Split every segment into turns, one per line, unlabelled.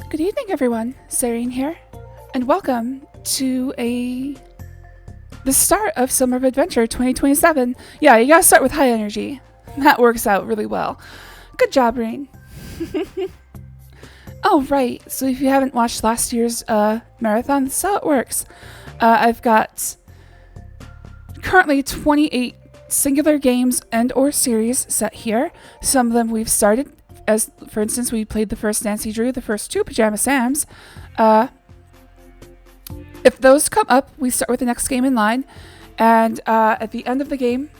Good evening, everyone. Serene here, and welcome to the start of Summer of Adventure 2027. Yeah, you gotta start with high energy. That works out really well. Good job, Rain. Oh, right. So if you haven't watched last year's marathon, that's how it works. I've got currently 28 singular games and or series set here. Some of them we've started. As, for instance, we played the first Nancy Drew, the first two Pajama Sams. If those come up, we start with the next game in line. And at the end of the game,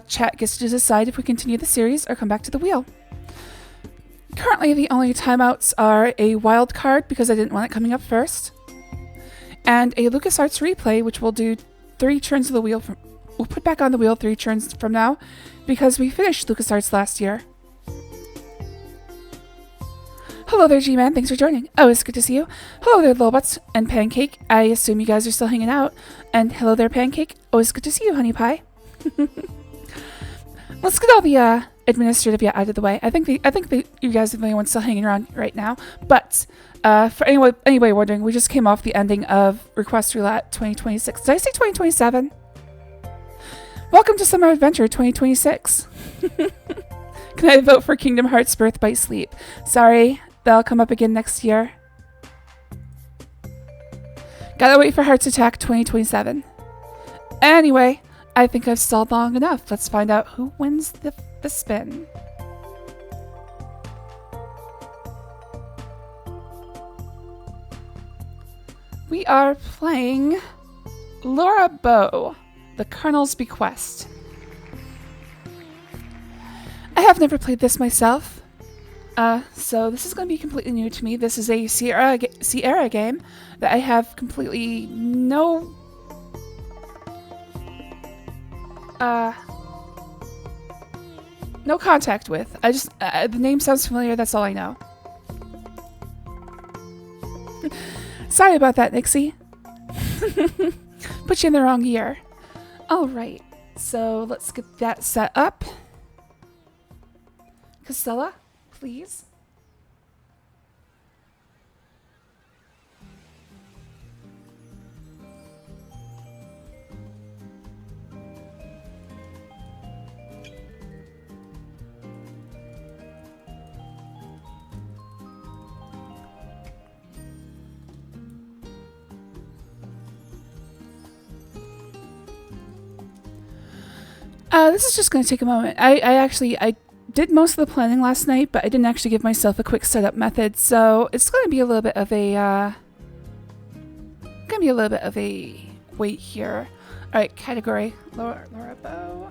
chat gets to decide if we continue the series or come back to the wheel. Currently, the only timeouts are a wild card because I didn't want it coming up first, and a LucasArts replay, which we'll do 3 turns of the wheel. We'll put back on the wheel 3 turns from now because we finished LucasArts last year. Hello there, G-Man. Thanks for joining. Oh, it's good to see you. Hello there, Lolbutts and Pancake. I assume you guys are still hanging out. And hello there, Pancake. Oh, it's good to see you, Honey Pie. Let's get all the administrative out of the way. I think you guys are the only ones still hanging around right now. But for anybody wondering, we just came off the ending of Request Roulette 2026. Did I say 2027? Welcome to Summer Adventure 2026. Can I vote for Kingdom Hearts Birth by Sleep? Sorry. That'll come up again next year. Gotta wait for Hearts Attack 2027. Anyway, I think I've stalled long enough. Let's find out who wins the spin. We are playing Laura Bow, the Colonel's Bequest. I have never played this myself. So this is going to be completely new to me. This is a Sierra game that I have completely no contact with. I just the name sounds familiar. That's all I know. Sorry about that, Nixie. Put you in the wrong year. All right. So let's get that set up. Casella, please. This is just going to take a moment. I did most of the planning last night, but I didn't actually give myself a quick setup method, so it's going to be a little bit of a wait here. All right, category Laura Bow.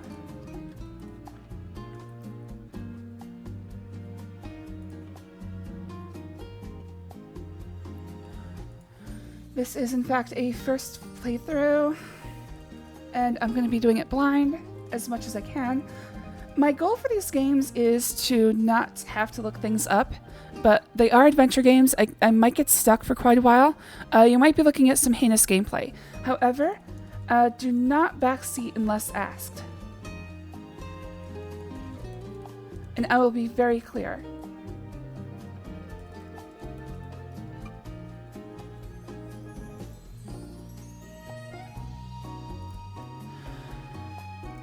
This is in fact a first playthrough, and I'm going to be doing it blind as much as I can. My goal for these games is to not have to look things up, but they are adventure games. I might get stuck for quite a while. You might be looking at some heinous gameplay. However, do not backseat unless asked. And I will be very clear.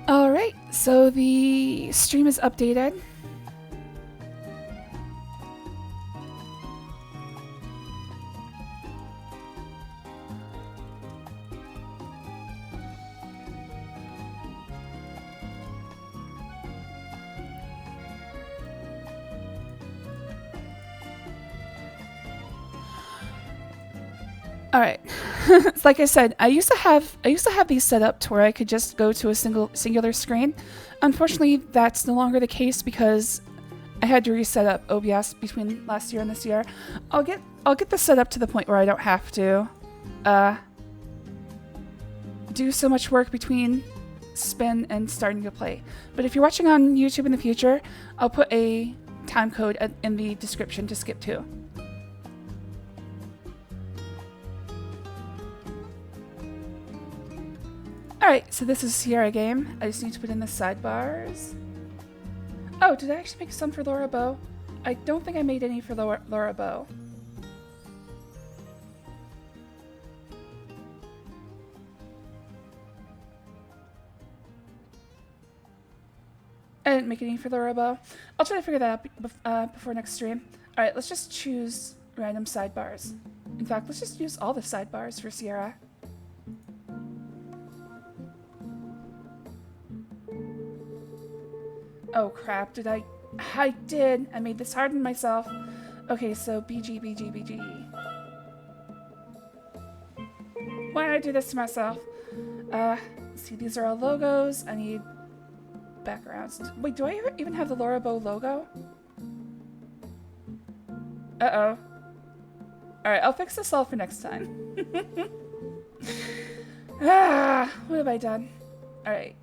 Alright, so the stream is updated. Alright. It's like I said, I used to have these set up to where I could just go to a singular screen. Unfortunately, that's no longer the case because I had to reset up OBS between last year and this year. I'll get this set up to the point where I don't have to do so much work between spin and starting to play. But if you're watching on YouTube in the future, I'll put a time code in the description to skip to. Alright, so this is Sierra game. I just need to put in the sidebars. Oh, did I actually make some for Laura Bow? I don't think I made any for Laura Bow. I didn't make any for Laura Bow. I'll try to figure that out before next stream. Alright, let's just choose random sidebars. In fact, let's just use all the sidebars for Sierra. Oh crap, did I did. I made this hard on myself. Okay, so BG, BG, BG. Why did I do this to myself? Let's see, these are all logos. I need backgrounds. Wait, do I even have the Laura Bow logo? Uh-oh. Alright, I'll fix this all for next time. What have I done? Alright.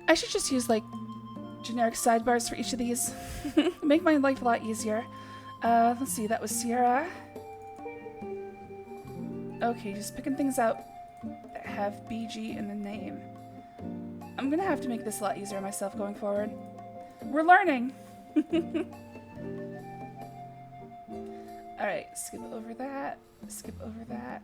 I should just use, like, generic sidebars for each of these. Make my life a lot easier. Let's see, that was Sierra. Okay, just picking things out that have BG in the name. I'm gonna have to make this a lot easier myself going forward. We're learning! Alright, skip over that. Skip over that.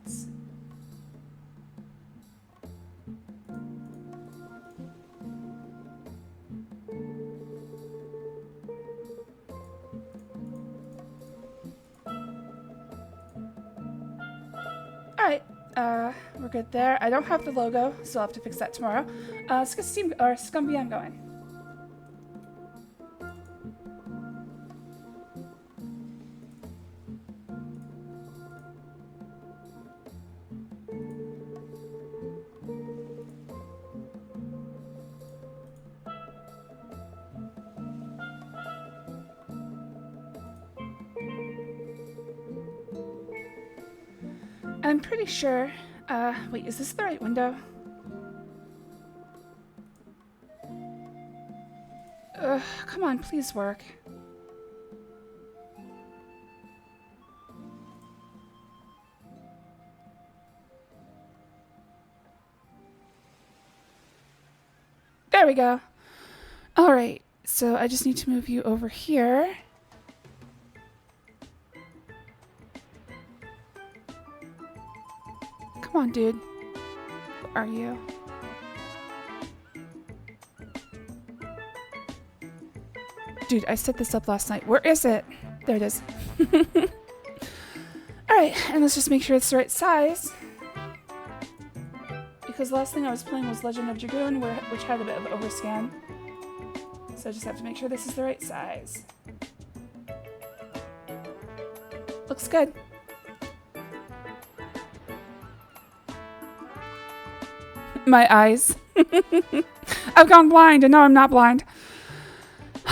Alright, we're good there. I don't have the logo, so I'll have to fix that tomorrow. Let's get Scumbian going. I'm pretty sure, wait, is this the right window? Come on, please work. There we go. Alright, so I just need to move you over here. Come on, dude. Where are you? Dude, I set this up last night. Where is it? There it is. Alright, and let's just make sure it's the right size. Because the last thing I was playing was Legend of Dragoon, which had a bit of overscan. So I just have to make sure this is the right size. Looks good. My eyes. I've gone blind, and no, I'm not blind.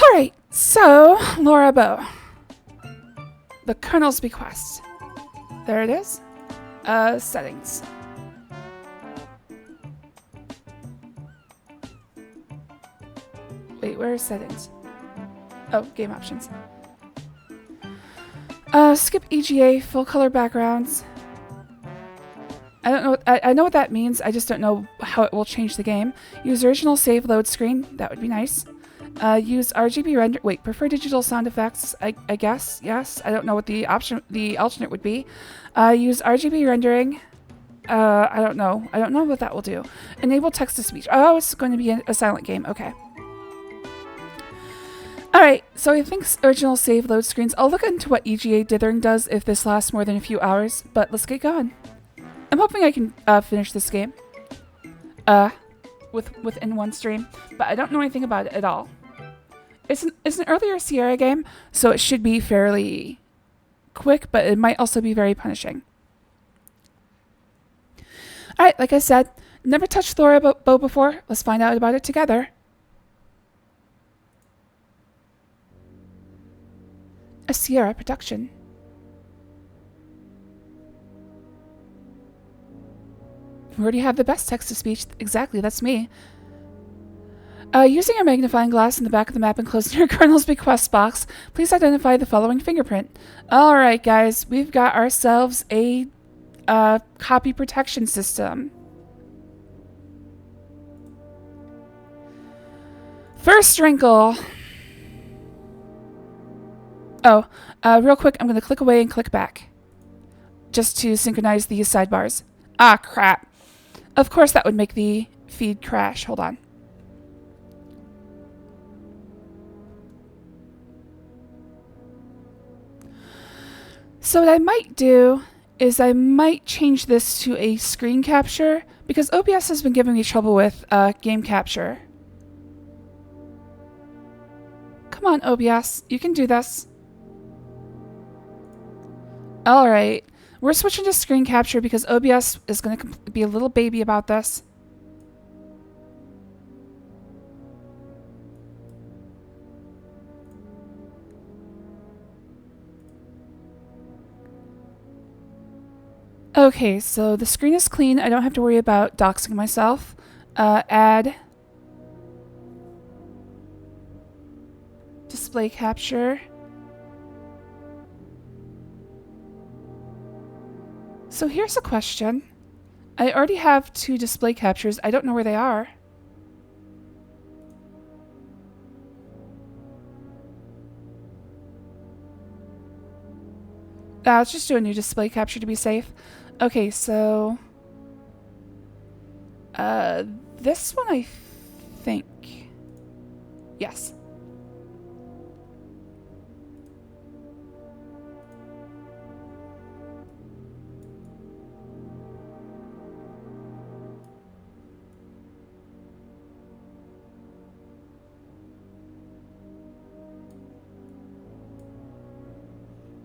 Alright, so, Laura Bow. The Colonel's Bequest. There it is. Settings. Wait, where are settings? Oh, game options. Skip EGA, full color backgrounds. I don't know. I know what that means. I just don't know how it will change the game. Use original save load screen. That would be nice. Use RGB render. Wait, prefer digital sound effects. I guess. Yes. I don't know what the alternate would be. Use RGB rendering. I don't know. I don't know what that will do. Enable text to speech. Oh, it's going to be a silent game. Okay. Alright, so I think original save load screens. I'll look into what EGA dithering does if this lasts more than a few hours, but let's get going. I'm hoping I can finish this game within one stream, but I don't know anything about it at all. It's an earlier Sierra game, so it should be fairly quick, but it might also be very punishing. Alright, like I said, never touched Thora bow before. Let's find out about it together. A Sierra production. We already have the best text-to-speech. Exactly, that's me. Using a magnifying glass in the back of the map enclosed in your kernel's Bequest box, please identify the following fingerprint. Alright guys, we've got ourselves a copy protection system. First wrinkle. Oh, real quick, I'm going to click away and click back. Just to synchronize these sidebars. Ah, crap. Of course that would make the feed crash. Hold on. So what I might do is I might change this to a screen capture, because OBS has been giving me trouble with game capture. Come on, OBS. You can do this. Alright, we're switching to screen capture because OBS is going to be a little baby about this. Okay, so the screen is clean. I don't have to worry about doxing myself. Add display capture. So here's a question. I already have 2 display captures. I don't know where they are. Let's just do a new display capture to be safe. Okay, so this one I think. Yes.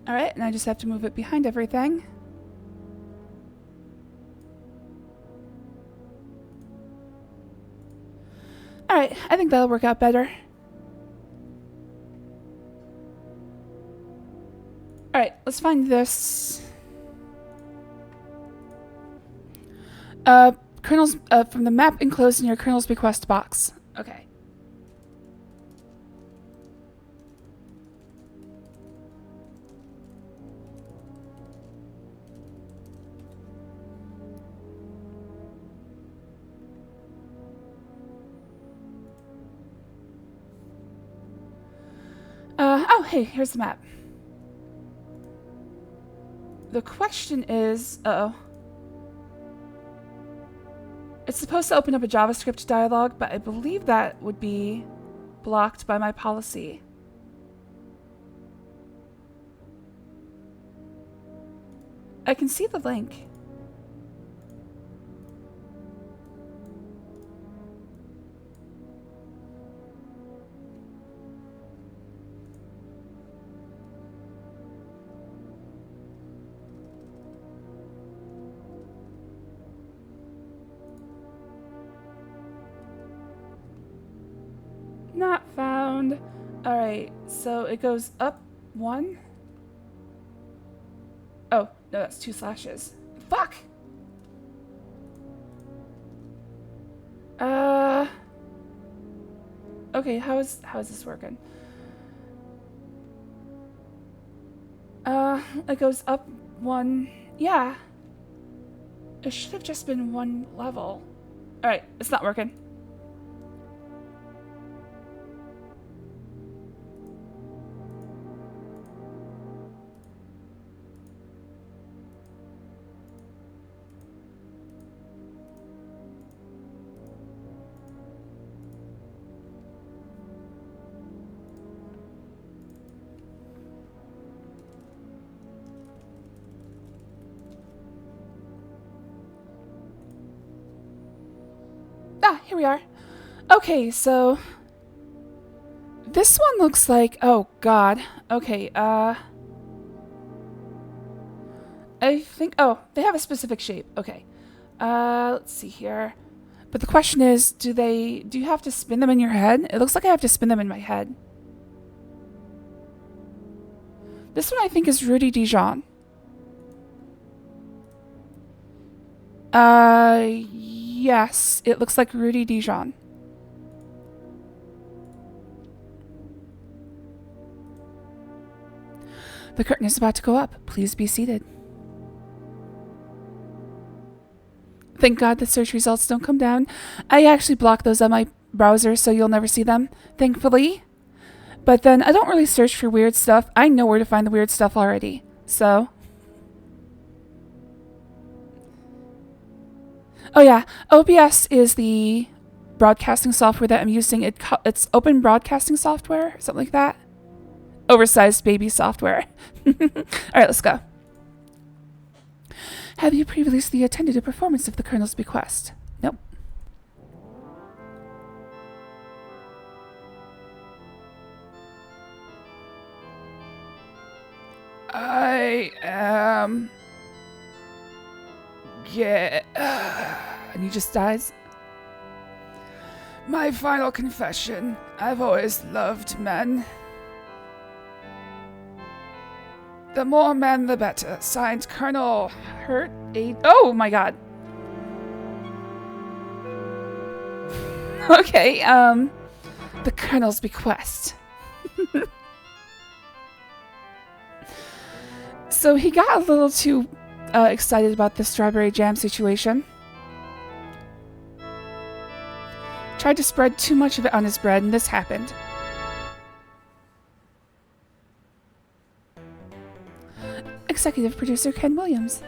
Alright, and I just have to move it behind everything. Alright, I think that'll work out better. Alright, let's find this. Kernels, from the map enclosed in your kernel's Bequest box. Okay. Oh, hey, here's the map. The question is, uh-oh. It's supposed to open up a JavaScript dialog, but I believe that would be blocked by my policy. I can see the link. Not found. Alright, so it goes up 1. Oh, no, that's 2 slashes. Fuck! Okay, how is this working? It goes up 1. Yeah. It should have just been 1 level. Alright, it's not working. Ah, here we are. Okay, so this one looks like, oh god. Okay, I think, oh, they have a specific shape. Okay. Let's see here. But the question is, do you have to spin them in your head? It looks like I have to spin them in my head. This one I think is Rudy Dijon. Yes, it looks like Rudy Dijon. The curtain is about to go up. Please be seated. Thank God the search results don't come down. I actually block those on my browser so you'll never see them, thankfully. But then I don't really search for weird stuff. I know where to find the weird stuff already. So. Oh yeah, OBS is the broadcasting software that I'm using. It's open broadcasting software, something like that. Oversized baby software. Alright, let's go. Have you previously attended a performance of the Colonel's Bequest? Nope. I am... Yeah. And he just dies. My final confession. I've always loved men. The more men, the better. Signed, Colonel Hurt. Oh my god. Okay, the Colonel's Bequest. So he got a little too excited about the strawberry jam situation. Tried to spread too much of it on his bread, and this happened. Executive producer Ken Williams.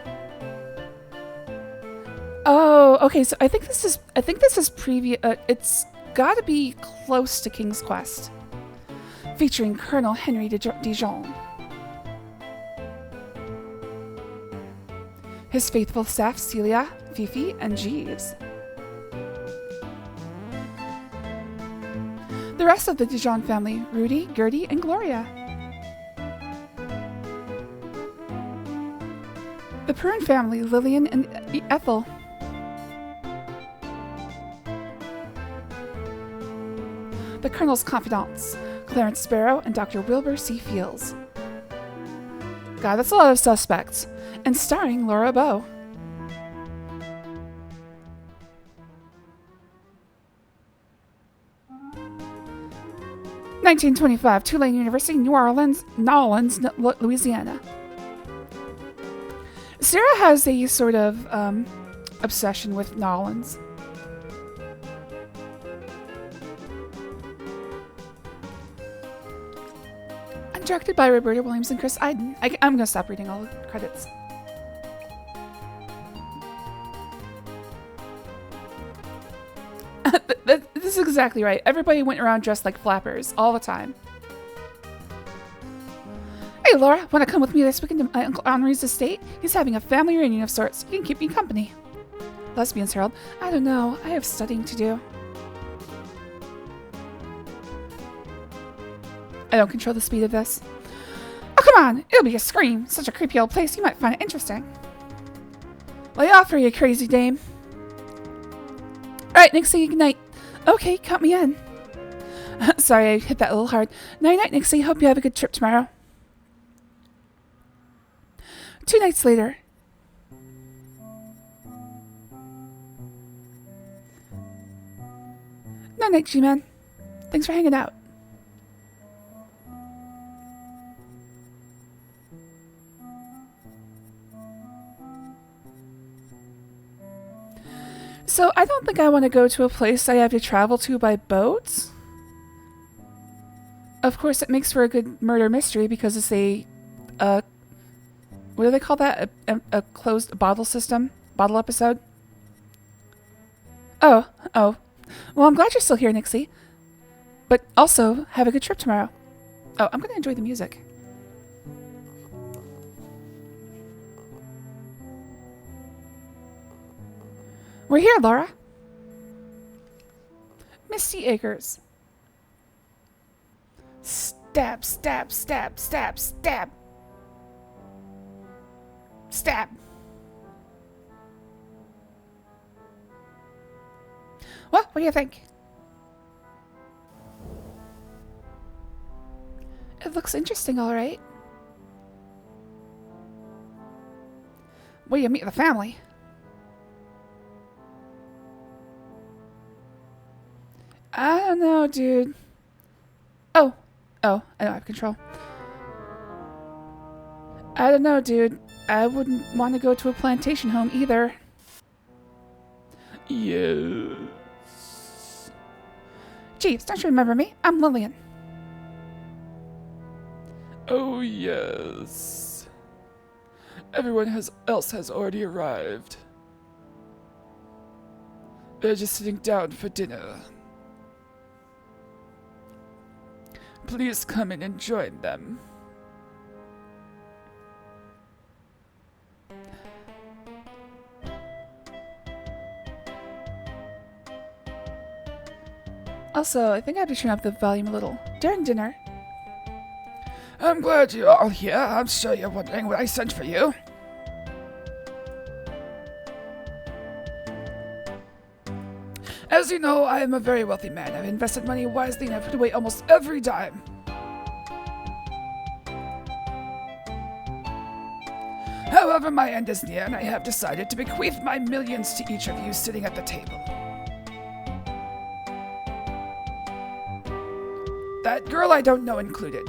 Oh, okay. So I think this is previous. It's got to be close to King's Quest, featuring Colonel Henry Dijon. His faithful staff Celia, Fifi, and Jeeves. The rest of the Dijon family: Rudy, Gertie, and Gloria. The Perrin family: Lillian and Ethel. The Colonel's confidants: Clarence Sparrow and Dr. Wilbur C. Fields. God, that's a lot of suspects. And starring Laura Bow. (1925) Tulane University, New Orleans, Louisiana. Sarah has a sort of obsession with Nolans. Directed by Roberta Williams and Chris Iden. I'm gonna stop reading all the credits. This is exactly right. Everybody went around dressed like flappers all the time. Hey Laura, wanna come with me this weekend to my Uncle Henry's estate? He's having a family reunion of sorts. You can keep me company. Lesbians Herald. I don't know. I have studying to do. I don't control the speed of this. Oh, come on! It'll be a scream. Such a creepy old place. You might find it interesting. Lay off her, you crazy dame. Alright, Nixie, ignite. Okay, count me in. Sorry, I hit that a little hard. Night-night, Nixie. Hope you have a good trip tomorrow. 2 nights later. Night-night, G-Man. Thanks for hanging out. So I don't think I want to go to a place I have to travel to by boat. Of course, it makes for a good murder mystery because it's a, what do they call that? A closed bottle system? Bottle episode? Oh. Well, I'm glad you're still here, Nixie. But also, have a good trip tomorrow. Oh, I'm going to enjoy the music. We're here, Laura. Misty Acres. Stab, stab, stab, stab, stab. Stab. Well, what do you think? It looks interesting, all right. Where do you meet the family? I don't know, dude. Oh, I don't have control. I don't know, dude. I wouldn't want to go to a plantation home either. Yes. Jeeves, don't you remember me? I'm Lillian.
Oh, yes. Everyone else has already arrived. They're just sitting down for dinner. Please come in and join them.
Also, I think I have to turn up the volume a little. During dinner.
I'm glad you're all here. I'm sure you're wondering what I sent for you. As you know, I am a very wealthy man. I've invested money wisely and I've put away almost every dime. However, my end is near and I have decided to bequeath my millions to each of you sitting at the table. That girl I don't know included.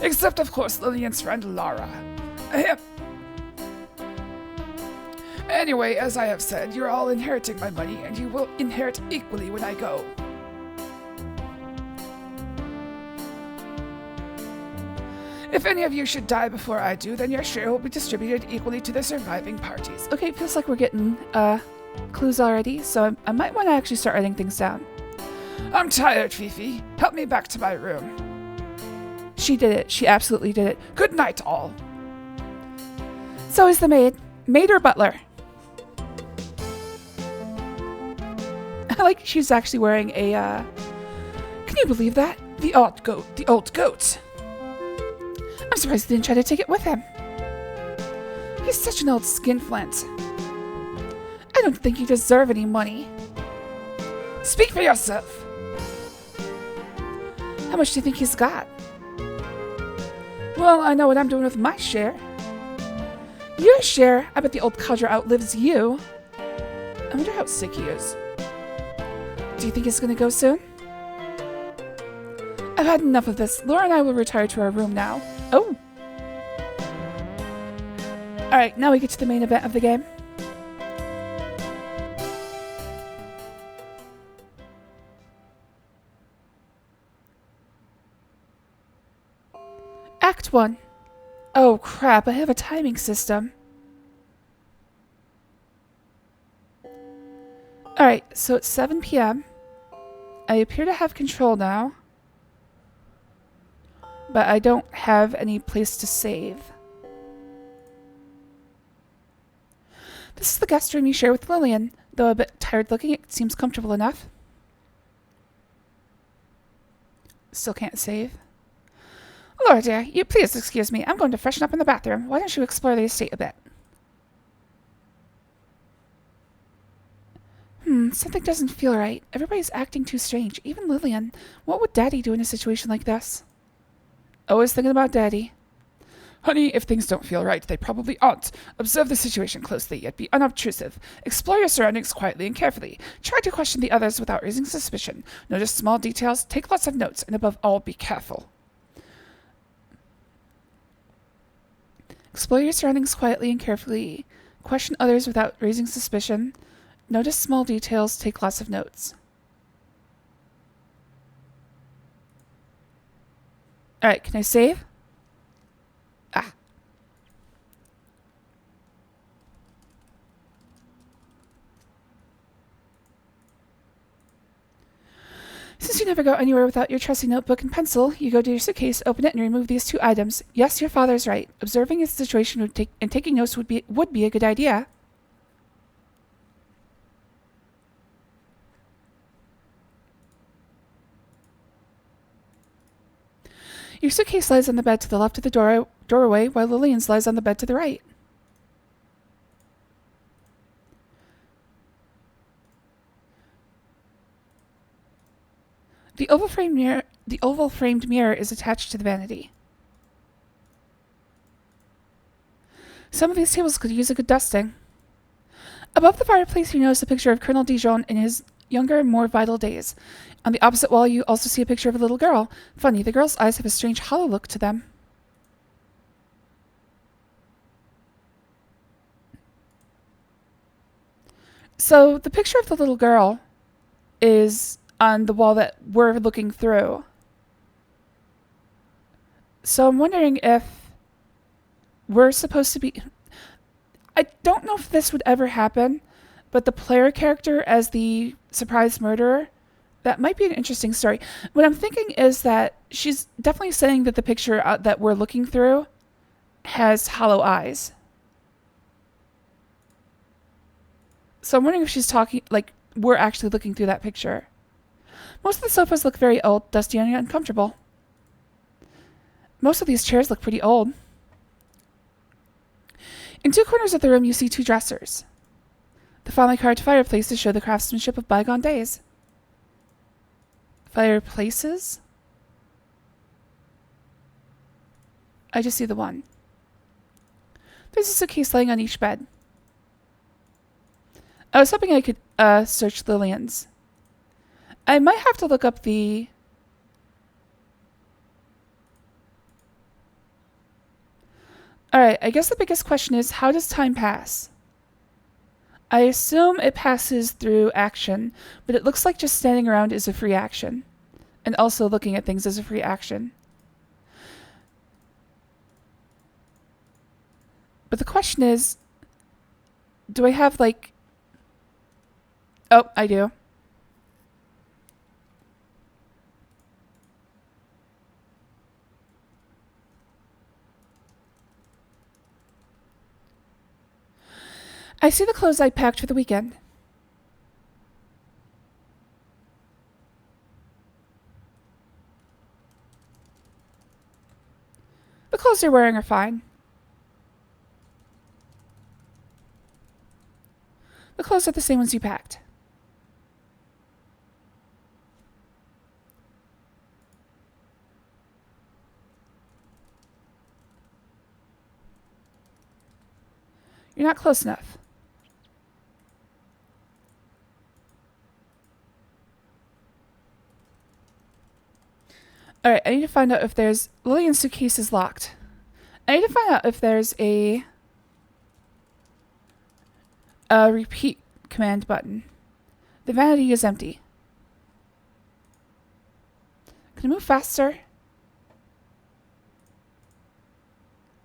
Except of course, Lillian's friend Lara. Anyway, as I have said, you're all inheriting my money, and you will inherit equally when I go. If any of you should die before I do, then your share will be distributed equally to the surviving parties.
Okay, it feels like we're getting clues already, so I might want to actually start writing things down.
I'm tired, Fifi. Help me back to my room.
She did it. She absolutely did it.
Good night, all.
So is the maid. Maid or butler? I like she's actually wearing a, can you believe that? The old goat. I'm surprised he didn't try to take it with him. He's such an old skinflint. I don't think you deserve any money.
Speak for yourself.
How much do you think he's got? Well, I know what I'm doing with my share. Your share? I bet the old codger outlives you. I wonder how sick he is. Do you think he's gonna go soon? I've had enough of this. Laura and I will retire to our room now. Oh! Alright, now we get to the main event of the game. Act 1. Oh crap, I have a timing system. Alright, so it's 7 p.m. I appear to have control now. But I don't have any place to save. This is the guest room you share with Lillian. Though a bit tired looking, it seems comfortable enough. Still can't save. Laura dear, you please excuse me. I'm going to freshen up in the bathroom. Why don't you explore the estate a bit? Something doesn't feel right. Everybody's acting too strange. Even Lillian. What would Daddy do in a situation like this? Always thinking about Daddy.
Honey, if things don't feel right, they probably aren't. Observe the situation closely, yet be unobtrusive. Explore your surroundings quietly and carefully. Try to question the others without raising suspicion. Notice small details, take lots of notes, and above all, be careful.
Explore your surroundings quietly and carefully. Question others without raising suspicion. Notice small details, take lots of notes. Alright, can I save? Ah. Since you never go anywhere without your trusty notebook and pencil, you go to your suitcase, open it, and remove these 2 items. Yes, your father's right. Observing the situation and taking notes would be a good idea. Your suitcase lies on the bed to the left of the doorway, while Lillian's lies on the bed to the right. The oval framed mirror is attached to the vanity. Some of these tables could use a good dusting. Above the fireplace, you notice a picture of Colonel Dijon in his younger, more vital days. On the opposite wall, you also see a picture of a little girl. Funny, the girl's eyes have a strange hollow look to them. So the picture of the little girl is on the wall that we're looking through. So I'm wondering if we're supposed to be... I don't know if this would ever happen, but the player character as the surprise murderer, that might be an interesting story. What I'm thinking is that she's definitely saying that the picture that we're looking through has hollow eyes. So I'm wondering if she's talking, like, we're actually looking through that picture. Most of the sofas look very old, dusty, and uncomfortable. Most of these chairs look pretty old. In two corners of the room, you see two dressers. The finely carved fireplaces show the craftsmanship of bygone days. Fireplaces? I just see the one. There's a suitcase laying on each bed. I was hoping I could search Lillian's. I might have to look up the... Alright, I guess the biggest question is, how does time pass? I assume it passes through action, but it looks like just standing around is a free action. And also looking at things is a free action. But the question is, do I have, like... Oh, I do. I see the clothes I packed for the weekend. The clothes you're wearing are fine. The clothes are the same ones you packed. You're not close enough. Alright, I need to find out if there's... Lillian's suitcase is locked. I need to find out if there's a repeat command button. The vanity is empty. Can I move faster?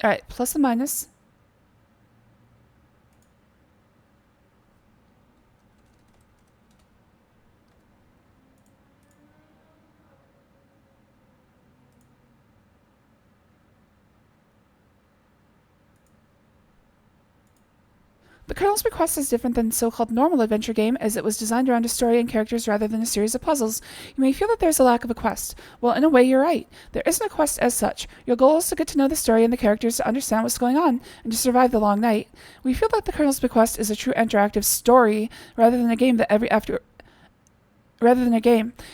Alright, plus and minus. The Colonel's Bequest is different than the so-called normal adventure game, as it was designed around a story and characters rather than a series of puzzles. You may feel that there's a lack of a quest. Well, in a way, you're right. There isn't a quest as such. Your goal is to get to know the story and the characters to understand what's going on, and to survive the long night. We feel that the Colonel's Bequest is a true interactive story, rather than a game,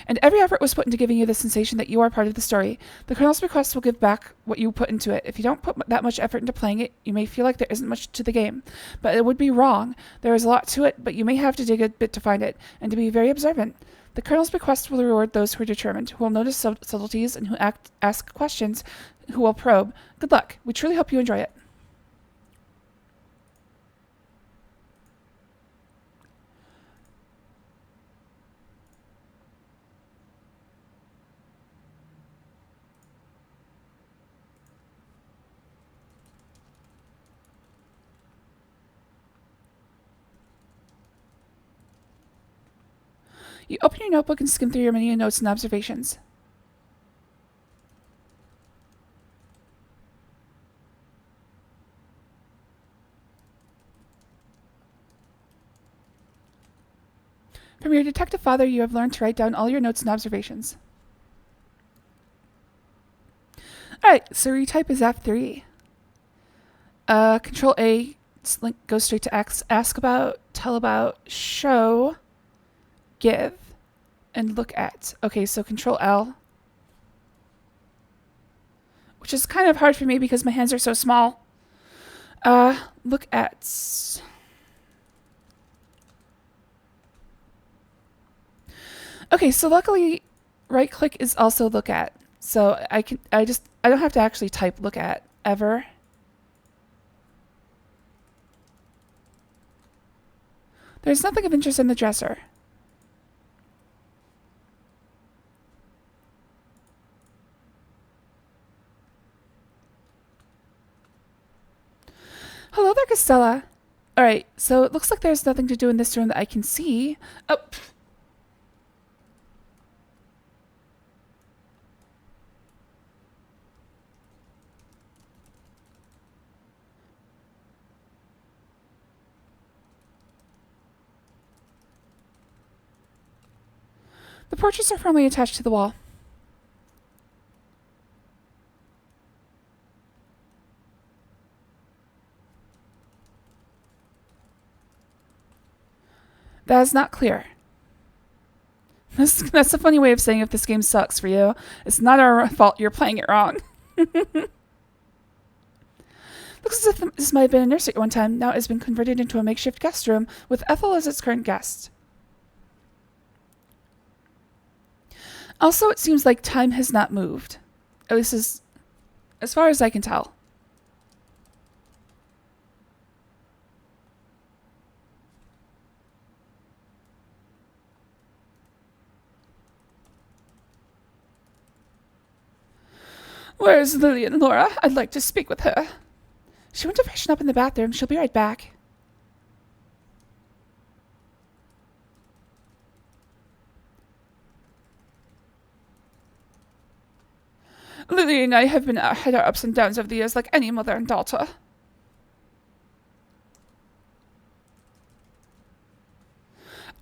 and every effort was put into giving you the sensation that you are part of the story. The Colonel's Bequest will give back what you put into it. If you don't put that much effort into playing it, you may feel like there isn't much to the game. But it would be wrong. There is a lot to it, but you may have to dig a bit to find it, and to be very observant. The Colonel's Bequest will reward those who are determined, who will notice subtleties, and who ask questions, who will probe. Good luck. We truly hope you enjoy it. You open your notebook and skim through your many notes and observations. From your detective father, you have learned to write down all your notes and observations. Alright, so retype is F3. Control A, link goes straight to X. Ask about, tell about, show, give, and look at. Okay, so Control L. Which is kind of hard for me because my hands are so small. Look at. Okay, so luckily right click is also look at. So I don't have to actually type look at ever. There's nothing of interest in the dresser. Hello there, Costella. Alright, so it looks like there's nothing to do in this room that I can see. Oh. The portraits are firmly attached to the wall. That is not clear. That's a funny way of saying if this game sucks for you. It's not our fault you're playing it wrong. Looks as if this might have been a nursery at one time. Now it has been converted into a makeshift guest room with Ethel as its current guest. Also, it seems like time has not moved. At least as far as I can tell. Where is Lillian, Laura? I'd like to speak with her. She went to freshen up in the bathroom. She'll be right back. Lily and I have had our ups and downs over the years like any mother and daughter.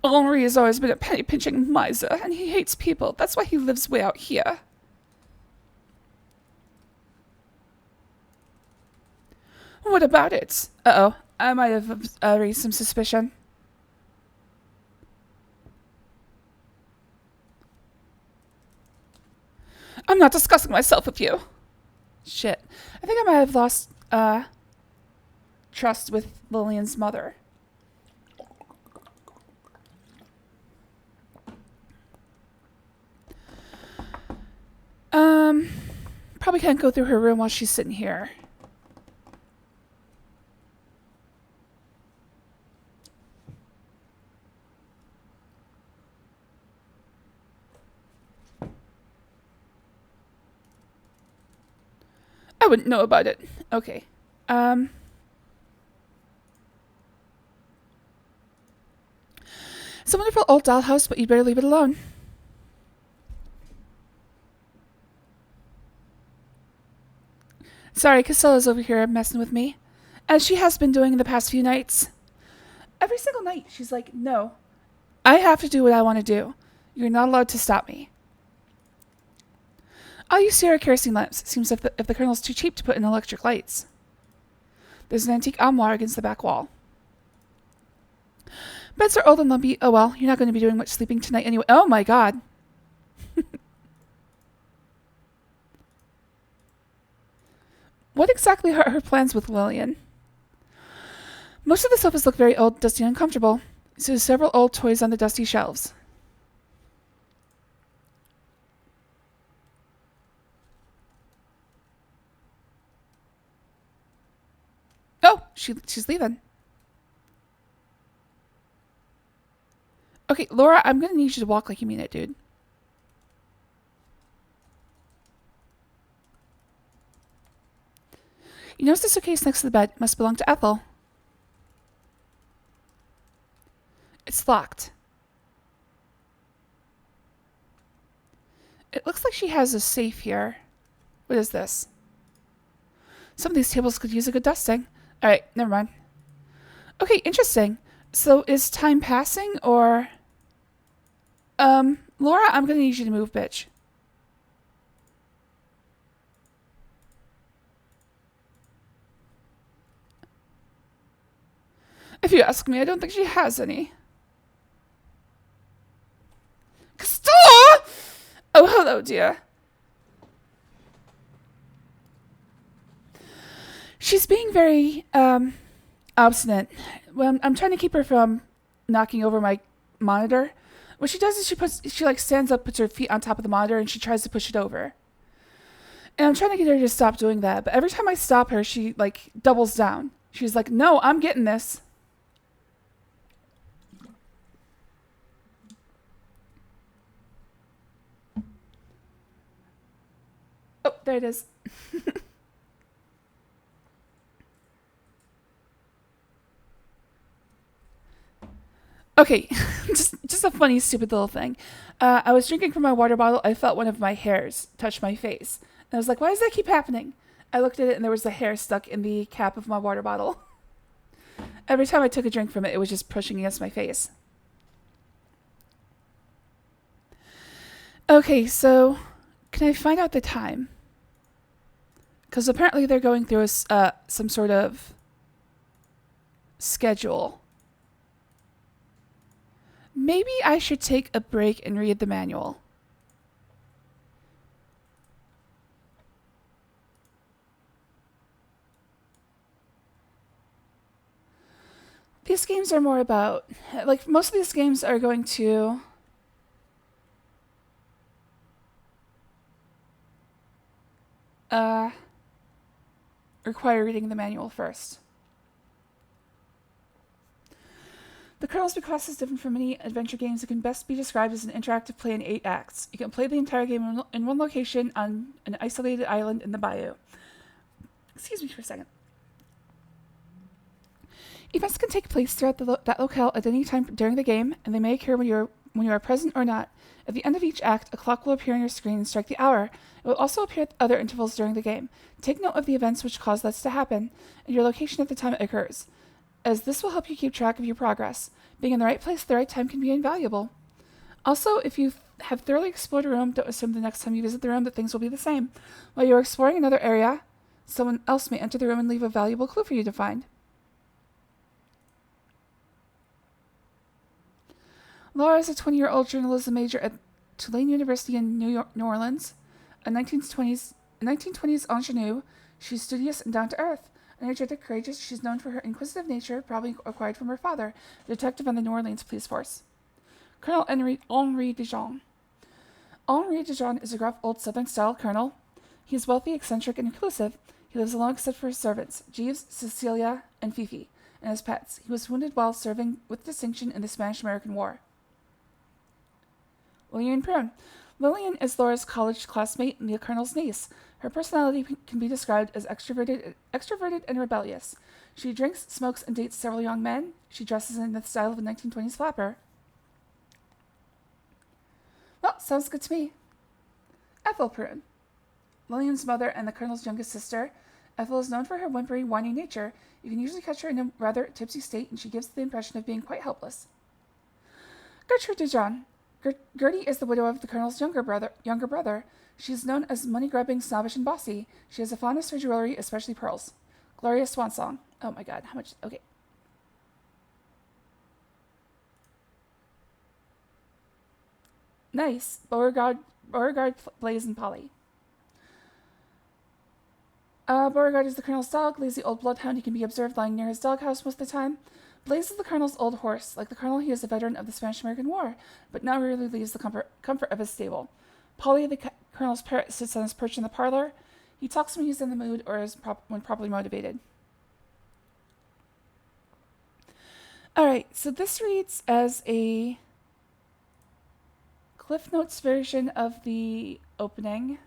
Henri has always been a penny-pinching miser, and he hates people. That's why he lives way out here. What about it? Uh-oh. I might have raised some suspicion. I'm not discussing myself with you. Shit. I think I might have lost trust with Lillian's mother. Probably can't go through her room while she's sitting here. I wouldn't know about it. Okay. It's a wonderful old dollhouse, but you'd better leave it alone. Sorry, Castella's over here messing with me. As she has been doing in the past few nights. Every single night, she's like, no. I have to do what I want to do. You're not allowed to stop me. I'll use Sierra kerosene lamps. It seems if the kernel's too cheap to put in electric lights. There's an antique armoire against the back wall. Beds are old and lumpy. Oh well, you're not going to be doing much sleeping tonight anyway. Oh my god. What exactly are her plans with Lillian? Most of the sofas look very old, dusty, and uncomfortable. So there's several old toys on the dusty shelves. Oh, she's leaving. Okay, Laura, I'm going to need you to walk like you mean it, dude. You notice the suitcase next to the bed must belong to Ethel. It's locked. It looks like she has a safe here. What is this? Some of these tables could use a good dusting. Alright, never mind. Okay, interesting. So is time passing or... Laura, I'm gonna need you to move, bitch.
If you ask me, I don't think she has any. Castor! Oh, hello, dear.
She's being very, obstinate. Well, I'm trying to keep her from knocking over my monitor. What she does is she like stands up, puts her feet on top of the monitor, and she tries to push it over. And I'm trying to get her to stop doing that, but every time I stop her, she like doubles down. She's like, "No, I'm getting this." Oh, there it is. Okay, just a funny, stupid little thing. I was drinking from my water bottle. I felt one of my hairs touch my face. And I was like, why does that keep happening? I looked at it and there was a hair stuck in the cap of my water bottle. Every time I took a drink from it, it was just pushing against my face. Okay, so can I find out the time? Because apparently they're going through some sort of schedule. Maybe I should take a break and read the manual. These games are more about, like, most of these games are going to require reading the manual first. The Colonel's Bequest is different from many adventure games. It can best be described as an interactive play in 8 acts. You can play the entire game in one location on an isolated island in the bayou. Excuse me for a second. Events can take place throughout that locale at any time during the game, and they may occur when you are present or not. At the end of each act, a clock will appear on your screen and strike the hour. It will also appear at other intervals during the game. Take note of the events which cause this to happen, and your location at the time it occurs, as this will help you keep track of your progress. Being in the right place at the right time can be invaluable. Also, if you have thoroughly explored a room, don't assume the next time you visit the room that things will be the same. While you are exploring another area, someone else may enter the room and leave a valuable clue for you to find. Laura is a 20-year-old journalism major at Tulane University in New Orleans. A 1920s ingenue, she's studious and down-to-earth. Energetic, courageous, she's known for her inquisitive nature, probably acquired from her father, a detective on the New Orleans police force. Colonel Henri Dijon. Henri Dijon is a gruff, old Southern-style colonel. He is wealthy, eccentric, and inclusive. He lives alone except for his servants, Jeeves, Cecilia, and Fifi, and his pets. He was wounded while serving with distinction in the Spanish-American War. Lillian Prune. Lillian is Laura's college classmate and the colonel's niece. Her personality can be described as extroverted and rebellious. She drinks, smokes, and dates several young men. She dresses in the style of a 1920s flapper. Well, sounds good to me. Ethel Prune. Lillian's mother and the colonel's youngest sister. Ethel is known for her whimpery, whiny nature. You can usually catch her in a rather tipsy state, and she gives the impression of being quite helpless. Gertrude Dijon. Gertie is the widow of the colonel's younger brother. She is known as money-grubbing, snobbish, and bossy. She has a fondness for jewelry, especially pearls. Gloria Swansong. Oh my god, how much? Okay. Nice. Beauregard, Blaze, and Polly. Beauregard is the colonel's dog, lazy old bloodhound. He can be observed lying near his doghouse most of the time. Blaze is the colonel's old horse. Like the colonel, he is a veteran of the Spanish-American War, but now rarely leaves the comfort of his stable. Polly, the colonel's parrot, sits on his perch in the parlor. He talks when he's in the mood or when properly motivated. Alright, so this reads as a Cliff Notes version of the opening.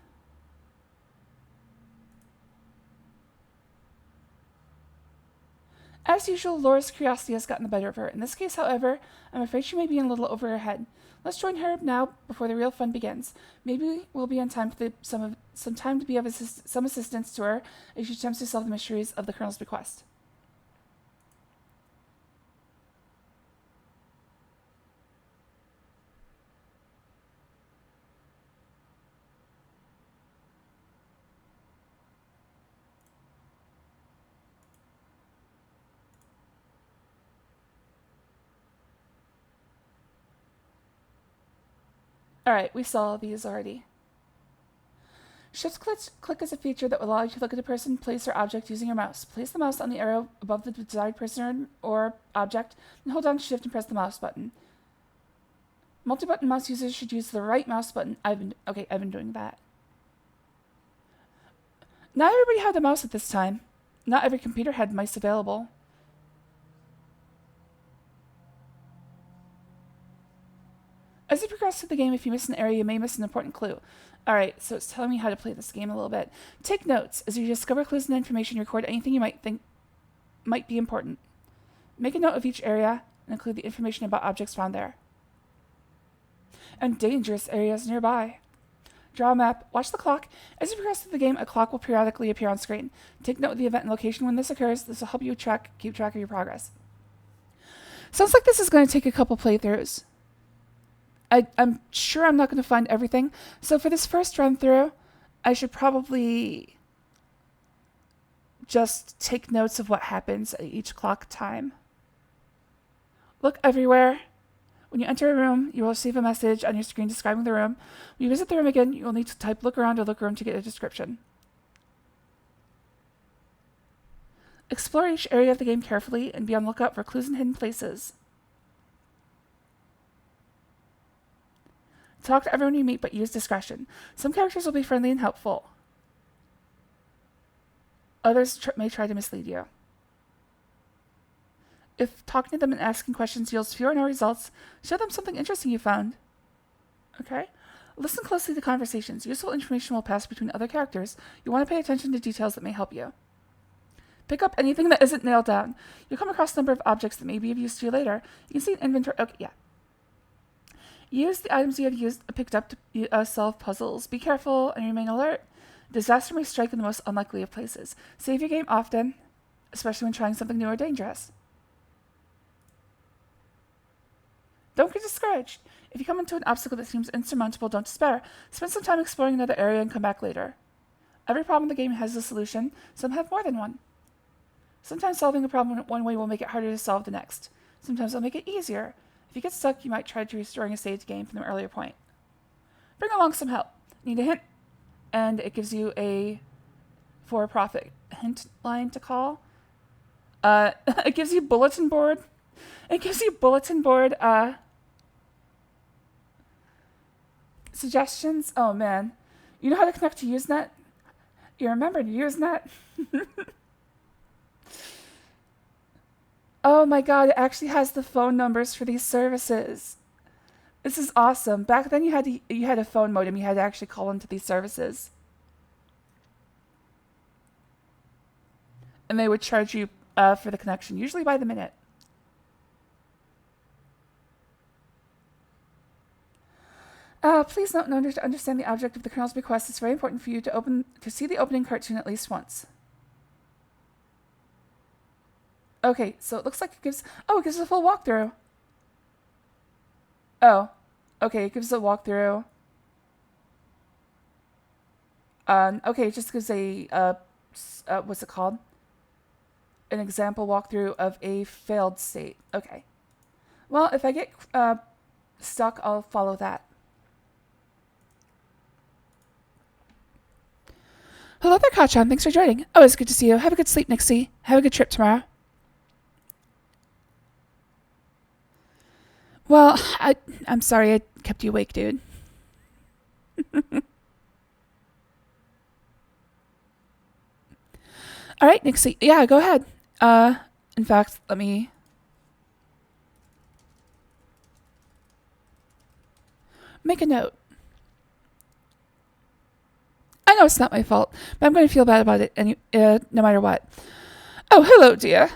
As usual, Laura's curiosity has gotten the better of her. In this case, however, I'm afraid she may be in a little over her head. Let's join her now before the real fun begins. Maybe we'll be on time for some time to be of some assistance to her as she attempts to solve the mysteries of the Colonel's bequest. Alright, we saw these already. Shift click is a feature that will allow you to look at a person, place, or object using your mouse. Place the mouse on the arrow above the desired person or object, and hold down Shift and press the mouse button. Multi-button mouse users should use the right mouse button. I've been doing that. Not everybody had a mouse at this time. Not every computer had mice available. As you progress through the game, if you miss an area, you may miss an important clue. Alright, so it's telling me how to play this game a little bit. Take notes. As you discover clues and information, record anything you might think might be important. Make a note of each area and include the information about objects found there. And dangerous areas nearby. Draw a map. Watch the clock. As you progress through the game, a clock will periodically appear on screen. Take note of the event and location when this occurs. This will help you keep track of your progress. Sounds like this is going to take a couple playthroughs. I'm sure I'm not going to find everything. So for this first run through, I should probably just take notes of what happens at each clock time. Look everywhere. When you enter a room, you will receive a message on your screen describing the room. When you visit the room again, you will need to type look around or look room to get a description. Explore each area of the game carefully and be on the lookout for clues and hidden places. Talk to everyone you meet, but use discretion. Some characters will be friendly and helpful. Others may try to mislead you. If talking to them and asking questions yields fewer or no results, show them something interesting you found. Okay? Listen closely to conversations. Useful information will pass between other characters. You want to pay attention to details that may help you. Pick up anything that isn't nailed down. You'll come across a number of objects that may be of use to you later. You can see an inventory. Okay, yeah. Use the items you have picked up to solve puzzles. Be careful and remain alert. Disaster may strike in the most unlikely of places. Save your game often, especially when trying something new or dangerous. Don't get discouraged. If you come into an obstacle that seems insurmountable, don't despair. Spend some time exploring another area and come back later. Every problem in the game has a solution. Some have more than one. Sometimes solving a problem one way will make it harder to solve the next. Sometimes it'll make it easier. If you get stuck, you might try to restoring a saved game from the earlier point. Bring along some help. Need a hint? And it gives you a for-profit hint line to call. It gives you bulletin board. Suggestions. Oh man, you know how to connect to Usenet? You remembered Usenet? Oh my god, it actually has the phone numbers for these services. This is awesome. Back then you had a phone modem. You had to actually call into these services. And they would charge you for the connection, usually by the minute. Please note, in order to understand the object of the kernel's bequest, it's very important for you to see the opening cartoon at least once. Okay, so it looks like it gives a full walkthrough. Oh, okay, it gives a walkthrough. Okay, it just gives a, what's it called? An example walkthrough of a failed state. Okay. Well, if I get stuck, I'll follow that. Hello there, Kachan. Thanks for joining. Oh, it's good to see you. Have a good sleep, Nixie. Have a good trip tomorrow. Well, I'm sorry I kept you awake, dude. All right, Nixie. Yeah, go ahead. In fact, let me... make a note. I know it's not my fault, but I'm going to feel bad about it no matter what. Oh, hello, dear.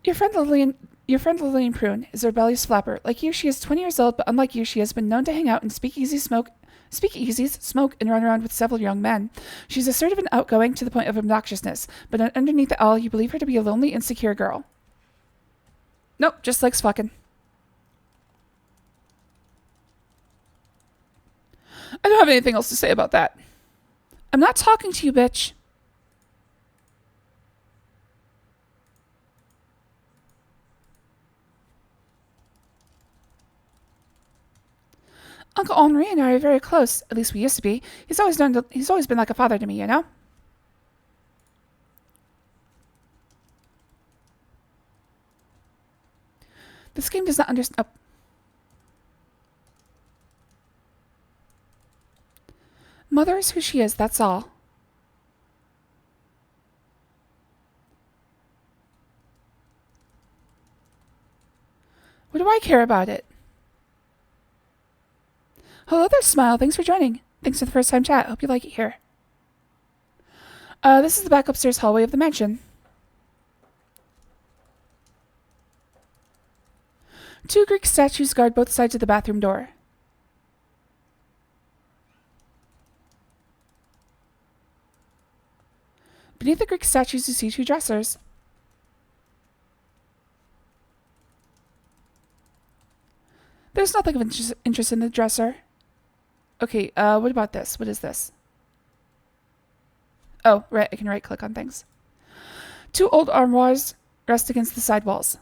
Your friend Lillian Prune is a rebellious flapper. Like you, she is 20 years old, but unlike you, she has been known to hang out in speakeasies, smoke, and run around with several young men. She's assertive and outgoing to the point of obnoxiousness, but underneath it all, you believe her to be a lonely, insecure girl. Nope, just likes fucking. I don't have anything else to say about that. I'm not talking to you, bitch. Uncle Henri and I are very close. At least we used to be. He's always been like a father to me, you know? This game does not understand. Oh. Mother is who she is, that's all. What do I care about it? Hello there, Smile. Thanks for joining. Thanks for the first time chat. Hope you like it here. This is the back upstairs hallway of the mansion. 2 Greek statues guard both sides of the bathroom door. Beneath the Greek statues, you see 2 dressers. There's nothing of interest in the dresser. Okay, what about this? What is this? Oh, right, I can right-click on things. 2 old armoires rest against the side walls.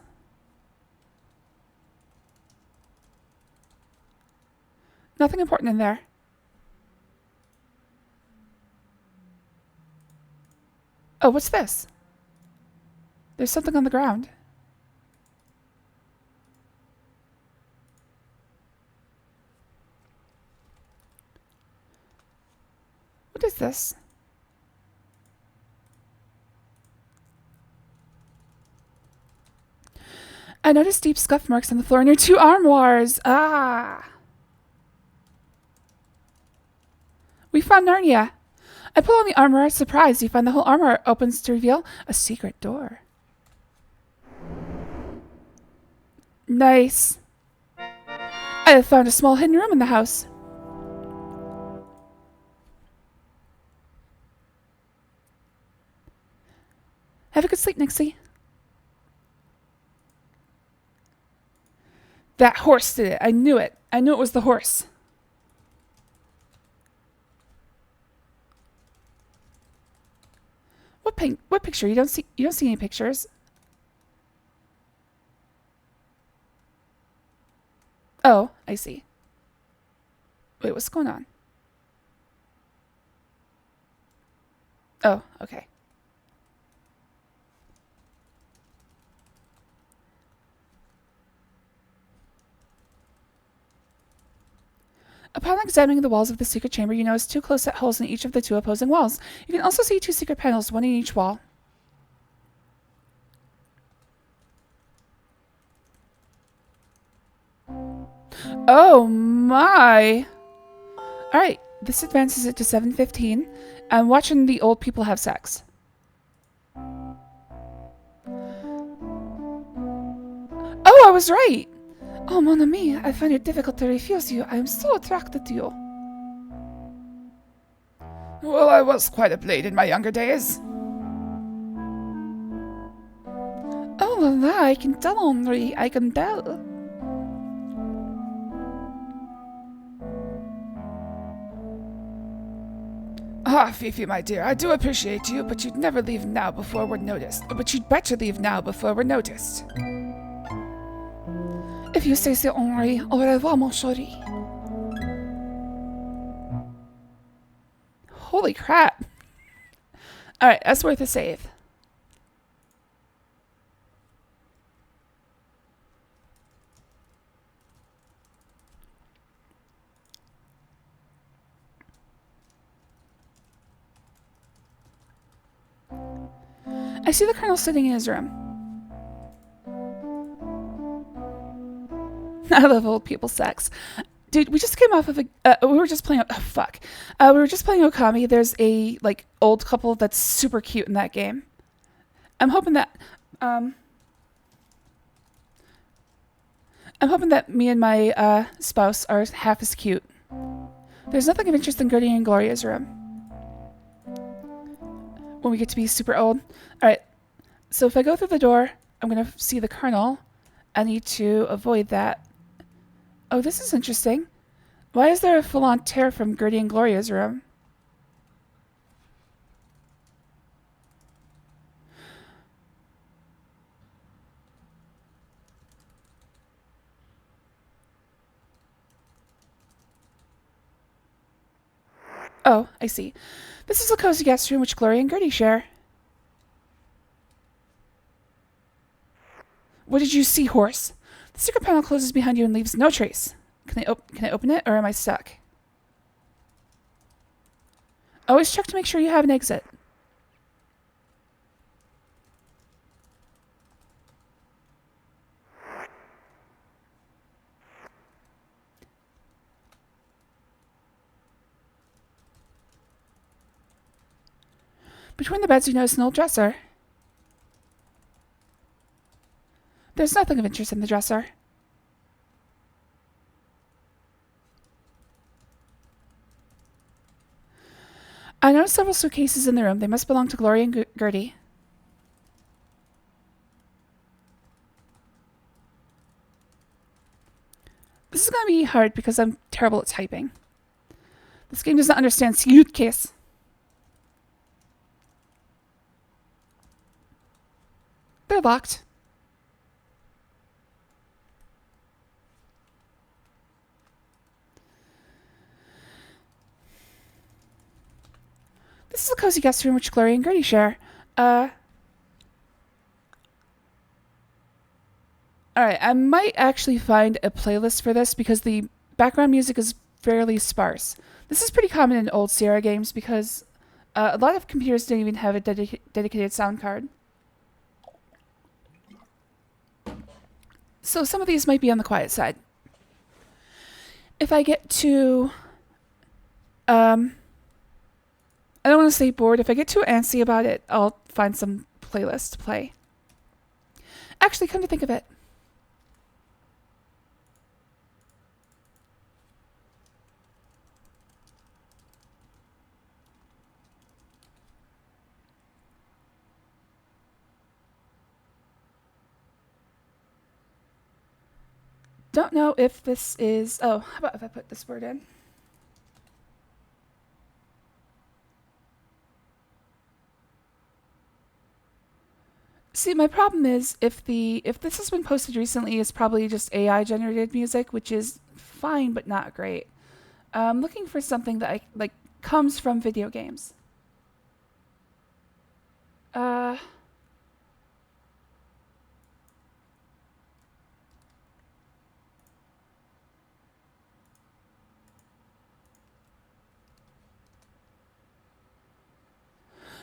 Nothing important in there. Oh, what's this? There's something on the ground. What is this? I noticed deep scuff marks on the floor near 2 armoires. Ah! We found Narnia. I pull on the armor, surprised. You find the whole armor opens to reveal a secret door. Nice. I have found a small hidden room in the house. Have a good sleep, Nixie. That horse did it. I knew it. I knew it was the horse. What picture? You don't see any pictures. Oh, I see. Wait, what's going on? Oh, okay. Upon examining the walls of the secret chamber, you notice 2 close-set holes in each of the 2 opposing walls. You can also see 2 secret panels, 1 in each wall. Oh my! Alright, this advances it to 7:15. I'm watching the old people have sex. Oh, I was right! Oh, mon ami, I find it difficult to refuse you. I am so attracted to you.
Well, I was quite a blade in my younger days.
Oh, la la, I can tell, Henri. I can tell.
Ah, Fifi, my dear, I do appreciate you, but you'd never leave now before we're noticed. But you'd better leave now before we're noticed.
If you say so, Henri, au revoir, mon chéri. Holy crap. Alright, that's worth a save. I see the Colonel sitting in his room. I love old people sex. Dude, we just came off of we were just playing, oh fuck. We were just playing Okami. There's a, like, old couple that's super cute in that game. I'm hoping that me and my, spouse are half as cute. There's nothing of interest in Gertie and Gloria's room. When we get to be super old. Alright, so if I go through the door, I'm going to see the Colonel. I need to avoid that. Oh, this is interesting. Why is there a full-on tear from Gertie and Gloria's room? Oh, I see. This is a cozy guest room which Gloria and Gertie share. What did you see, horse? The secret panel closes behind you and leaves no trace. Can I open it, or am I stuck? Always check to make sure you have an exit. Between the beds, you notice an old dresser. There's nothing of interest in the dresser. I noticed several suitcases in the room. They must belong to Gloria and Gertie. This is going to be hard because I'm terrible at typing. This game does not understand suitcase. They're locked. This is a cozy guest room which Gloria and Gertie share. Alright, I might actually find a playlist for this because the background music is fairly sparse. This is pretty common in old Sierra games because a lot of computers don't even have a dedicated sound card. So some of these might be on the quiet side. If I get to... I don't want to say bored. If I get too antsy about it, I'll find some playlist to play. Actually, come to think of it. Don't know if this is... Oh, how about if I put this word in? See, my problem is if this has been posted recently, it's probably just AI generated music, which is fine but not great. I'm looking for something that comes from video games.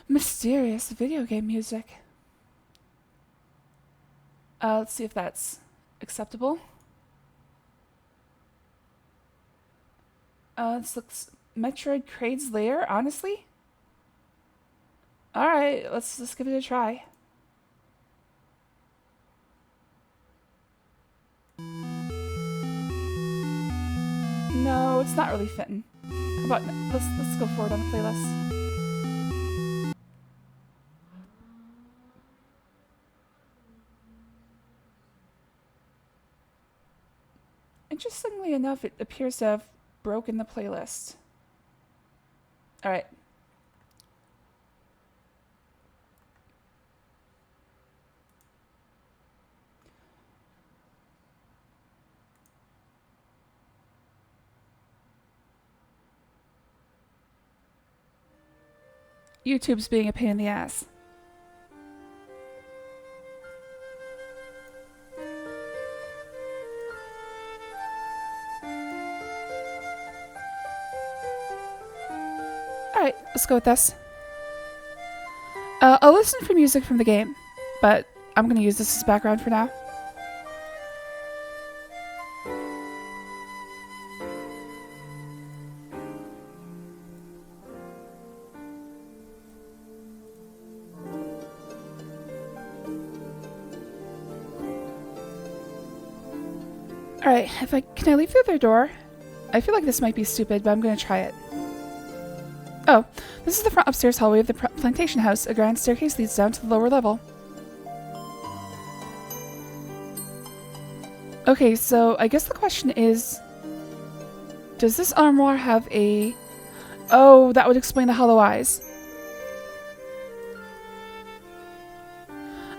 Mysterious video game music. Let's see if that's acceptable. This looks Metroid Kraid's Lair, honestly? Alright, let's give it a try. No, it's not really fitting. How about let's go forward on the playlist. Interestingly enough, it appears to have broken the playlist. Alright. YouTube's being a pain in the ass. Alright, let's go with this. I'll listen for music from the game, but I'm going to use this as background for now. Alright, can I leave the other door? I feel like this might be stupid, but I'm going to try it. Oh, this is the front upstairs hallway of the plantation house. A grand staircase leads down to the lower level. Okay, so I guess the question is... Does this armoire have a... Oh, that would explain the hollow eyes.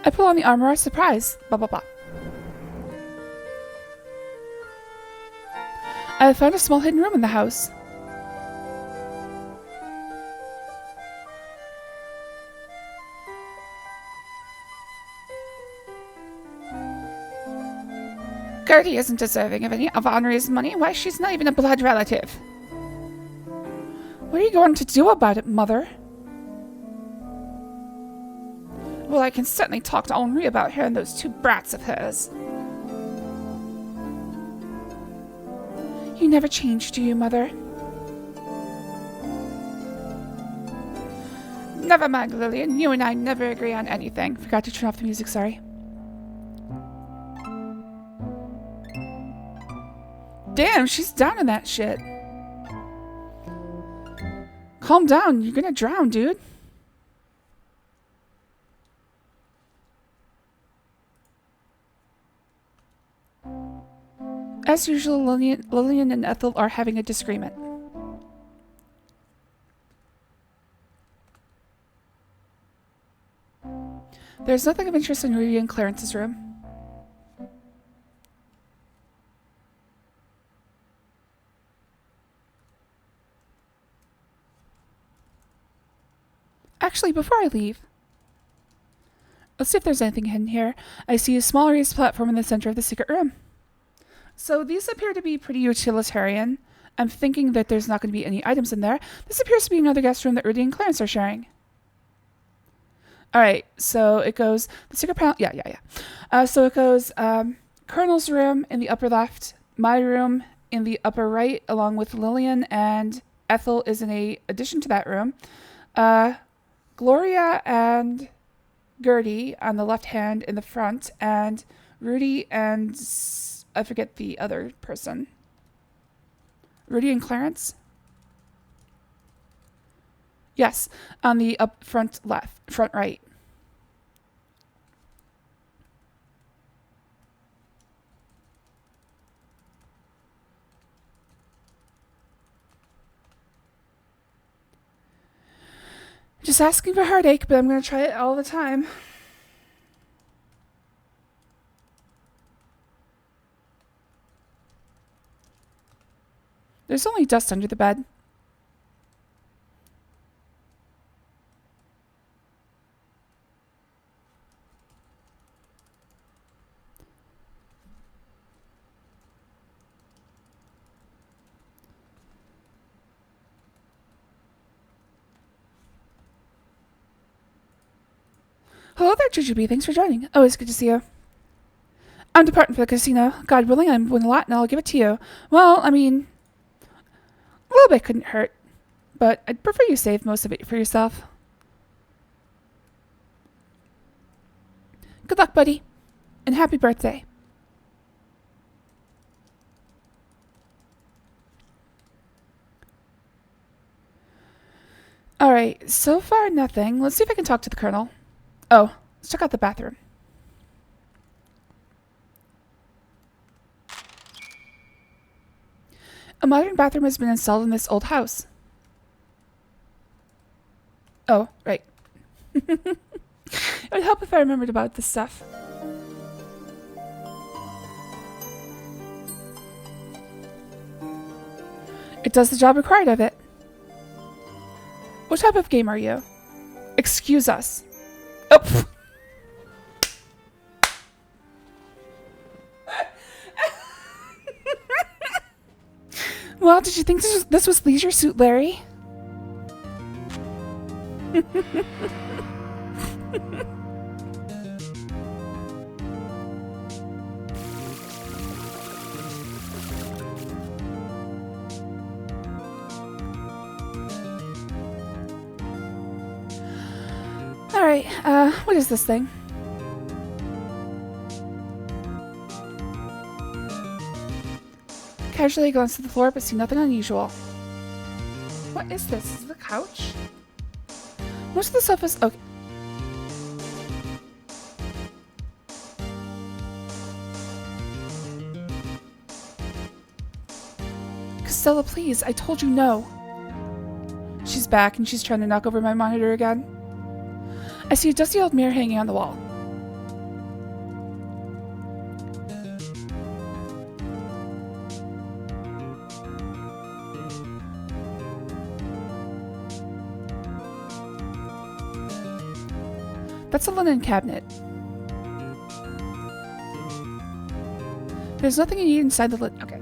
I pull on the armoire, surprise! Blah blah blah. I found a small hidden room in the house.
Gertie isn't deserving of any of Henri's money. Why, she's not even a blood relative.
What are you going to do about it, Mother?
Well, I can certainly talk to Henri about her and those two brats of hers.
You never change, do you, Mother?
Never mind, Lillian. You and I never agree on anything.
Forgot to turn off the music, sorry. Damn, she's down in that shit. Calm down, you're gonna drown, dude. As usual, Lillian and Ethel are having a disagreement. There's nothing of interest in Rudy and Clarence's room. Actually, before I leave, let's see if there's anything hidden here. I see a small raised platform in the center of the secret room. So these appear to be pretty utilitarian. I'm thinking that there's not going to be any items in there. This appears to be another guest room that Rudy and Clarence are sharing. Alright, so it goes, the secret panel, so it goes, Colonel's room in the upper left, my room in the upper right, along with Lillian, and Ethel is in a addition to that room. Gloria and Gertie on the left hand in the front, and Rudy and, I forget the other person. Rudy and Clarence? Yes, on the up front right. Just asking for heartache, but I'm going to try it all the time. There's only dust under the bed. Hello there, Jujubee. Thanks for joining. Always good to see you. I'm departing for the casino. God willing, I'm win a lot and I'll give it to you. Well, I mean, a little bit couldn't hurt, but I'd prefer you save most of it for yourself. Good luck, buddy, and happy birthday. Alright, so far nothing. Let's see if I can talk to the Colonel. Oh, let's check out the bathroom. A modern bathroom has been installed in this old house. Oh, right. It would help if I remembered about this stuff. It does the job required of it. What type of game are you? Excuse us. Oh. Well, did you think this was Leisure Suit Larry? Alright, what is this thing? Casually glance to the floor, but see nothing unusual. What is this? Is it a couch? Most of the stuff is... okay. Costello, please. I told you no. She's back, and she's trying to knock over my monitor again. I see a dusty old mirror hanging on the wall. That's a linen cabinet. There's nothing you need inside the lid. Okay.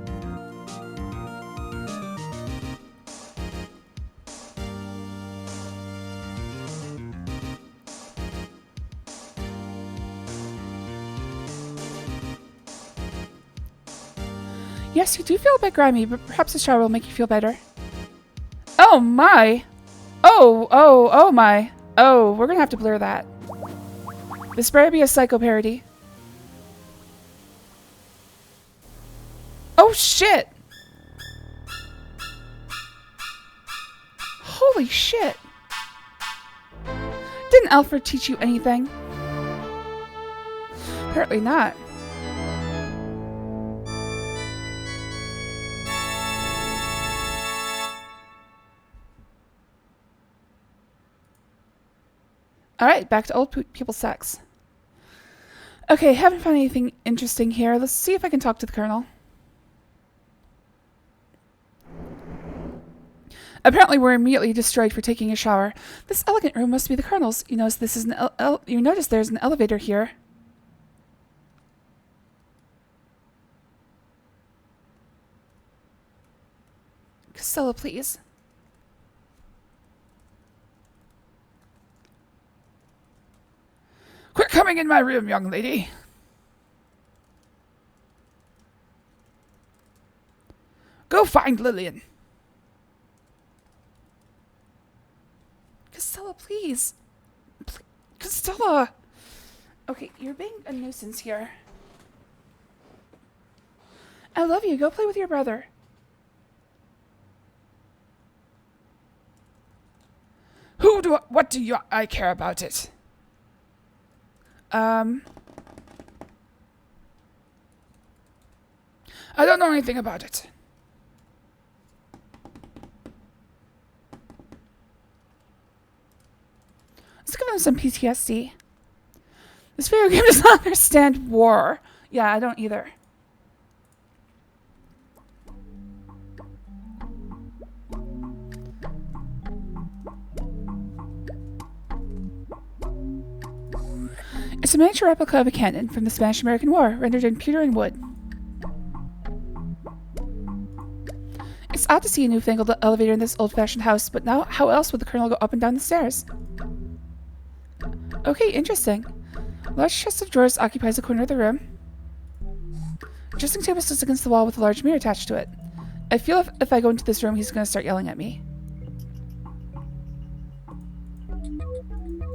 Yes, you do feel a bit grimy, but perhaps a shower will make you feel better. Oh my! Oh my. Oh, we're gonna have to blur that. This better be a Psycho parody. Oh shit! Holy shit! Didn't Alfred teach you anything? Apparently not. Alright, back to old people sex. Okay, haven't found anything interesting here. Let's see if I can talk to the Colonel. Apparently we're immediately destroyed for taking a shower. This elegant room must be the Colonel's. You notice this is you notice there's an elevator here. Costello, please.
Quit coming in my room, young lady. Go find Lillian.
Costello, please. Costello! Okay, you're being a nuisance here. I love you. Go play with your brother.
What do I care about it? I don't know anything about it.
Let's give him some PTSD. This video game does not understand war. Yeah, I don't either. It's a miniature replica of a cannon from the Spanish-American War, rendered in pewter and wood. It's odd to see a newfangled elevator in this old-fashioned house, but now how else would the Colonel go up and down the stairs? Okay, interesting. A large chest of drawers occupies a corner of the room. A dressing table sits against the wall with a large mirror attached to it. I feel if I go into this room, he's going to start yelling at me.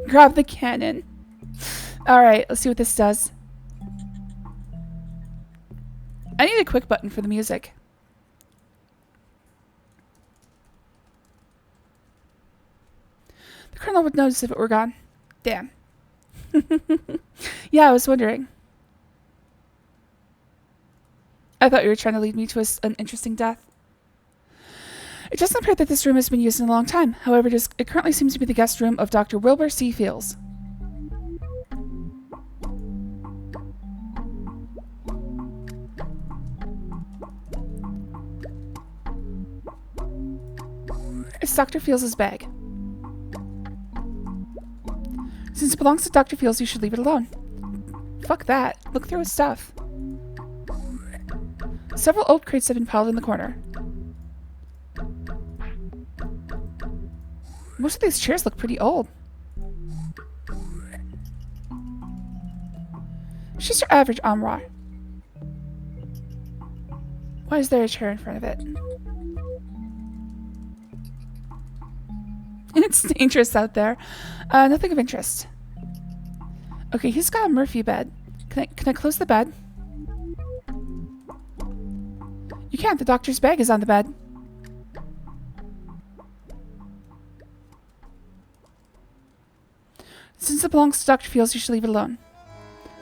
Grab the cannon. Alright, let's see what this does. I need a quick button for the music. The Colonel would notice if it were gone. Damn. Yeah, I was wondering. I thought you were trying to lead me to an interesting death. It doesn't appear that this room has been used in a long time. However, it currently seems to be the guest room of Dr. Wilbur C. Fields. It's Dr. Fields' bag. Since it belongs to Dr. Fields, you should leave it alone. Fuck that. Look through his stuff. Several old crates have been piled in the corner. Most of these chairs look pretty old. It's just your average armoire. Why is there a chair in front of it? It's dangerous out there. Nothing of interest. Okay, he's got a Murphy bed. Can I close the bed? You can't. The doctor's bag is on the bed. Since it belongs to Dr. Fields, you should leave it alone.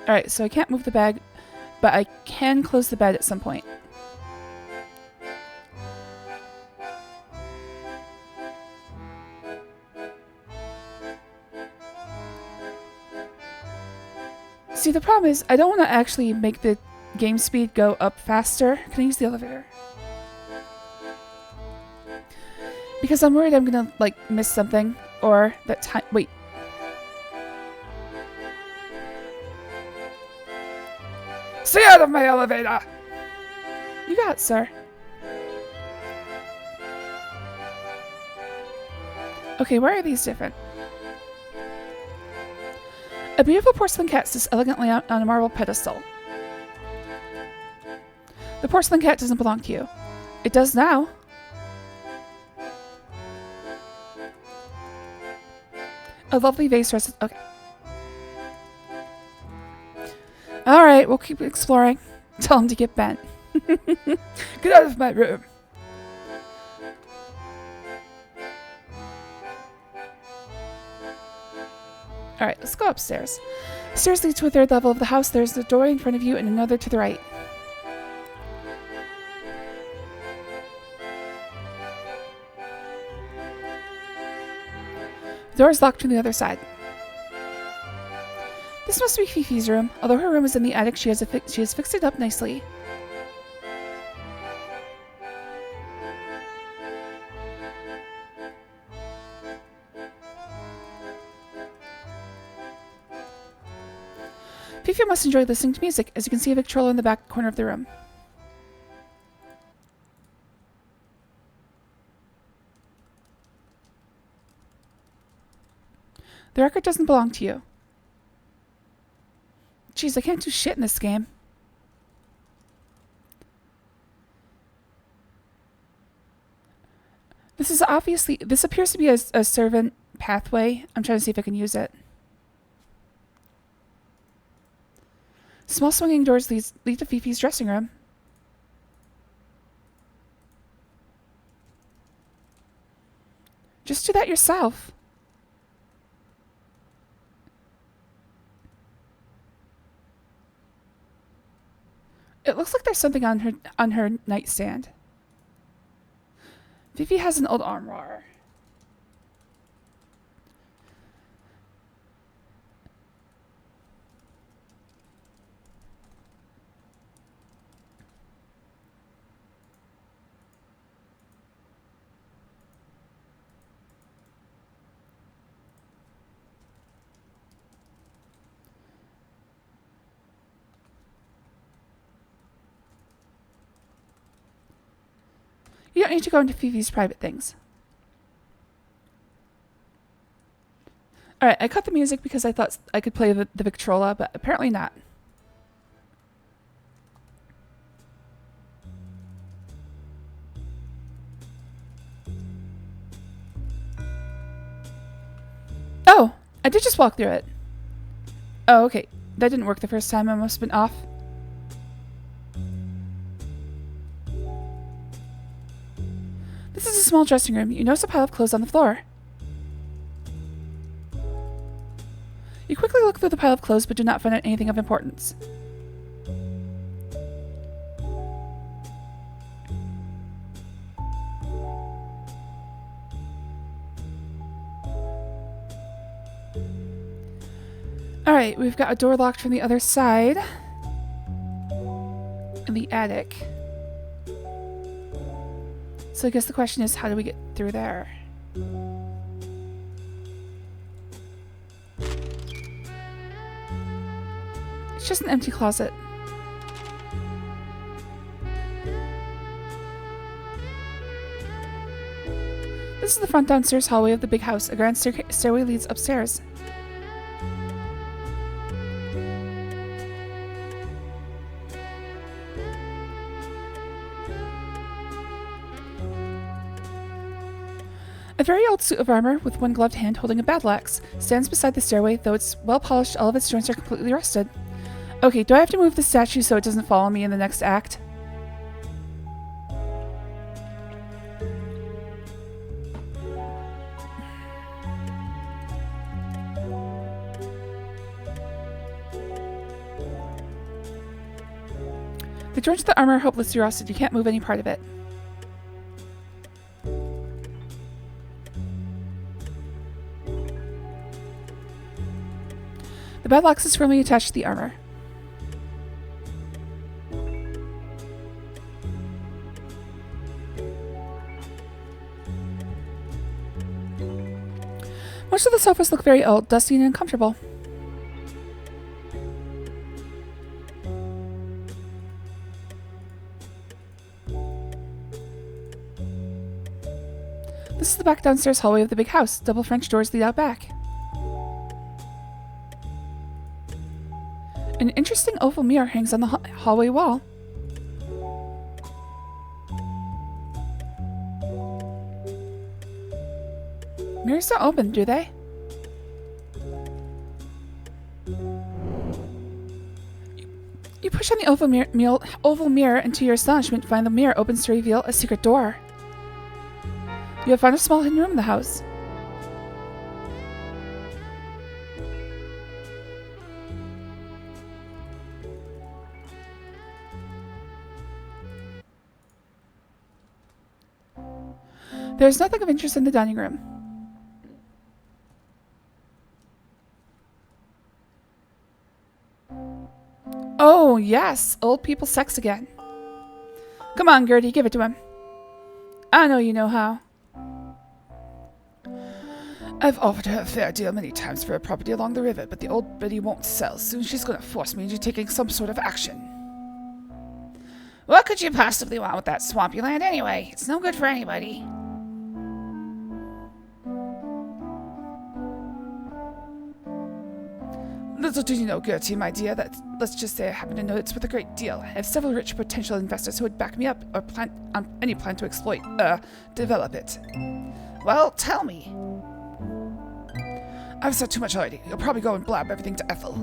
Alright, so I can't move the bag, but I can close the bed at some point. See, the problem is, I don't want to actually make the game speed go up faster. Can I use the elevator? Because I'm worried I'm gonna, like, miss something. Or that time. Wait.
Stay out of my elevator!
You got it, sir. Okay, why are these different? A beautiful porcelain cat sits elegantly on a marble pedestal. The porcelain cat doesn't belong to you. It does now. A lovely vase rests. Okay. Alright, we'll keep exploring. Tell him to get bent.
Get out of my room.
Alright, let's go upstairs. The stairs lead to a third level of the house. There's a doorway in front of you and another to the right. The door is locked from the other side. This must be Fifi's room. Although her room is in the attic, she has fixed it up nicely. Fifi must enjoy listening to music, as you can see a Victrola in the back corner of the room. The record doesn't belong to you. Jeez, I can't do shit in this game. This appears to be a servant pathway. I'm trying to see if I can use it. Small swinging doors lead to Fifi's dressing room. Just do that yourself. It looks like there's something on her nightstand. Fifi has an old armoire. You don't need to go into Fifi's private things. Alright, I cut the music because I thought I could play the Victrola, but apparently not. Oh, I did just walk through it. Oh, okay. That didn't work the first time. I must have been off. This is a small dressing room. You notice a pile of clothes on the floor. You quickly look through the pile of clothes, but do not find anything of importance. Alright, we've got a door locked from the other side. In the attic. So I guess the question is, how do we get through there? It's just an empty closet. This is the front downstairs hallway of the big house. A grand stairway leads upstairs. A very old suit of armor, with one gloved hand holding a battle axe, stands beside the stairway. Though it's well polished, all of its joints are completely rusted. Okay, do I have to move the statue so it doesn't follow me in the next act? The joints of the armor are hopelessly rusted. You can't move any part of it. The battle axe is firmly attached to the armor. Most of the sofas look very old, dusty, and uncomfortable. the back downstairs hallway of the big house. Double French doors lead out back. An interesting oval mirror hangs on the hallway wall. Mirrors don't open, do they? You push on the oval mirror, and to your astonishment, find the mirror opens to reveal a secret door. You have found a small hidden room in the house. There's nothing of interest in the dining room. Oh, yes, old people sex again. Come on, Gertie, give it to him. I know you know how.
I've offered her a fair deal many times for a property along the river, but the old biddy won't sell. Soon she's going to force me into taking some sort of action. What could you possibly want with that swampy land anyway? It's no good for anybody. Little do you know, Gertie, my dear, that let's just say I happen to know it's worth a great deal. I have several rich potential investors who would back me up or any plan to develop it. Well, tell me. I've said too much already. You'll probably go and blab everything to Ethel.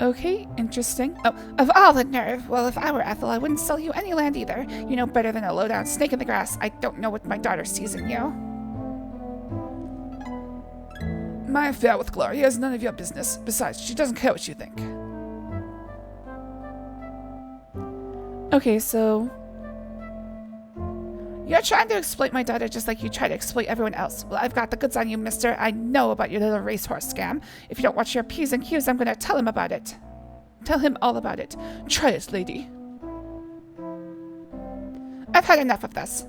Okay, interesting.
Oh, of all the nerve. Well, if I were Ethel, I wouldn't sell you any land either. You know better than a low-down snake in the grass. I don't know what my daughter sees in you.
My affair with Gloria is none of your business. Besides, she doesn't care what you think.
Okay, so...
You're trying to exploit my daughter just like you try to exploit everyone else. Well, I've got the goods on you, mister. I know about your little racehorse scam. If you don't watch your P's and Q's, I'm going to tell him about it. Tell him all about it.
Try it, lady.
I've had enough of this.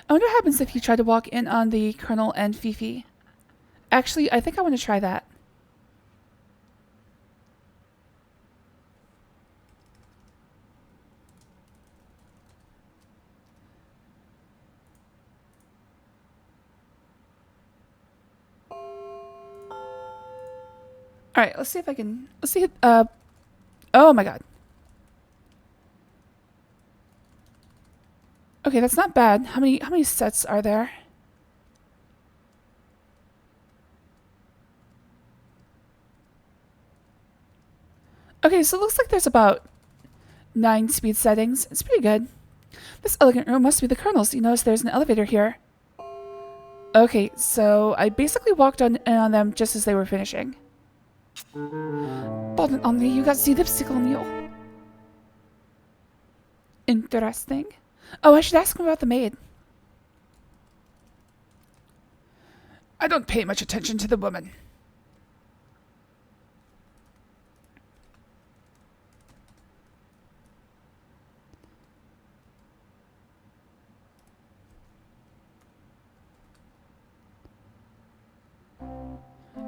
I wonder what happens if you try to walk in on the Colonel and Fifi. Actually, I think I want to try that. Alright, let's see if I can... Let's see... Oh my god. Okay, that's not bad. How many sets are there? Okay, so it looks like there's about 9 speed settings. It's pretty good. This elegant room must be the Colonel's. You notice there's an elevator here. Okay, so I basically walked in on them just as they were finishing.
Pardon on me, you got the lipstick on you.
Interesting. Oh, I should ask him about the maid.
I don't pay much attention to the woman.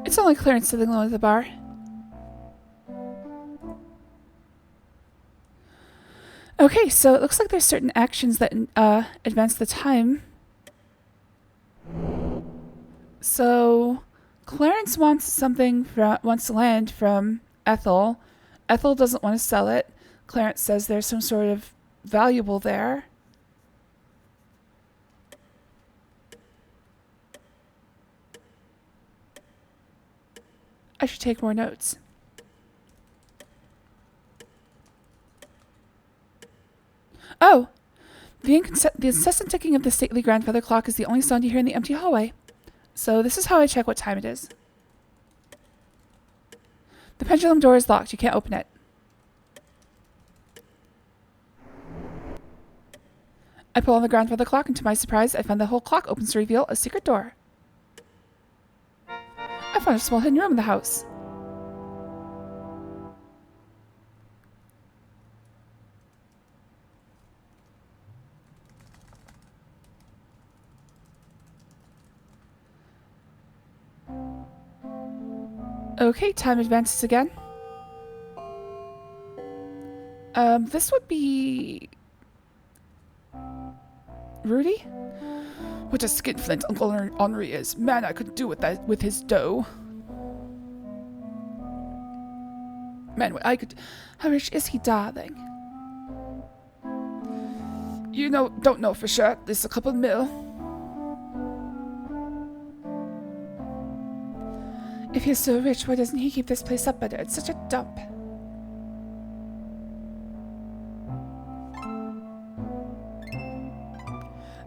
It's only Clarence sitting alone at the bar. Okay, so it looks like there's certain actions that advance the time. So Clarence wants wants land from Ethel. Ethel doesn't want to sell it. Clarence says there's some sort of valuable there. I should take more notes. Oh! The incessant ticking of the stately grandfather clock is the only sound you hear in the empty hallway. So this is how I check what time it is. The pendulum door is locked. You can't open it. I pull on the grandfather clock, and to my surprise, I find the whole clock opens to reveal a secret door. I found a small hidden room in the house. Okay, time advances again. This would be... Rudy?
What a skinflint Uncle Henri is. Man, I could do with that with his dough. Man, what I could...
How rich is he, darling?
You know, don't know for sure. At least a couple mil.
If he's so rich, why doesn't he keep this place up better? It's such a dump.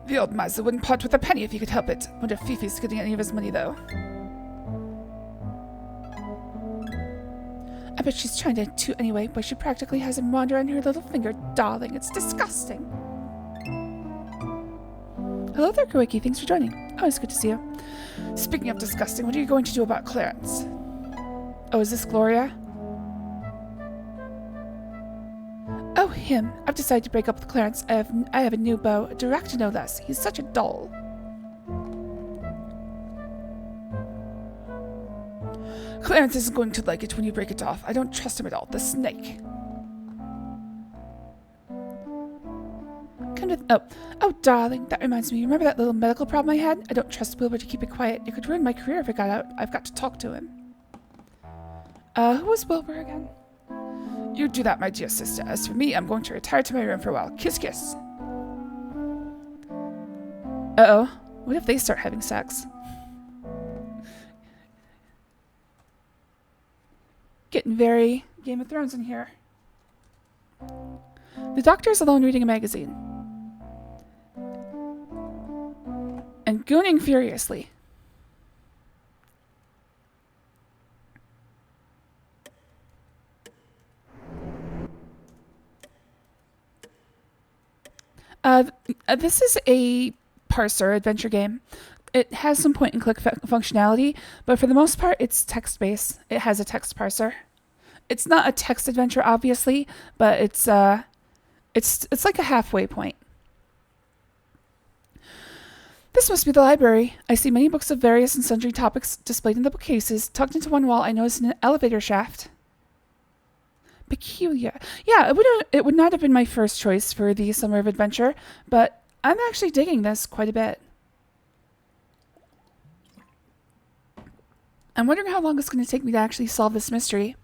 The old miser wouldn't part with a penny if he could help it. Wonder if Fifi's getting any of his money, though.
I bet she's trying to anyway, but she practically has him wander on her little finger, darling. It's disgusting. Hello there, Kawiki. Thanks for joining. Always good to see you.
Speaking of disgusting, what are you going to do about Clarence?
Oh, is this Gloria? Oh, him. I've decided to break up with Clarence. I have a new beau, a director no less. He's such a doll.
Clarence isn't going to like it when you break it off. I don't trust him at all. The snake.
Oh, darling, that reminds me. Remember that little medical problem I had? I don't trust Wilbur to keep it quiet. It could ruin my career if it got out. I've got to talk to him. Who was Wilbur again?
You do that, my dear sister. As for me, I'm going to retire to my room for a while. Kiss, kiss.
Uh-oh. What if they start having sex? Getting very Game of Thrones in here. The doctor is alone reading a magazine. And gooning furiously. This is a parser adventure game. It has some point-and-click functionality, but for the most part, it's text-based. It has a text parser. It's not a text adventure, obviously, but it's like a halfway point. This must be the library. I see many books of various and sundry topics displayed in the bookcases. Tucked into one wall, I noticed an elevator shaft. Peculiar. Yeah, it would not have been my first choice for the Summer of Adventure, but I'm actually digging this quite a bit. I'm wondering how long it's going to take me to actually solve this mystery.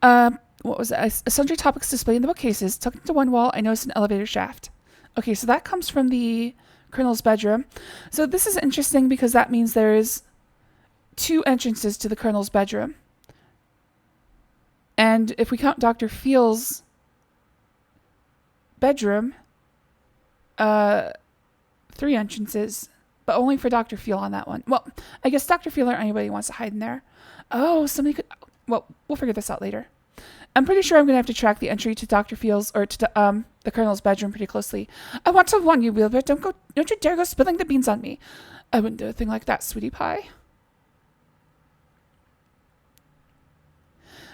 What was it? Sundry topics displayed in the bookcases. Tucked into one wall, I noticed an elevator shaft. Okay, so that comes from the Colonel's bedroom. So this is interesting because that means there's 2 entrances to the Colonel's bedroom. And if we count Dr. Feel's bedroom, 3 entrances, but only for Dr. Feel on that one. Well, I guess Dr. Feel or anybody wants to hide in there. Oh, somebody could... Well, we'll figure this out later. I'm pretty sure I'm going to have to track the entry to Dr. Feel's or to the Colonel's bedroom pretty closely. I want to warn you, Wilbur. Don't you dare go spilling the beans on me. I wouldn't do a thing like that, sweetie pie.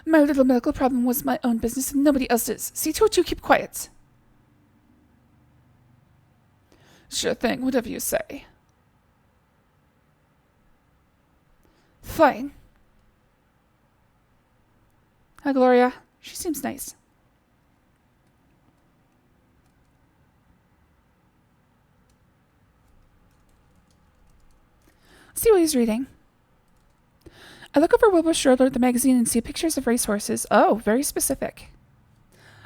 My little medical problem was my own business and nobody else's. See to it you keep quiet.
Sure thing, whatever you say.
Fine. Hi, Gloria. She seems nice. See what he's reading. I look over Wilbur's shoulder at the magazine and see pictures of racehorses. Oh, very specific.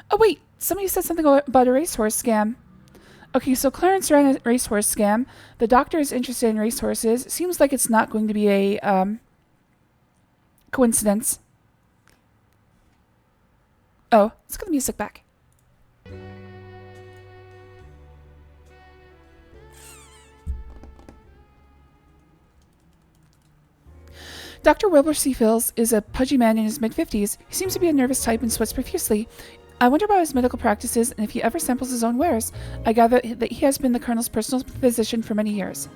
Oh, wait. Somebody said something about a racehorse scam. Okay, so Clarence ran a racehorse scam. The doctor is interested in racehorses. Seems like it's not going to be a coincidence. Oh, let's get the music back. Dr. Wilbur Seafields is a pudgy man in his mid-50s. He seems to be a nervous type and sweats profusely. I wonder about his medical practices and if he ever samples his own wares. I gather that he has been the Colonel's personal physician for many years.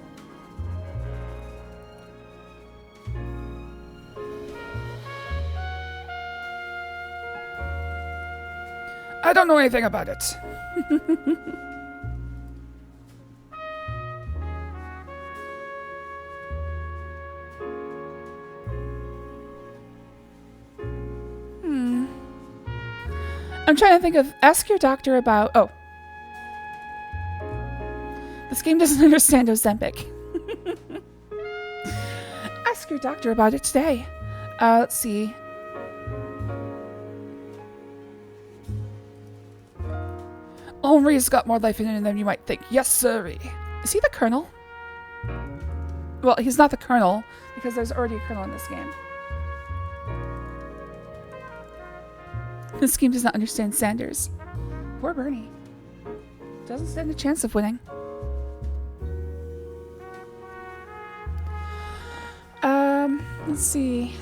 I don't know anything about it.
I'm trying to think of... Ask your doctor about... Oh. This game doesn't understand Ozempic. Ask your doctor about it today. Let's see. Henri's got more life in him than you might think. Yes, sirree. Is he the colonel? Well, he's not the colonel, because there's already a colonel in this game. This game does not understand Sanders. Poor Bernie. Doesn't stand a chance of winning. Let's see.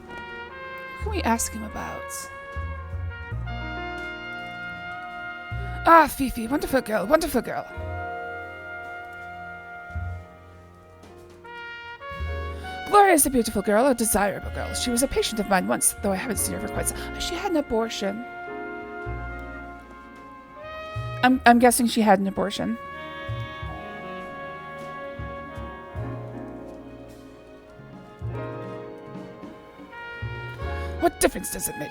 What can we ask him about?
Ah, Fifi, wonderful girl, wonderful girl.
Gloria is a beautiful girl, a desirable girl. She was a patient of mine once, though I haven't seen her for quite some... She had an abortion. I'm guessing she had an abortion.
What difference does it make?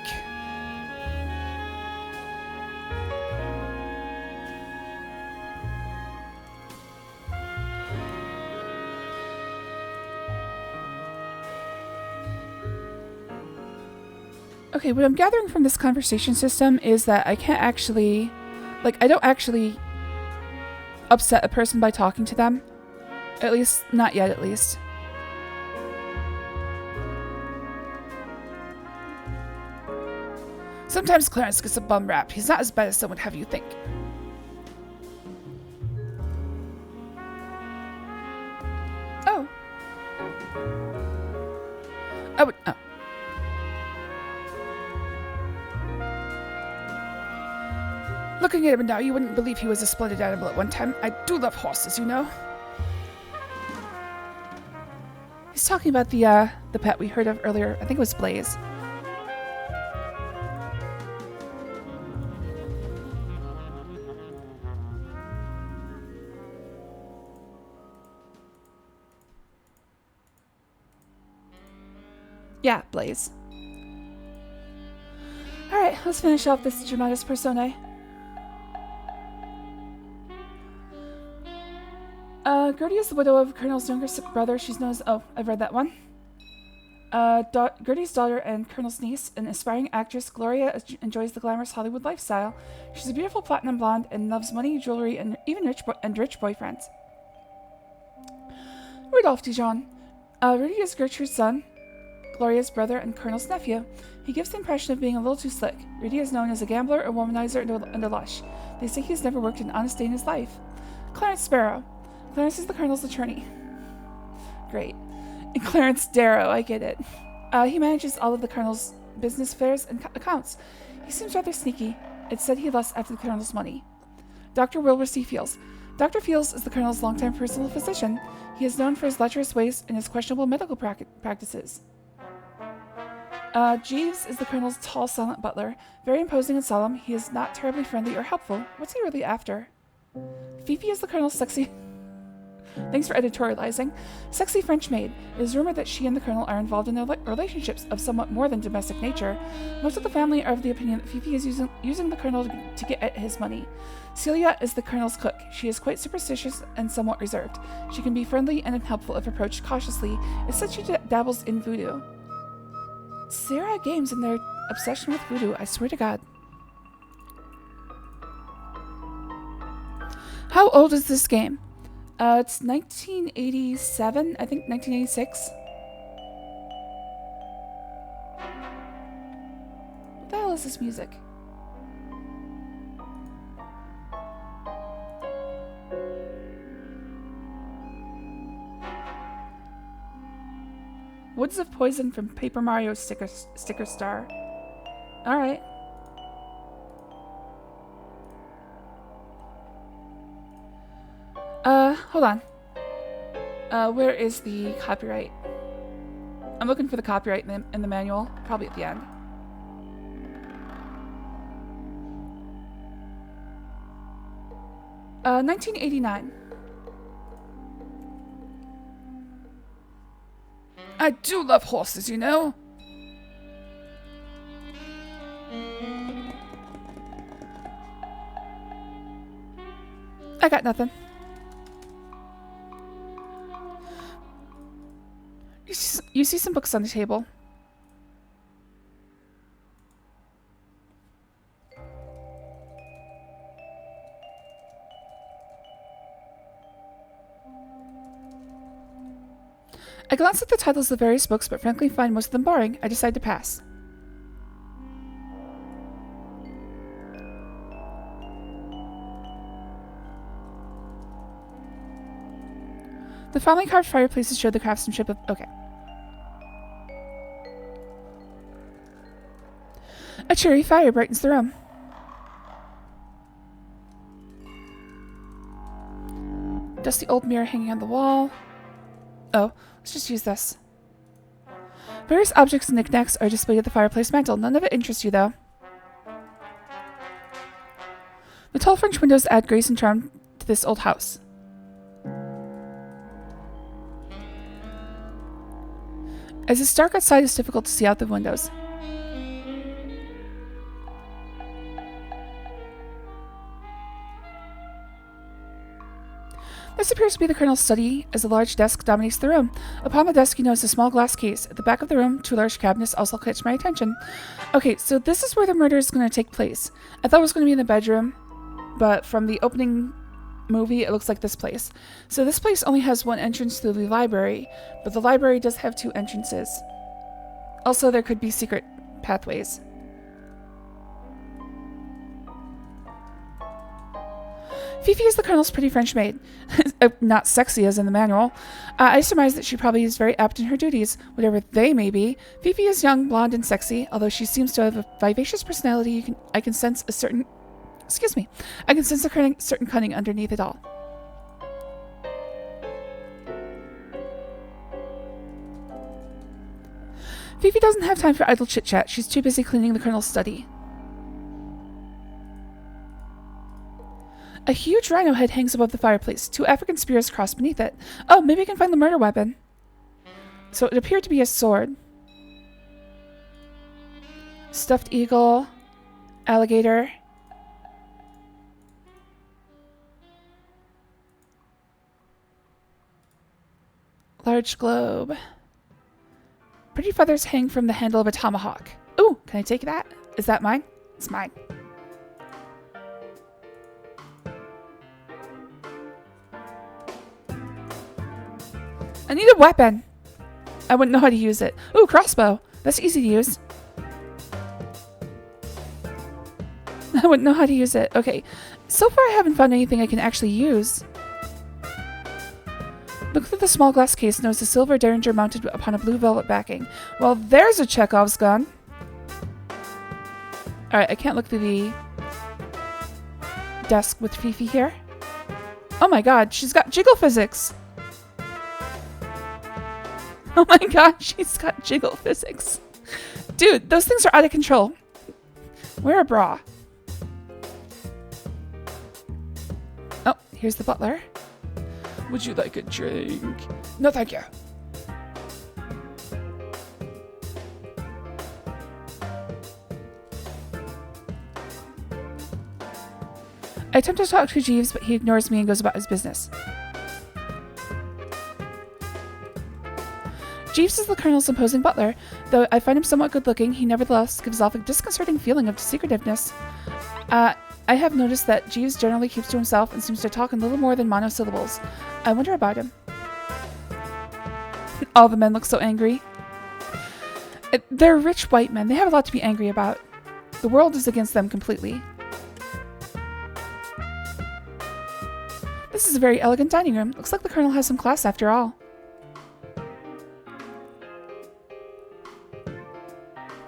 Okay, what I'm gathering from this conversation system is that I can't actually... Like, I don't actually upset a person by talking to them. At least, not yet, at least.
Sometimes Clarence gets a bum rap. He's not as bad as some would have you think.
Oh.
Oh. Looking at him now, you wouldn't believe he was a splendid animal at one time. I do love horses, you know.
He's talking about the pet we heard of earlier. I think it was Blaze. Yeah, Blaze. Alright, let's finish off this dramatis personae. Gertie is the widow of Colonel's younger brother. She's known as... Oh, I've read that one. Gertie's daughter and Colonel's niece, an aspiring actress, Gloria enjoys the glamorous Hollywood lifestyle. She's a beautiful platinum blonde and loves money, jewelry, and even rich boyfriends. Rudolph Dijon. Rudy is Gertrude's son, Gloria's brother, and Colonel's nephew. He gives the impression of being a little too slick. Rudy is known as a gambler, a womanizer, and a lush. They say he's never worked an honest day in his life. Clarence Sparrow. Clarence is the Colonel's attorney. Great. And Clarence Darrow, I get it. He manages all of the Colonel's business affairs and accounts. He seems rather sneaky. It's said he lusts after the Colonel's money. Dr. Wilbur C. Fields. Dr. Fields is the Colonel's longtime personal physician. He is known for his lecherous ways and his questionable medical practices. Jeeves is the Colonel's tall, silent butler. Very imposing and solemn, he is not terribly friendly or helpful. What's he really after? Fifi is the Colonel's sexy... Thanks for editorializing. Sexy French maid. It is rumored that she and the Colonel are involved in their relationships of somewhat more than domestic nature. Most of the family are of the opinion that Fifi is using the Colonel to get at his money. Celia is the Colonel's cook. She is quite superstitious and somewhat reserved. She can be friendly and helpful if approached cautiously. It's said she dabbles in voodoo. Sarah Games and their obsession with voodoo, I swear to God. How old is this game? It's 1987, I think 1986. What the hell is this music? Woods of Poison from Paper Mario Sticker Star. Alright. Hold on. Where is the copyright? I'm looking for the copyright in the manual. Probably at the end. Uh, 1989.
I do love horses, you know.
I got nothing. You see some books on the table. I glanced at the titles of the various books, but frankly find most of them boring. I decide to pass. The finely carved fireplaces show the craftsmanship of... Okay. A cheery fire brightens the room. Dusty old mirror hanging on the wall. Oh, let's just use this. Various objects and knickknacks are displayed at the fireplace mantel. None of it interests you, though. The tall French windows add grace and charm to this old house. As it's dark outside, it's difficult to see out the windows. This appears to be the Colonel's study, as a large desk dominates the room. Upon the desk, you notice a small glass case. At the back of the room, two large cabinets also catch my attention. Okay, so this is where the murder is going to take place. I thought it was going to be in the bedroom, but from the opening movie, it looks like this place. So this place only has one entrance through the library, but the library does have two entrances. Also, there could be secret pathways. Fifi is the Colonel's pretty French maid. Not sexy as in the manual. I surmise that she probably is very apt in her duties, whatever they may be. Fifi is young, blonde, and sexy, although she seems to have a vivacious personality. I can sense a certain... Excuse me. I can sense a certain cunning underneath it all. Fifi doesn't have time for idle chit-chat. She's too busy cleaning the Colonel's study. A huge rhino head hangs above the fireplace. Two African spears cross beneath it. Oh, maybe I can find the murder weapon. So it appeared to be a sword. Stuffed eagle. Alligator. Large globe. Pretty feathers hang from the handle of a tomahawk. Ooh, can I take that? Is that mine? It's mine. I need a weapon. I wouldn't know how to use it. Ooh, crossbow. That's easy to use. I wouldn't know how to use it. Okay. So far I haven't found anything I can actually use. Look through the small glass case and notice a silver derringer mounted upon a blue velvet backing. Well, there's a Chekhov's gun. Alright, I can't look through the desk with Fifi here. Oh my god, she's got jiggle physics. Oh my god, she's got jiggle physics. Dude, those things are out of control. Wear a bra. Oh, here's the butler. Would you like a drink? No, thank you. I attempt to talk to Jeeves, but he ignores me and goes about his business. Jeeves is the Colonel's imposing butler. Though I find him somewhat good-looking, he nevertheless gives off a disconcerting feeling of secretiveness. I have noticed that Jeeves generally keeps to himself and seems to talk in little more than monosyllables. I wonder about him. All the men look so angry. They're rich white men. They have a lot to be angry about. The world is against them completely. This is a very elegant dining room. Looks like the Colonel has some class after all.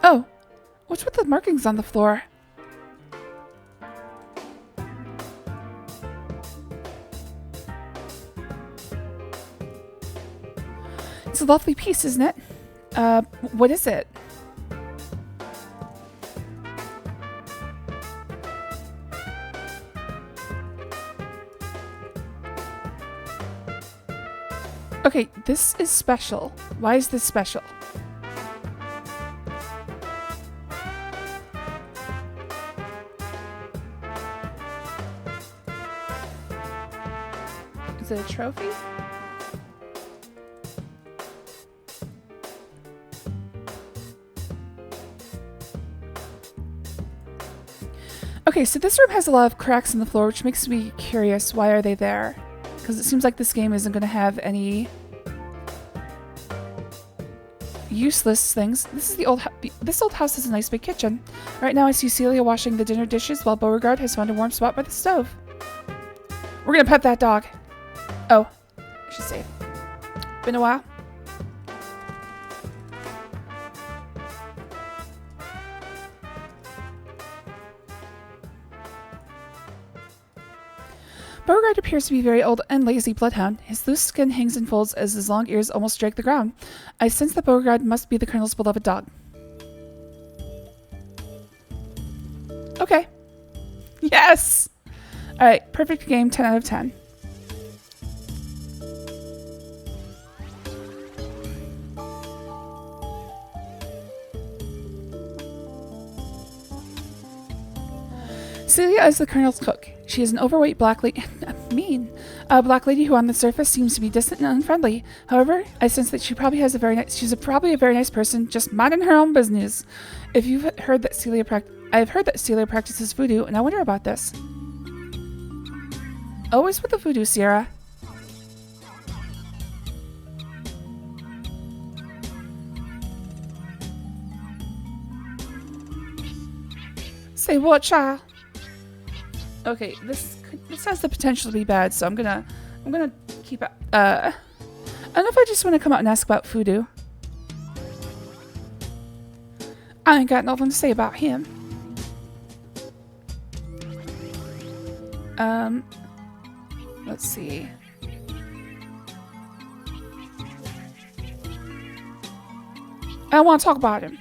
Oh, what's with the markings on the floor? It's a lovely piece, isn't it? What is it? Okay, this is special. Why is this special? Is it a trophy? Okay, so this room has a lot of cracks in the floor, which makes me curious. Why are they there? Because it seems like this game isn't going to have any useless things. This old house has a nice big kitchen. Right now I see Celia washing the dinner dishes while Beauregard has found a warm spot by the stove. We're gonna pet that dog. Oh, I should say. Been a while. Beauregard appears to be very old and lazy bloodhound. His loose skin hangs in folds as his long ears almost drag the ground. I sense that Beauregard must be the Colonel's beloved dog. Okay. Yes! Alright, perfect game, 10 out of 10. Celia is the Colonel's cook. She is an overweight black lady, black lady who on the surface seems to be distant and unfriendly. However, I sense that she's probably a very nice person, just minding her own business. If you've heard that I've heard that Celia practices voodoo, and I wonder about this. Always with the voodoo, Sierra. Say what, child? Okay, this has the potential to be bad, so I'm gonna keep it. I don't know if I just want to come out and ask about voodoo. I ain't got nothing to say about him. Let's see. I don't want to talk about him.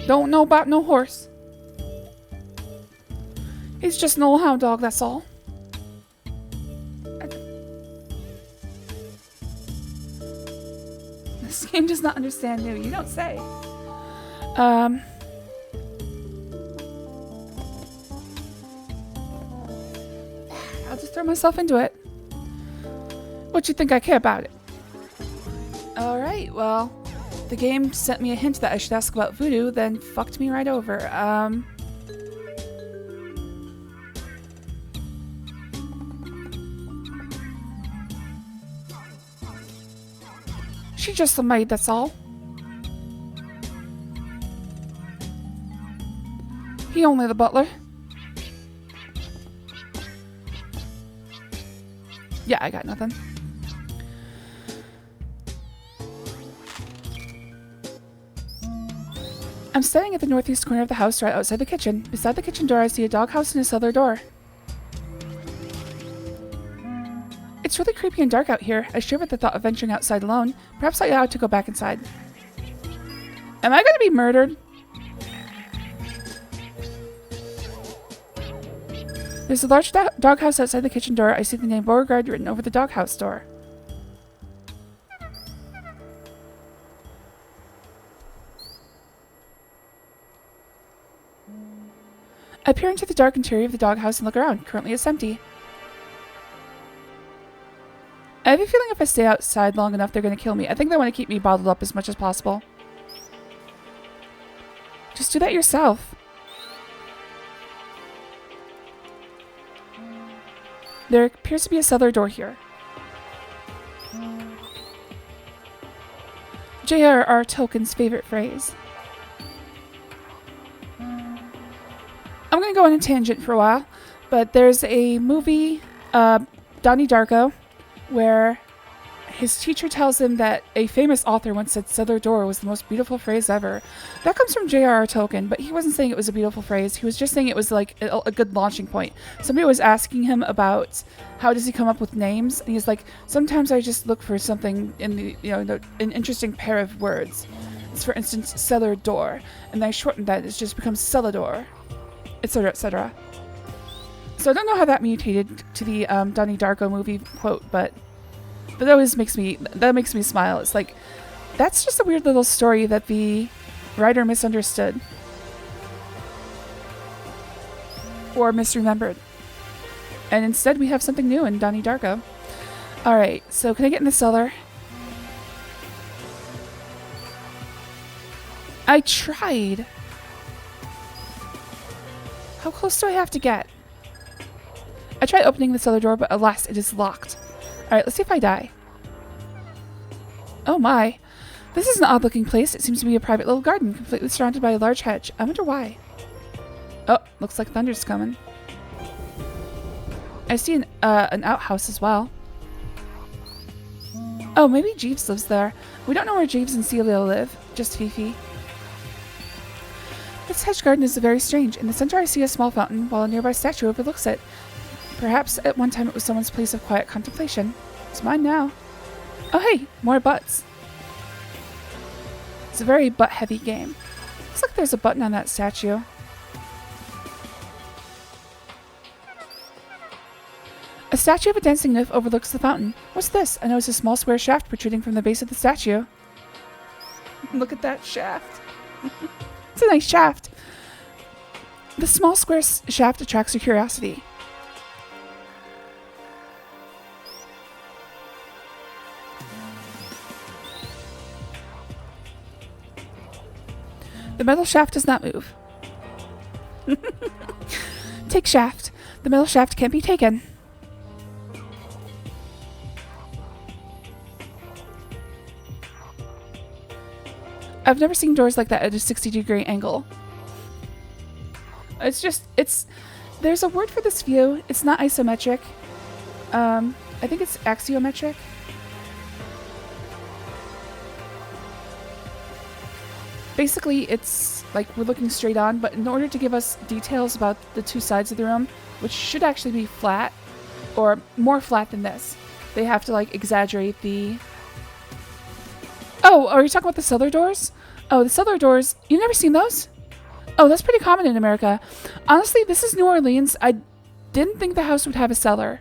Don't know about no horse. He's just an old hound dog, that's all. This game does not understand new. You don't say. I'll just throw myself into it. What you think I care about it? Alright, well, the game sent me a hint that I should ask about voodoo, then fucked me right over. She's just a maid, that's all. He only the butler. Yeah, I got nothing. I'm standing at the northeast corner of the house right outside the kitchen. Beside the kitchen door, I see a doghouse and a cellar door. It's really creepy and dark out here. I shiver at the thought of venturing outside alone. Perhaps I ought to go back inside. Am I going to be murdered? There's a large doghouse outside the kitchen door. I see the name Beauregard written over the doghouse door. I peer into the dark interior of the doghouse and look around. Currently it's empty. I have a feeling if I stay outside long enough, they're going to kill me. I think they want to keep me bottled up as much as possible. Just do that yourself. There appears to be a cellar door here. J.R.R. Tolkien's favorite phrase. I'm going to go on a tangent for a while, but there's a movie, Donnie Darko, where his teacher tells him that a famous author once said cellar door was the most beautiful phrase ever. That comes from J.R.R. Tolkien, but he wasn't saying it was a beautiful phrase. He was just saying it was like a good launching point. Somebody was asking him about how does he come up with names, and he's like, sometimes I just look for something in the, an interesting pair of words. It's, for instance, cellar door, and I shortened that. It just becomes cellador, etc., etc. So I don't know how that mutated to the Donnie Darko movie quote, but that always makes me smile. It's like, that's just a weird little story that the writer misunderstood or misremembered. And instead we have something new in Donnie Darko. Alright, so can I get in the cellar? I tried. How close do I have to get? I tried opening the cellar door, but alas, it is locked. Alright, let's see if I die. Oh my. This is an odd looking place. It seems to be a private little garden, completely surrounded by a large hedge. I wonder why. Oh, looks like thunder's coming. I see an outhouse as well. Oh, maybe Jeeves lives there. We don't know where Jeeves and Celia live. Just Fifi. This hedge garden is very strange. In the center I see a small fountain, while a nearby statue overlooks it. Perhaps at one time it was someone's place of quiet contemplation. It's mine now. Oh hey, more butts. It's a very butt-heavy game. Looks like there's a button on that statue. A statue of a dancing nymph overlooks the fountain. What's this? I notice a small square shaft protruding from the base of the statue. Look at that shaft. It's a nice shaft. The small square shaft attracts your curiosity. The metal shaft does not move. Take shaft. The metal shaft can't be taken. I've never seen doors like that at a 60-degree angle. There's a word for this view. It's not isometric. I think it's axiometric. Basically, it's like we're looking straight on, but in order to give us details about the two sides of the room, which should actually be flat, or more flat than this, they have to like exaggerate the... Oh, are you talking about the cellar doors? Oh, the cellar doors. You've never seen those? Oh, that's pretty common in America. Honestly, this is New Orleans. I didn't think the house would have a cellar.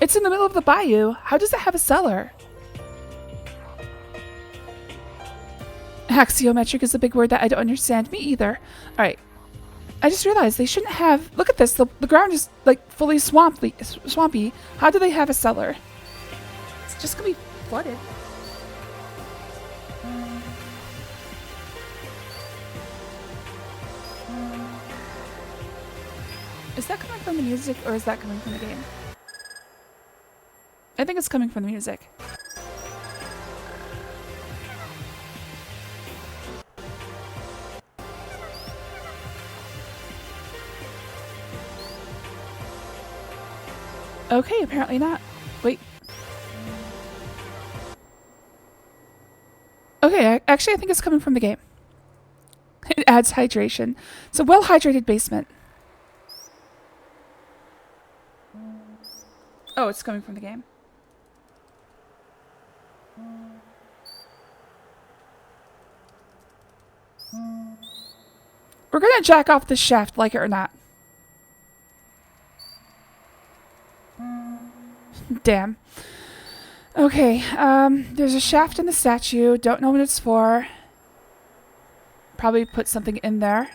It's in the middle of the bayou. How does it have a cellar? Axiometric is a big word that I don't understand. Me either. Alright. I just realized they shouldn't have... Look at this. The ground is like fully swampy. How do they have a cellar? It's just gonna be flooded. Is that coming from the music or is that coming from the game? I think it's coming from the music. Okay, apparently not. Wait. Okay, actually I think it's coming from the game. It adds hydration. It's a well-hydrated basement. Oh, it's coming from the game. We're gonna jack off this shaft, like it or not. Damn. Okay, there's a shaft in the statue. Don't know what it's for. Probably put something in there.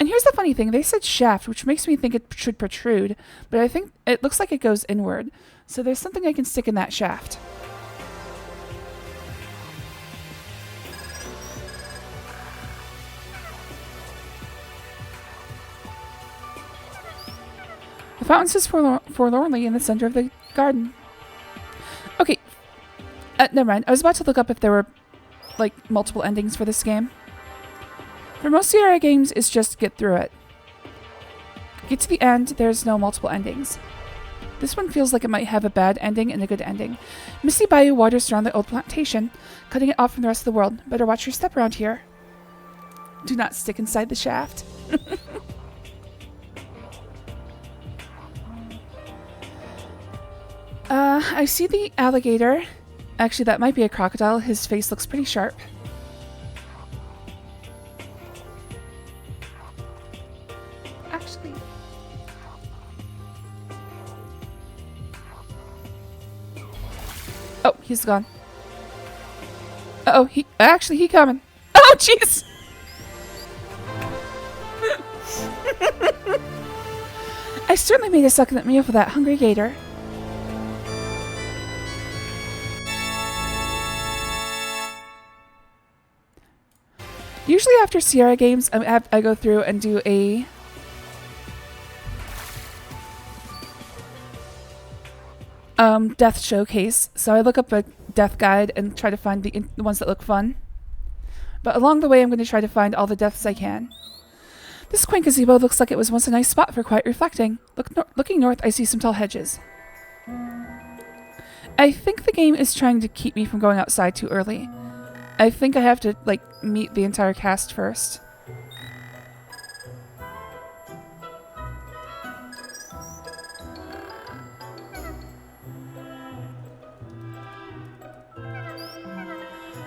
And here's the funny thing. They said shaft, which makes me think it should protrude. But I think it looks like it goes inward. So there's something I can stick in that shaft. The fountain sits forlornly in the center of the garden. Okay. Never mind. I was about to look up if there were, like, multiple endings for this game. For most Sierra games, it's just get through it. Get to the end, there's no multiple endings. This one feels like it might have a bad ending and a good ending. Misty Bayou waters surround the old plantation, cutting it off from the rest of the world. Better watch your step around here. Do not stick inside the shaft. I see the alligator. Actually, that might be a crocodile. His face looks pretty sharp. Actually... Oh, he's gone. Uh-oh, he coming. Oh, jeez! I certainly made a succulent meal for that hungry gator. Usually after Sierra games, I go through and do a death showcase. So I look up a death guide and try to find the ones that look fun. But along the way, I'm going to try to find all the deaths I can. This quaint gazebo looks like it was once a nice spot for quiet reflecting. Looking north, I see some tall hedges. I think the game is trying to keep me from going outside too early. I think I have to, like, meet the entire cast first.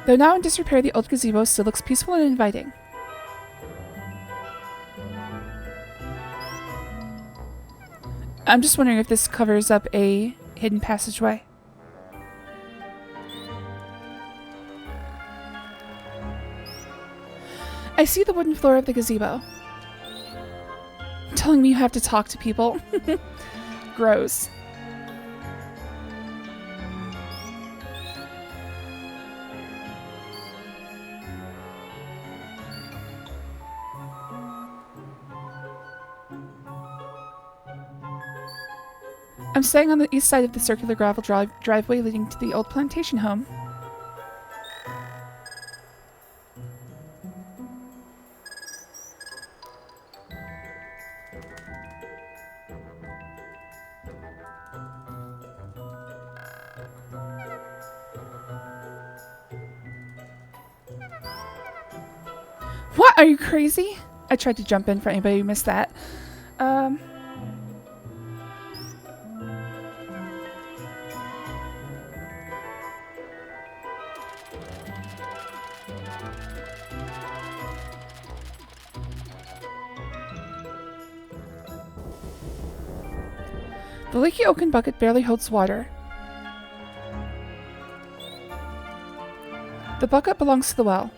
Though now in disrepair, the old gazebo still looks peaceful and inviting. I'm just wondering if this covers up a hidden passageway. I see the wooden floor of the gazebo. Telling me you have to talk to people. Gross. I'm staying on the east side of the circular gravel driveway leading to the old plantation home. What? Are you crazy? I tried to jump in for anybody who missed that. The leaky oaken bucket barely holds water. The bucket belongs to the well.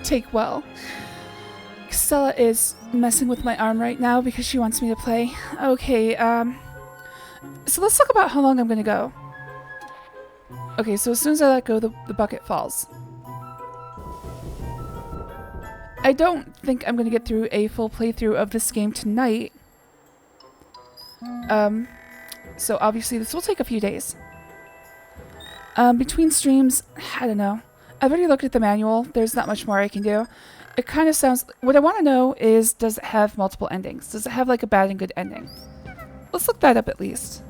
Take well. Stella is messing with my arm right now because she wants me to play. Okay, so let's talk about how long I'm gonna go. Okay, so as soon as I let go, the bucket falls. I don't think I'm going to get through a full playthrough of this game tonight. So obviously this will take a few days. Between streams, I don't know. I've already looked at the manual. There's not much more I can do. It kind of sounds... What I want to know is, does it have multiple endings? Does it have like a bad and good ending? Let's look that up at least.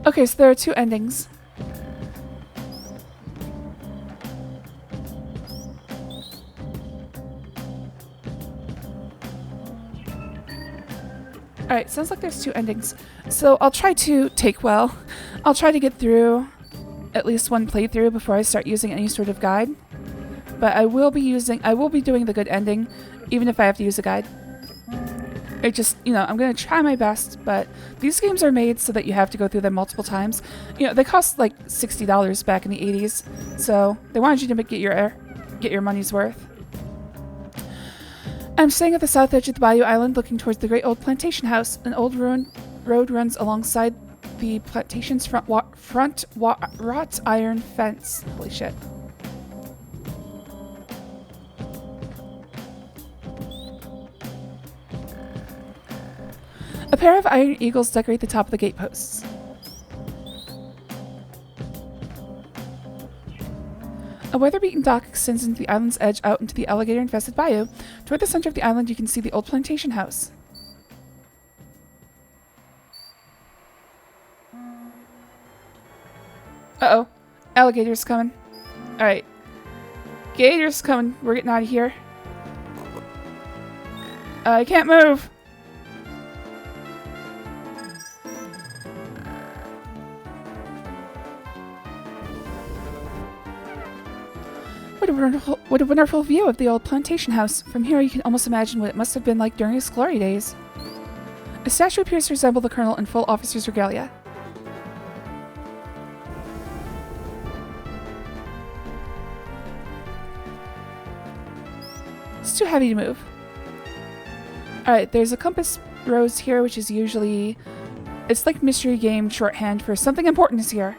Okay, so there are two endings. Alright, sounds like there's two endings. So I'll try to take well. I'll try to get through at least one playthrough before I start using any sort of guide. But I will be doing the good ending, even if I have to use a guide. It just, I'm going to try my best, but these games are made so that you have to go through them multiple times. They cost like $60 back in the 80s, so they wanted you to get your money's worth. I'm staying at the south edge of the Bayou Island, looking towards the great old plantation house. An old ruined road runs alongside the plantation's front wrought iron fence. Holy shit. A pair of iron eagles decorate the top of the gateposts. A weather-beaten dock extends into the island's edge out into the alligator-infested bayou. Toward the center of the island, you can see the old plantation house. Uh-oh. Alligator's coming. Alright. Gator's coming. We're getting out of here. I can't move. What a wonderful view of the old plantation house. From here you can almost imagine what it must have been like during its glory days. A statue appears to resemble the colonel in full officer's regalia. It's too heavy to move. Alright, there's a compass rose here, which is usually... It's like mystery game shorthand for something important is here.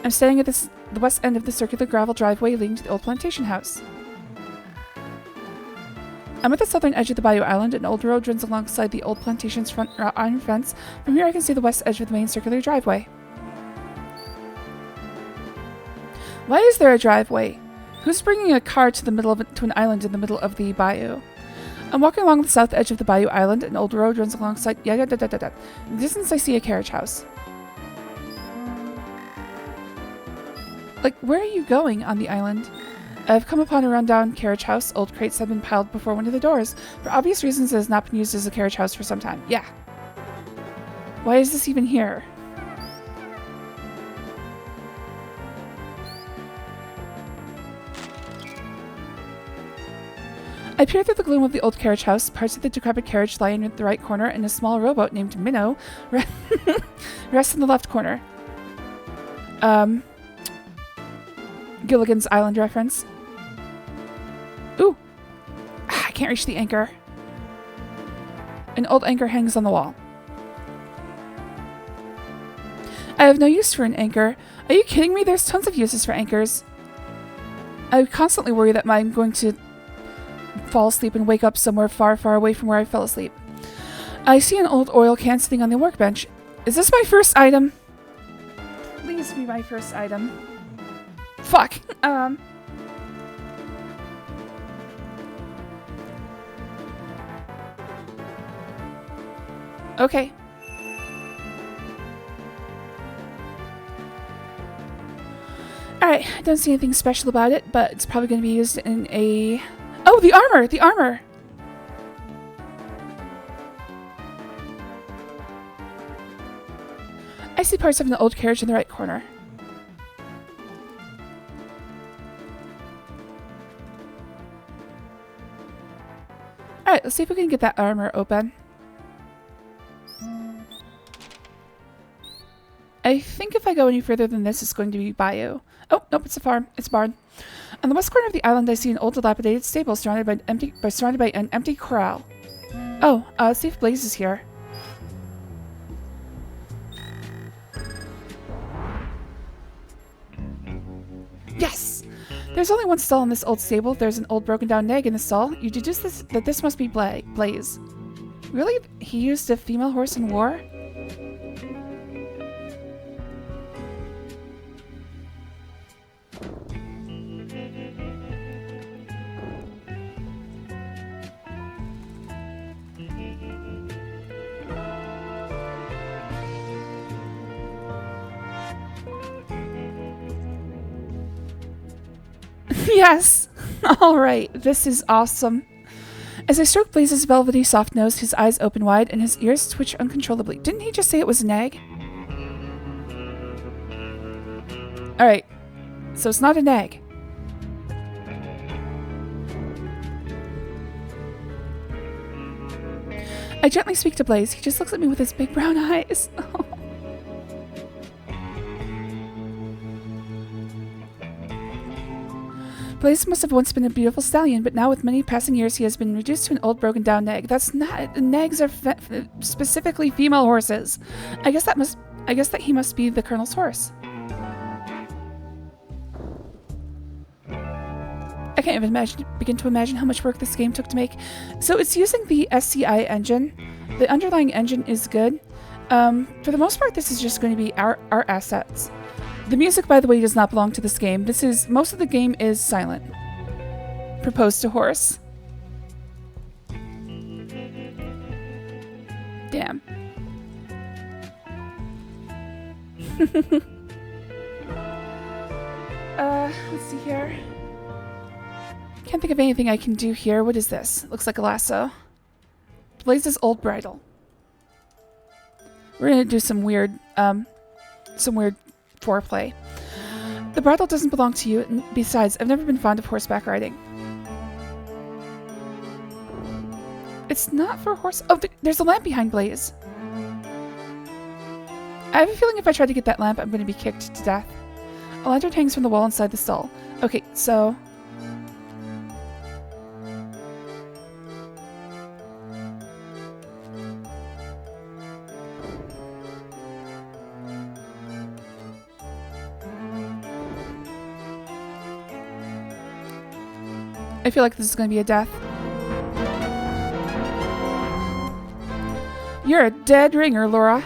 I'm standing at the west end of the circular gravel driveway leading to the old plantation house. I'm at the southern edge of the Bayou Island. An old road runs alongside the old plantation's front iron fence. From here I can see the west edge of the main circular driveway. Why is there a driveway? Who's bringing a car to an island in the middle of the bayou? I'm walking along the south edge of the Bayou Island. An old road runs alongside... In the distance I see a carriage house. Like, where are you going on the island? I've come upon a rundown carriage house. Old crates have been piled before one of the doors. For obvious reasons, it has not been used as a carriage house for some time. Yeah. Why is this even here? I peer through the gloom of the old carriage house. Parts of the decrepit carriage lie in the right corner, and a small rowboat named Minnow rests in the left corner. Gilligan's Island reference. Ooh! I can't reach the anchor. An old anchor hangs on the wall. I have no use for an anchor. Are you kidding me? There's tons of uses for anchors. I constantly worry that I'm going to fall asleep and wake up somewhere far, far away from where I fell asleep. I see an old oil can sitting on the workbench. Is this my first item? Please be my first item. Fuck. Okay. Alright, I don't see anything special about it, but it's probably going to be used in a... Oh, the armor! The armor! I see parts of an old carriage in the right corner. Alright, let's see if we can get that armor open. I think if I go any further than this, it's going to be bayou. Oh, nope, it's a farm. It's a barn. On the west corner of the island, I see an old dilapidated stable surrounded by an empty corral. Oh, let's see if Blaze is here. Yes! There's only one stall in this old stable. There's an old broken down nag in the stall. You deduce that this must be Blaze. Really? He used a female horse in war? Yes! Alright, this is awesome. As I stroke Blaze's velvety soft nose, his eyes open wide and his ears twitch uncontrollably. Didn't he just say it was a nag? Alright, so it's not a nag. I gently speak to Blaze. He just looks at me with his big brown eyes. Blaze must have once been a beautiful stallion, but now with many passing years he has been reduced to an old broken down nag. That's not... Nags are specifically female horses. I guess that he must be the Colonel's horse. I can't even begin to imagine how much work this game took to make. So it's using the SCI engine. The underlying engine is good. For the most part, this is just going to be our assets. The music, by the way, does not belong to this game. Most of the game is silent. Proposed to horse. Damn. Let's see here. Can't think of anything I can do here. What is this? Looks like a lasso. Blaze's old bridle. We're gonna do some weird foreplay. The bridle doesn't belong to you, and besides, I've never been fond of horseback riding. It's not for horse... Oh, there's a lamp behind Blaze. I have a feeling if I try to get that lamp, I'm going to be kicked to death. A lantern hangs from the wall inside the stall. Okay, so... I feel like this is going to be a death. You're a dead ringer, Laura.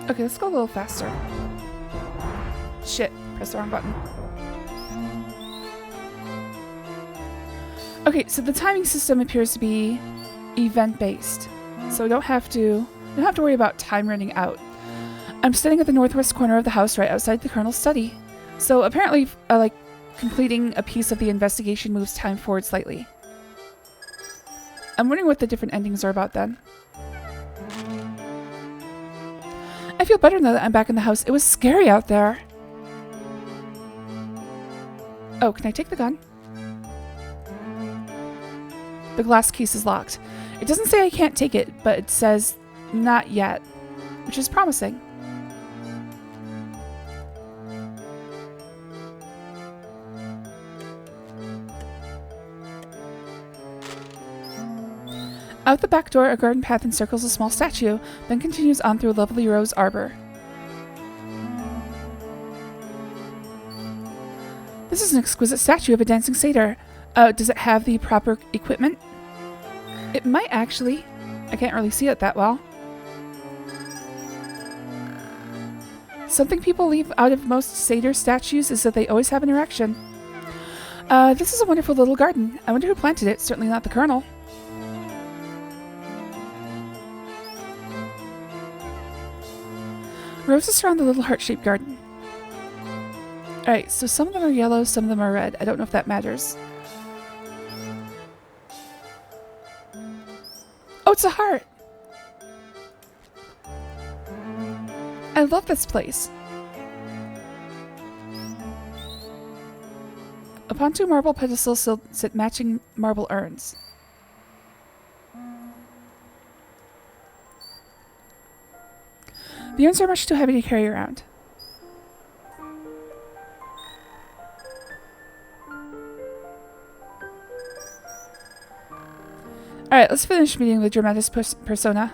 Okay, let's go a little faster. Shit, press the wrong button. Okay, so the timing system appears to be event-based. So we don't have to worry about time running out. I'm standing at the northwest corner of the house right outside the Colonel's study. So apparently, completing a piece of the investigation moves time forward slightly. I'm wondering what the different endings are about then. I feel better now that I'm back in the house. It was scary out there. Oh, can I take the gun? The glass case is locked. It doesn't say I can't take it, but it says not yet, which is promising. Out the back door, a garden path encircles a small statue, then continues on through a lovely rose arbor. This is an exquisite statue of a dancing satyr. Does it have the proper equipment? It might actually. I can't really see it that well. Something people leave out of most satyr statues is that they always have an erection. This is a wonderful little garden. I wonder who planted it. Certainly not the Colonel. Roses surround the little heart-shaped garden. Alright, so some of them are yellow, some of them are red. I don't know if that matters. Oh, it's a heart! I love this place. Upon two marble pedestals sit matching marble urns. The urns are much too heavy to carry around. Alright, let's finish meeting the dramatis persona.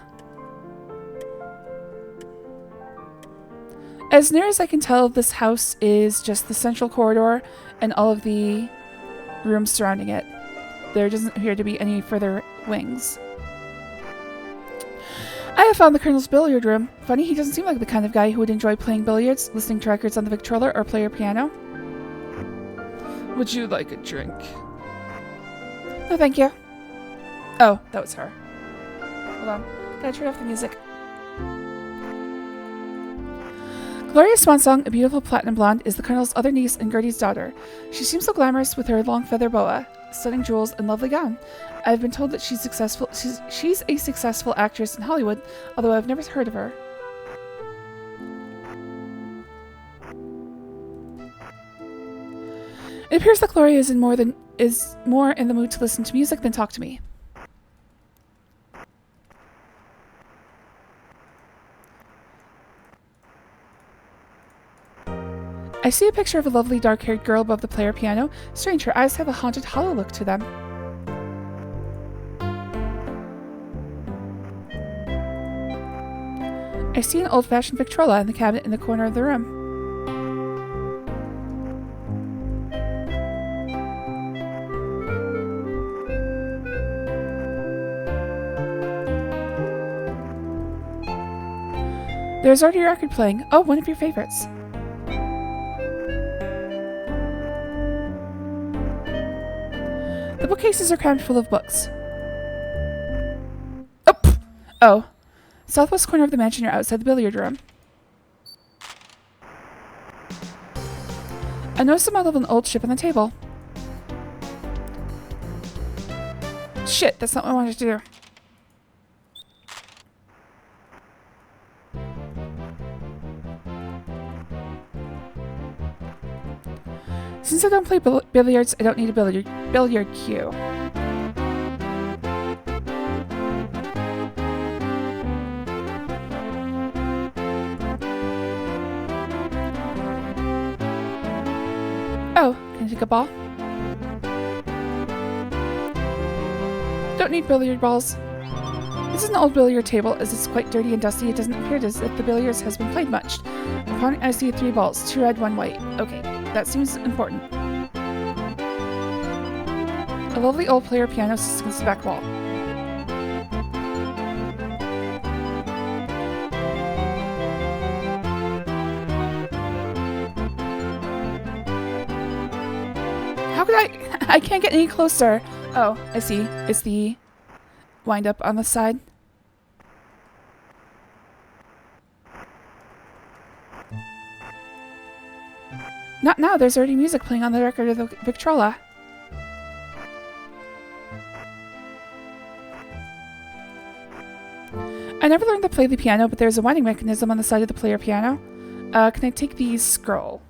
As near as I can tell, this house is just the central corridor and all of the rooms surrounding it. There doesn't appear to be any further wings. I have found the Colonel's billiard room. Funny, he doesn't seem like the kind of guy who would enjoy playing billiards, listening to records on the Victrola, or play a piano.
Would you like a drink?
No, thank you. Oh, that was her. Hold on. Gotta turn off the music. Gloria Swansong, a beautiful platinum blonde, is the Colonel's other niece and Gertie's daughter. She seems so glamorous with her long feather boa, stunning jewels, and lovely gown. I've been told that she's a successful actress in Hollywood, although I've never heard of her. It appears that Gloria is more in the mood to listen to music than talk to me. I see a picture of a lovely dark-haired girl above the player piano. Strange, her eyes have a haunted, hollow look to them. I see an old-fashioned Victrola in the cabinet in the corner of the room. There's already a record playing. Oh, one of your favorites. The bookcases are crammed full of books. Oh! Oh. Southwest corner of the mansion or outside the billiard room. I noticed a model of an old ship on the table. Shit, that's not what I wanted to do. Since I don't play billiards, I don't need a billiard cue. Oh, can I take a ball? Don't need billiard balls. This is an old billiard table, as it's quite dirty and dusty. It doesn't appear as if the billiards has been played much. Upon it, I see 3 balls, 2 red, 1 white. Okay, that seems important. A lovely old player piano sits against the back wall. How could I can't get any closer. Oh, I see. It's the wind up on the side. Not now, there's already music playing on the record of the Victrola. I never learned to play the piano, but there's a winding mechanism on the side of the player piano. Can I take the scroll?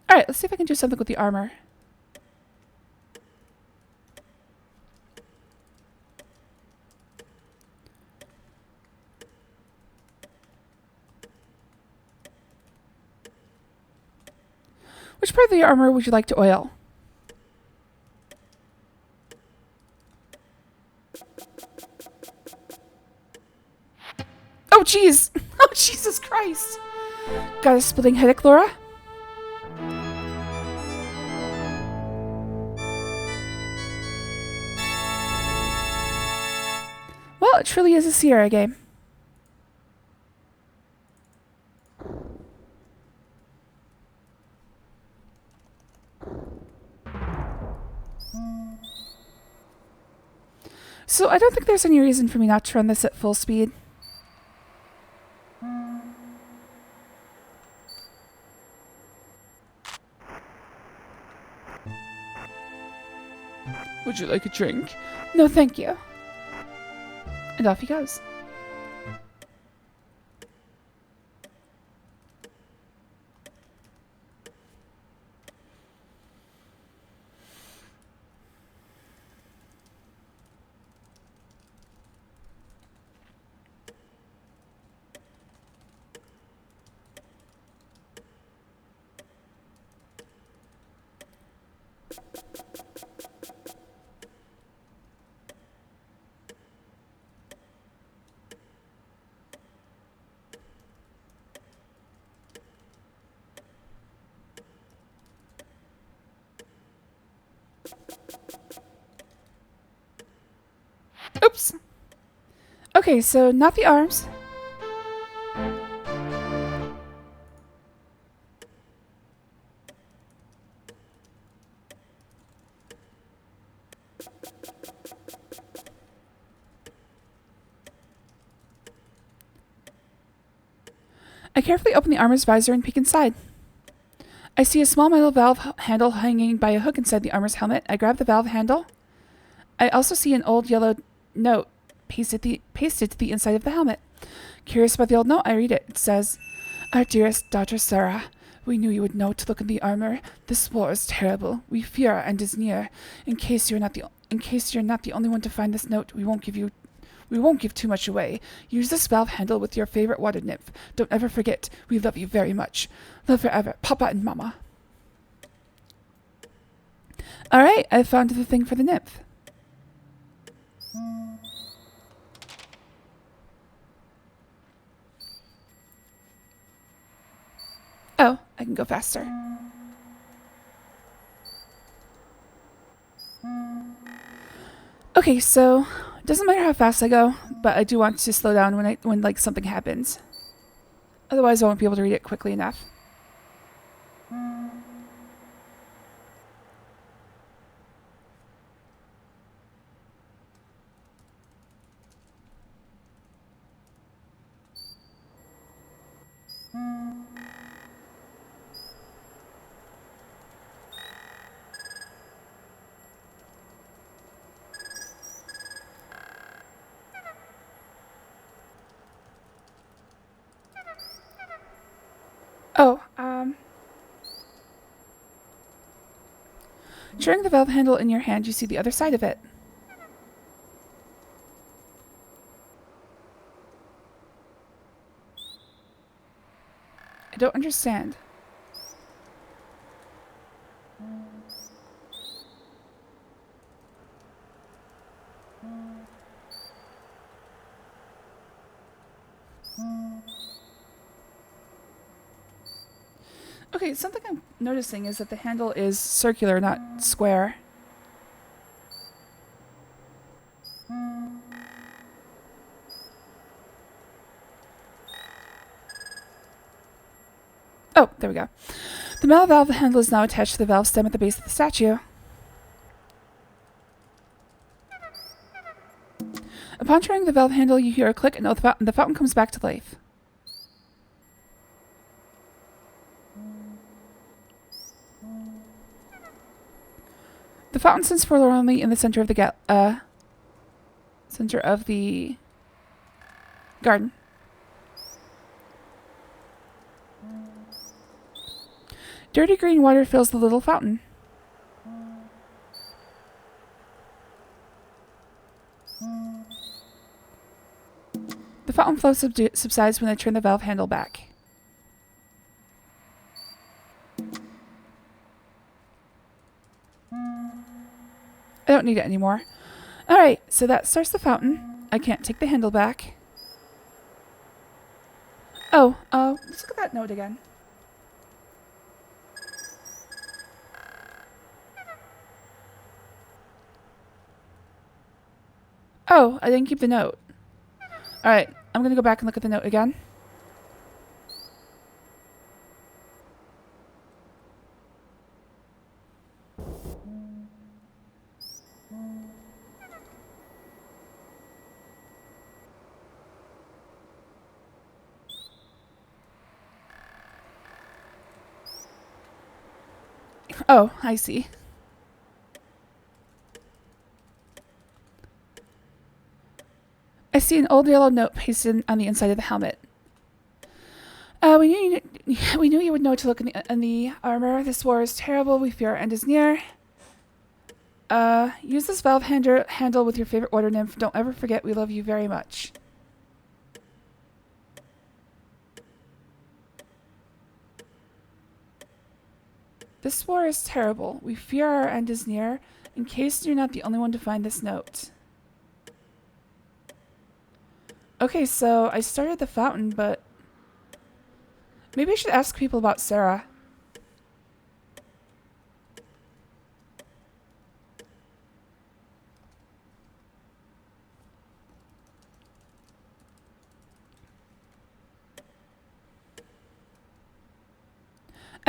Alright, let's see if I can do something with the armor. Which part of the armor would you like to oil? Oh, jeez! Oh, Jesus Christ! Got a splitting headache, Laura? Well, it truly is a Sierra game. So I don't think there's any reason for me not to run this at full speed. Would you like a drink? No, thank you. And off he goes. Oops. Okay, so not the arms. I carefully open the armor's visor and peek inside. I see a small metal valve handle hanging by a hook inside the armor's helmet. I grab the valve handle. I also see an old yellow note pasted to the inside of the helmet. Curious about the old note, I read it. It says, "Our dearest daughter Sarah, we knew you would know to look in the armor. This war is terrible. We fear our end is near. In case you're not the only one to find this note, we won't give too much away. Use this valve handle with your favorite water nymph. Don't ever forget, we love you very much. Love forever, Papa and Mama." Alright, I found the thing for the nymph. Oh, I can go faster. Okay, so it doesn't matter how fast I go, but I do want to slow down when like something happens. Otherwise, I won't be able to read it quickly enough. Oh, Turning the valve handle in your hand, you see the other side of it. I don't understand. Okay, something I'm noticing is that the handle is circular, not square. Oh, there we go. The metal valve handle is now attached to the valve stem at the base of the statue. Upon turning the valve handle, you hear a click and the fountain comes back to life. The fountain sits forlornly in the center of the garden. Dirty green water fills the little fountain. The fountain flow subsides when I turn the valve handle back. I don't need it anymore. Alright, so that starts the fountain. I can't take the handle back. Oh, let's look at that note again. Oh, I didn't keep the note. Alright, I'm gonna go back and look at the note again. Oh, I see. I see an old yellow note pasted on the inside of the helmet. We knew you would know to look in the armor. This war is terrible. We fear our end is near. Use this valve handle with your favorite water nymph. Don't ever forget we love you very much. This war is terrible. We fear our end is near. In case you're not the only one to find this note. Okay, so I started the fountain, but maybe I should ask people about Sarah.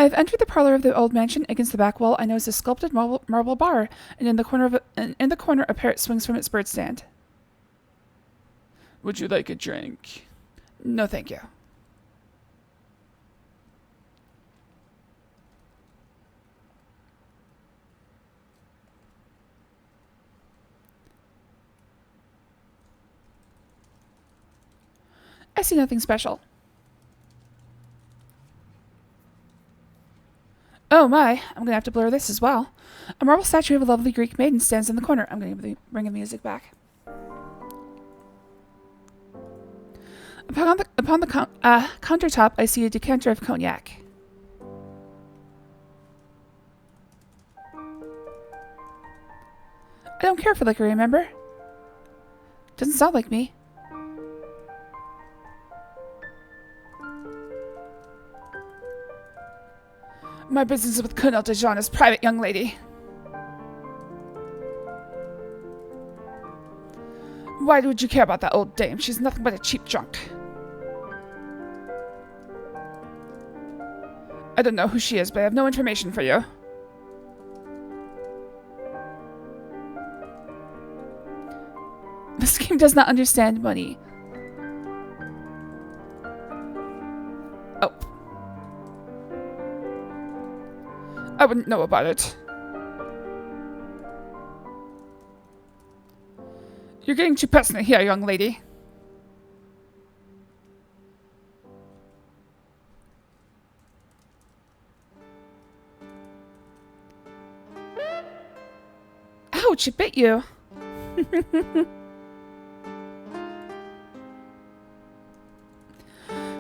I've entered the parlor of the old mansion. Against the back wall, I notice a sculpted marble bar, and in the corner a parrot swings from its bird stand.
Would you like a drink?
No, thank you. I see nothing special. Oh my, I'm gonna have to blur this as well. A marble statue of a lovely Greek maiden stands in the corner. I'm gonna bring the music back. Upon the countertop, I see a decanter of cognac. I don't care for liquor, remember? Doesn't sound like me.
My business with Colonel Dijon is private, young lady. Why would you care about that old dame? She's nothing but a cheap drunk. I don't know who she is, but I have no information for you.
This game does not understand money.
Oh. I wouldn't know about it. You're getting too personal here, young lady.
Ouch, it bit you.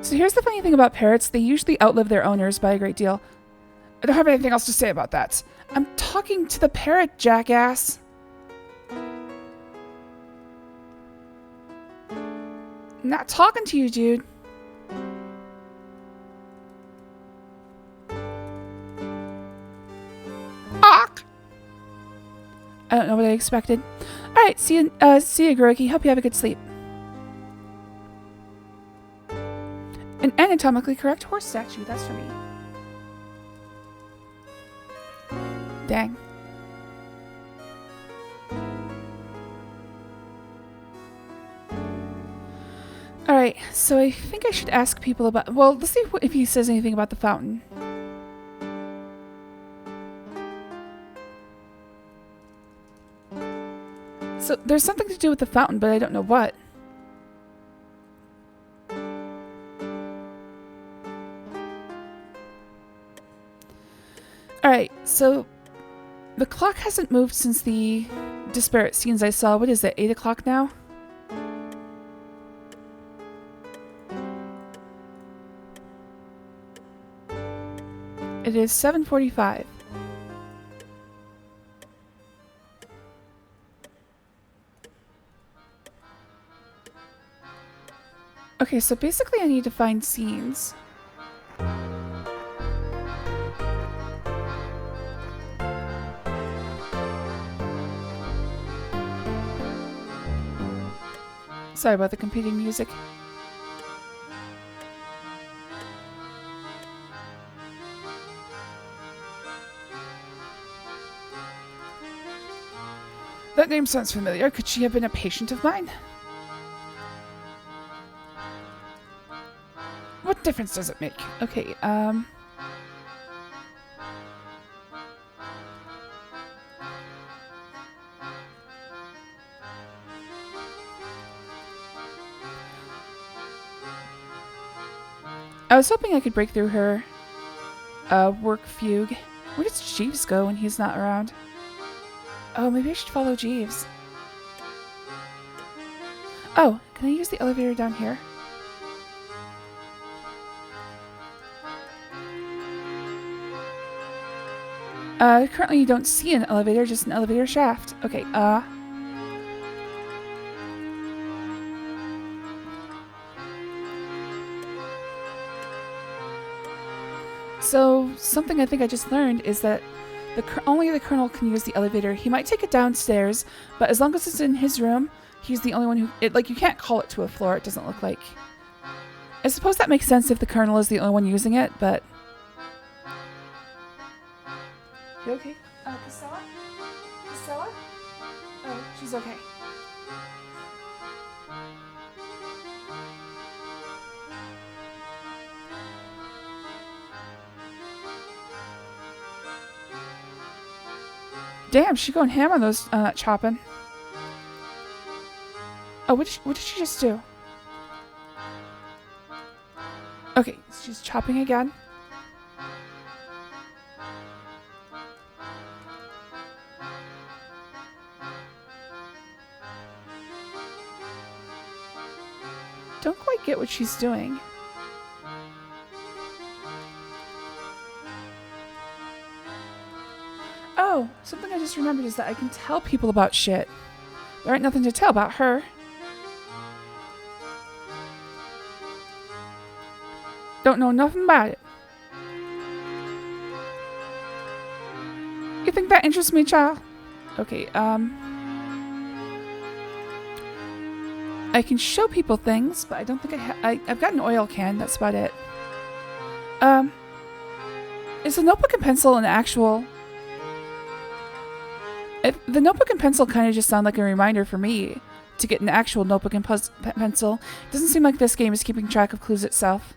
So here's the funny thing about parrots. They usually outlive their owners by a great deal.
I don't have anything else to say about that.
I'm talking to the parrot, jackass. Not talking to you, dude.
Awk!
I don't know what I expected. Alright, see you, Guroki. Hope you have a good sleep. An anatomically correct horse statue. That's for me. Dang. Alright, so I think I should ask people about... Well, let's see if he says anything about the fountain. So there's something to do with the fountain, but I don't know what. Alright, so the clock hasn't moved since the disparate scenes I saw. What is it, 8 o'clock now? It is 7:45. Okay, so basically I need to find scenes. Sorry about the competing music.
That name sounds familiar. Could she have been a patient of mine? What difference does it make?
Okay, I was hoping I could break through her work fugue. Where does Jeeves go when he's not around? Oh, maybe I should follow Jeeves. Oh, can I use the elevator down here? Currently you don't see an elevator, just an elevator shaft. Okay, So, something I think I just learned is that only the Colonel can use the elevator. He might take it downstairs, but as long as it's in his room, he's the only one who... you can't call it to a floor, it doesn't look like. I suppose that makes sense if the Colonel is the only one using it, but... You okay? Casella? Casella? Oh, she's okay. Damn, she's going ham on those chopping. Oh, what did she just do? Okay, she's chopping again. Don't quite get what she's doing. Oh, something I just remembered is that I can tell people about shit. There ain't nothing to tell about her. Don't know nothing about it. You think that interests me, child? Okay, I can show people things, but I don't think I've got an oil can, that's about it. Is the notebook and pencil an actual... the notebook and pencil kind of just sound like a reminder for me to get an actual notebook and pencil. It doesn't seem like this game is keeping track of clues itself.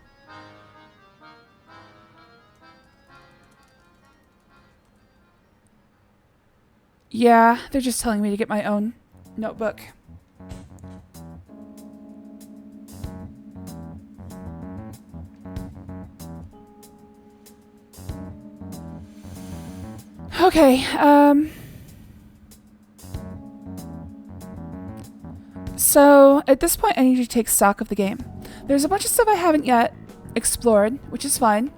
Yeah, they're just telling me to get my own notebook. Okay, So at this point, I need to take stock of the game. There's a bunch of stuff I haven't yet explored, which is fine.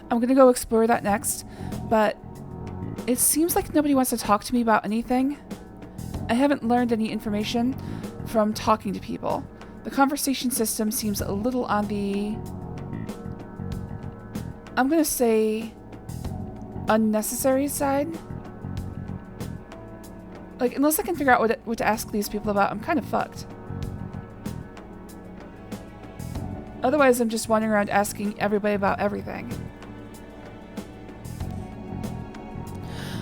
I'm going to go explore that next, but it seems like nobody wants to talk to me about anything. I haven't learned any information from talking to people. The conversation system seems a little on the, I'm going to say, unnecessary side. Like, unless I can figure out what to ask these people about, I'm kind of fucked. Otherwise, I'm just wandering around asking everybody about everything.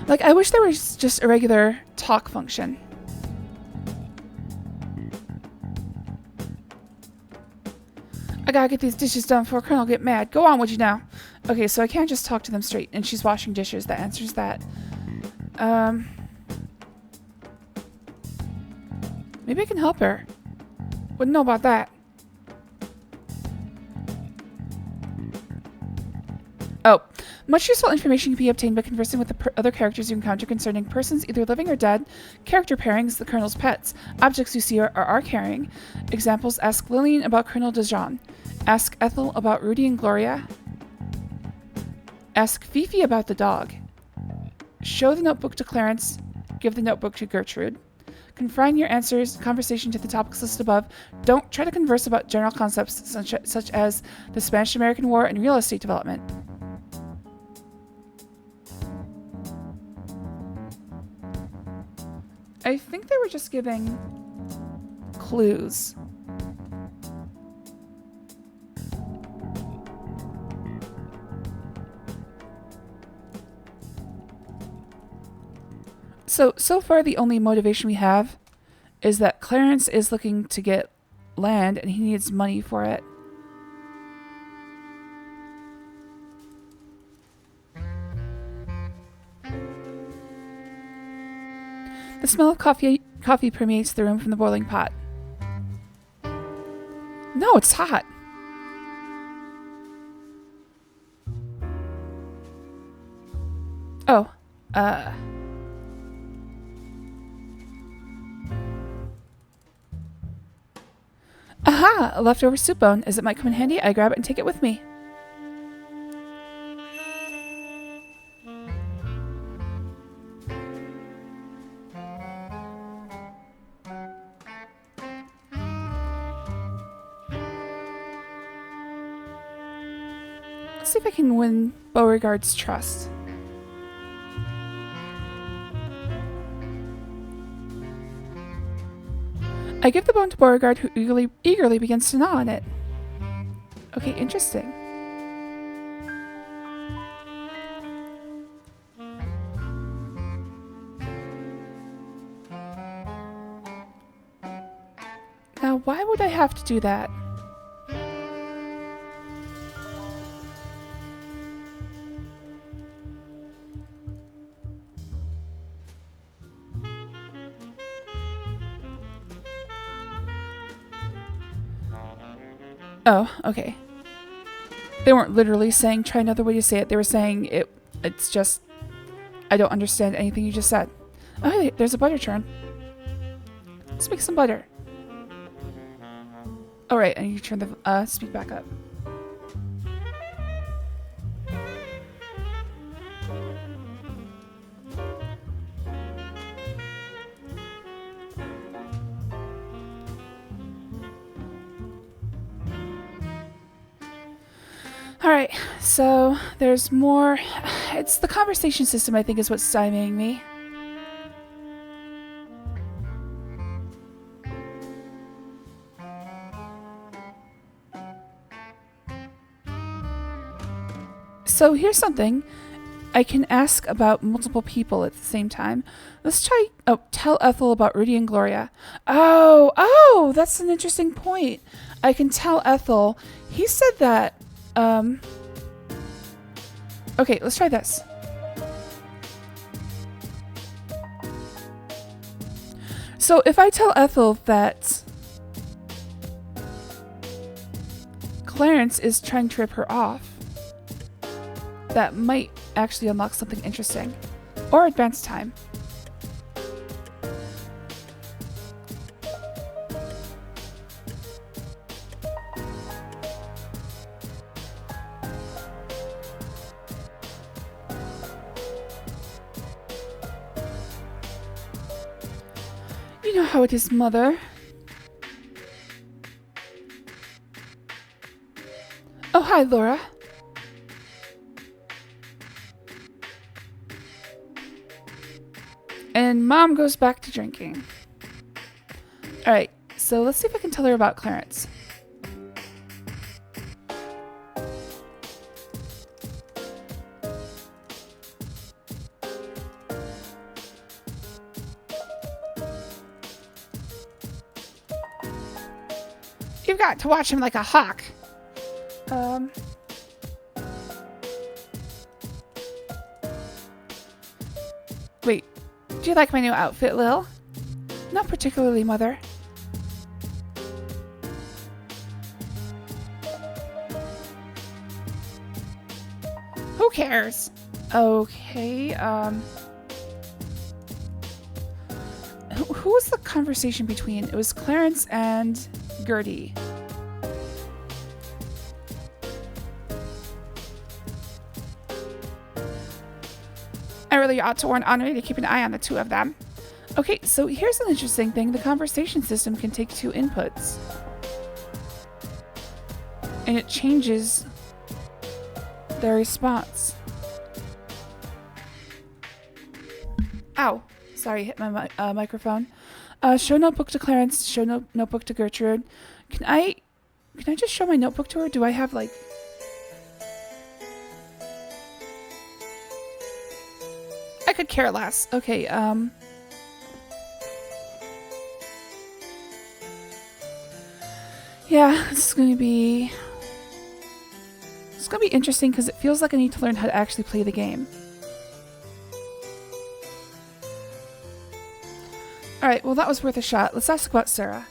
Like, I wish there was just a regular talk function. I gotta get these dishes done before Colonel get mad. Go on, would you now? Okay, so I can't just talk to them straight, and she's washing dishes. That answers that. Maybe I can help her. Wouldn't know about that. Oh, much useful information can be obtained by conversing with the other characters you encounter concerning persons either living or dead, character pairings, the Colonel's pets, objects you see or are carrying. Examples: ask Lillian about Colonel DeJean. Ask Ethel about Rudy and Gloria. Ask Fifi about the dog. Show the notebook to Clarence. Give the notebook to Gertrude. Confine your conversation to the topics listed above. Don't try to converse about general concepts such as the Spanish-American War and real estate development. I think they were just giving clues. So far the only motivation we have is that Clarence is looking to get land and he needs money for it. The smell of coffee permeates the room from the boiling pot. No, it's hot. Oh, Aha! A leftover soup bone. As it might come in handy, I grab it and take it with me. Let's see if I can win Beauregard's trust. I give the bone to Beauregard, who eagerly begins to gnaw on it. Okay, interesting. Now, why would I have to do that? Oh, okay. They weren't literally saying try another way to say it. They were saying it's just I don't understand anything you just said. Oh, hey, there's a butter churn. Let's make some butter. All right, I need to turn the speed back up. Alright, so there's more. It's the conversation system, I think, is what's stymieing me. So here's something. I can ask about multiple people at the same time. Let's try, tell Ethel about Rudy and Gloria. Oh, that's an interesting point. I can tell Ethel. He said that, okay, let's try this. So if I tell Ethel that Clarence is trying to rip her off, that might actually unlock something interesting. Or advance time. You know how it is, Mother. Oh, hi, Laura. And Mom goes back to drinking. Alright, so let's see if I can tell her about Clarence.
You've got to watch him like a hawk.
Wait, do you like my new outfit, Lil? Not particularly, Mother.
Who cares?
Okay, who was the conversation between? It was Clarence and Gertie.
I really ought to warn Henri to keep an eye on the two of them.
Okay, so here's an interesting thing. The conversation system can take 2 inputs. And it changes their response. Ow. Sorry, hit my microphone. Show notebook to Clarence, show notebook to Gertrude. Can I just show my notebook to her? Do I have, like...
I could care less.
Okay, yeah, this is gonna be interesting because it feels like I need to learn how to actually play the game. Alright, well that was worth a shot. Let's ask about Sarah.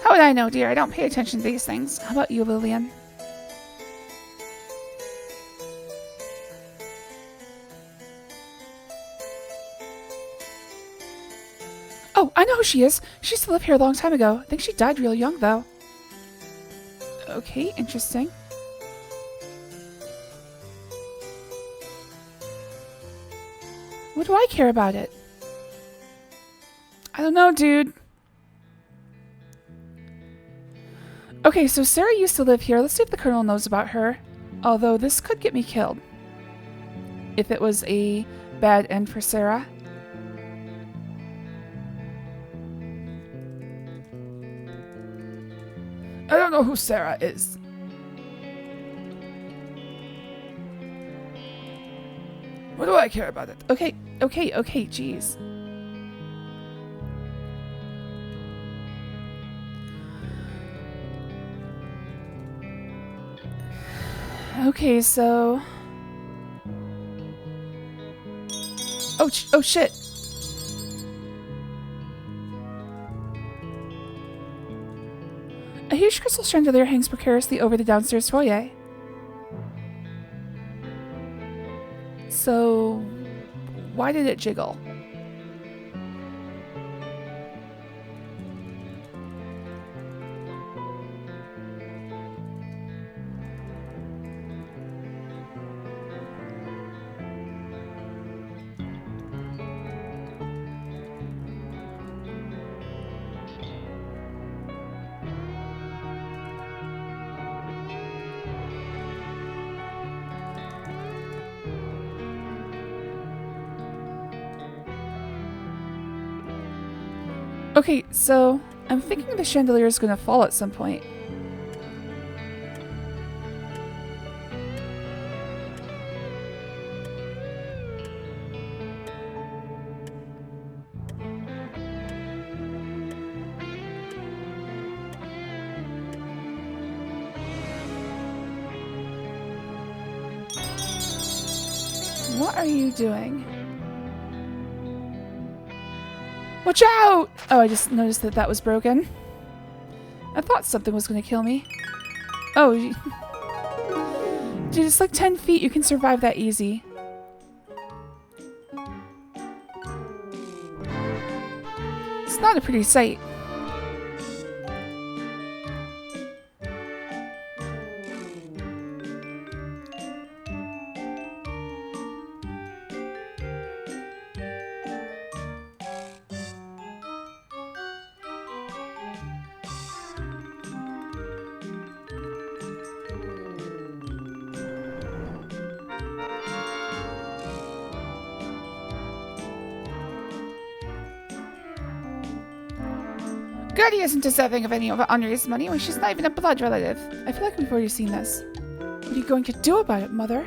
How would I know, dear? I don't pay attention to these things.
How about you, Lillian? Oh, I know who she is. She used to live here a long time ago. I think she died real young, though. Okay, interesting. What do I care about it? I don't know, dude. Okay, so Sarah used to live here. Let's see if the Colonel knows about her. Although this could get me killed. If it was a bad end for Sarah.
I don't know who Sarah is. What do I care about it?
Okay, jeez. Okay, so... Oh shit! A huge crystal chandelier hangs precariously over the downstairs foyer. So... why did it jiggle? Okay, so I'm thinking the chandelier is going to fall at some point. What are you doing? Watch out! Oh, I just noticed that was broken. I thought something was going to kill me. Oh, dude, it's like 10 feet. You can survive that easy. It's not a pretty sight.
Gertie isn't deserving of any of Henri's money when she's not even a blood relative.
I feel like we've already seen this. What are you going to do about it, Mother?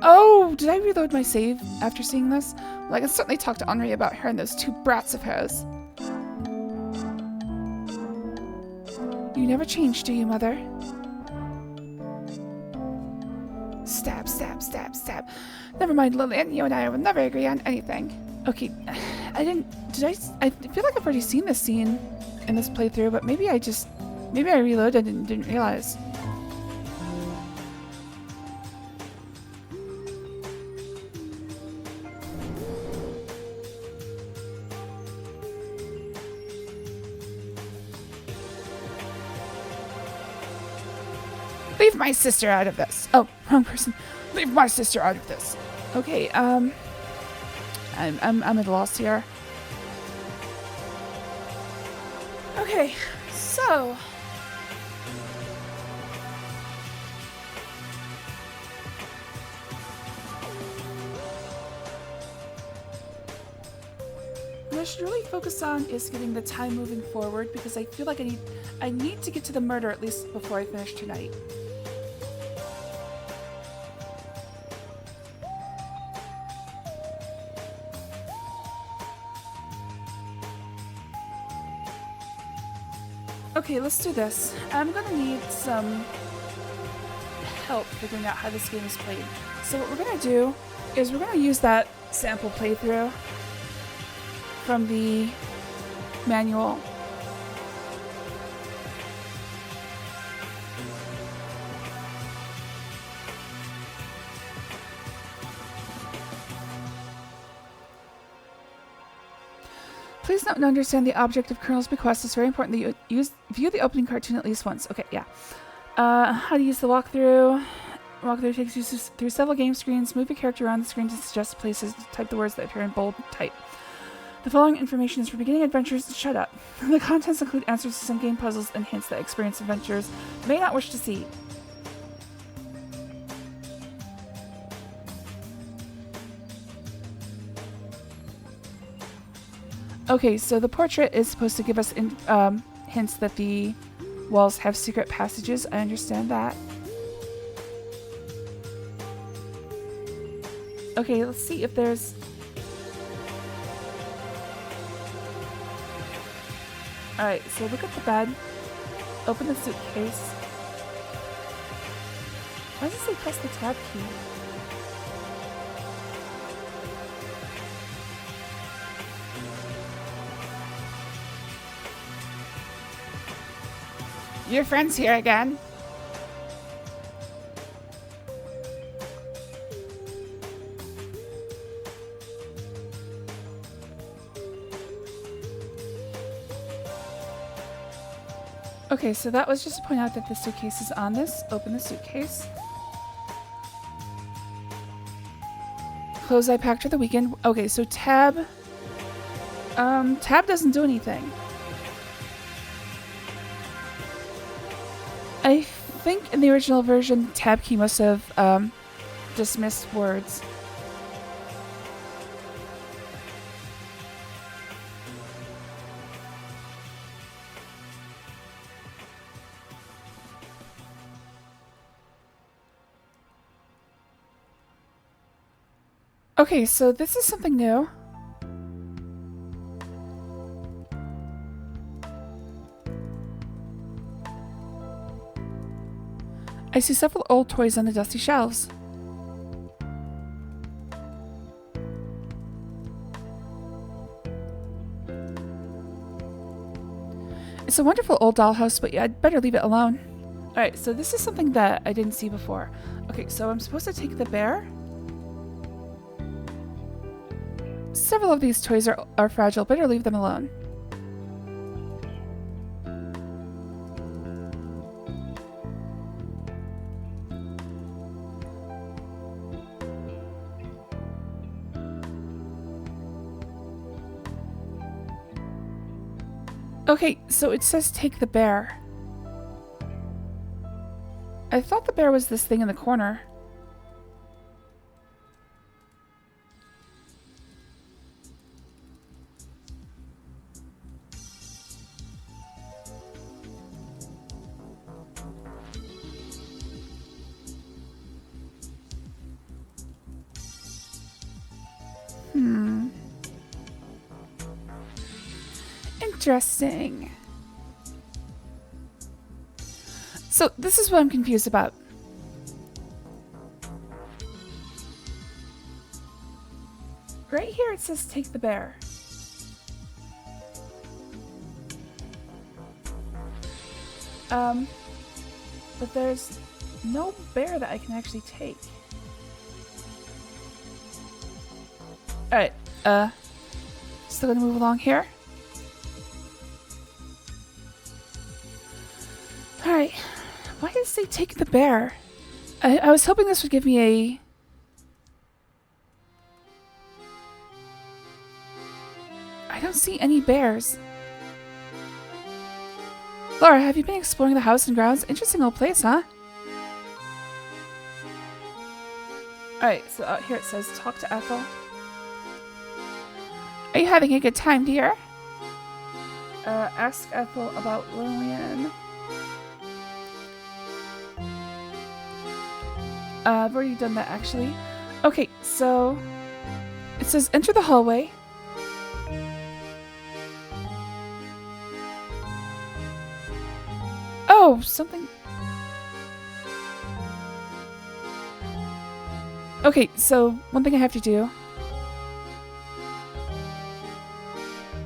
Oh, did I reload my save after seeing this?
Well, I can certainly talk to Henri about her and those two brats of hers.
You never change, do you, Mother?
Stab, stab, stab, stab. Never mind, Lillian. You and I will never agree on anything.
Okay, I feel like I've already seen this scene in this playthrough, but maybe I reloaded and didn't realize.
Leave my sister out of this.
Oh, wrong person.
Leave my sister out of this.
Okay, I'm at a loss here. Okay, so what I should really focus on is getting the time moving forward, because I feel like I need to get to the murder at least before I finish tonight. Okay, let's do this. I'm gonna need some help figuring out how this game is played. So what we're gonna do is we're gonna use that sample playthrough from the manual. Please note and understand the object of Colonel's bequest is very important that you view the opening cartoon at least once. Okay, yeah. How to use the walkthrough. Walkthrough takes you through several game screens. Move your character around the screen to suggest places. Type the words that appear in bold type. The following information is for beginning adventurers. Shut up. The contents include answers to some game puzzles and hints that experienced adventurers may not wish to see. Okay, so the portrait is supposed to give us hints that the walls have secret passages. I understand that. Okay, let's see if there's... Alright, so look at the bed. Open the suitcase. Why does it say press the tab key?
Your friend's here again.
Okay, so that was just to point out that the suitcase is on this. Open the suitcase. Clothes I packed for the weekend. Okay, so tab... tab doesn't do anything. I think in the original version, the tab key must have dismissed words. Okay, so this is something new. I see several old toys on the dusty shelves. It's a wonderful old dollhouse, but yeah, I'd better leave it alone. Alright, so this is something that I didn't see before. Okay, so I'm supposed to take the bear. Several of these toys are fragile, better leave them alone. Okay, so it says take the bear. I thought the bear was this thing in the corner. Interesting. So this is what I'm confused about. Right here it says take the bear. But there's no bear that I can actually take. Alright, still gonna move along here. Alright, why does it say take the bear? I was hoping this would give me a... I don't see any bears. Laura, have you been exploring the house and grounds? Interesting old place, huh? Alright, so out here it says talk to Ethel. Are you having a good time, dear? Ask Ethel about Lillian. I've already done that, actually. Okay, so... It says enter the hallway. Oh, something... Okay, so one thing I have to do...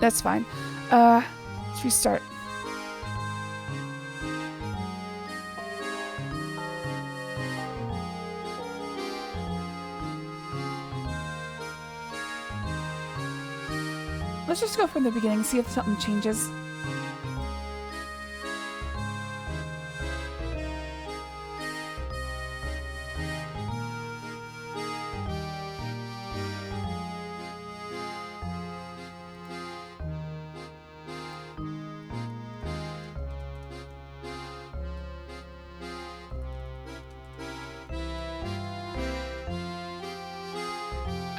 That's fine. Let's restart. Let's just go from the beginning, see if something changes.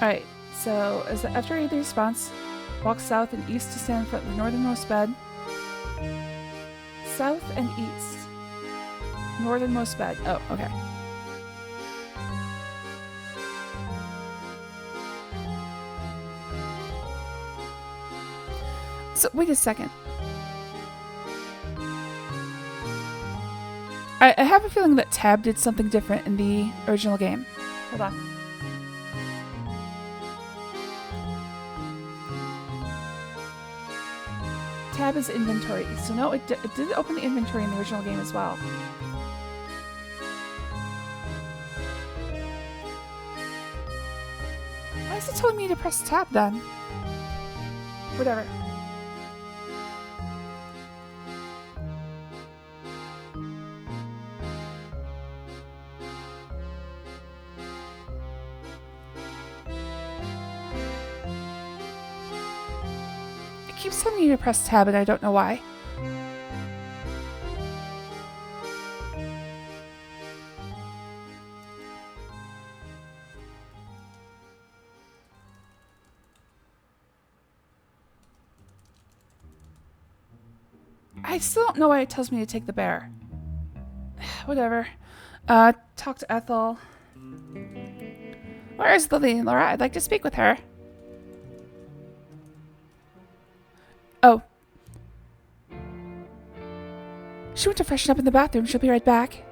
Alright, so after reading the response, walk south and east to stand in front of the northernmost bed. South and east. Northernmost bed. Oh, okay. So, wait a second. I have a feeling that Tab did something different in the original game. Hold on. Tab is inventory. So no, it did open the inventory in the original game as well. Why is it telling me to press tab then? Whatever. It keeps telling me to press tab and I don't know why. I still don't know why it tells me to take the bear. Whatever. Talk to Ethel. Where is Lillian, Laura? I'd like to speak with her. Oh. She went to freshen up in the bathroom. She'll be right back.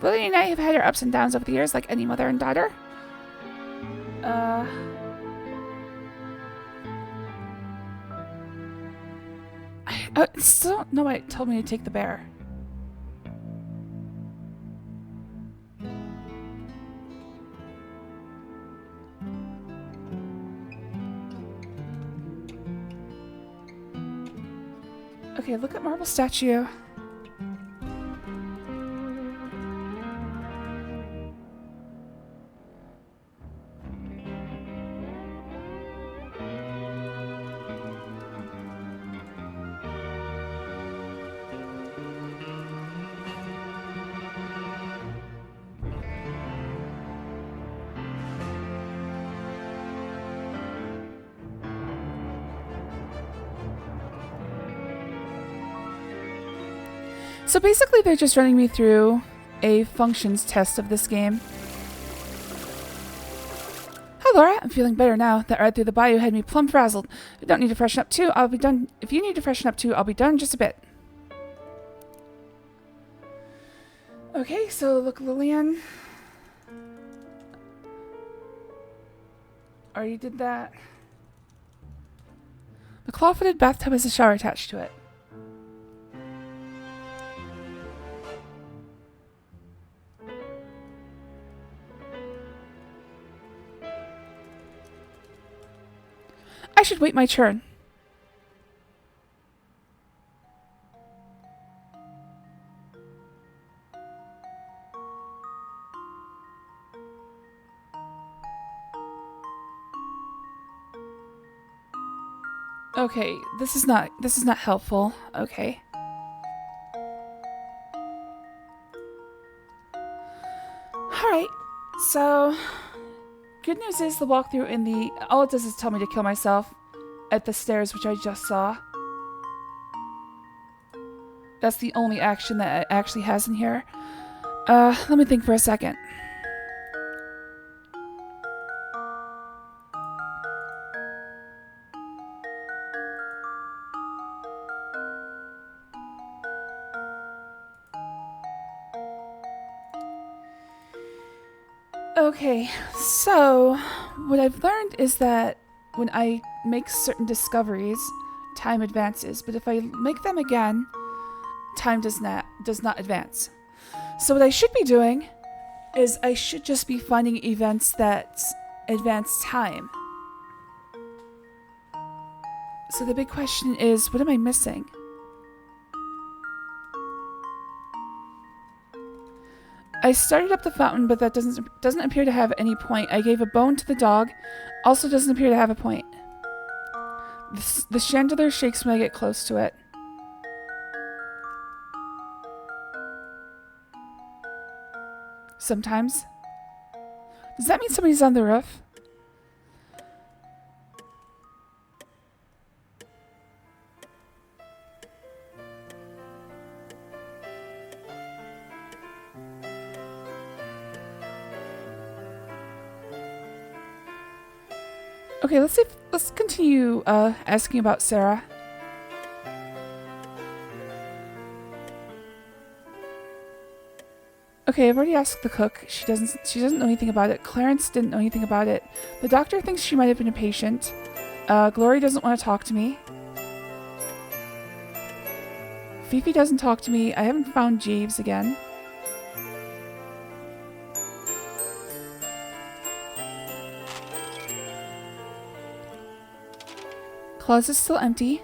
Lillian and I have had our ups and downs over the years like any mother and daughter. I still don't know why it told me to take the bear. Okay, look at marble statue. So basically they're just running me through a functions test of this game. Laura. I'm feeling better now. That ride through the bayou had me plumb frazzled. If you don't need to freshen up too, I'll be done. If you need to freshen up too, I'll be done in just a bit. Okay, so look, Lillian. Already did that. The claw-footed bathtub has a shower attached to it. I should wait my turn. Okay, this is not helpful. Okay. Alright, so good news is the walkthrough in the all it does is tell me to kill myself at the stairs, which I just saw. That's the only action that it actually has in here. Let me think for a second. Okay, so what I've learned is that when I make certain discoveries, time advances, but if I make them again, time does not advance. So what I should be doing is I should just be finding events that advance time. So the big question is, what am I missing? I started up the fountain, but that doesn't appear to have any point. I gave a bone to the dog, also doesn't appear to have a point. The chandelier shakes when I get close to it. Sometimes. Does that mean somebody's on the roof? Okay, let's continue asking about Sarah. Okay, I've already asked the cook. She doesn't know anything about it. Clarence didn't know anything about it. The doctor thinks she might have been a patient. Glory doesn't want to talk to me. Fifi doesn't talk to me. I haven't found Jeeves again. Closet's still empty.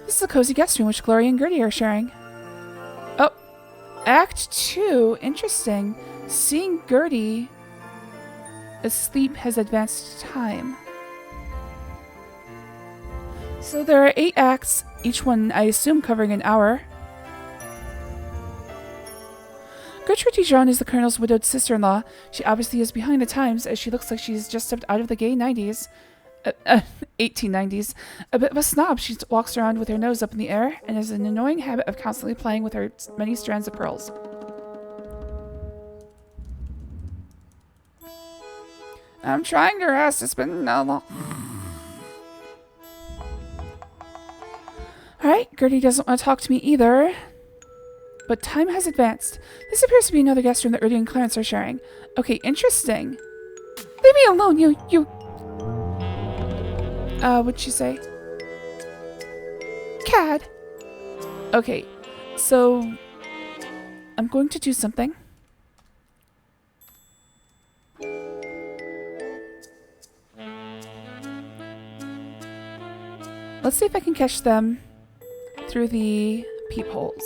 This is a cozy guest room which Glory and Gertie are sharing. Oh, Act 2. Interesting. Seeing Gertie asleep has advanced time. So there are 8 acts, each one, I assume, covering an hour. Gertrude Dijon is the Colonel's widowed sister-in-law. She obviously is behind the times, as she looks like she's just stepped out of the gay 90s. 1890s. A bit of a snob, she walks around with her nose up in the air and has an annoying habit of constantly playing with her many strands of pearls. I'm trying to rest. It's been no. Alright, Gertie doesn't want to talk to me either. But time has advanced. This appears to be another guest room that Rudy and Clarence are sharing. Okay, interesting. Leave me alone, you... what'd she say? Cad. Okay, so... I'm going to do something. Let's see if I can catch them through the peepholes.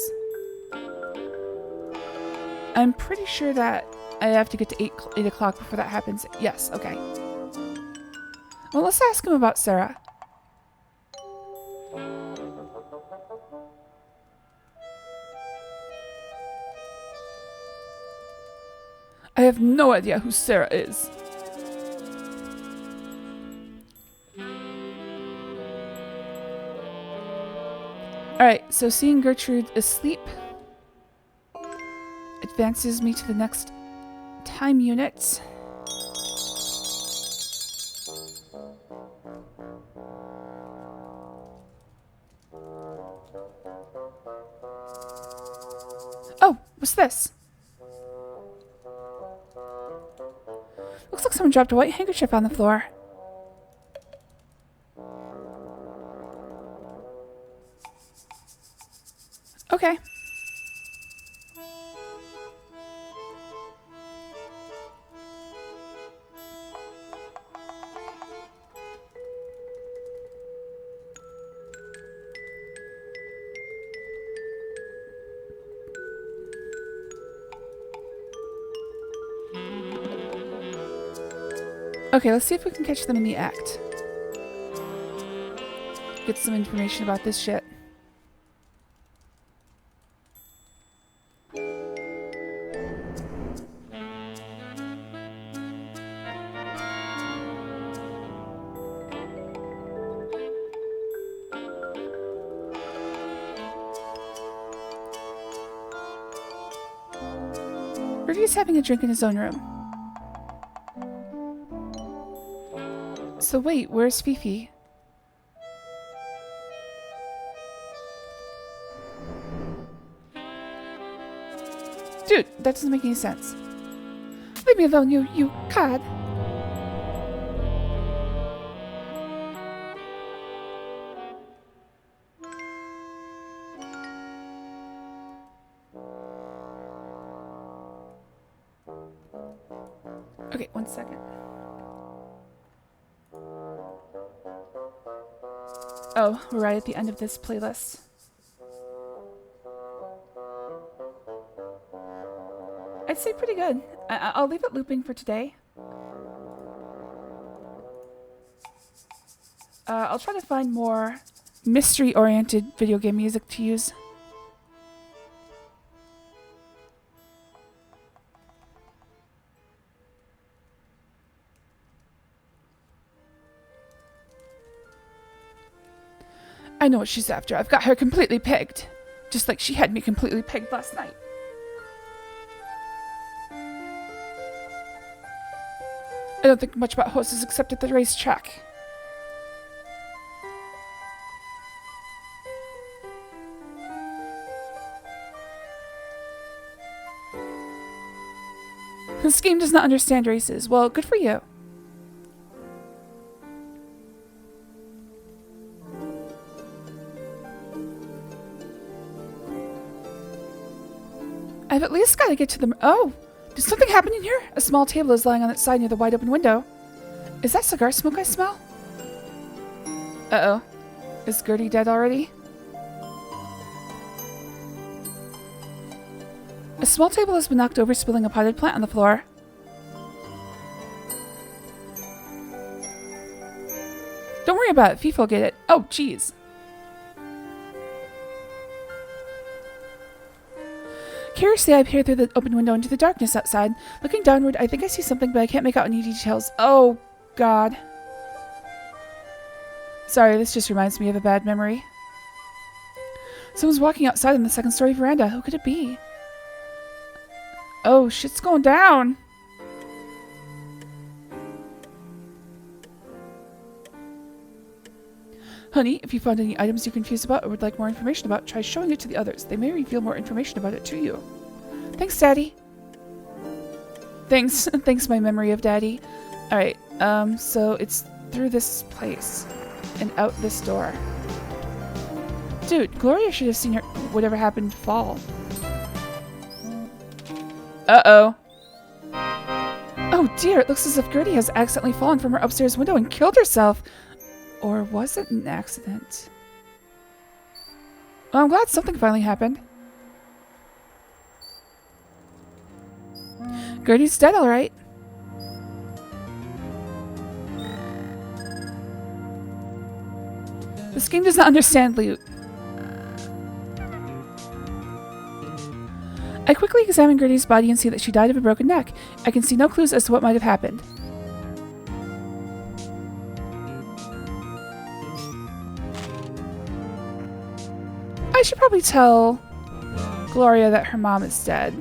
I'm pretty sure that I have to get to 8 o'clock before that happens. Yes, okay. Well, let's ask him about Sarah. I have no idea who Sarah is. Alright, so seeing Gertrude asleep advances me to the next time unit. Oh, what's this? Looks like someone dropped a white handkerchief on the floor. Okay. Okay, let's see if we can catch them in the act. Get some information about this shit. Rudy's having a drink in his own room. So wait, where's Fifi? Dude, that doesn't make any sense. Leave me alone, you cod. Okay, 1 second. Oh, we're right at the end of this playlist. I'd say pretty good. I'll leave it looping for today. I'll try to find more mystery-oriented video game music to use. I know what she's after. I've got her completely pegged. Just like she had me completely pegged last night. I don't think much about horses except at the racetrack. The scheme does not understand races. Well, good for you. I've at least got to get to the... Oh! Did something happen in here? A small table is lying on its side near the wide open window. Is that cigar smoke I smell? Uh-oh. Is Gertie dead already? A small table has been knocked over, spilling a potted plant on the floor. Don't worry about it. Fifi will get it. Oh, jeez. Curiously, I peer through the open window into the darkness outside. Looking downward, I think I see something, but I can't make out any details. Oh, God. Sorry, this just reminds me of a bad memory. Someone's walking outside on the second-story veranda. Who could it be? Oh, shit's going down. Honey, if you found any items you're confused about or would like more information about, try showing it to the others. They may reveal more information about it to you. Thanks, Daddy. Thanks. Thanks, my memory of Daddy. Alright, so it's through this place and out this door. Dude, Gloria should have seen her whatever happened fall. Uh-oh. Oh dear, it looks as if Gertie has accidentally fallen from her upstairs window and killed herself. Or was it an accident? Well, I'm glad something finally happened. Gertie's dead, alright. The scheme does not understand loot. I quickly examine Gertie's body and see that she died of a broken neck. I can see no clues as to what might have happened. I should probably tell Gloria that her mom is dead.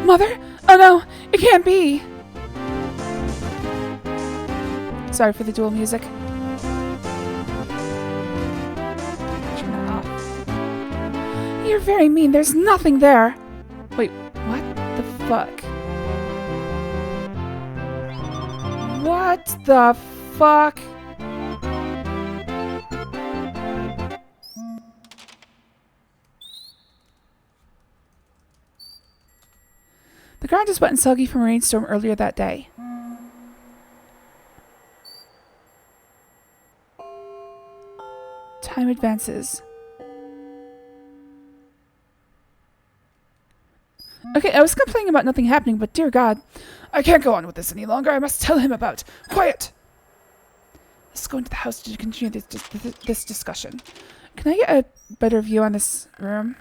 Mother? Oh no, it can't be! Sorry for the dual music. Turn that off. You're very mean. There's nothing there. Wait, what the fuck? What the fuck? The ground is wet and soggy from a rainstorm earlier that day. Time advances. Okay, I was complaining about nothing happening, but dear God.
I can't go on with this any longer. I must tell him about... Quiet!
Let's go into the house to continue this discussion. Can I get a better view on this room?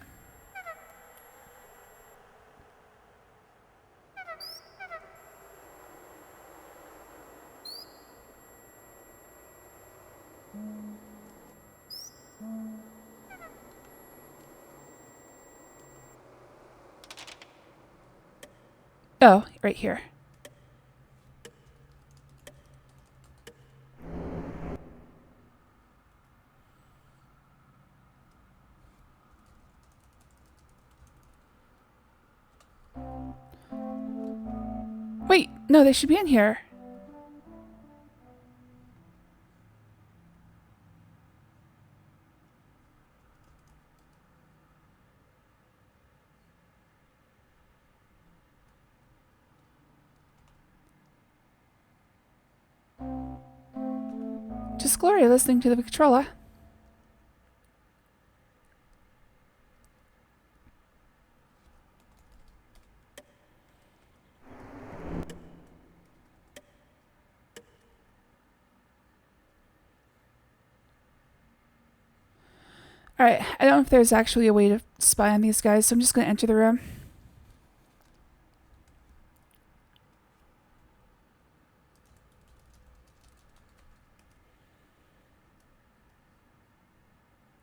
Oh, right here. Wait, no, they should be in here. Just Gloria listening to the Victrola. Alright, I don't know if there's actually a way to spy on these guys, so I'm just going to enter the room.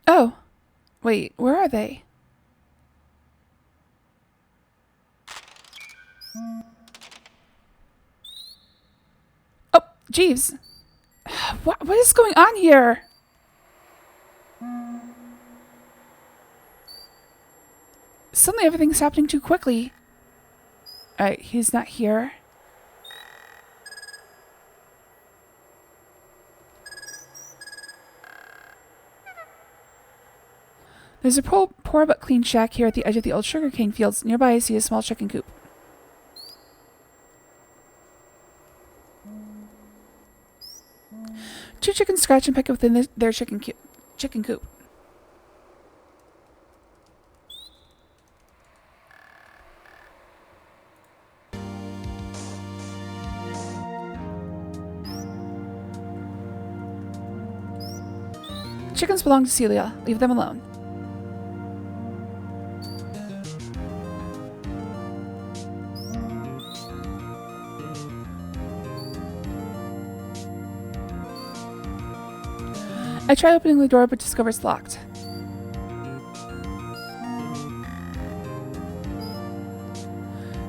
Oh, wait, where are they? Oh, Jeeves. What is going on here? Suddenly everything's happening too quickly. Alright, he's not here. There's a poor but clean shack here at the edge of the old sugarcane fields. Nearby I see a small chicken coop. Two chickens scratch and peck within their chicken coop. Chickens belong to Celia. Leave them alone. I try opening the door but discover it's locked.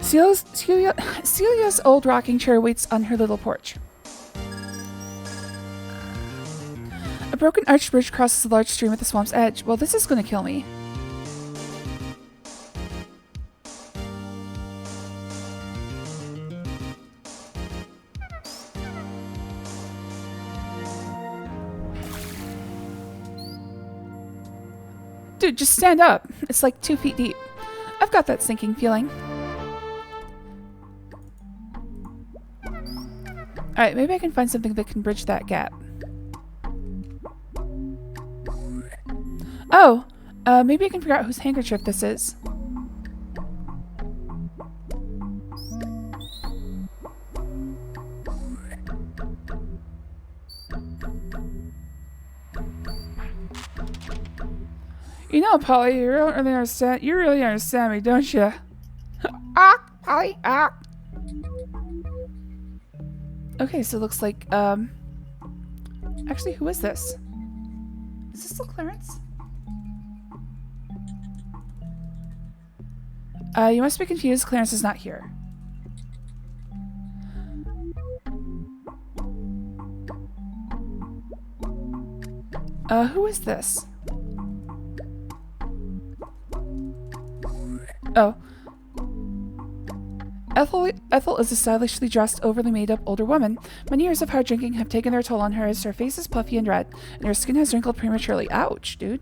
Celia's old rocking chair waits on her little porch. A broken arched bridge crosses a large stream at the swamp's edge. Well, this is going to kill me. Dude, just stand up. It's like 2 feet deep. I've got that sinking feeling. Alright, maybe I can find something that can bridge that gap. Oh! Maybe I can figure out whose handkerchief this is. You know, Polly, you really understand me, don't you?
Ah, Polly, ah.
Okay, so it looks like, actually, who is this? Is this still Clarence? You must be confused. Clarence is not here. Who is this? Oh. Ethel is a stylishly dressed, overly made-up older woman. Many years of hard drinking have taken their toll on her as her face is puffy and red, and her skin has wrinkled prematurely. Ouch, dude.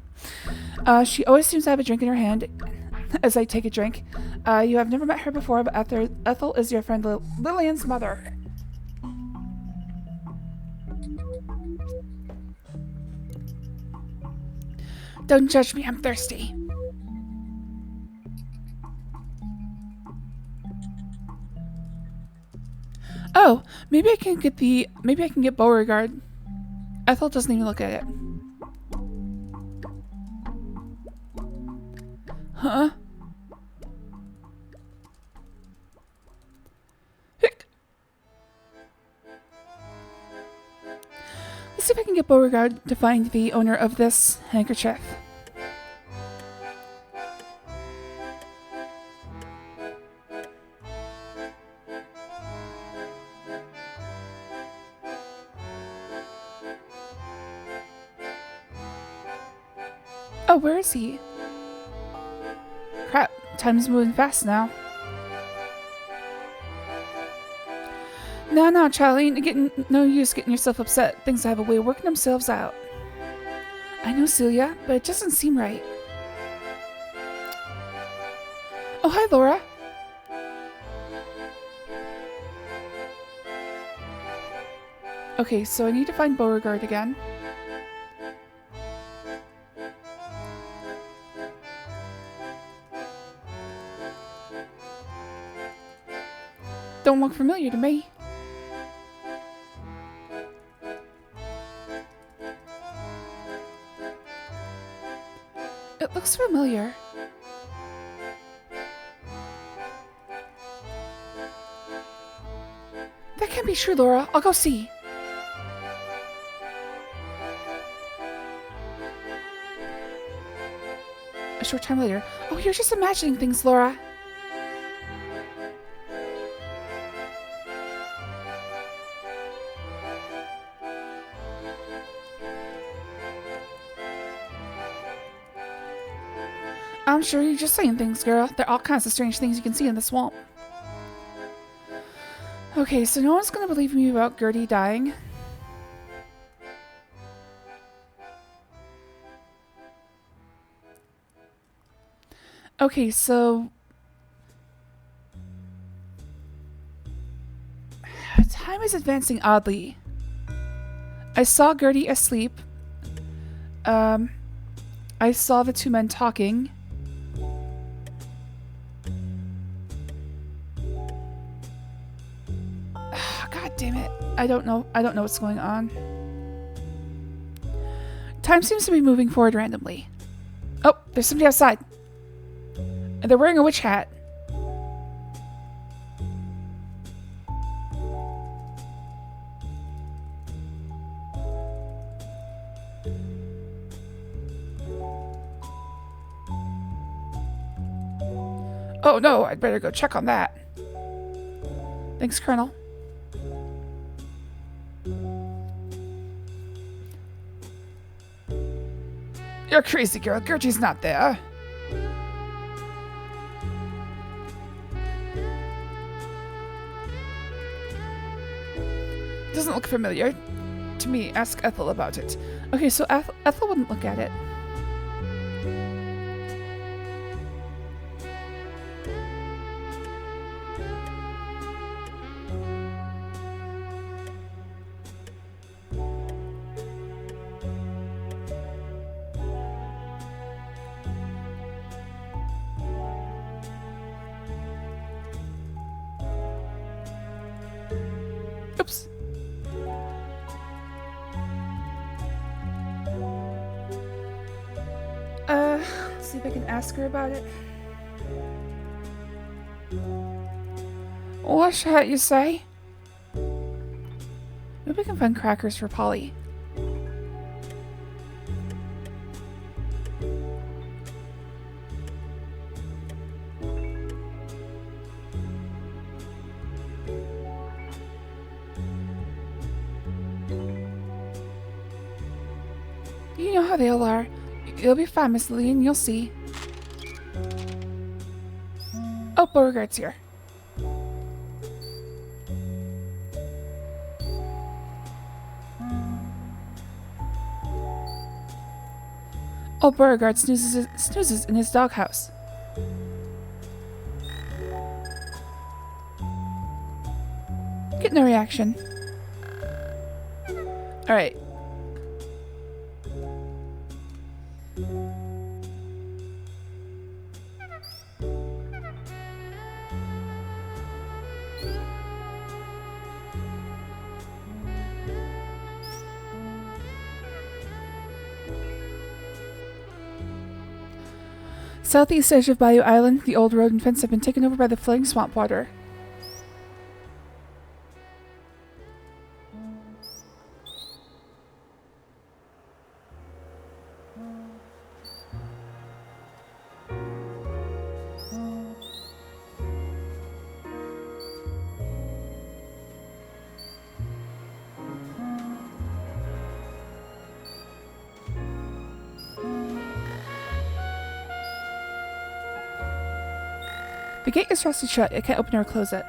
She always seems to have a drink in her hand as I take a drink. You have never met her before, but Ethel is your friend Lillian's mother.
Don't judge me, I'm thirsty.
Oh, maybe I can get Beauregard. Ethel doesn't even look at it. Huh? Hick. Let's see if I can get Beauregard to find the owner of this handkerchief. Oh, where is he? Crap, time's moving fast now. No, Charlie, no use getting yourself upset. Things have a way of working themselves out. I know, Celia, but it doesn't seem right. Oh, hi, Laura. Okay, so I need to find Beauregard again. Don't look familiar to me. It looks familiar. That can't be true, Laura. I'll go see. A short time later. Oh, you're just imagining things, Laura. I'm sure you're just saying things, girl. There are all kinds of strange things you can see in the swamp. Okay, so no one's gonna believe me about Gertie dying. Okay, so... time is advancing oddly. I saw Gertie asleep. I saw the two men talking. God damn it. I don't know what's going on. Time seems to be moving forward randomly. Oh, there's somebody outside. And they're wearing a witch hat. Oh no, I'd better go check on that. Thanks, Colonel.
You're crazy, girl. Gertie's not there. Doesn't look familiar to me. Ask Ethel about it.
Okay, so Ethel wouldn't look at it. Oops. Let's see if I can ask her about it.
What's that you say?
Maybe we can find crackers for Polly. know how they all are. You'll be fine, Miss Lillian. You'll see.
Oh, Beauregard's here.
Old Beauregard snoozes in his doghouse. Get no reaction. Alright. Southeast edge of Bayou Island, the old road and fence have been taken over by the flooding swamp water. The gate is rusted shut. I can't open or close it.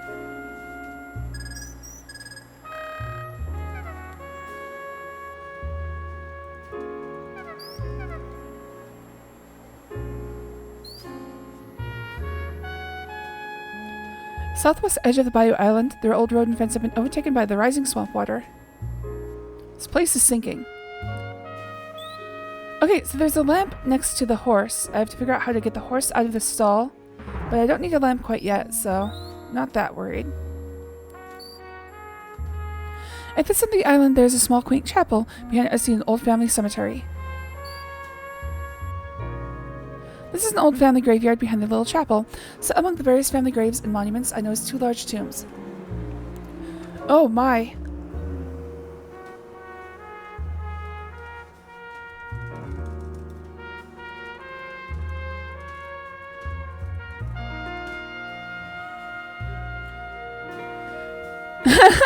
Southwest edge of the Bayou Island, their old road and fence have been overtaken by the rising swamp water. This place is sinking. Okay, so there's a lamp next to the horse. I have to figure out how to get the horse out of the stall. But I don't need a lamp quite yet, so not that worried. At this end of the island, there's a small quaint chapel. Behind it, I see an old family cemetery. This is an old family graveyard behind the little chapel. So among the various family graves and monuments, I noticed 2 large tombs. Oh my!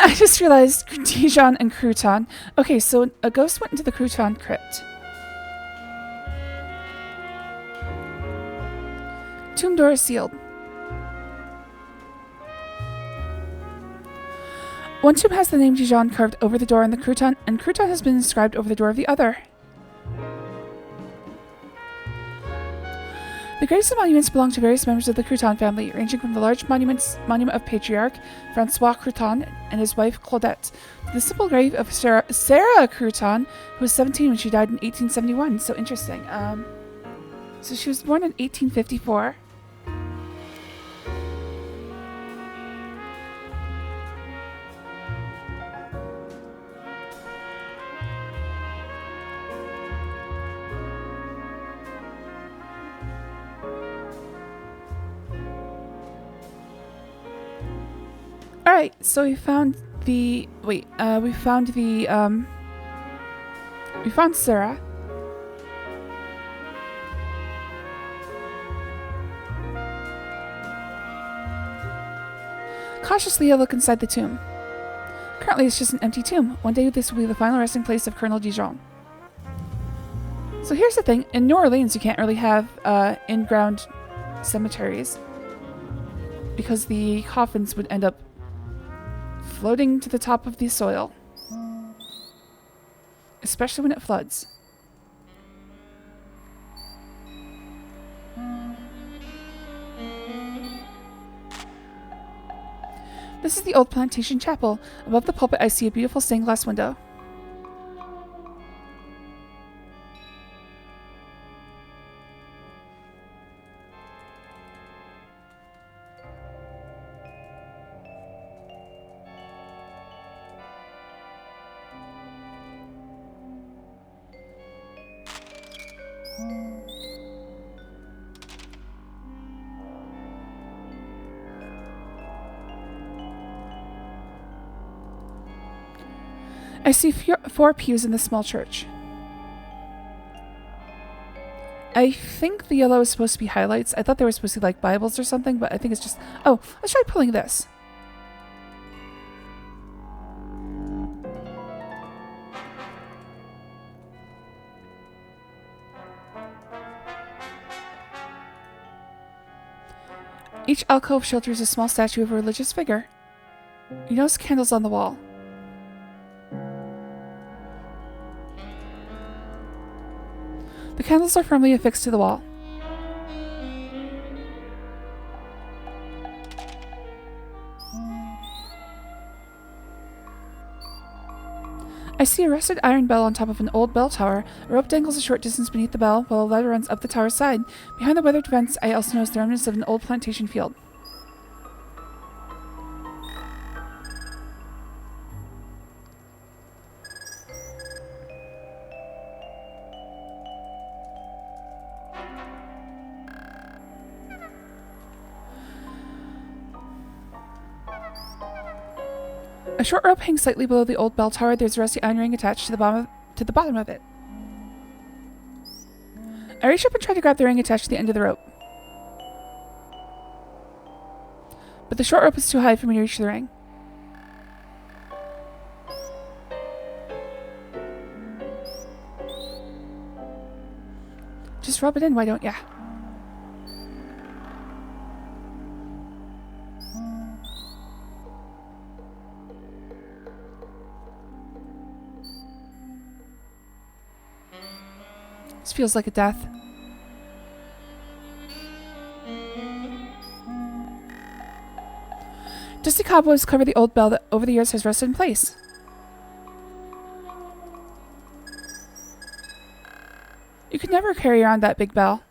I just realized Dijon and Crouton. Okay, so a ghost went into the Crouton crypt. Tomb door is sealed. One tomb has the name Dijon carved over the door in the Crouton, and Crouton has been inscribed over the door of the other. The graves and monuments belong to various members of the Crouton family, ranging from the large monument of Patriarch Francois Crouton and his wife Claudette, to the simple grave of Sarah Crouton, who was 17 when she died in 1871. So interesting. So she was born in 1854. Alright, so we found the... we found Sarah. Cautiously, I look inside the tomb. Currently, it's just an empty tomb. One day, this will be the final resting place of Colonel Dijon. So here's the thing. In New Orleans, you can't really have in-ground cemeteries because the coffins would end up floating to the top of the soil, especially when it floods. This is the old plantation chapel. Above the pulpit, I see a beautiful stained glass window. I see 4 pews in this small church. I think the yellow is supposed to be highlights. I thought they were supposed to be like Bibles or something, but I think it's just... Oh, let's try pulling this. Each alcove shelters a small statue of a religious figure. You notice candles on the wall. The candles are firmly affixed to the wall. I see a rusted iron bell on top of an old bell tower. A rope dangles a short distance beneath the bell, while a ladder runs up the tower's side. Behind the weathered fence, I also notice the remnants of an old plantation field. A short rope hangs slightly below the old bell tower. There's a rusty iron ring attached to the bottom of it. I reach up and try to grab the ring attached to the end of the rope. But the short rope is too high for me to reach the ring. Just rub it in, why don't ya? This feels like a death. Dusty cobwebs cover the old bell that over the years has rusted in place. You could never carry around that big bell.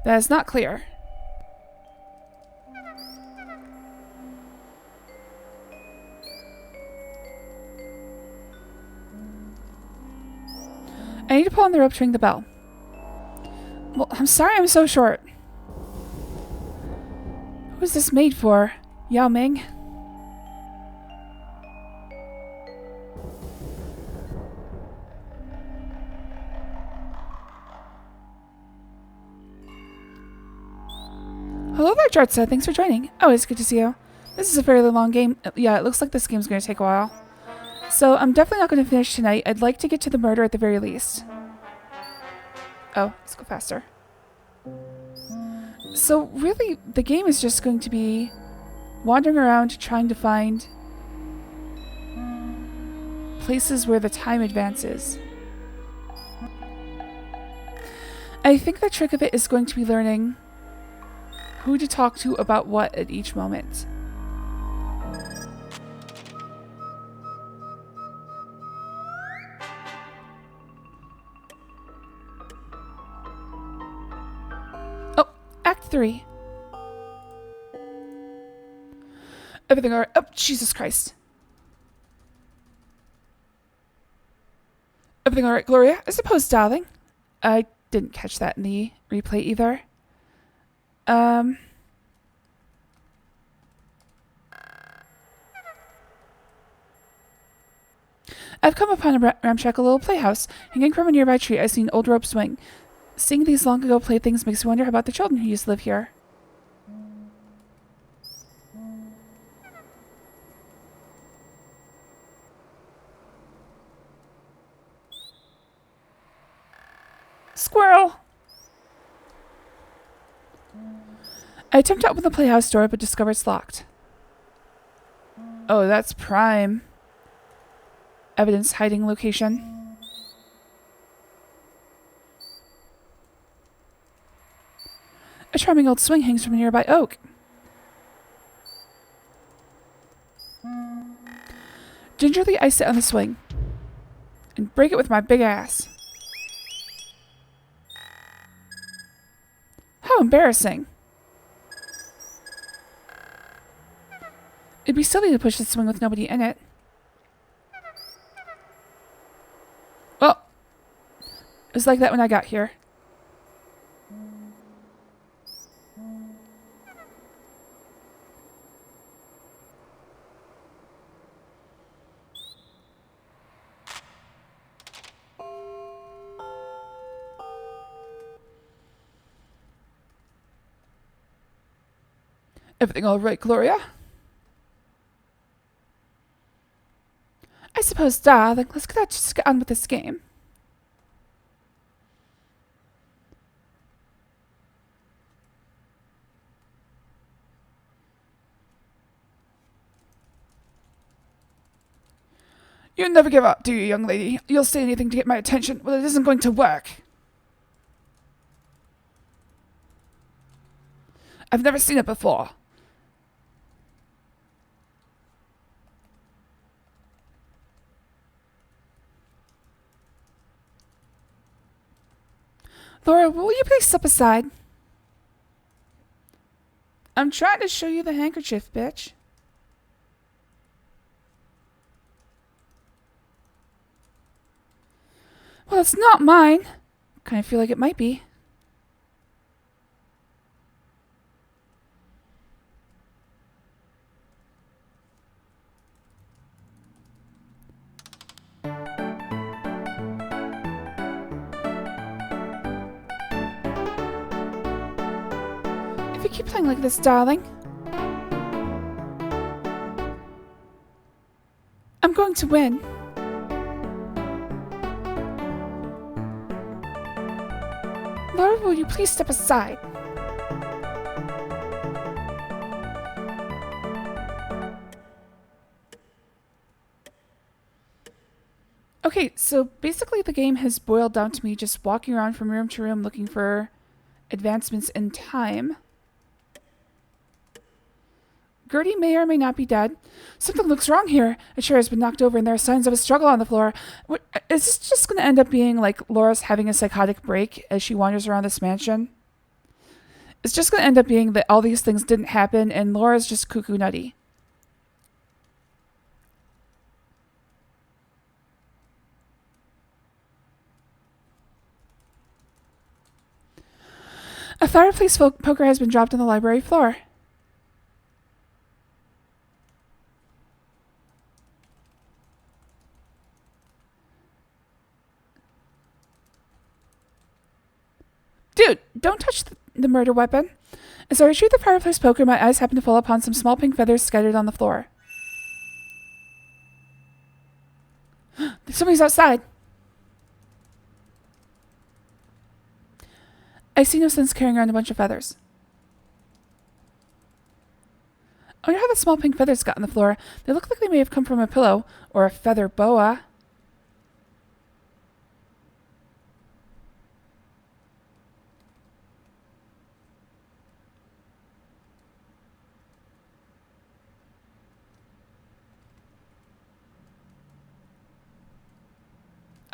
That is not clear. I need to pull on the rope to ring the bell. Well, I'm sorry I'm so short. Who is this made for? Yao Ming? Hello there, Jartsa. Thanks for joining. Oh, it's good to see you. This is a fairly long game. Yeah, it looks like this game's going to take a while. So I'm definitely not going to finish tonight. I'd like to get to the murder at the very least. Oh, let's go faster. So really, the game is just going to be wandering around trying to find places where the time advances. I think the trick of it is going to be learning who to talk to about what at each moment. Act 3. Everything alright? Oh, Jesus Christ. Everything alright, Gloria? I suppose, darling. I didn't catch that in the replay either. I've come upon a ramshackle little playhouse. Hanging from a nearby tree, I see an old rope swing. Seeing these long ago playthings makes me wonder about the children who used to live here. Squirrel! I attempt to open the playhouse door, but discover it's locked. Oh, that's prime evidence hiding location. A charming old swing hangs from a nearby oak. Gingerly, I sit on the swing and break it with my big ass. How embarrassing. It'd be silly to push the swing with nobody in it. Well, it was like that when I got here. Everything all right, Gloria? I suppose, darling. Let's just get on with this game.
You never give up, do you, young lady? You'll say anything to get my attention. Well, it isn't going to work. I've never seen it before.
Laura, will you please step aside? I'm trying to show you the handkerchief, bitch. Well, it's not mine. Kind of feel like it might be. If you keep playing like this, darling, I'm going to win. Laura, will you please step aside? Okay, so basically the game has boiled down to me just walking around from room to room looking for advancements in time. Gertie may or may not be dead. Something looks wrong here. A chair has been knocked over and there are signs of a struggle on the floor. Is this just going to end up being like Laura's having a psychotic break as she wanders around this mansion? It's just going to end up being that all these things didn't happen and Laura's just cuckoo nutty. A fireplace poker has been dropped on the library floor. Dude, don't touch the murder weapon. As I retrieve the fireplace poker, my eyes happen to fall upon some small pink feathers scattered on the floor. Somebody's outside. I see no sense carrying around a bunch of feathers. I wonder how the small pink feathers got on the floor. They look like they may have come from a pillow or a feather boa.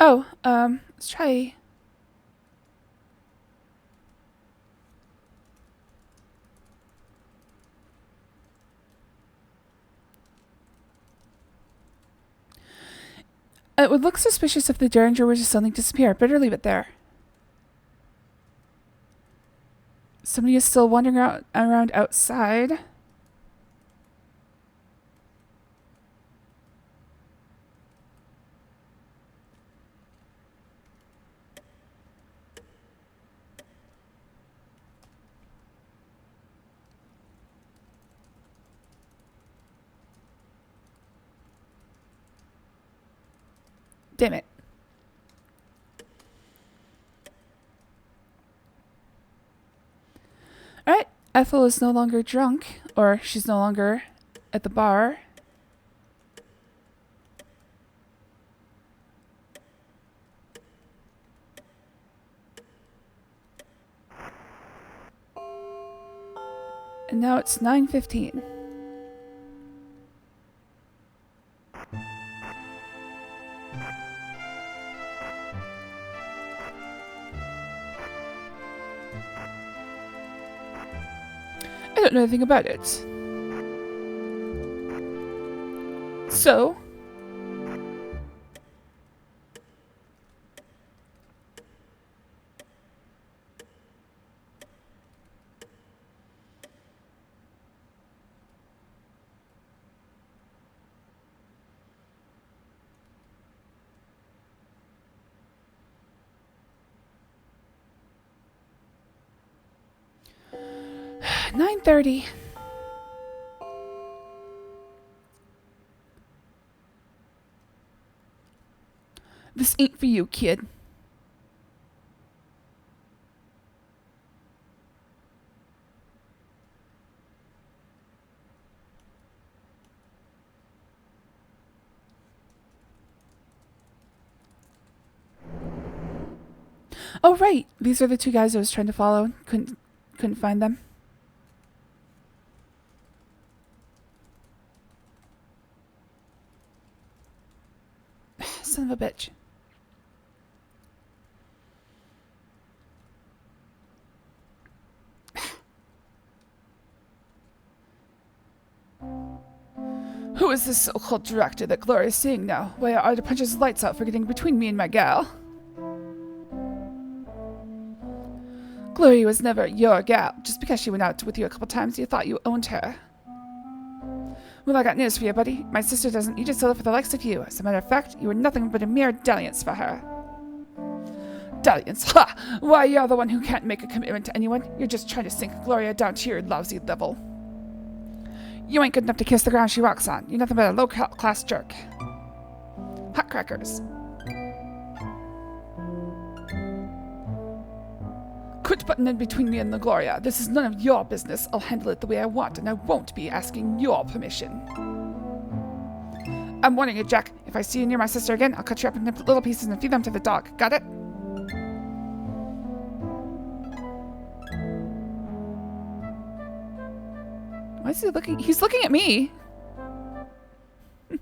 Oh, let's try. It would look suspicious if the Derringer were to suddenly disappear. Better leave it there. Somebody is still wandering around outside. Damn it. Alright, Ethel is no longer drunk, or she's no longer at the bar. And now it's 9:15. I don't know anything about it. So, $9:30. This ain't for you, kid. Oh, right. These are the two guys I was trying to follow. Couldn't find them. Son of a bitch.
Who is this so-called director that Gloria is seeing now? Why are to punch his lights out for getting between me and my gal?
Gloria was never your gal. Just because she went out with you a couple times, you thought you owned her.
Well, I got news for you, buddy. My sister doesn't need to settle for the likes of you. As a matter of fact, you were nothing but a mere dalliance for her. Dalliance? Ha! Why, you're the one who can't make a commitment to anyone. You're just trying to sink Gloria down to your lousy level. You ain't good enough to kiss the ground she walks on. You're nothing but a low-class jerk. Hot crackers. Quit butting in between me and the Gloria. This is none of your business. I'll handle it the way I want, and I won't be asking your permission. I'm warning you, Jack. If I see you near my sister again, I'll cut you up into little pieces and feed them to the dog. Got it?
Why is he looking? He's looking at me.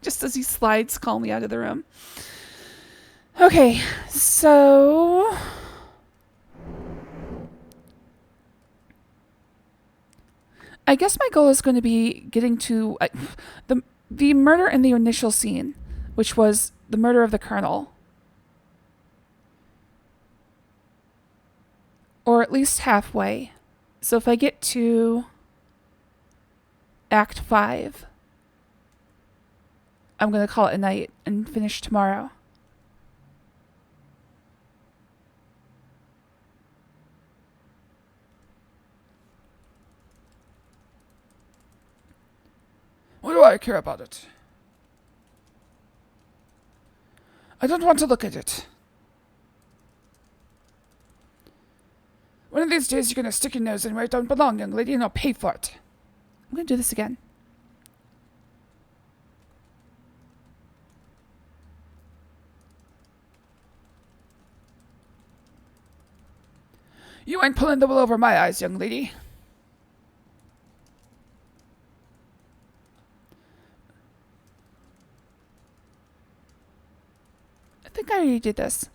Just as he slides calmly out of the room. Okay, so... I guess my goal is going to be getting to the murder in the initial scene, which was the murder of the Colonel. Or at least halfway. So if I get to Act 5, I'm going to call it a night and finish tomorrow.
What do I care about it? I don't want to look at it. One of these days you're going to stick your nose in where it don't belong, young lady, and I'll pay for it.
I'm going to do this again.
You ain't pulling the wool over my eyes, young lady.
I think I already did this.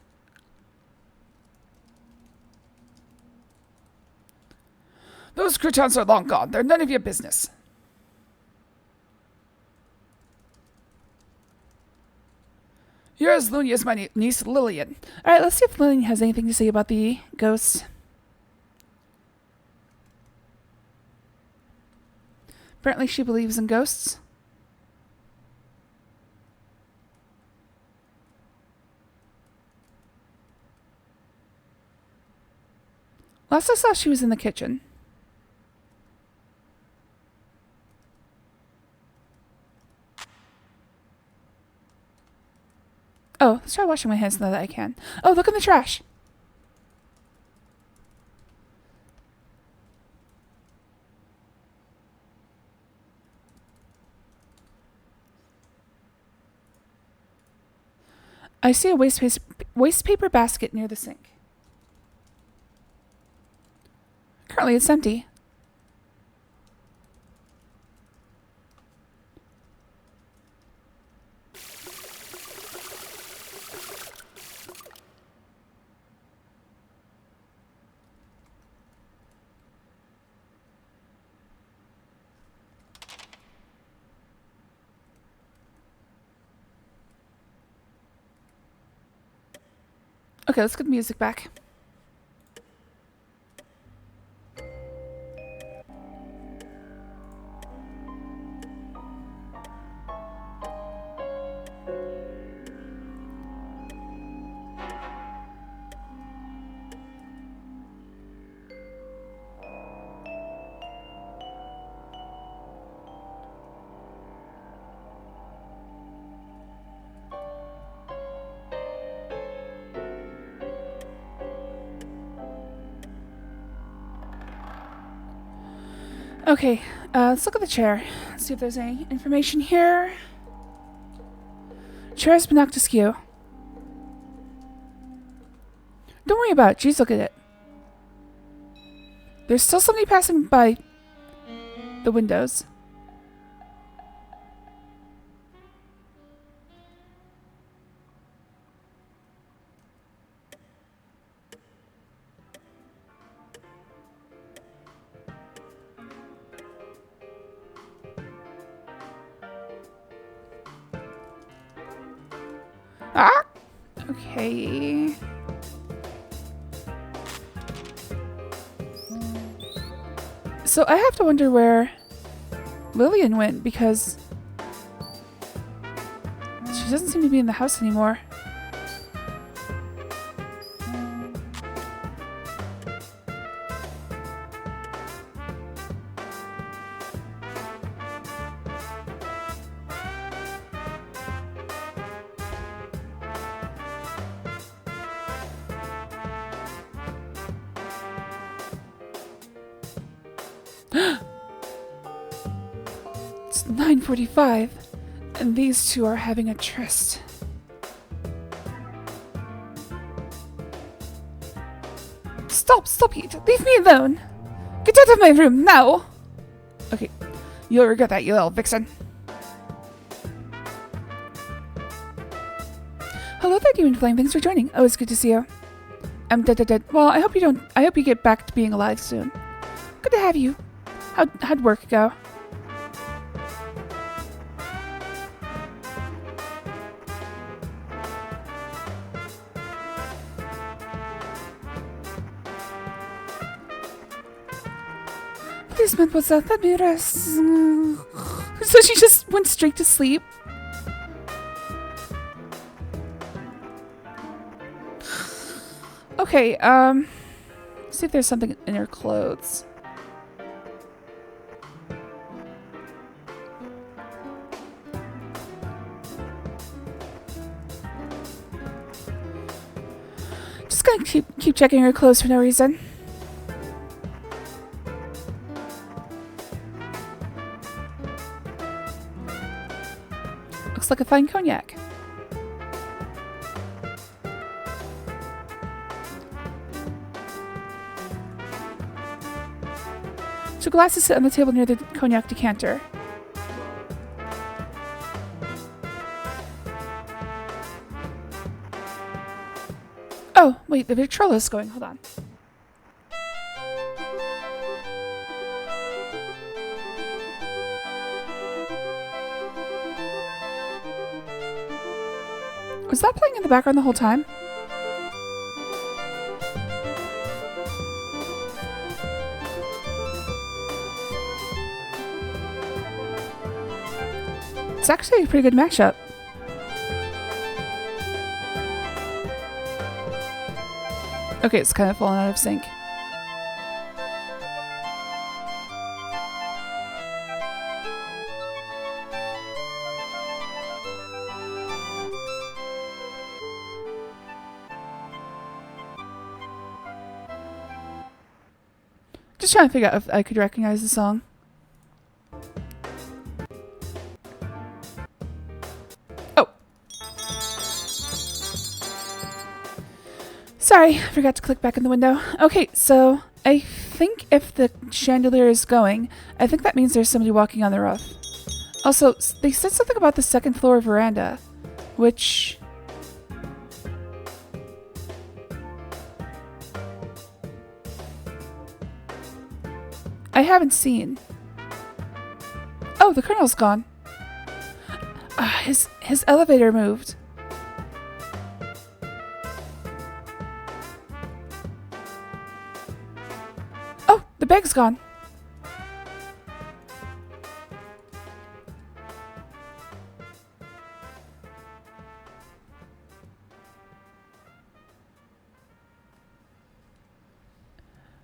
Those croutons are long gone. They're none of your business. You're as loony as my niece Lillian.
Alright, let's see if Lillian has anything to say about the ghosts. Apparently she believes in ghosts. Last I saw, she was in the kitchen. Oh, let's try washing my hands now that I can. Oh, look in the trash. I see a waste paper basket near the sink. Currently, it's empty. Okay, let's get the music back. Okay, let's look at the chair. Let's see if there's any information here. Chair has been knocked askew. Don't worry about it. Jeez, look at it. There's still somebody passing by the windows. Ah! Okay. So I have to wonder where Lillian went because she doesn't seem to be in the house anymore. It's 9:45, and these two are having a tryst. Stop it! Leave me alone! Get out of my room, now! Okay, you'll regret that, you little vixen. Hello there, Demon Flame. Thanks for joining. Always good to see you. I'm dead. Well, I hope you get back to being alive soon. Good to have you. How'd work go? Policeman was out. Let me rest. So she just went straight to sleep. Okay, see if there's something in her clothes. Just gonna keep checking her clothes for no reason. Looks like a fine cognac. Two glasses sit on the table near the cognac decanter. Oh, wait, the Victrola going. Hold on. Was that playing in the background the whole time? It's actually a pretty good mashup. Okay, it's kind of fallen out of sync. Just trying to figure out if I could recognize the song. Oh. Sorry, I forgot to click back in the window. Okay, so I think if the chandelier is going, I think that means there's somebody walking on the roof. Also, they said something about the second floor veranda, which... I haven't seen. Oh, the Colonel's gone. His elevator moved. Oh, the bag's gone.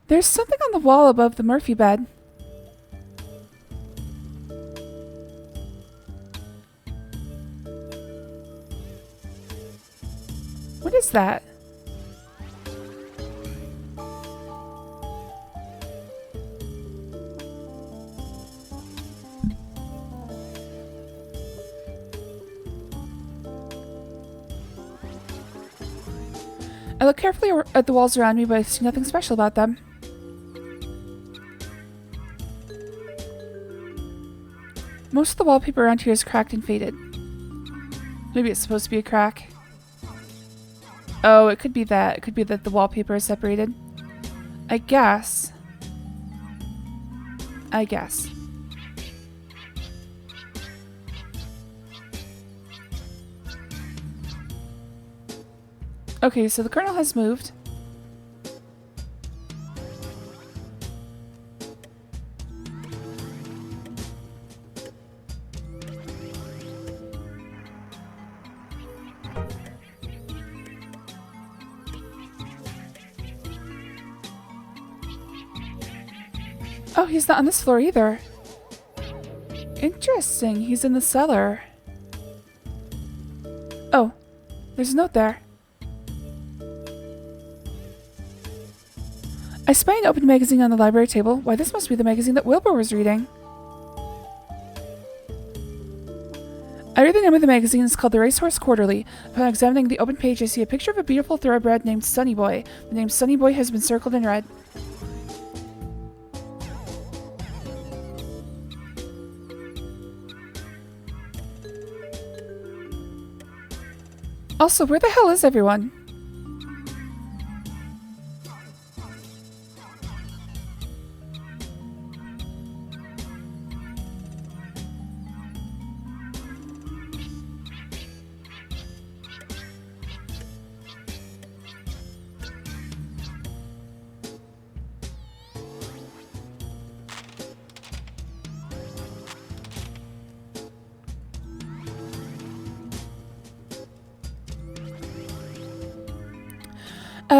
There's something on the wall above the Murphy bed. What is that? I look carefully at the walls around me, but I see nothing special about them. Most of the wallpaper around here is cracked and faded. Maybe it's supposed to be a crack. Oh, it could be that. It could be that the wallpaper is separated. I guess. Okay, so the kernel has moved. Oh, he's not on this floor either. Interesting, he's in the cellar. Oh, there's a note there. I spy an open magazine on the library table. Why, this must be the magazine that Wilbur was reading. I read the name of the magazine. It's called The Racehorse Quarterly. Upon examining the open page, I see a picture of a beautiful thoroughbred named Sunny Boy. The name Sunny Boy has been circled in red. Also, where the hell is everyone?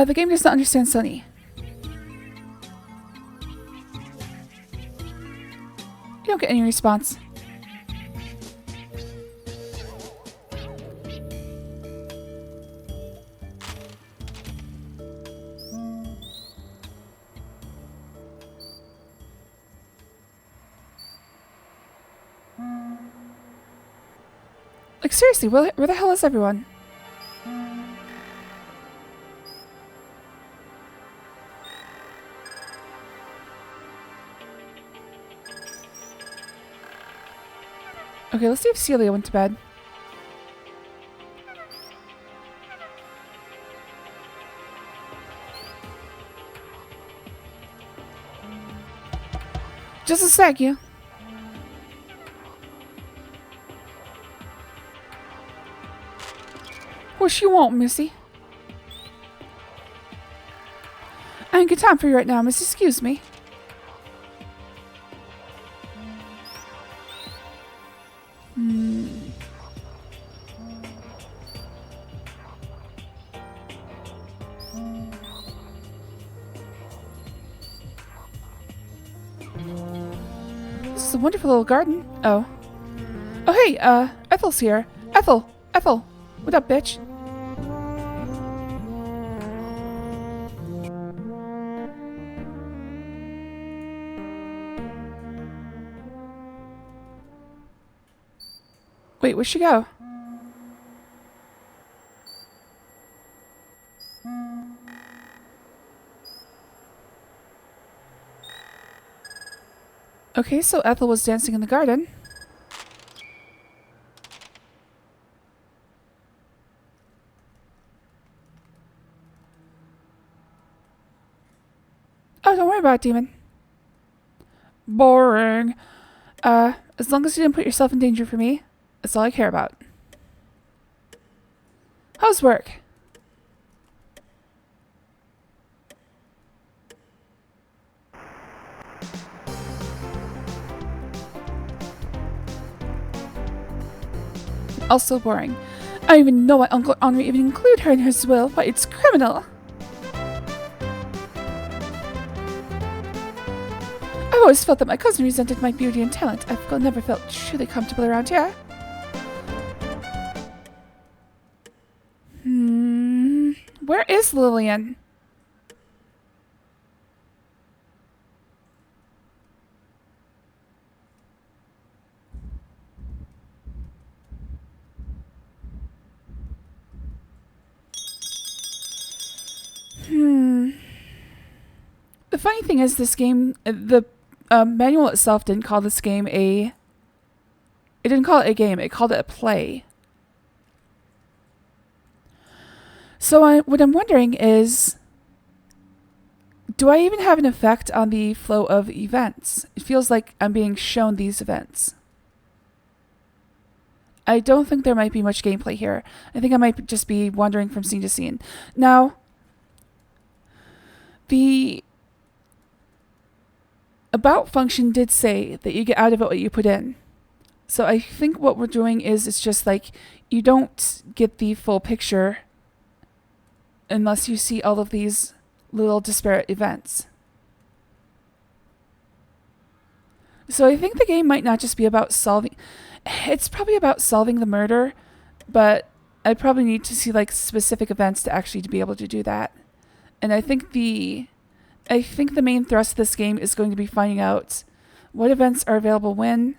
The game does not understand Sunny. You don't get any response. Like, seriously, where the hell is everyone? Okay, let's see if Celia went to bed. Just a sec, you. What you want, missy? I ain't got time for you right now, miss. Excuse me. This is a wonderful little garden. Oh. Oh, hey, Ethel's here. Ethel! What up, bitch? Wait, where'd she go? Okay, so Ethel was dancing in the garden. Oh, don't worry about it, demon. Boring. As long as you didn't put yourself in danger for me, that's all I care about. How's work? Also boring. I don't even know why Uncle Henri even included her in his will. Why, it's criminal. I've always felt that my cousin resented my beauty and talent. I've never felt truly comfortable around here. Where is Lillian? The funny thing is, this game, the manual itself didn't call this game a... It didn't call it a game, it called it a play. So what I'm wondering is, do I even have an effect on the flow of events? It feels like I'm being shown these events. I don't think there might be much gameplay here. I think I might just be wandering from scene to scene. Now, the about function did say that you get out of it what you put in. So I think what we're doing is it's just like you don't get the full picture unless you see all of these little disparate events. So I think the game might not just be about solving... It's probably about solving the murder, but I probably need to see like specific events to actually be able to do that. And I think the main thrust of this game is going to be finding out what events are available when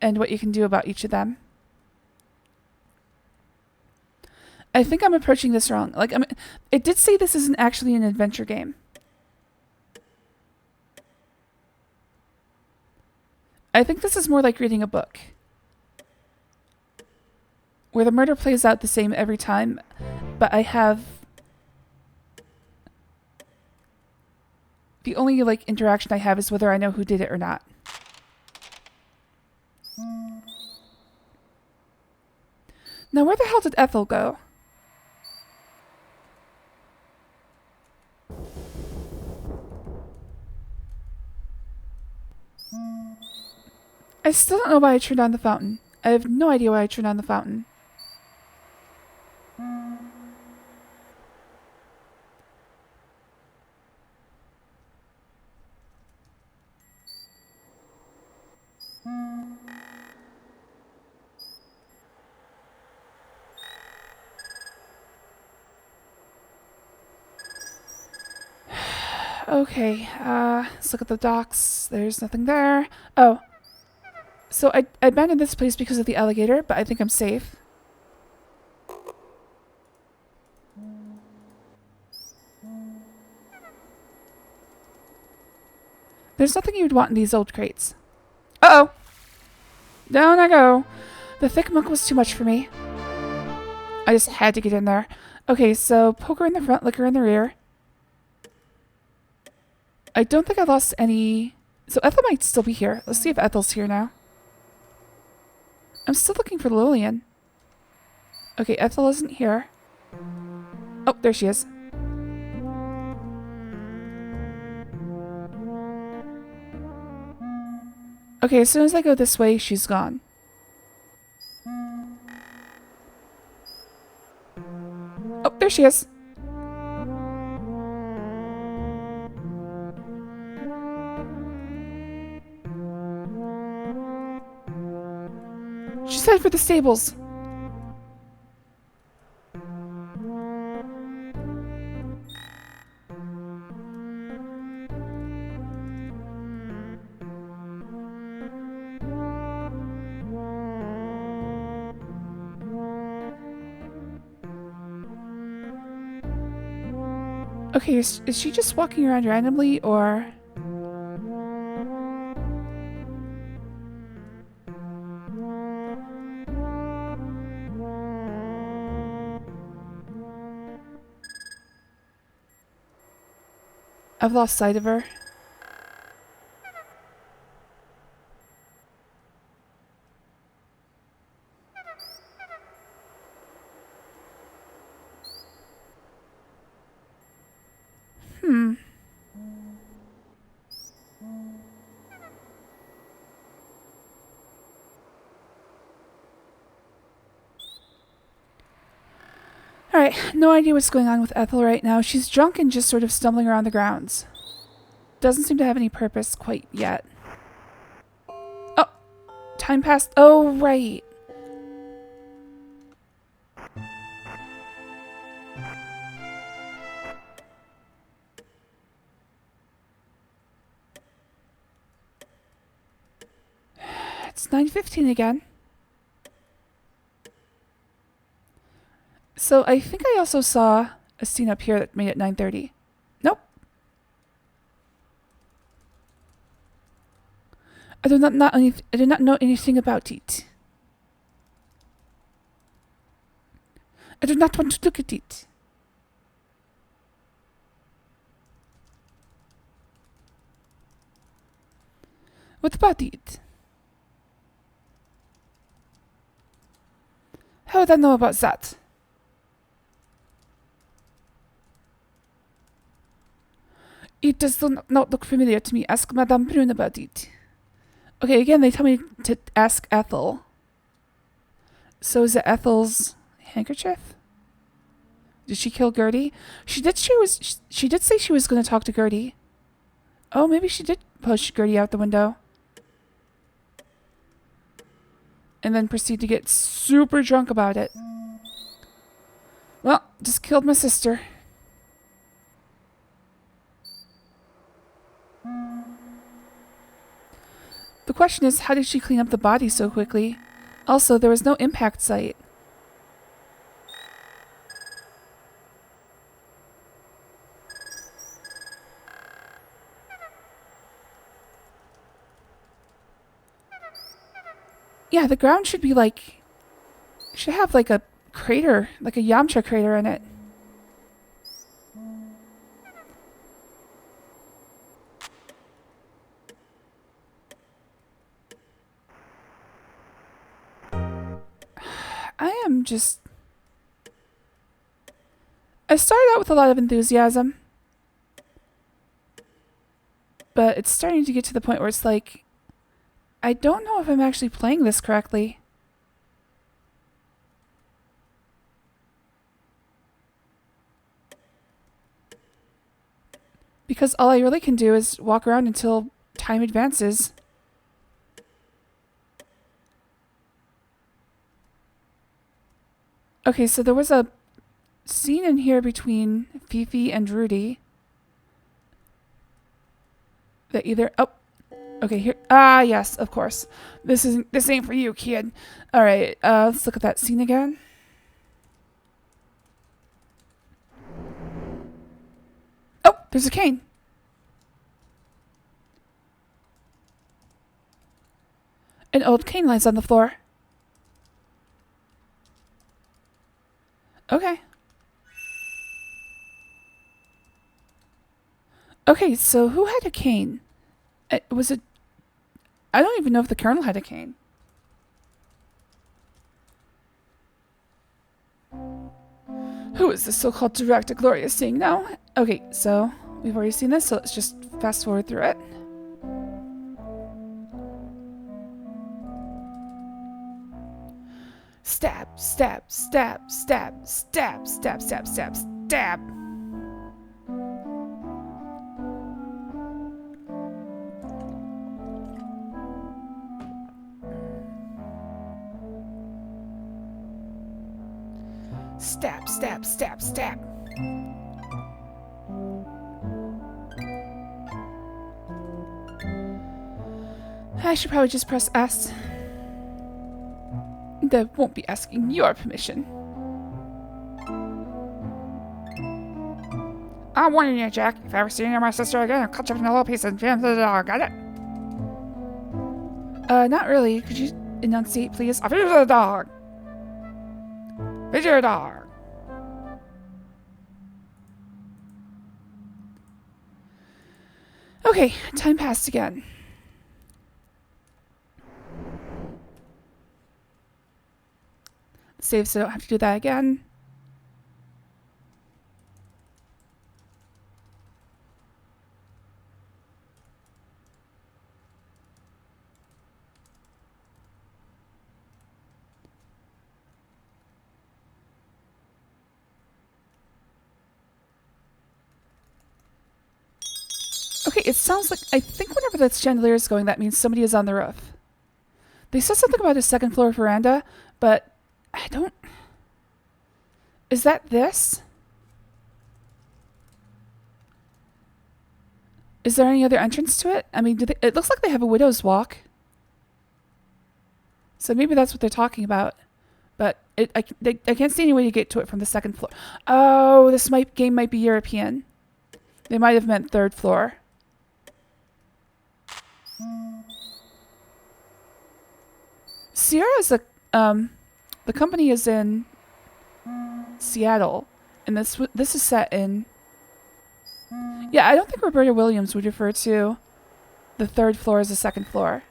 and what you can do about each of them. I think I'm approaching this wrong. It did say this isn't actually an adventure game. I think this is more like reading a book, where the murder plays out the same every time, but I have... The only interaction I have is whether I know who did it or not. Now, where the hell did Ethel go? I still don't know why I turned on the fountain. I have no idea why I turned on the fountain. Okay, let's look at the docks. There's nothing there. Oh. So I abandoned this place because of the alligator, but I think I'm safe. There's nothing you would want in these old crates. Uh-oh! Down I go. The thick muck was too much for me. I just had to get in there. Okay, so poker in the front, liquor in the rear. I don't think I lost any... So Ethel might still be here. Let's see if Ethel's here now. I'm still looking for Lillian. Okay, Ethel isn't here. Oh, there she is. Okay, as soon as I go this way, she's gone. Oh, there she is. She's headed for the stables. Okay, is she just walking around randomly, or... I've lost sight of her. Alright, no idea what's going on with Ethel right now. She's drunk and just sort of stumbling around the grounds. Doesn't seem to have any purpose quite yet. Oh! Time passed. Oh, right. It's 9:15 again. So I think I also saw a scene up here that made it 9:30. Nope. I do not know anything about it. I do not want to look at it. What about it? How would I know about that? It does not look familiar to me. Ask Madame Brune about it. Okay, again, they tell me to ask Ethel. So is it Ethel's handkerchief? Did she kill Gertie? She did say she was going to talk to Gertie. Oh, maybe she did push Gertie out the window. And then proceed to get super drunk about it. Well, just killed my sister. The question is, how did she clean up the body so quickly? Also, there was no impact site. Yeah, the ground should be like... should have like a crater, like a Yamcha crater in it. I started out with a lot of enthusiasm. But it's starting to get to the point where it's like, I don't know if I'm actually playing this correctly. Because all I really can do is walk around until time advances. Okay, so there was a scene in here between Fifi and Rudy. That either... oh, okay, here... ah, yes, of course. This ain't for you, kid. Alright, let's look at that scene again. Oh, there's a cane. An old cane lies on the floor. Okay. Okay, so who had a cane? Was it... I don't even know if the Colonel had a cane. Who is this so-called director Gloria seeing now? Okay, so we've already seen this, so let's just fast forward through it. Stab, stab, stab, stab, stab, stab, stab, stab, stab. Stab, stab, stab, stab. I should probably just press S. That won't be asking your permission. I'm warning you, Jack. If I ever see you near my sister again, I'll cut you up in a little piece and jam to the dog. Got it? Not really. Could you enunciate, please? I'll feed you to the dog. Feed your dog. Okay, time passed again. Save so I don't have to do that again. Okay, it sounds like, I think whenever that chandelier is going, that means somebody is on the roof. They said something about a second floor veranda, but I don't... Is that this? Is there any other entrance to it? I mean, it looks like they have a widow's walk. So maybe that's what they're talking about. But I can't see any way to get to it from the second floor. Oh, game might be European. They might have meant third floor. Sierra is the company is in Seattle, and this is set in. Yeah, I don't think Roberta Williams would refer to the third floor as the second floor.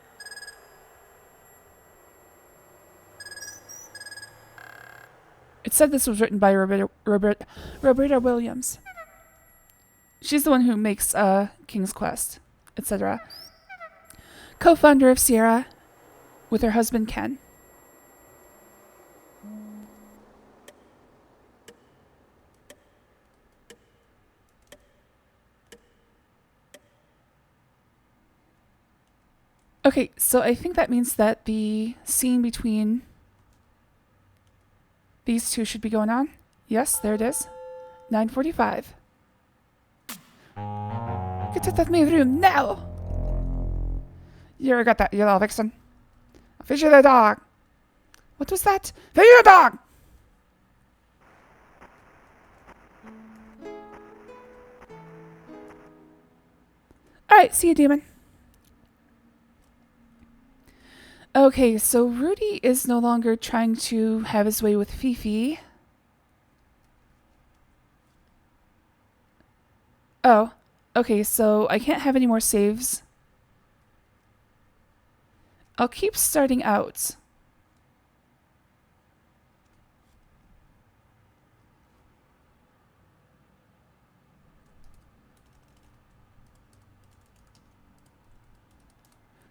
It said this was written by Roberta Williams. She's the one who makes King's Quest, etc. Co-founder of Sierra with her husband Ken. Okay, so I think that means that the scene between these two should be going on. Yes, there it is. 9:45. Get out of my room now! You got that, you little vixen. I'll fish you the dog. What was that? Fish you the dog! Alright, see you, demon. Okay, so Rudy is no longer trying to have his way with Fifi. Oh, okay, so I can't have any more saves. I'll keep starting out.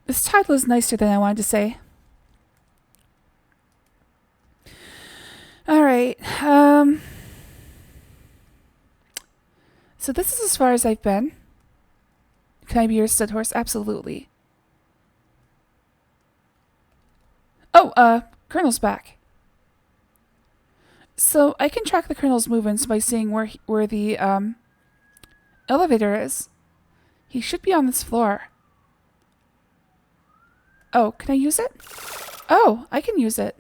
This title is nicer than I wanted to say. Alright, so this is as far as I've been. Can I be your stud horse? Absolutely. Oh, Colonel's back. So I can track the Colonel's movements by seeing where the elevator is. He should be on this floor. Oh, can I use it? Oh, I can use it.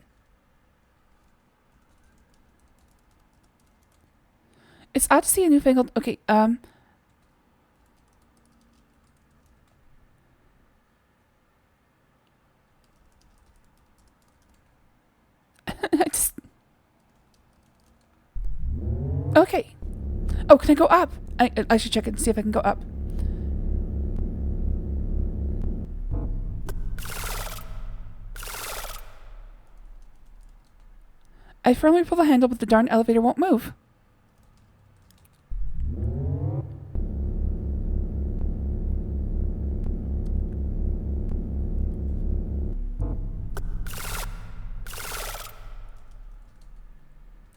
It's odd to see a newfangled... Okay, I just... Okay. Oh, can I go up? I should check it and see if I can go up. I firmly pull the handle, but the darn elevator won't move.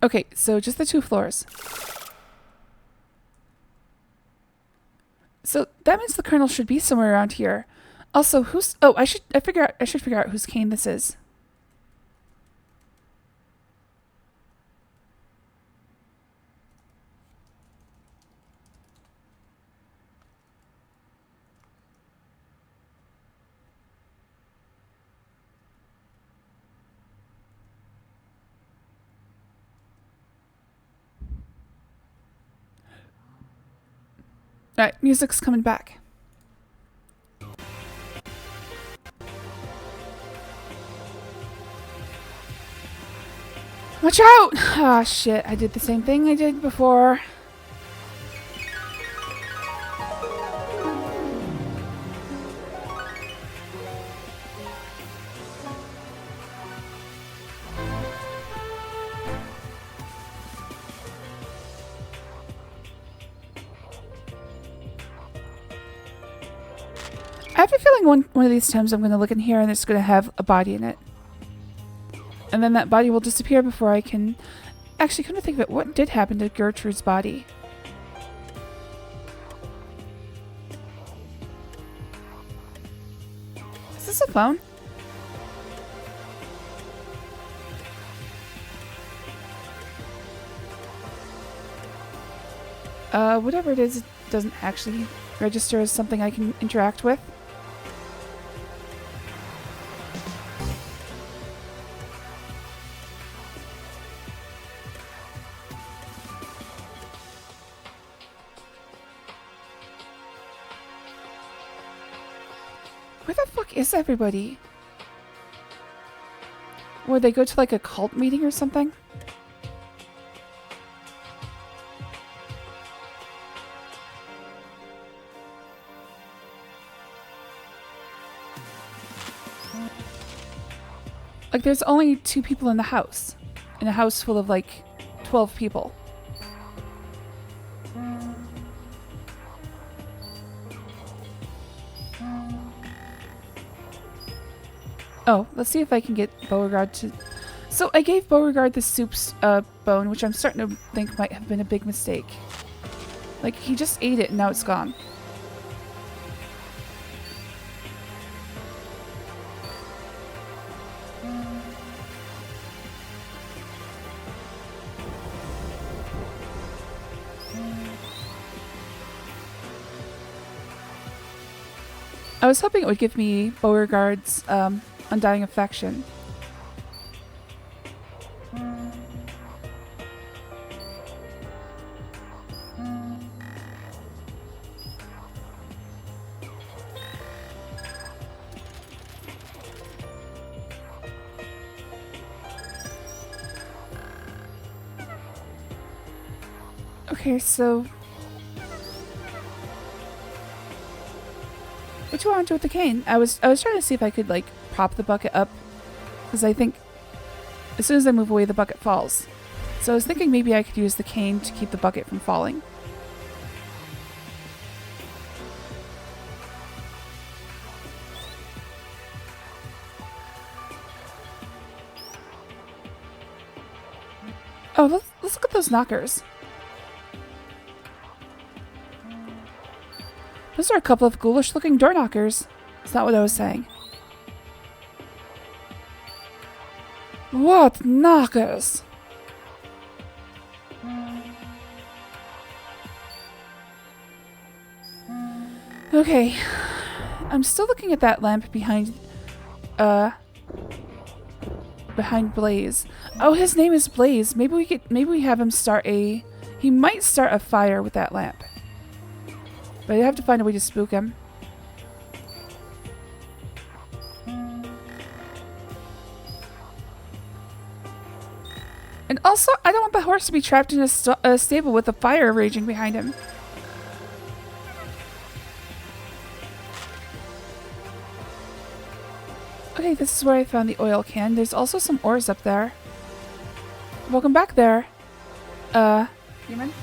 Okay, so just the 2 floors. So that means the Colonel should be somewhere around here. Also, who's... Oh, I should figure out whose cane this is. Alright, music's coming back. Watch out! Ah, shit, I did the same thing I did before. I have a feeling one of these times I'm going to look in here and it's going to have a body in it. And then that body will disappear before I can... Actually, come to think of it, what did happen to Gertrude's body? Is this a phone? Whatever it is, it doesn't actually register as something I can interact with. Where the fuck is everybody? Would they go to like a cult meeting or something? Like there's only 2 people in the house. In a house full of like 12 people. Oh, let's see if I can get Beauregard to... So I gave Beauregard the soup's bone, which I'm starting to think might have been a big mistake. Like, he just ate it and now it's gone. I was hoping it would give me Beauregard's undying affection. Okay, so what do you want to do with the cane? I was trying to see if I could like prop the bucket up, because I think as soon as I move away the bucket falls. So I was thinking maybe I could use the cane to keep the bucket from falling. Oh, let's look at those knockers. Those are a couple of ghoulish looking door knockers. That's not what I was saying. What knockers? Okay. I'm still looking at that lamp behind Blaze. Oh, his name is Blaze. Maybe we have him start he might start a fire with that lamp. But I have to find a way to spook him. And also, I don't want the horse to be trapped in a stable with a fire raging behind him. Okay, this is where I found the oil can. There's also some ores up there. Welcome back there. Human?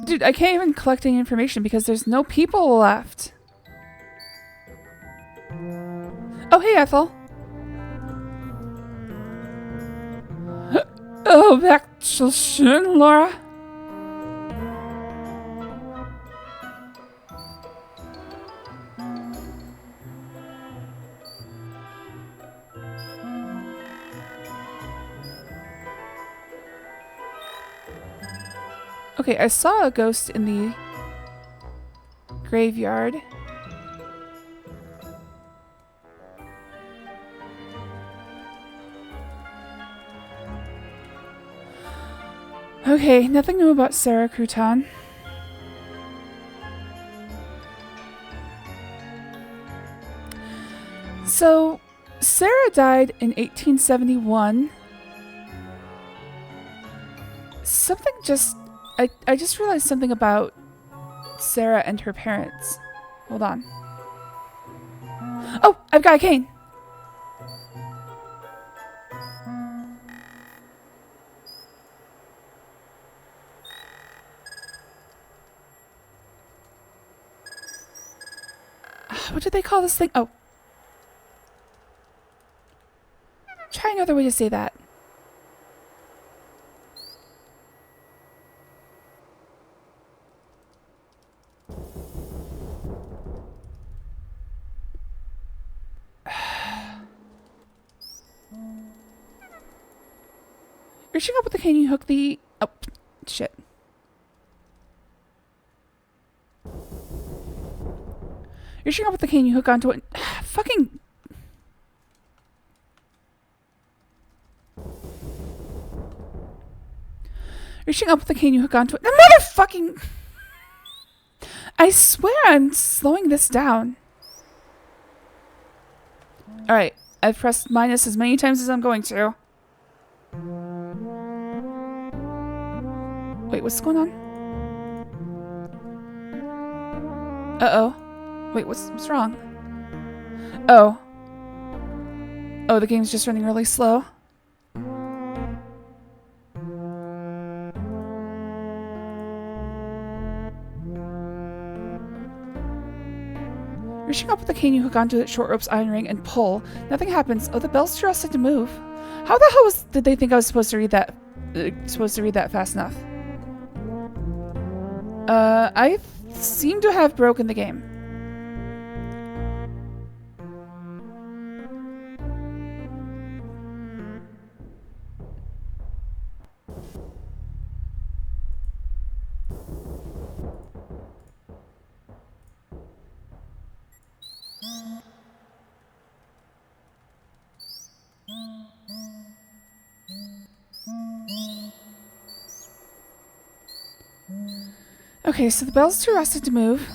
Dude, I can't even collect any information because there's no people left. Oh, hey, Ethel. Oh, back to soon, Laura. Okay, I saw a ghost in the graveyard. Okay, nothing new about Sarah Crouton. So, Sarah died in 1871. Something just... I just realized something about Sarah and her parents. Hold on. Oh, I've got a cane! What did they call this thing? Oh. Try another way to say that. Reaching up with the cane, you hook the... Oh, shit. Reaching up with the cane, you hook onto it. Fucking. Reaching up with the cane, you hook onto it. The motherfucking. I swear I'm slowing this down. Alright, I've pressed minus as many times as I'm going to. Wait, what's going on? Uh-oh. Wait, what's wrong? Oh. Oh, the game's just running really slow. Reaching up with the cane, you hook onto the short rope's iron ring and pull. Nothing happens. Oh, the bell's too rusted to move. How the hell did they think I was supposed to read that? Fast enough? I seem to have broken the game. Okay, so the bell's too rusted to move.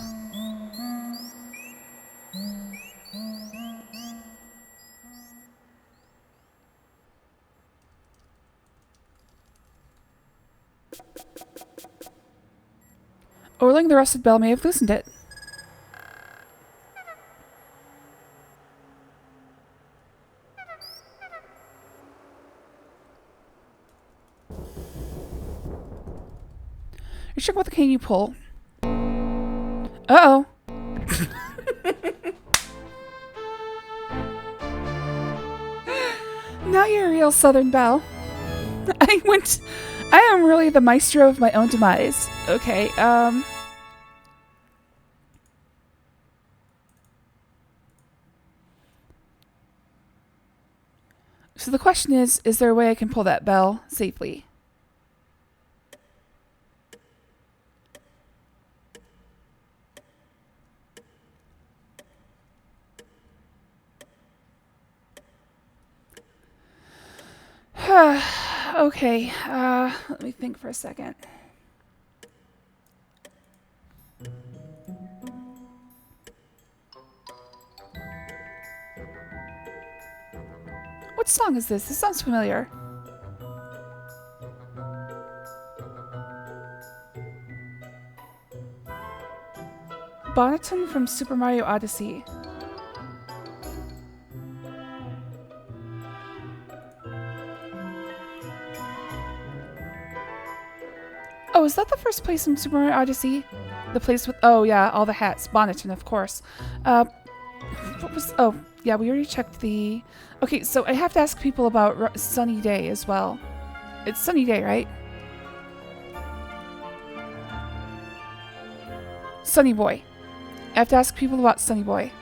Oiling the rusted bell may have loosened it. You're checking with the cane, you pull. Uh-oh. Now you're a real Southern belle. I am really the maestro of my own demise. Okay, so the question is there a way I can pull that bell safely? Okay, let me think for a second. What song is this? This sounds familiar. Bonneton from Super Mario Odyssey. Oh, is that the first place in Super Mario Odyssey? The place with, oh yeah, all the hats. Bonneton, of course. What was, oh, yeah, we already checked the, okay, so I have to ask people about Sunny Day as well. It's Sunny Day, right? Sunny Boy. I have to ask people about Sunny Boy.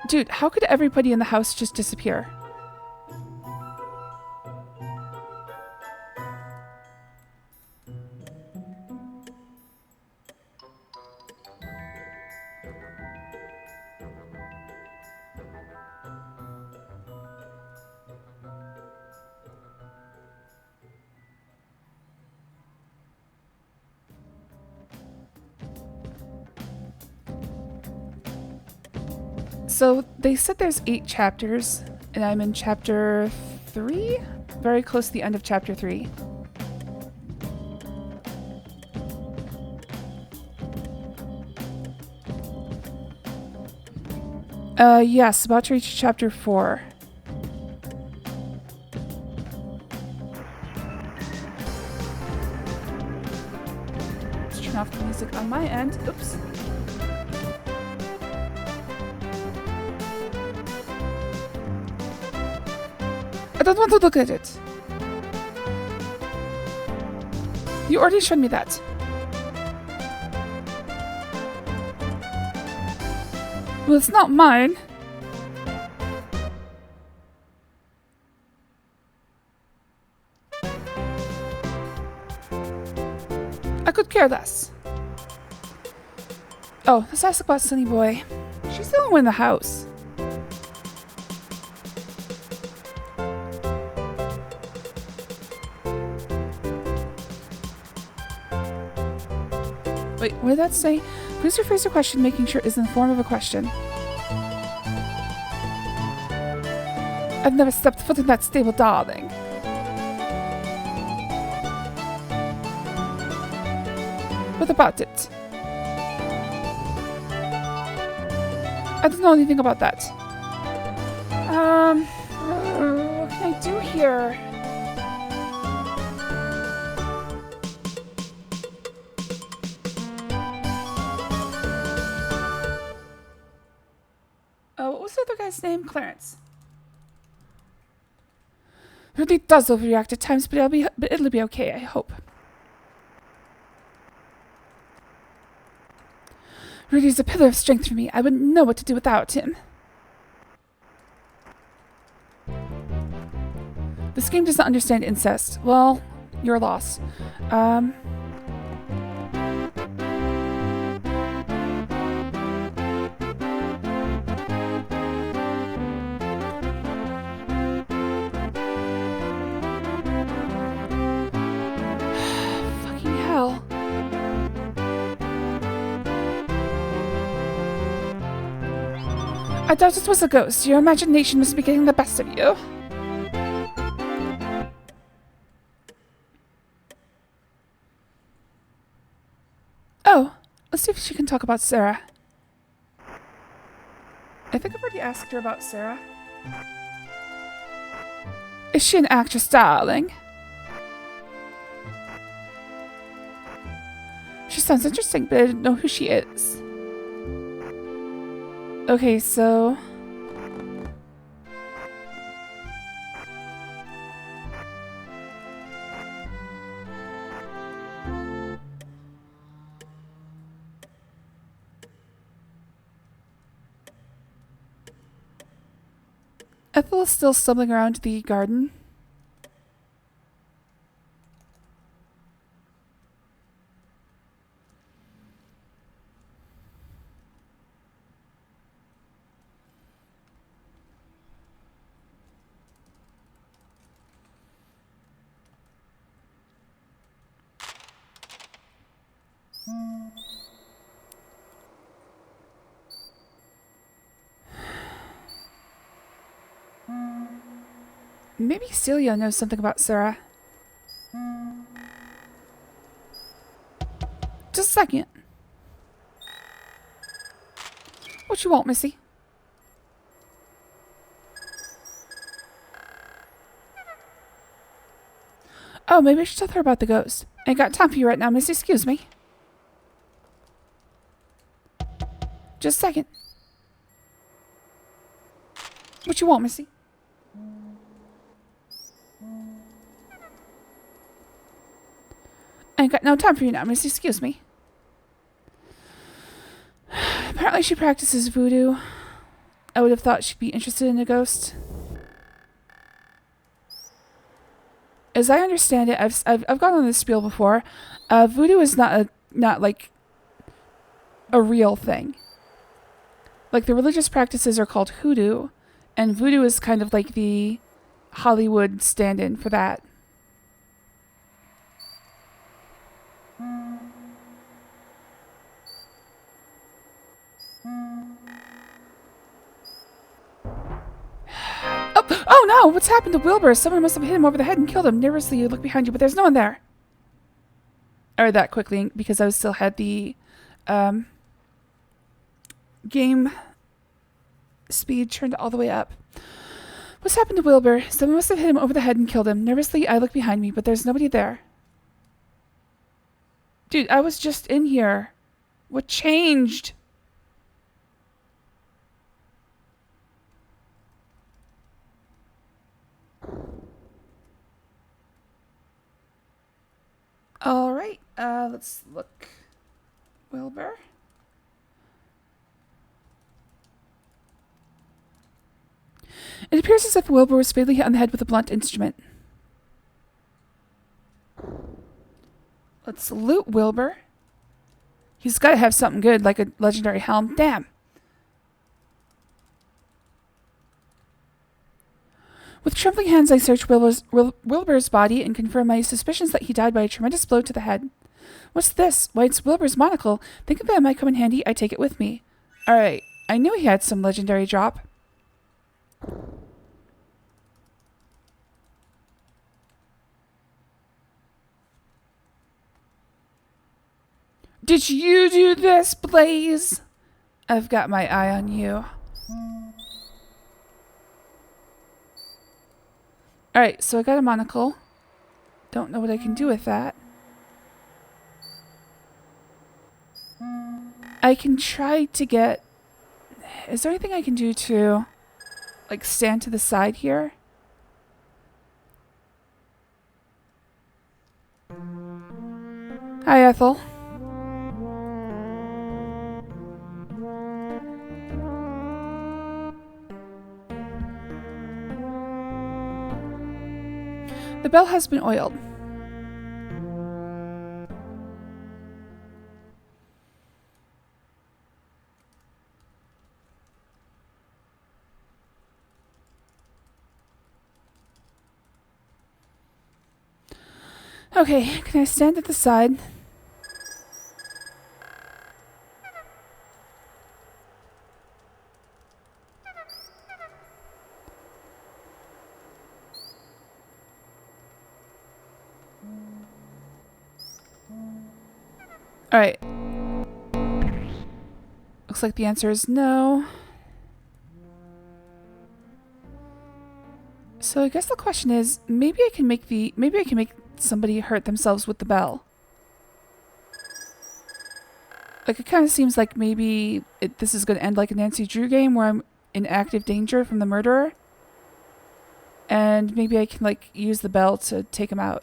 Dude, how could everybody in the house just disappear? So they said there's 8 chapters, and I'm in chapter 3? Very close to the end of chapter 3. Yes, about to reach chapter 4. Let's turn off the music on my end. Oops. I don't want to look at it. You already showed me that. Well, it's not mine. I could care less. Oh, let's ask about Sunny Boy. She's the only one in the house. Wait, what did that say? Please rephrase your question, making sure it is in the form of a question. I've never stepped foot in that stable, darling. What about it? I don't know anything about that. What can I do here? What was the other guy's name? Clarence. Rudy does overreact at times, but it'll be okay, I hope. Rudy's a pillar of strength for me. I wouldn't know what to do without him. This game does not understand incest. Well, your loss. Fucking hell. I thought it was a ghost. Your imagination must be getting the best of you. Oh, let's see if she can talk about Sarah. I think I've already asked her about Sarah. Is she an actress, darling? She sounds interesting, but I didn't know who she is. Okay, so... Ethel is still stumbling around the garden. Maybe Celia knows something about Sarah. Just a second. What you want, Missy? Oh, maybe I should tell her about the ghost. I ain't got time for you right now, Missy. Excuse me. Just a second. What you want, Missy? I ain't got no time for you now, Missy. Excuse me. Apparently she practices voodoo. I would have thought she'd be interested in a ghost. As I understand it, I've gone on this spiel before. Voodoo is not like a real thing. Like the religious practices are called hoodoo, and voodoo is kind of like the Hollywood stand-in for that. Oh no! What's happened to Wilbur? Someone must have hit him over the head and killed him. Nervously, you look behind you, but there's no one there. I read that quickly because I still had the game speed turned all the way up. What's happened to Wilbur? Someone must have hit him over the head and killed him. Nervously, I look behind me, but there's nobody there. Dude, I was just in here. What changed? All right, let's look. Wilbur. It appears as if Wilbur was fatally hit on the head with a blunt instrument. Let's loot Wilbur. He's got to have something good, like a legendary helm. Damn. With trembling hands, I search Wilbur's body and confirm my suspicions that he died by a tremendous blow to the head. What's this? Why, it's Wilbur's monocle. Thinking that it might come in handy, I take it with me. Alright, I knew he had some legendary drop. Did you do this, Blaze? I've got my eye on you. Alright, so I got a monocle. Don't know what I can do with that. I can try to get... Is there anything I can do to, like, stand to the side here? Hi, Ethel. The bell has been oiled. Okay, can I stand at the side? Alright. Looks like the answer is no. So I guess the question is, maybe I can make somebody hurt themselves with the bell. Like, it kind of seems like maybe this is going to end like a Nancy Drew game where I'm in active danger from the murderer. And maybe I can, like, use the bell to take him out.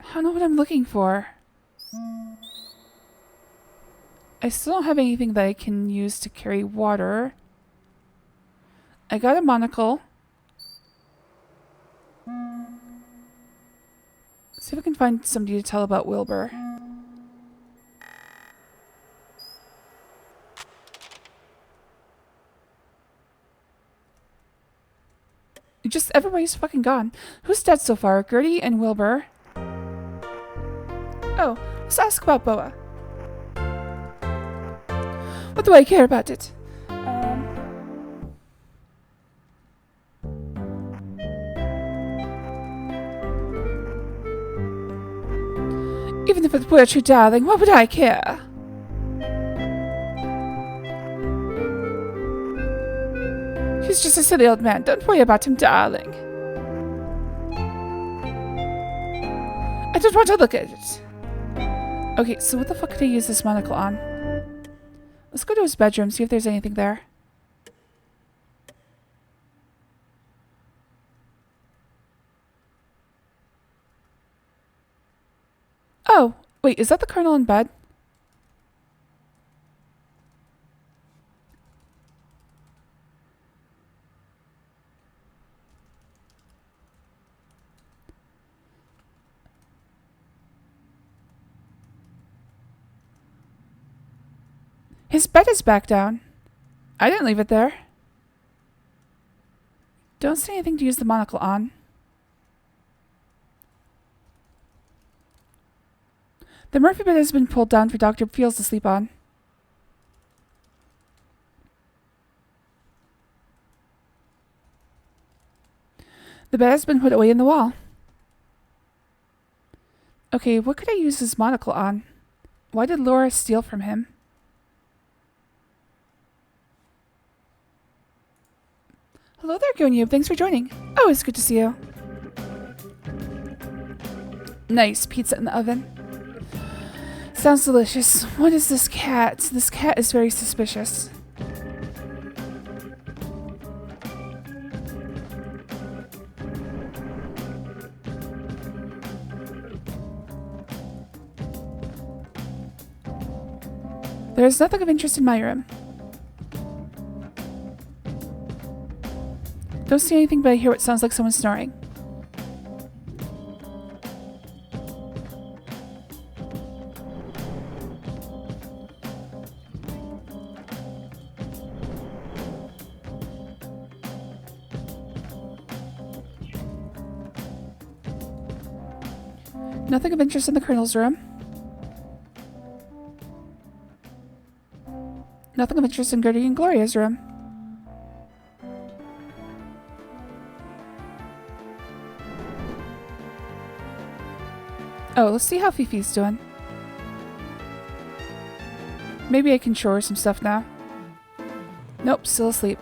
I don't know what I'm looking for. I still don't have anything that I can use to carry water. I got a monocle. See if I can find somebody to tell about Wilbur. Everybody's fucking gone. Who's dead so far? Gertie and Wilbur. Oh, let's ask about Boa. What do I care about it? Even if it were true, darling, what would I care? He's just a silly old man. Don't worry about him, darling. I don't want to look at it. Okay, so what the fuck could I use this monocle on? Let's go to his bedroom, see if there's anything there. Oh, wait, is that the Colonel in bed? His bed is back down. I didn't leave it there. Don't see anything to use the monocle on. The Murphy bed has been pulled down for Dr. Fields to sleep on. The bed has been put away in the wall. Okay, what could I use his monocle on? Why did Laura steal from him? Hello there, Gonyub. Thanks for joining. Oh, it's good to see you. Nice pizza in the oven. Sounds delicious. What is this cat? This cat is very suspicious. There's nothing of interest in my room. Don't see anything, but I hear what sounds like someone snoring. Nothing of interest in the Colonel's room. Nothing of interest in Gertie and Gloria's room. Oh, let's see how Fifi's doing. Maybe I can show her some stuff now. Nope, still asleep.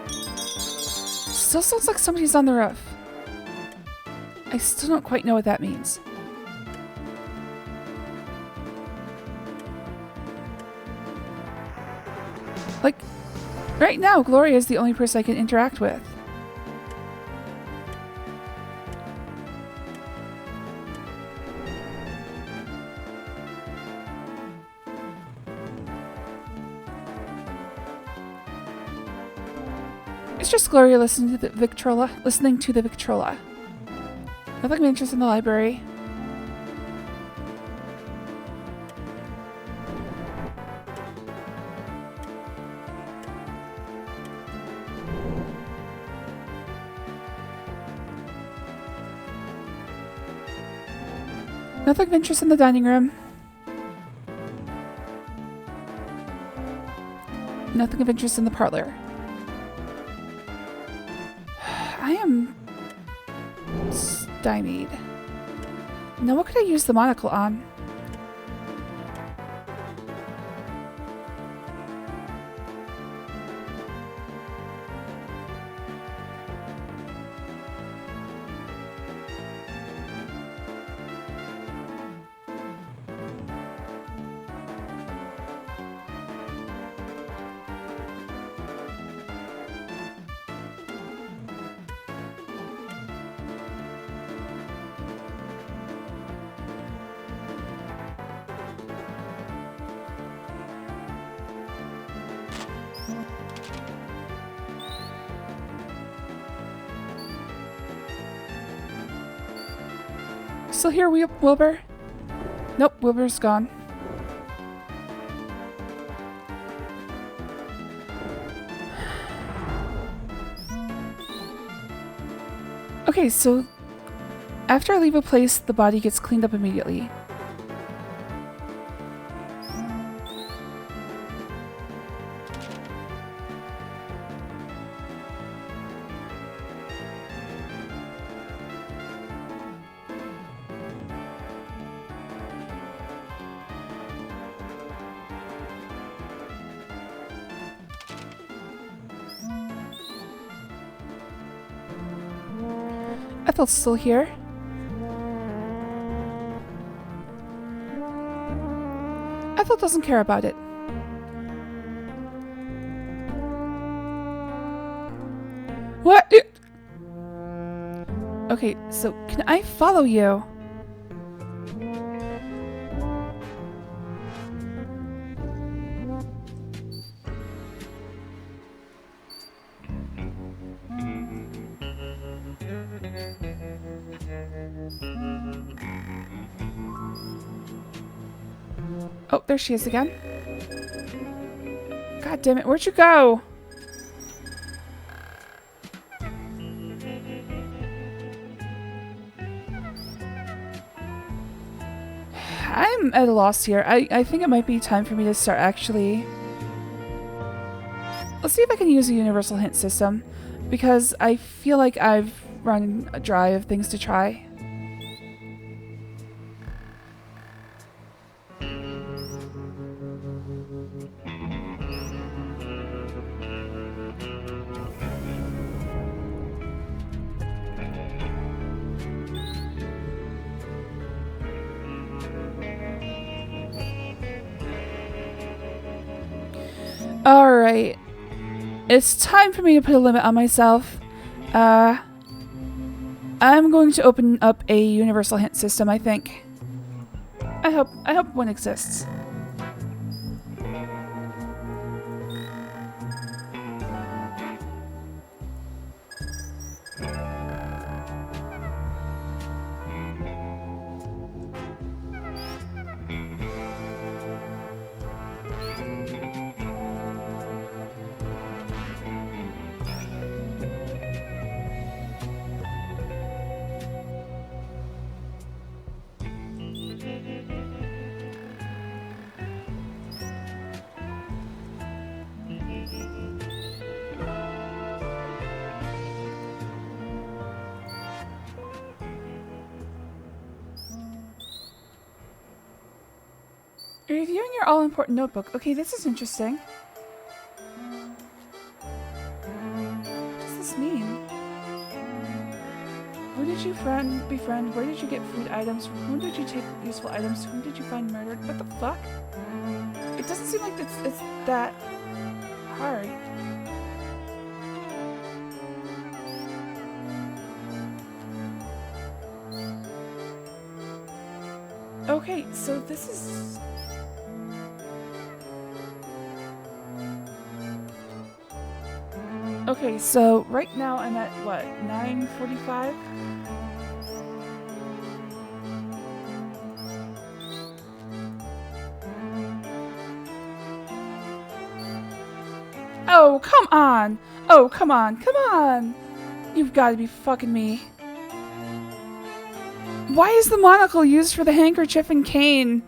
Still sounds like somebody's on the roof. I still don't quite know what that means. Like, right now, Gloria is the only person I can interact with. It's just Gloria listening to the Victrola. Nothing of interest in the library. Nothing of interest in the dining room. Nothing of interest in the parlor. I am stymied. Now what could I use the monocle on? Still here, Wilbur? Nope, Wilbur's gone. Okay, so after I leave a place, the body gets cleaned up immediately. Ethel's still here. Ethel doesn't care about it. What? Okay, so can I follow you? Oh, there she is again. God damn it, where'd you go? I'm at a loss here. I think it might be time for me to start actually... Let's see if I can use a universal hint system, because I feel like I've run dry of things to try. Alright. It's time for me to put a limit on myself. I'm going to open up a universal hint system, I think. I hope one exists. Reviewing your all-important notebook. Okay, this is interesting. What does this mean? Who did you befriend? Where did you get food items? From whom did you take useful items? Whom did you find murdered? What the fuck? It doesn't seem like it's that hard. Okay, so this is... Okay, so right now I'm at, what, 9:45? Oh, come on! Oh, come on, come on! You've got to be fucking me. Why is the monocle used for the handkerchief and cane?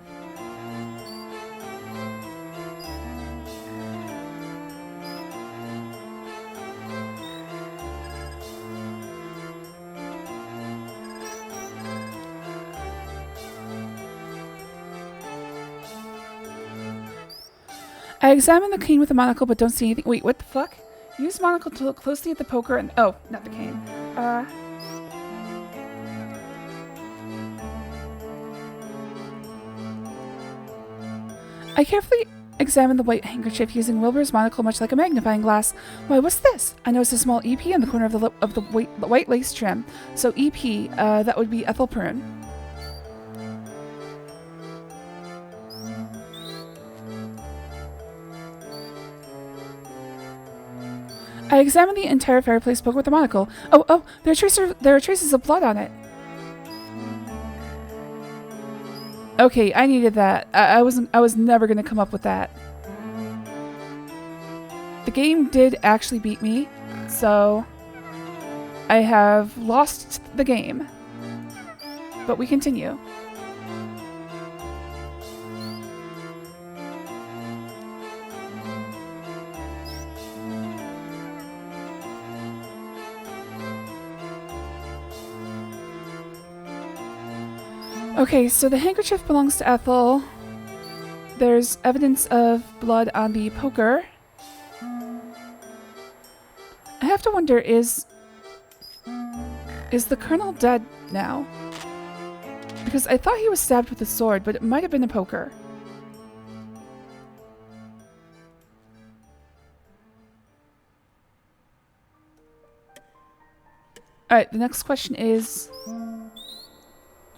I examine the cane with the monocle but don't see anything. Wait, what the fuck? Use monocle to look closely at the poker and... Oh, not the cane. I carefully examine the white handkerchief using Wilbur's monocle much like a magnifying glass. Why, what's this? I notice a small EP in the corner of the white lace trim. So EP, that would be Ethel Prune. I examine the entire fireplace poker with the monocle. Oh, there are traces of blood on it. Okay, I needed that. I was never gonna come up with that. The game did actually beat me, so I have lost the game. But we continue. Okay, so the handkerchief belongs to Ethel. There's evidence of blood on the poker. I have to wonder, is the Colonel dead now? Because I thought he was stabbed with a sword, but it might have been a poker. Alright, the next question is...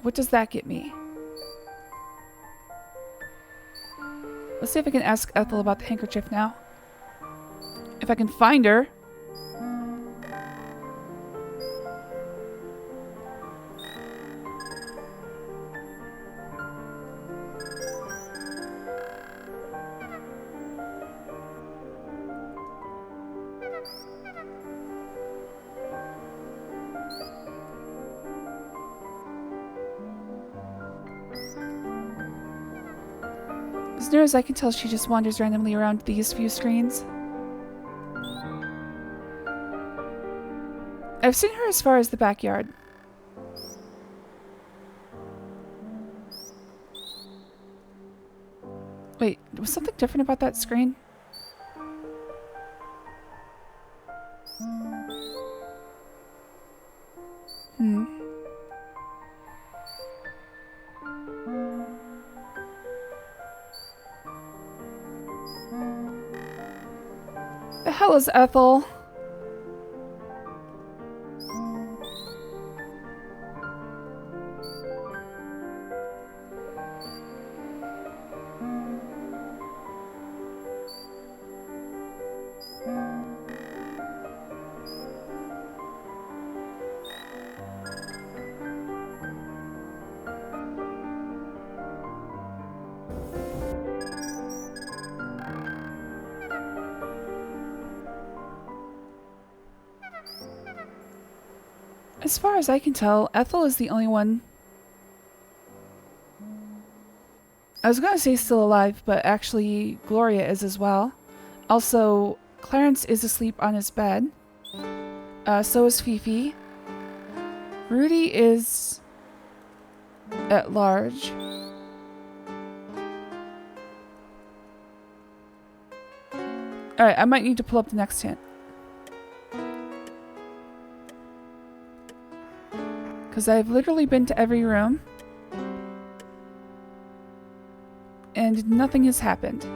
What does that get me? Let's see if I can ask Ethel about the handkerchief now. If I can find her. As near as I can tell, she just wanders randomly around these few screens. I've seen her as far as the backyard. Wait, was something different about that screen? The hell is Ethel? As far as I can tell, Ethel is the only one. I was gonna say still alive, but actually Gloria is as well. Also, Clarence is asleep on his bed. So is Fifi. Rudy is at large. Alright, I might need to pull up the next hint. Because I've literally been to every room. And nothing has happened.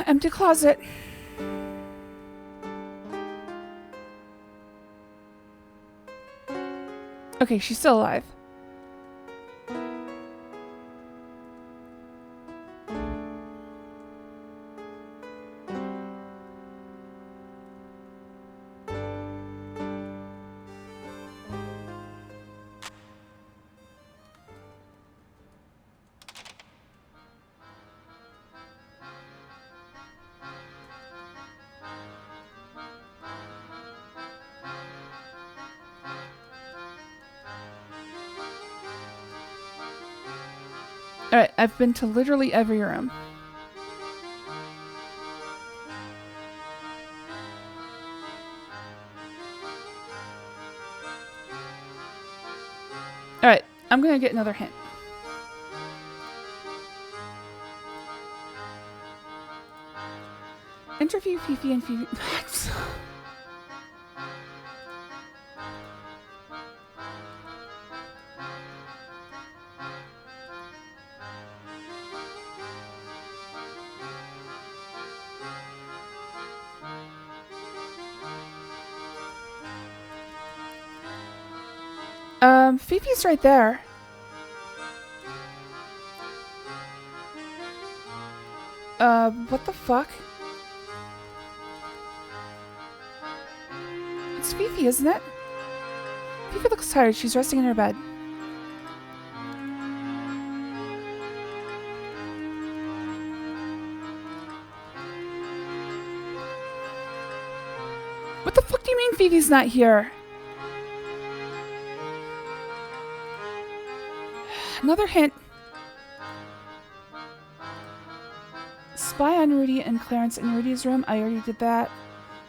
Empty closet. Okay, she's still alive. Alright, I've been to literally every room. Alright, I'm gonna get another hint. Interview Fifi and Fifi. Fifi's right there. What the fuck? It's Fifi, isn't it? Fifi looks tired. She's resting in her bed. What the fuck do you mean Fifi's not here? Another hint. Spy on Rudy and Clarence in Rudy's room. I already did that.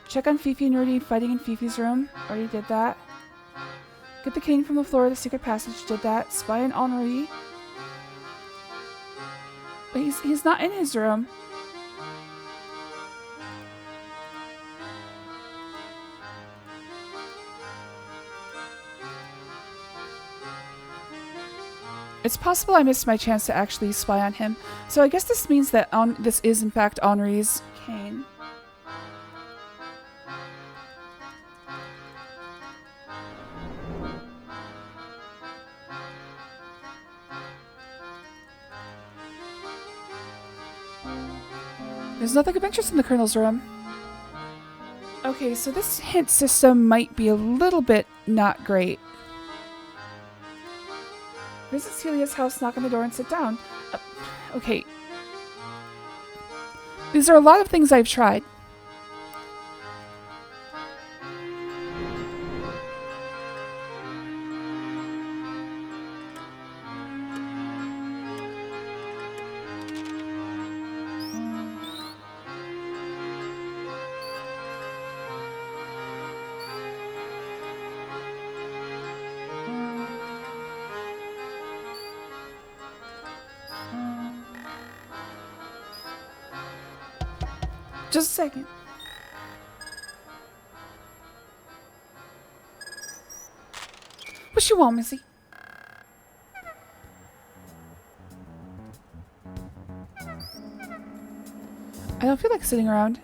Check on Fifi and Rudy fighting in Fifi's room. Already did that. Get the cane from the floor of the secret passage. Did that. Spy on Henri. But he's not in his room. It's possible I missed my chance to actually spy on him, so I guess this means that this is in fact Henri's cane. There's nothing of interest in the Colonel's room. Okay, so this hint system might be a little bit not great. Visit Celia's house, knock on the door, and sit down. Okay. These are a lot of things I've tried. Just a second. What you want, Missy? I don't feel like sitting around.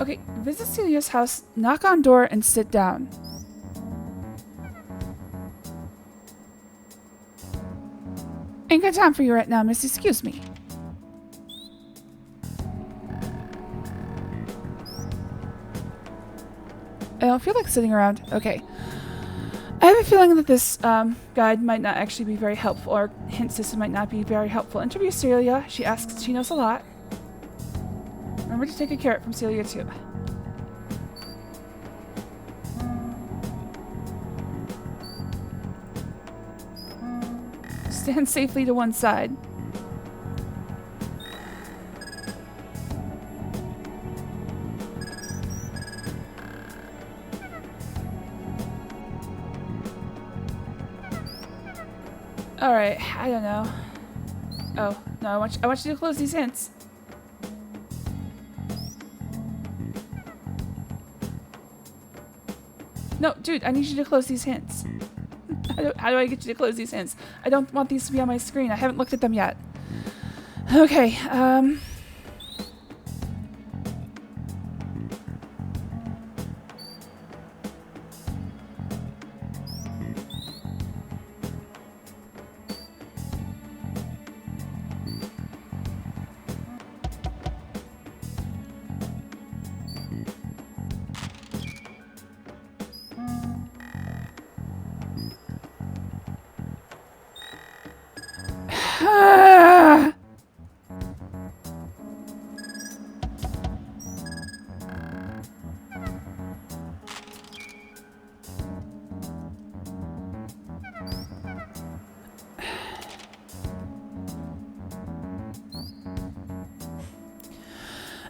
Okay, visit Celia's house, knock on door, and sit down. Ain't got time for you right now, miss. Excuse me. I don't feel like sitting around. Okay. I have a feeling that this guide might not actually be very helpful, or hint system might not be very helpful. Interview Celia. She asks, she knows a lot. Remember to take a carrot from Celia too. Stand safely to one side. Alright, I don't know. Oh, no, I want you to close these hints. No, dude, I need you to close these hints. How do I get you to close these hints? I don't want these to be on my screen. I haven't looked at them yet. Okay,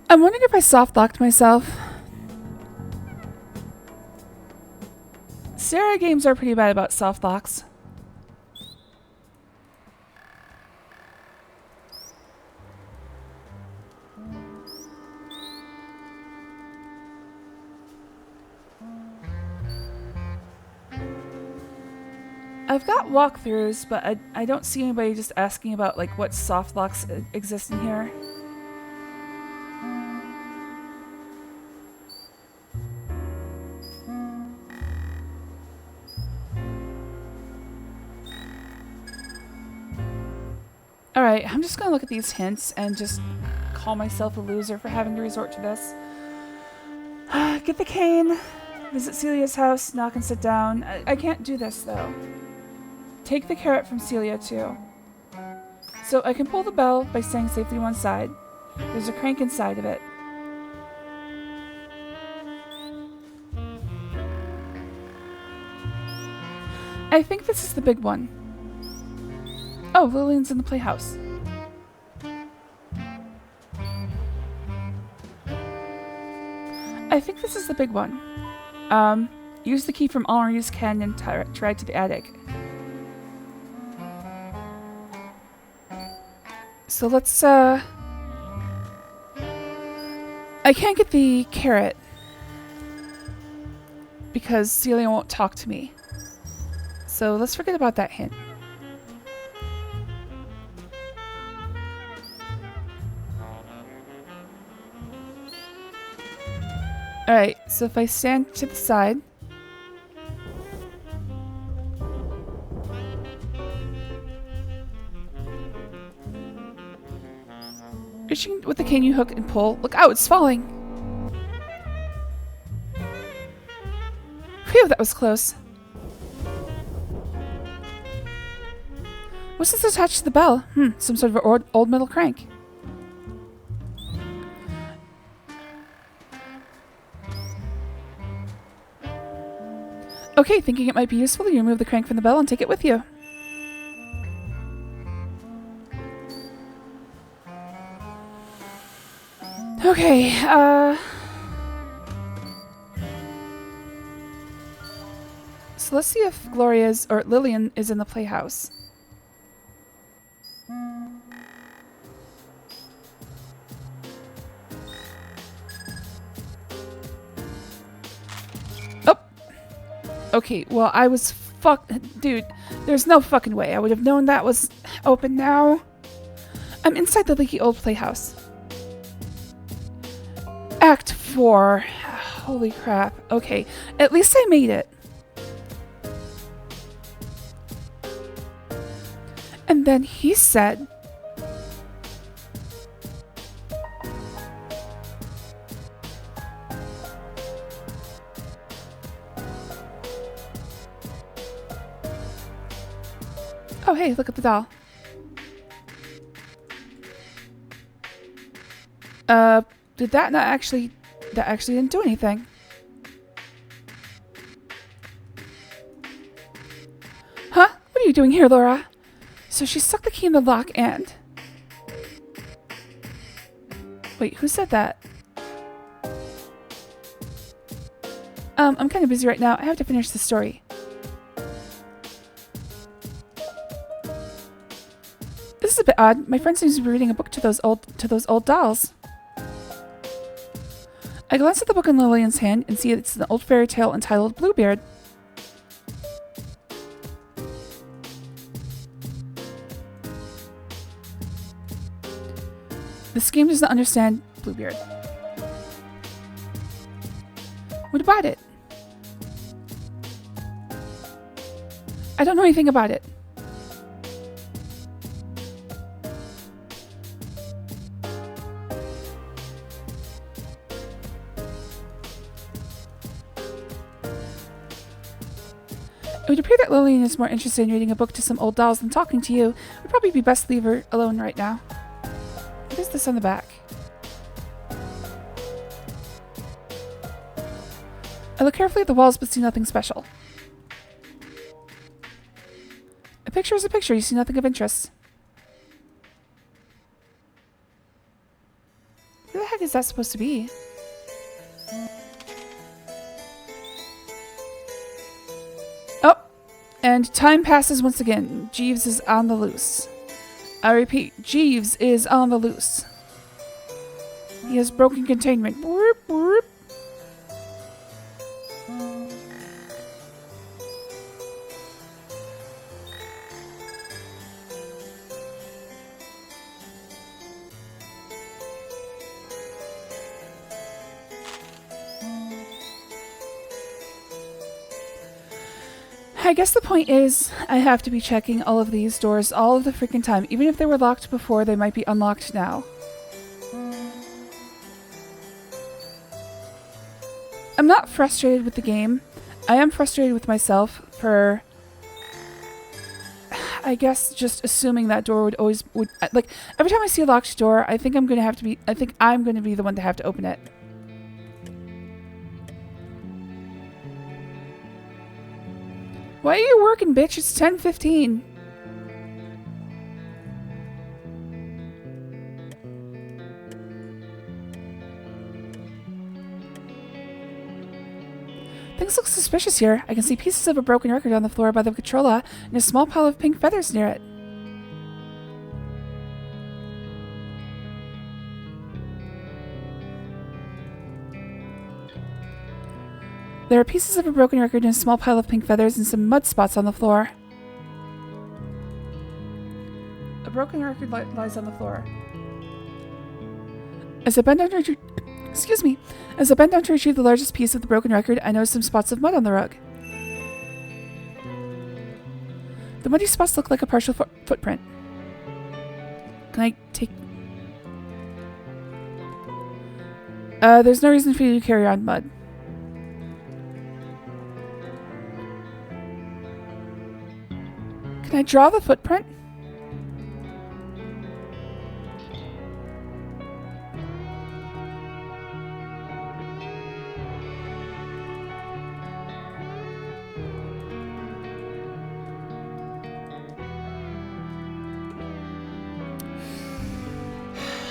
I'm wondering if I soft-locked myself. Sarah games are pretty bad about soft locks. I've got walkthroughs, but I don't see anybody just asking about like what soft locks exist in here. Alright, I'm just gonna look at these hints and just call myself a loser for having to resort to this. Get the cane, visit Celia's house, knock and sit down. I can't do this though. Take the carrot from Celia too. So I can pull the bell by staying safely one side. There's a crank inside of it. I think this is the big one. Oh, Lillian's in the playhouse. I think this is the big one. Use the key from Henri's canyon tried to the attic. So let's, I can't get the carrot because Celia won't talk to me. So let's forget about that hint. Alright, so if I stand to the side. Reaching with the cane you hook and pull. Look out, it's falling! Phew, that was close. What's this attached to the bell? Some sort of old metal crank. Okay, thinking it might be useful, you remove the crank from the bell and take it with you. Okay, so let's see if Gloria's or Lillian is in the playhouse. Oh! Okay, well, I was dude, there's no fucking way I would have known that was open now. I'm inside the leaky old playhouse. Act 4. Holy crap. Okay, at least I made it. And then he said, oh hey, look at the doll. Did that not actually... That actually didn't do anything. Huh? What are you doing here, Laura? So she stuck the key in the lock and... Wait, who said that? I'm kind of busy right now. I have to finish the story. This is a bit odd. My friend seems to be reading a book to those old dolls. I glance at the book in Lillian's hand and see it's an old fairy tale entitled Bluebeard. This game does not understand Bluebeard. What about it? I don't know anything about it. It would appear that Lillian is more interested in reading a book to some old dolls than talking to you. It would probably be best to leave her alone right now. What is this on the back? I look carefully at the walls but see nothing special. A picture is a picture, you see nothing of interest. Who the heck is that supposed to be? Oh! And time passes once again. Jeeves is on the loose. I repeat, Jeeves is on the loose. He has broken containment. Boop, boop. I guess the point is, I have to be checking all of these doors all of the freaking time. Even if they were locked before, they might be unlocked now. I'm not frustrated with the game. I am frustrated with myself for, I guess, just assuming that door would like, every time I see a locked door, I think I'm going to be the one to have to open it. Why are you working, bitch? It's 10:15. Things look suspicious here. I can see pieces of a broken record on the floor by the controller and a small pile of pink feathers near it. There are pieces of a broken record and a small pile of pink feathers and some mud spots on the floor. A broken record lies on the floor. As I bend down to retrieve the largest piece of the broken record, I notice some spots of mud on the rug. The muddy spots look like a partial footprint. Can I take... there's no reason for you to carry on mud. Can I draw the footprint?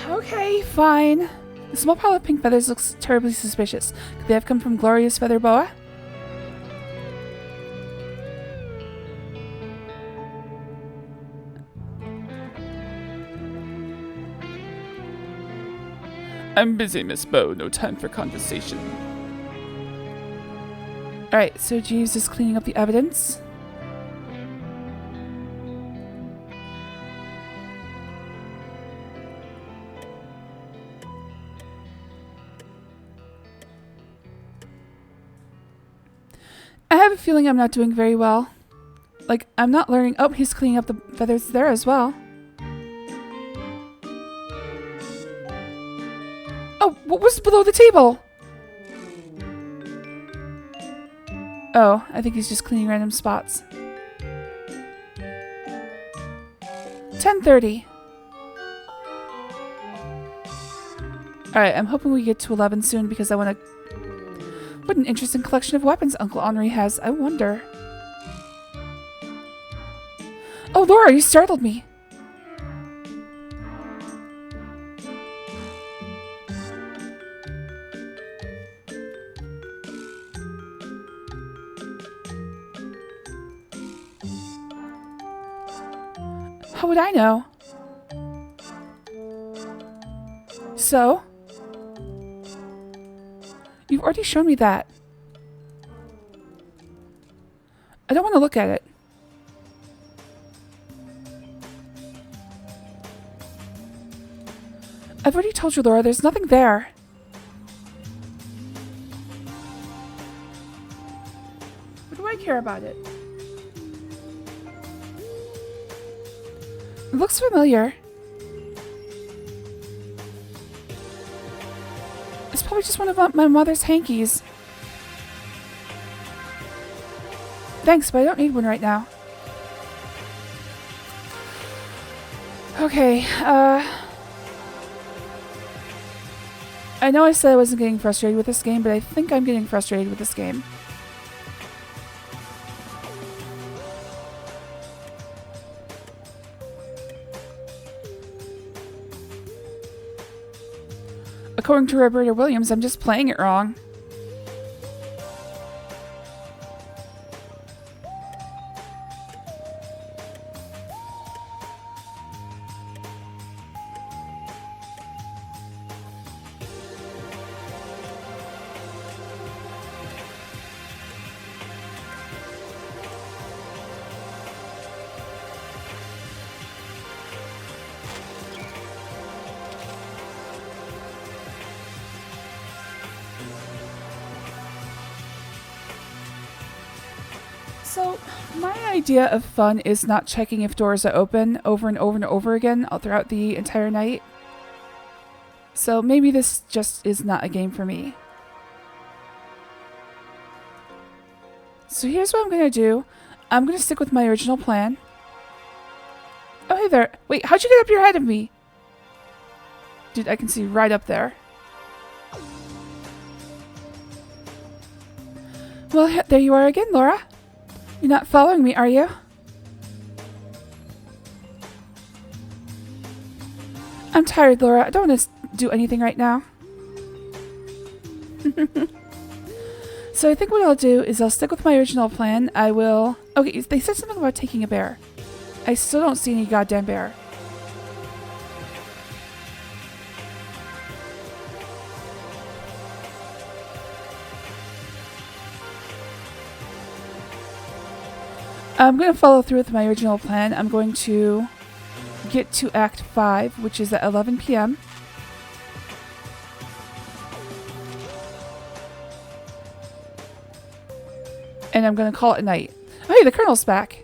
Okay, fine. The small pile of pink feathers looks terribly suspicious. Could they have come from Gloria's feather boa?
I'm busy, Miss Bow. No time for conversation.
Alright, so Jeeves is cleaning up the evidence. I have a feeling I'm not doing very well. Like, I'm not learning. Oh, he's cleaning up the feathers there as well. Oh, what was below the table? Oh, I think he's just cleaning random spots. 10:30. Alright, I'm hoping we get to 11 soon because I want to... What an interesting collection of weapons Uncle Henri has. I wonder... Oh, Laura, you startled me. How would I know? So? You've already shown me that. I don't want to look at it. I've already told you, Laura, there's nothing there. What do I care about it? It looks familiar. It's probably just one of my mother's hankies. Thanks, but I don't need one right now. Okay, I know I said I wasn't getting frustrated with this game, but I think I'm getting frustrated with this game. According to Roberta Williams, I'm just playing it wrong. So, my idea of fun is not checking if doors are open over and over and over again all throughout the entire night. So maybe this just is not a game for me. So here's what I'm going to do. I'm going to stick with my original plan. Oh, hey there. Wait, how'd you get up here ahead of me? Dude, I can see right up there. Well, there you are again, Laura. You're not following me, are you? I'm tired, Laura. I don't want to do anything right now. So I think what I'll do is I'll stick with my original plan. I will... Okay, they said something about taking a bear. I still don't see any goddamn bear. I'm going to follow through with my original plan. I'm going to get to Act 5, which is at 11 p.m. And I'm going to call it a night. Oh, hey, the Colonel's back.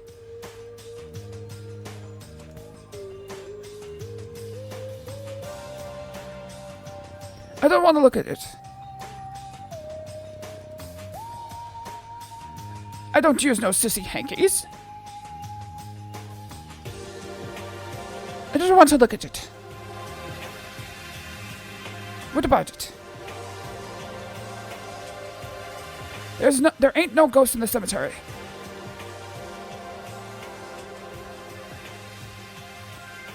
I don't want to look at it. I don't use no sissy hankies. I don't want to look at it. What about it? There ain't no ghost in the cemetery.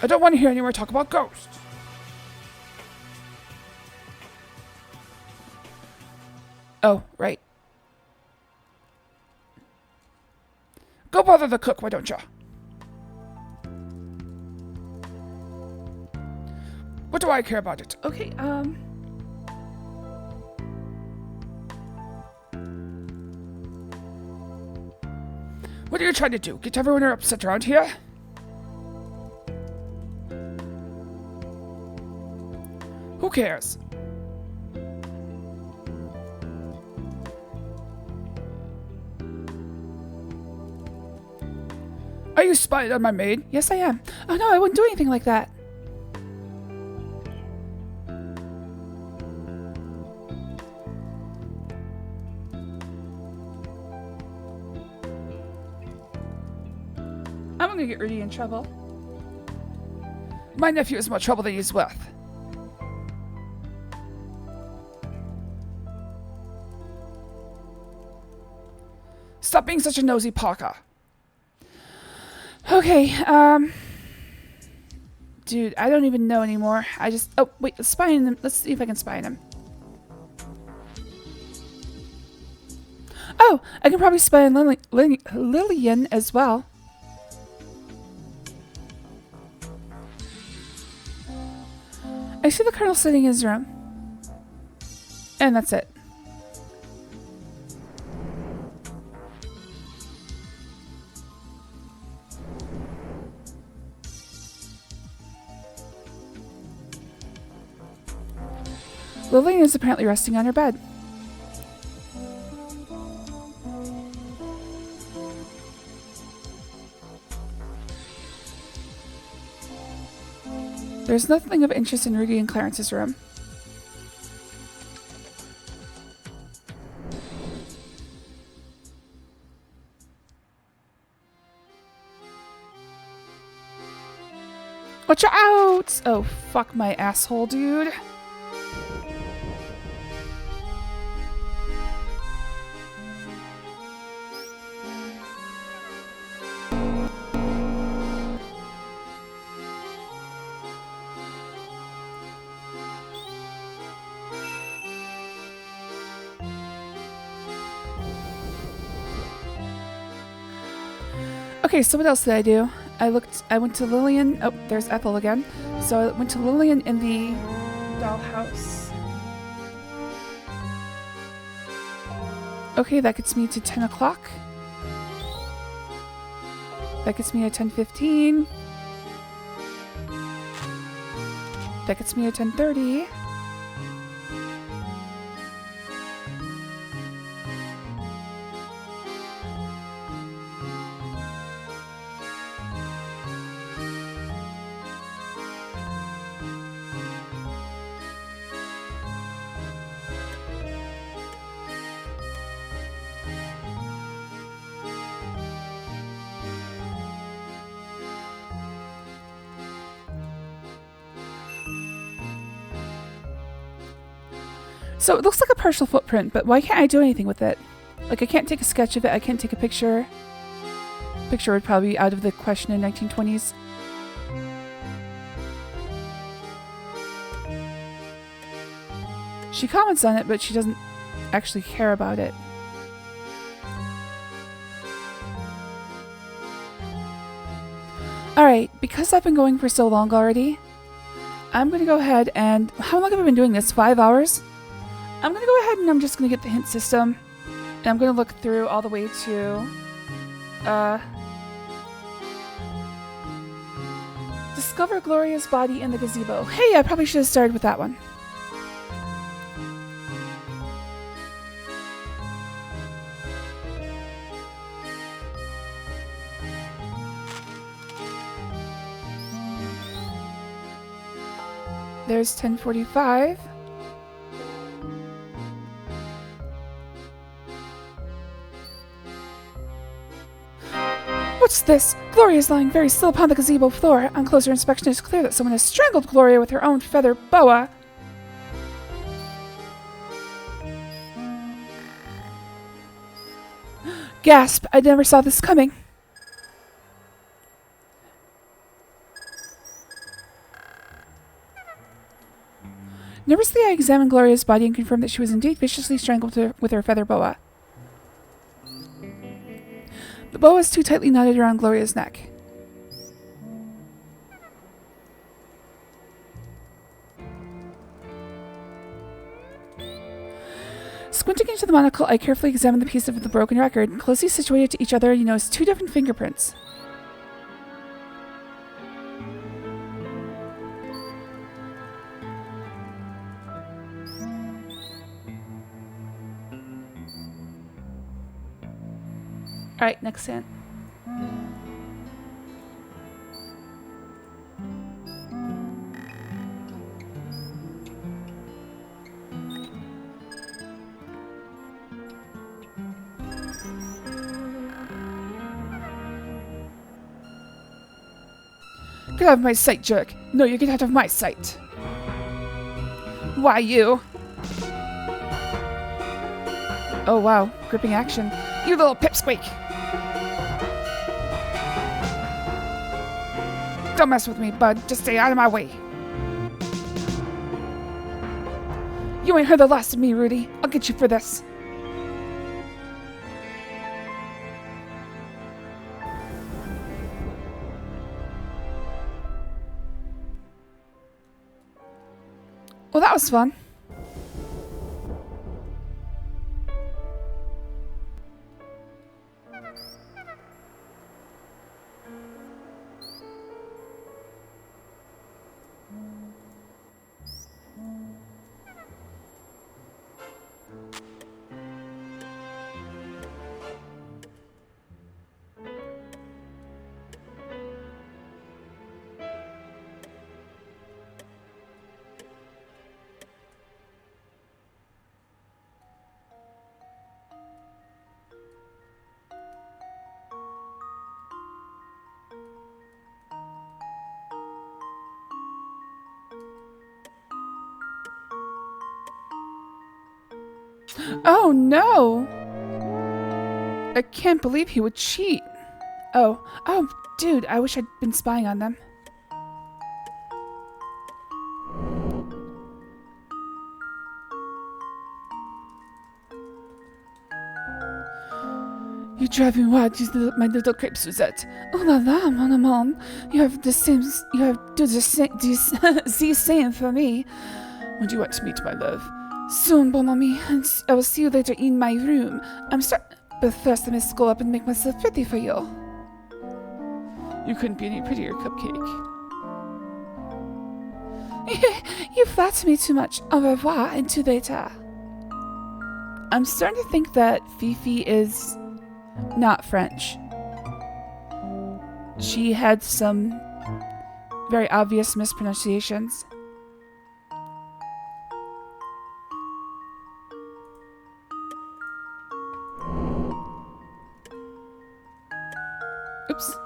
I don't want to hear any more talk about ghosts.
Oh, right.
Go bother the cook, why don't ya? What do I care about it?
Okay,
What are you trying to do? Get everyone upset around here? Who cares? Are you spying on my maid?
Yes, I am. Oh no, I wouldn't do anything like that.
I'm gonna get Rudy in trouble. My nephew is more trouble than he's worth. Stop being such a nosy Parker.
Okay, dude, I don't even know anymore. Oh, wait, let's spy on him. Let's see if I can spy on him. Oh, I can probably spy on Lillian as well. I see the Colonel sitting in his room. And that's it. Lillian is apparently resting on her bed. There's nothing of interest in Rudy and Clarence's room. Watch out! Oh, fuck my asshole, dude. Okay, so what else did I do? I went to Lillian. Oh, there's Ethel again. So I went to Lillian in the dollhouse. Okay, that gets me to 10 o'clock. That gets me to 10:15. That gets me to 10:30. So it looks like a partial footprint, but why can't I do anything with it? Like, I can't take a sketch of it, I can't take a picture. Picture would probably be out of the question in 1920s. She comments on it, but she doesn't actually care about it. Alright, because I've been going for so long already, I'm going to go ahead and... How long have I been doing this? 5 hours? I'm going to go ahead and I'm just going to get the hint system. And I'm going to look through all the way to... Discover Gloria's body in the gazebo. Hey, I probably should have started with that one. There's 10:45. What's this? Gloria is lying very still upon the gazebo floor. On closer inspection, it's clear that someone has strangled Gloria with her own feather boa. Gasp! I never saw this coming. Nervously, I examined Gloria's body and confirmed that she was indeed viciously strangled with her feather boa. The boa is too tightly knotted around Gloria's neck. Squinting into the monocle, I carefully examined the piece of the broken record. Closely situated to each other, you notice 2 different fingerprints. Alright, next hint.
Get out of my sight, jerk. No, you get out of my sight. Why, you?
Oh, wow. Gripping action.
You little pipsqueak. Don't mess with me, bud. Just stay out of my way. You ain't heard the last of me, Rudy. I'll get you for this.
Well, that was fun. Oh, no! I can't believe he would cheat. Oh, dude, I wish I'd been spying on them.
You drive me wild, my little crepe Suzette. Oh la la, mon amant. You have do the same for me. When do you want to meet, my love? Soon, bon ami, and I will see you later in my room. But first I must go up and make myself pretty for you. You couldn't be any prettier, Cupcake.
You flatter me too much. Au revoir, and to later. I'm starting to think that Fifi is not French. She had some very obvious mispronunciations. Oops.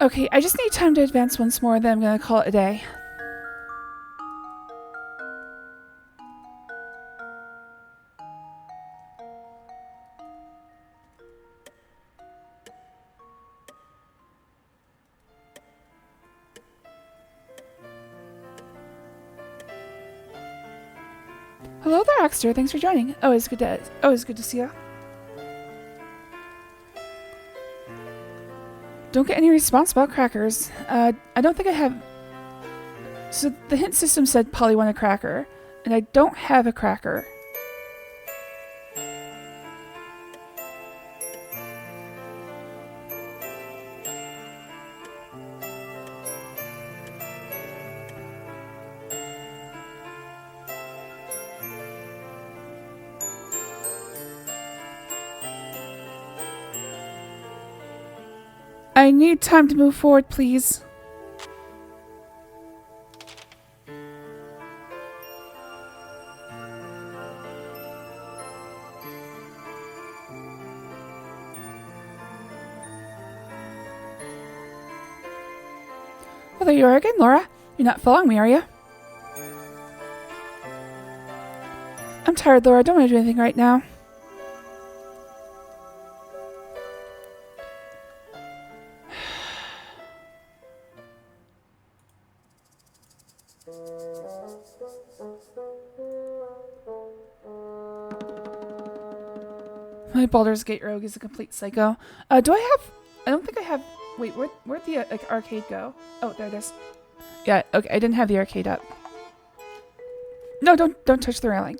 Okay, I just need time to advance once more, then I'm gonna call it a day. Hello there, Exter. Thanks for joining. Always good to see you. Don't get any response about crackers. I don't think I have... So the hint system said Polly wanted a cracker, and I don't have a cracker. I need time to move forward, please. Well, there you are again, Laura. You're not following me, are you? I'm tired, Laura. I don't want to do anything right now. My Baldur's Gate rogue is a complete psycho. Do I have... I don't think I have... Wait, where'd the arcade go? Oh, there it is. Yeah, okay, I didn't have the arcade up. No, don't touch the railing.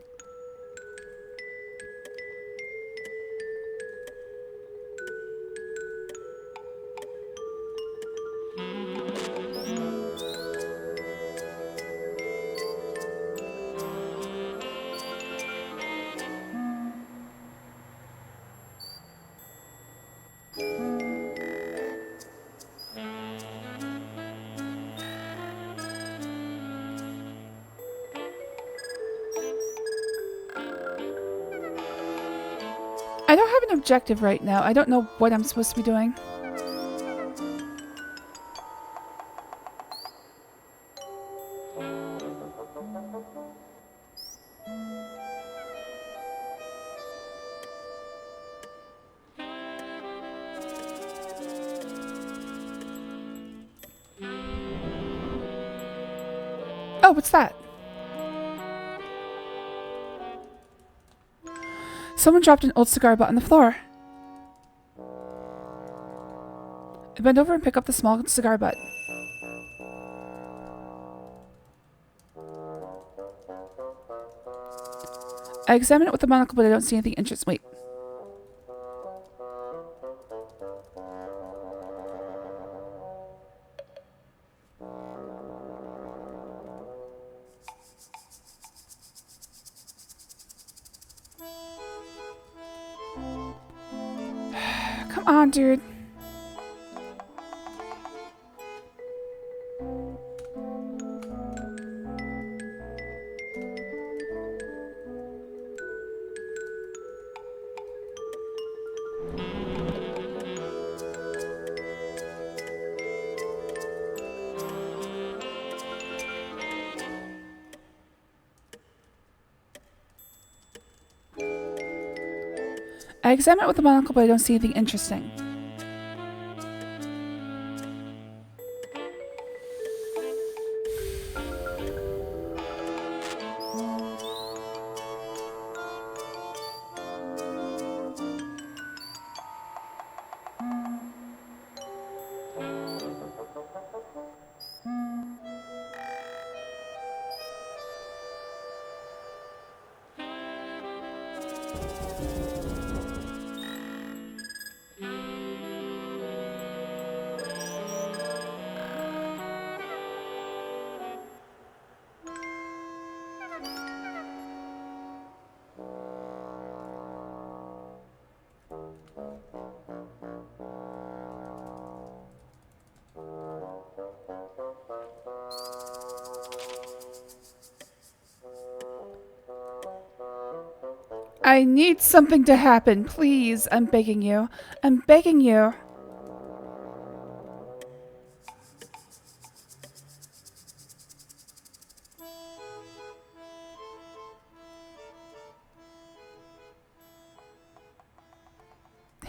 an objective right now. I don't know what I'm supposed to be doing. Oh, what's that? Someone dropped an old cigar butt on the floor. I bend over and pick up the small cigar butt. I examine it with the monocle, but I don't see anything interesting. Wait. Come on, dude. I examine it with the monocle, but I don't see anything interesting. I need something to happen, please. I'm begging you. I'm begging you.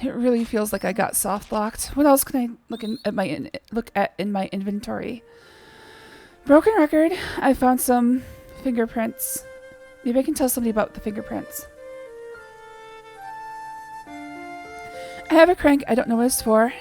It really feels like I got soft locked. What else can I look at in my inventory? Broken record. I found some fingerprints. Maybe I can tell somebody about the fingerprints. I have a crank. I don't know what it's for.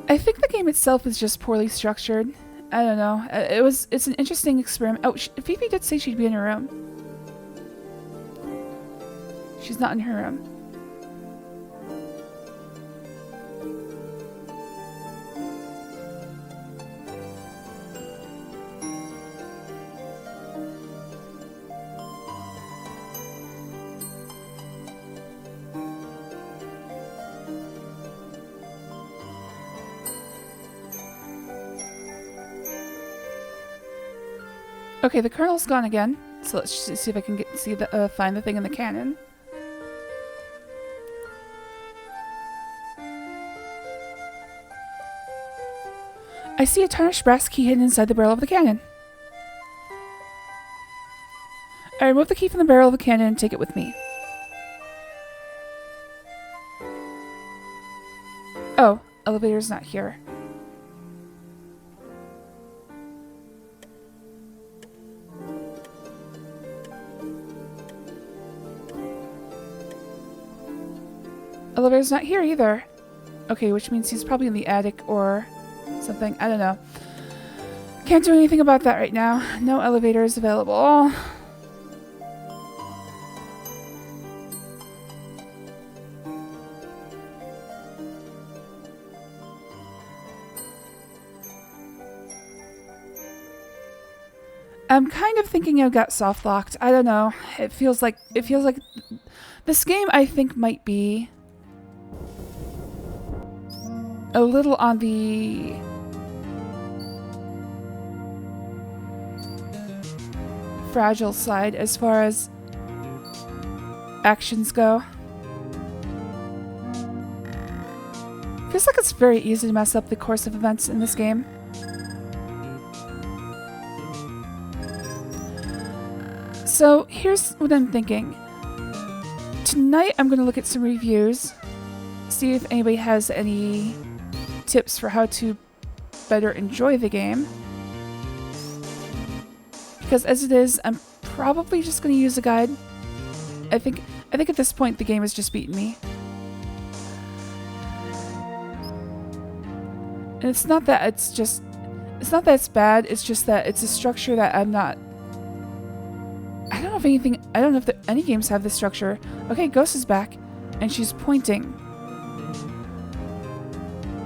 I think the game itself is just poorly structured. I don't know. It's an interesting experiment. Oh, Fifi did say she'd be in her room. She's not in her room. Okay, the kernel's gone again. So let's see if I can find the thing in the cannon. I see a tarnished brass key hidden inside the barrel of the cannon. I remove the key from the barrel of the cannon and take it with me. Oh, elevator's not here. Elevator's not here either. Okay, which means he's probably in the attic or something. I don't know. Can't do anything about that right now. No elevator is available. I'm kind of thinking I got soft locked. I don't know. It feels like this game I think might be a little on the fragile side as far as actions go. Feels like it's very easy to mess up the course of events in this game. So here's what I'm thinking. Tonight I'm going to look at some reviews, see if anybody has any tips for how to better enjoy the game. Because as it is, I'm probably just going to use a guide. I think at this point the game has just beaten me. And it's not that it's bad, it's just that it's a structure that I'm not... I don't know if any games have this structure. Okay, Ghost is back, and she's pointing.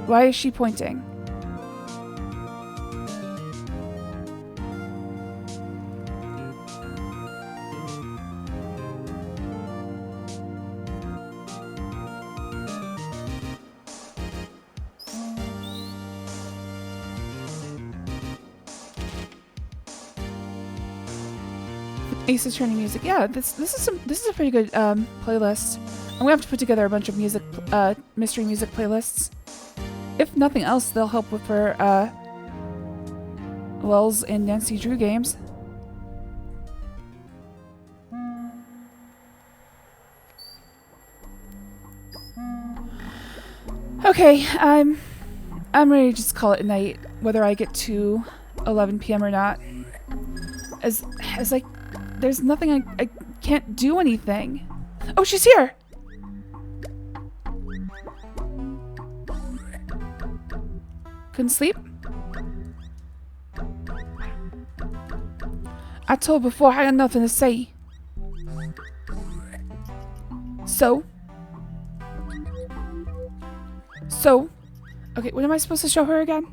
Why is she pointing? Ace Attorney music. Yeah, this is a pretty good playlist. I'm gonna have to put together a bunch of music, mystery music playlists. If nothing else, they'll help with her Wells and Nancy Drew games. Okay, I'm ready to just call it a night, whether I get to 11 p.m. or not. As like, there's nothing I can't do anything. Oh, she's here! Couldn't sleep? I told before I had nothing to say. So? Okay, what am I supposed to show her again?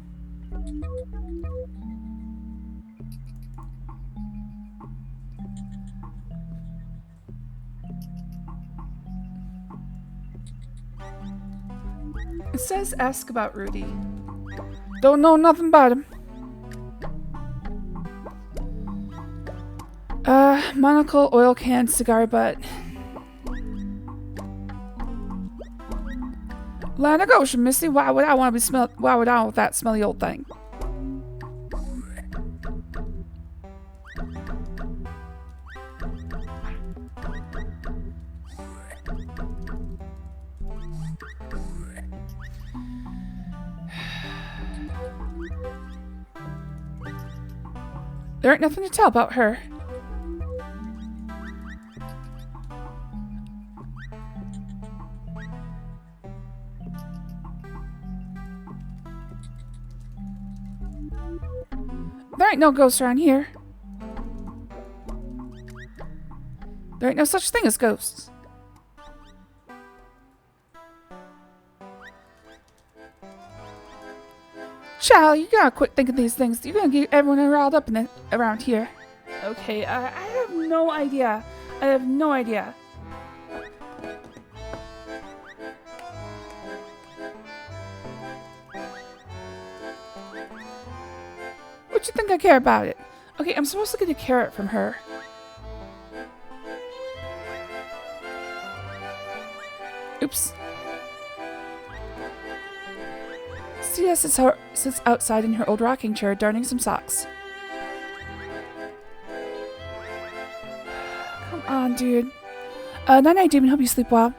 It says ask about Rudy. Don't know nothing about him. Monocle, oil can, cigar butt. Land of Goshen, Missy. Why would I want to be why would I want that smelly old thing? There ain't nothing to tell about her. There ain't no ghosts around here. There ain't no such thing as ghosts. Child, you gotta quit thinking these things. You're gonna get everyone riled up around here. Okay, I have no idea. I have no idea. What you think I care about it? Okay, I'm supposed to get a carrot from her. Oops. Sia sits outside in her old rocking chair, darning some socks. Come on, dude. Night-night, Demon. Hope you sleep well.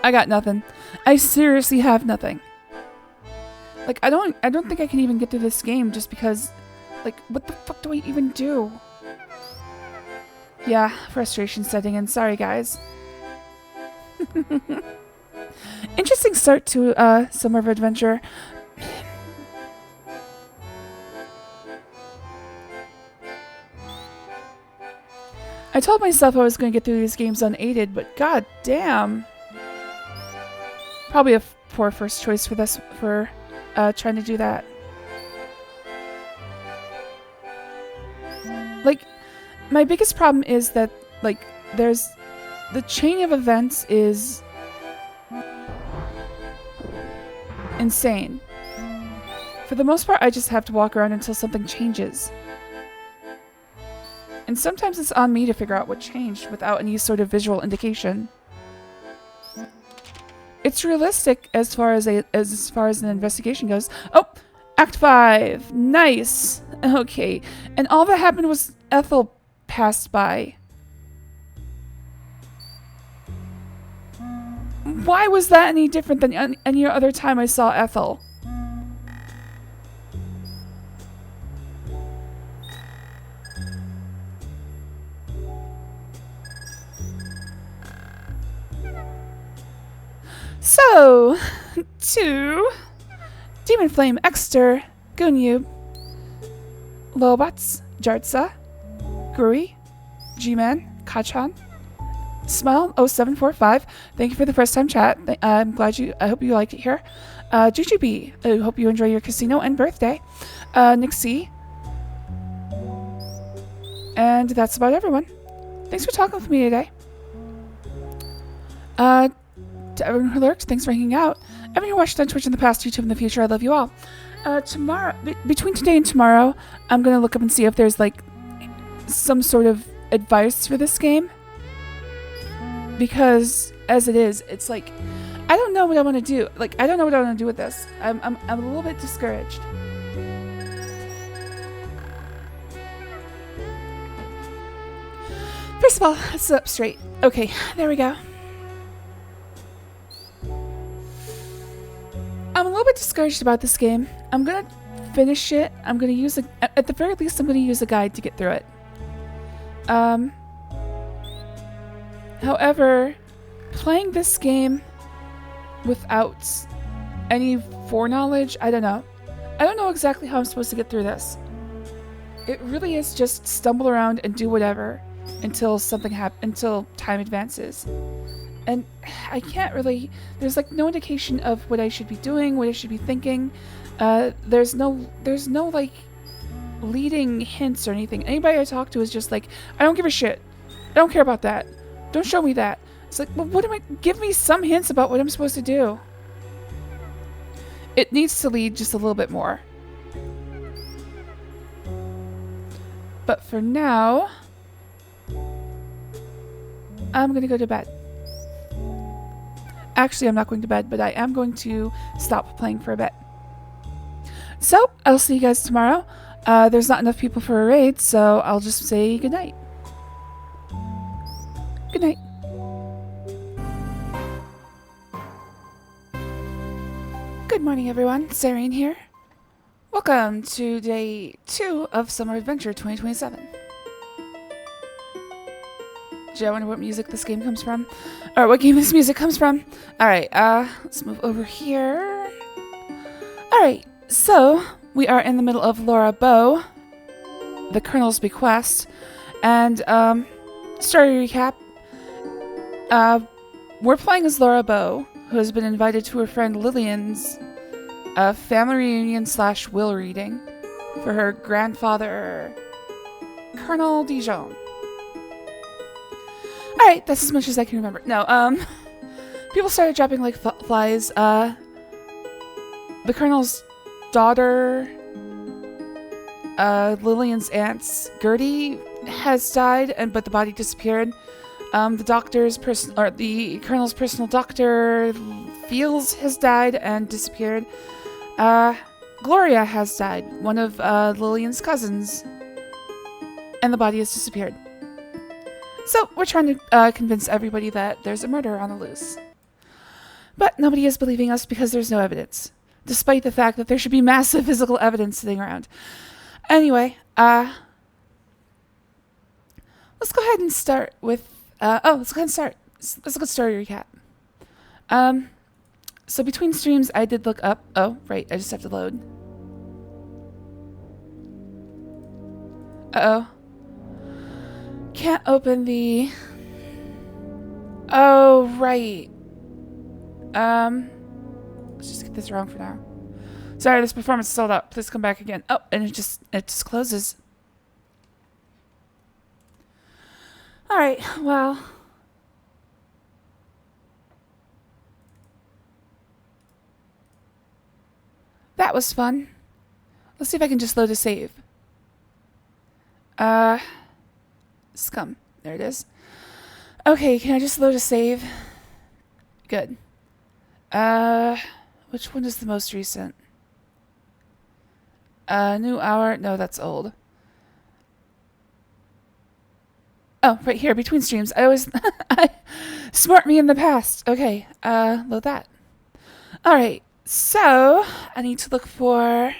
I got nothing. I seriously have nothing. Like, I don't think I can even get through this game just because, like, what the fuck do I even do? Yeah, frustration setting in. Sorry, guys. Interesting start to Summer of Adventure. I told myself I was going to get through these games unaided, but god damn. Probably a poor first choice for this, for trying to do that. Like, my biggest problem is that, like, there's the chain of events is insane. For the most part, I just have to walk around until something changes. And sometimes it's on me to figure out what changed without any sort of visual indication. It's realistic as far as an investigation goes. Oh, Act 5. Nice. Okay. And all that happened was Ethel passed by. Why was that any different than any other time I saw Ethel? So, to Demon Flame, Exter, Gunyub, Lobots, Jartsa, Grui, G-Man, Kachan, Smile0745, thank you for the first time chat. I hope you liked it here. Jujubee, I hope you enjoy your casino and birthday. Nixie. And that's about everyone. Thanks for talking with me today. To everyone who lurked, thanks for hanging out. Everyone who watched on Twitch in the past, YouTube in the future, I love you all. Tomorrow, between today and tomorrow, I'm going to look up and see if there's like some sort of advice for this game. Because as it is, it's like, I don't know what I want to do. Like, I don't know what I want to do with this. I'm a little bit discouraged. First of all, let's sit up straight. Okay, there we go. I'm a little bit discouraged about this game. I'm gonna finish it. I'm gonna use at the very least, I'm gonna use a guide to get through it. However, playing this game without any foreknowledge, I don't know. I don't know exactly how I'm supposed to get through this. It really is just stumble around and do whatever until until time advances. And I can't really, there's like no indication of what I should be doing, what I should be thinking. There's no like leading hints or anything. Anybody I talk to is just like, I don't give a shit. I don't care about that. Don't show me that. It's like, well, give me some hints about what I'm supposed to do. It needs to lead just a little bit more. But for now, I'm gonna go to bed. Actually, I'm not going to bed, but I am going to stop playing for a bit. So, I'll see you guys tomorrow. There's not enough people for a raid, so I'll just say goodnight. Good night. Good morning, everyone. Serene here. Welcome to day 2 of Summer Adventure 2027. Gee, I wonder what music this game comes from. Or what game this music comes from. Alright, let's move over here. Alright, so we are in the middle of Laura Bow, the Colonel's Bequest, and story recap. We're playing as Laura Bow, who has been invited to her friend Lillian's family reunion / will reading for her grandfather, Colonel Dijon. Alright, that's as much as I can remember. No, people started dropping like flies. The Colonel's daughter, Lillian's aunt's Gertie has died, but the body disappeared. The Colonel's personal doctor, Fields, has died and disappeared. Gloria has died, one of Lillian's cousins, and the body has disappeared. So we're trying to convince everybody that there's a murder on the loose. But nobody is believing us because there's no evidence, despite the fact that there should be massive physical evidence sitting around. Anyway, let's go ahead and start with... let's go ahead and start. Let's look at story recap. So between streams, I did look up... Oh, right, I just have to load. Uh-oh. Can't open the... Oh, right. Let's just get this wrong for now. Sorry, this performance is sold out. Please come back again. Oh, and it just closes. Alright, well... That was fun. Let's see if I can just load a save. Scum. There it is. Okay, can I just load a save? Good. Which one is the most recent? New hour. No, that's old. Oh, right here, between streams. I always... Smart me in the past. Okay, load that. Alright, so... I need to look for...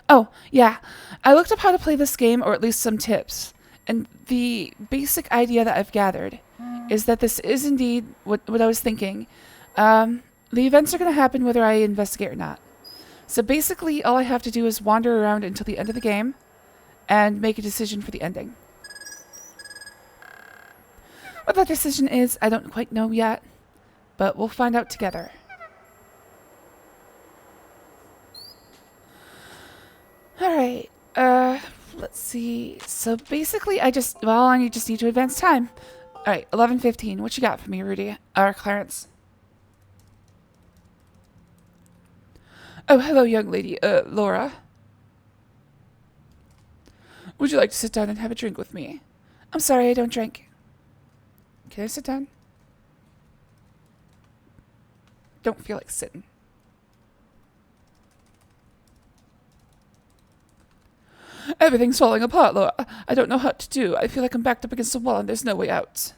Oh, yeah. I looked up how to play this game, or at least some tips. And the basic idea that I've gathered is that this is indeed what I was thinking. The events are going to happen whether I investigate or not. So basically, all I have to do is wander around until the end of the game and make a decision for the ending. What that decision is, I don't quite know yet, but we'll find out together. Alright, let's see. So basically, I just need to advance time. Alright, 11:15. What you got for me, Rudy? Or Clarence? Oh, hello, young lady. Laura. Would you like to sit down and have a drink with me? I'm sorry, I don't drink. Can I sit down? Don't feel like sitting. Everything's falling apart, Laura. I don't know what to do. I feel like I'm backed up against a wall and there's no way out.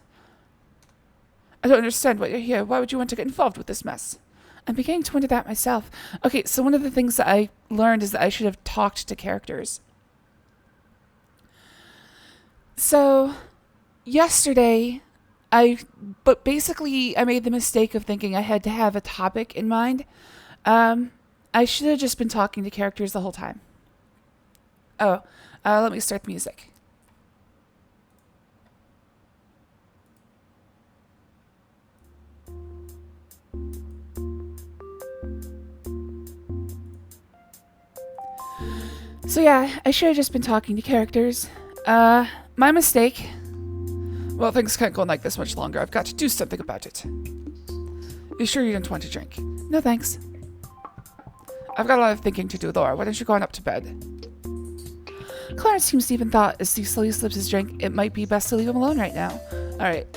I don't understand why you're here. Why would you want to get involved with this mess? I'm beginning to wonder that myself. Okay, so one of the things that I learned is that I should have talked to characters. So, yesterday, but basically I made the mistake of thinking I had to have a topic in mind. I should have just been talking to characters the whole time. Oh, let me start the music. So yeah, I should have just been talking to characters. My mistake.
Well, things can't go on like this much longer. I've got to do something about it. You sure you don't want to drink?
No thanks.
I've got a lot of thinking to do, Laura. Why don't you go on up to bed?
Clarence seems to even thought as he slowly slips his drink, it might be best to leave him alone right now. Alright.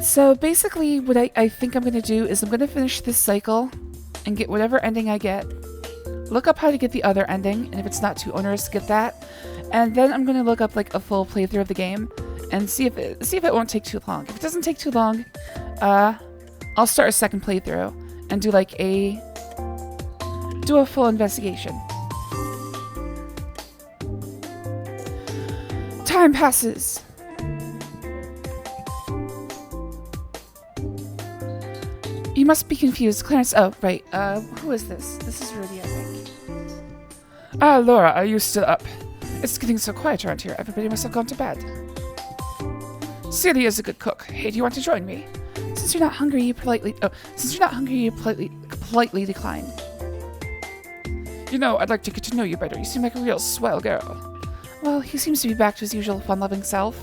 So basically what I think I'm going to do is I'm going to finish this cycle and get whatever ending I get. Look up how to get the other ending, and if it's not too onerous, get that. And then I'm going to look up like a full playthrough of the game and see if it won't take too long. If it doesn't take too long, I'll start a second playthrough and do like a full investigation. Time passes. You must be confused. Clarence, oh, right. Who is this? This is Rudy, I think.
Ah, Laura, are you still up? It's getting so quiet around here. Everybody must have gone to bed. Celia's a good cook. Hey, do you want to join me?
Since you're not hungry, you politely decline.
You know, I'd like to get to know you better. You seem like a real swell girl.
Well, he seems to be back to his usual fun-loving self.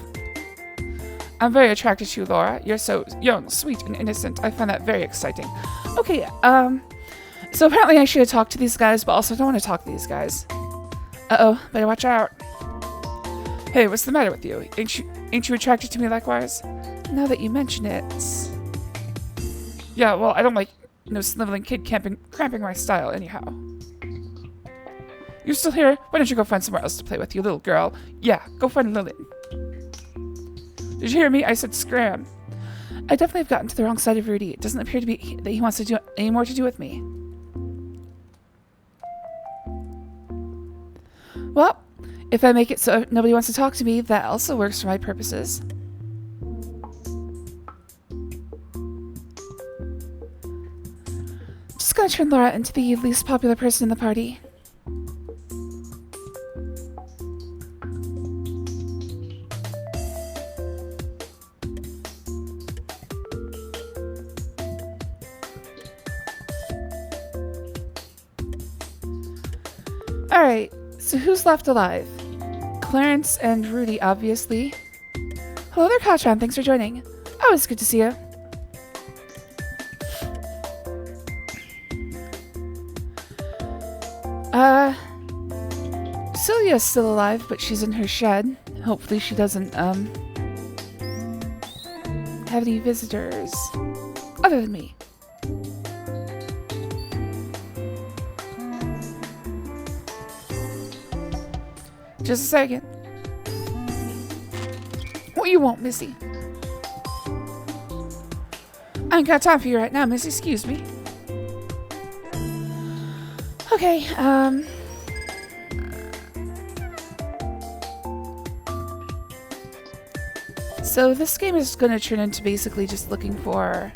I'm very attracted to you, Laura. You're so young, sweet, and innocent. I find that very exciting.
Okay, so apparently I should have talked to these guys, but also don't want to talk to these guys. Uh-oh, better watch out.
Hey, what's the matter with you? Ain't you attracted to me likewise?
Now that you mention it.
Yeah, well, I don't like no sniveling kid cramping my style anyhow. You still here? Why don't you go find somewhere else to play with, you little girl? Yeah, go find Lillian. Did you hear me? I said scram.
I definitely have gotten to the wrong side of Rudy. It doesn't appear to be that he wants to do any more to do with me. Well, if I make it so nobody wants to talk to me, that also works for my purposes. Just gonna turn Laura into the least popular person in the party. Alright, so who's left alive? Clarence and Rudy, obviously. Hello there, Katran. Thanks for joining. Oh, it's good to see you. Celia's still alive, but she's in her shed. Hopefully she doesn't, have any visitors. Other than me. Just a second. What you want, Missy? I ain't got time for you right now, Missy. Excuse me. Okay, so this game is going to turn into basically just looking for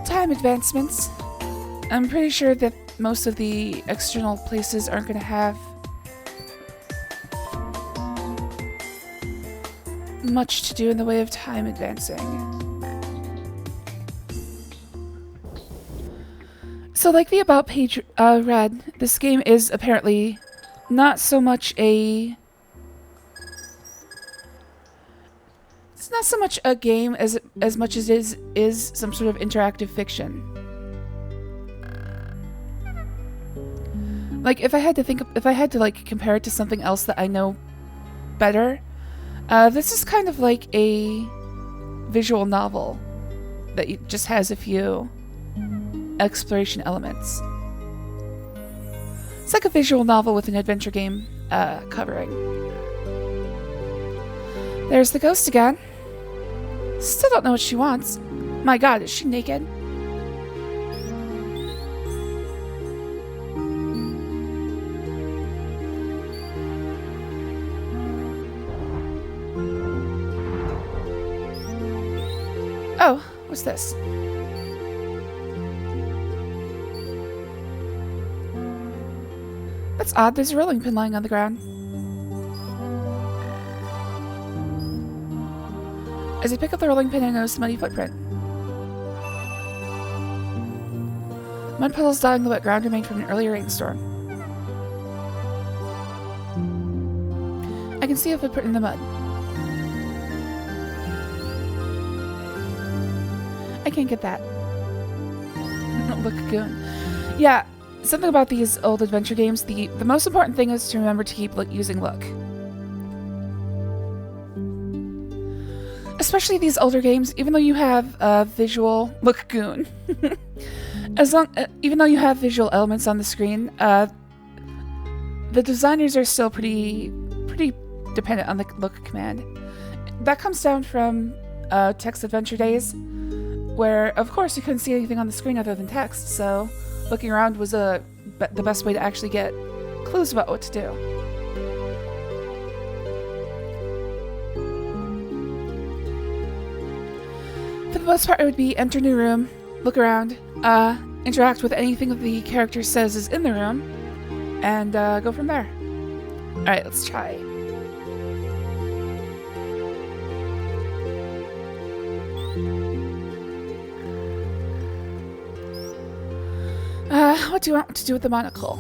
time advancements. I'm pretty sure that most of the external places aren't going to have much to do in the way of time advancing. So like the About page read, this game is apparently not so much a... It's not so much a game as much as it is some sort of interactive fiction. Like if I had to like compare it to something else that I know better, this is kind of like a visual novel that just has a few exploration elements. It's like a visual novel with an adventure game covering. There's the ghost again. Still don't know what she wants. My god, is she naked? Oh, what's this? That's odd, there's a rolling pin lying on the ground. As I pick up the rolling pin, I notice a muddy footprint. Mud puddles dotting the wet ground remain from an earlier rainstorm. I can see a footprint in the mud. I can't get that. Look, goon. Yeah, something about these old adventure games, the most important thing is to remember to keep using look. Especially these older games, even though you have visual... Look, goon. Even though you have visual elements on the screen, the designers are still pretty dependent on the look command. That comes down from text adventure days, where, of course, you couldn't see anything on the screen other than text, so looking around was the best way to actually get clues about what to do. For the most part, it would be enter new room, look around, interact with anything that the character says is in the room, and go from there. Alright, let's try. What do you want to do with the monocle?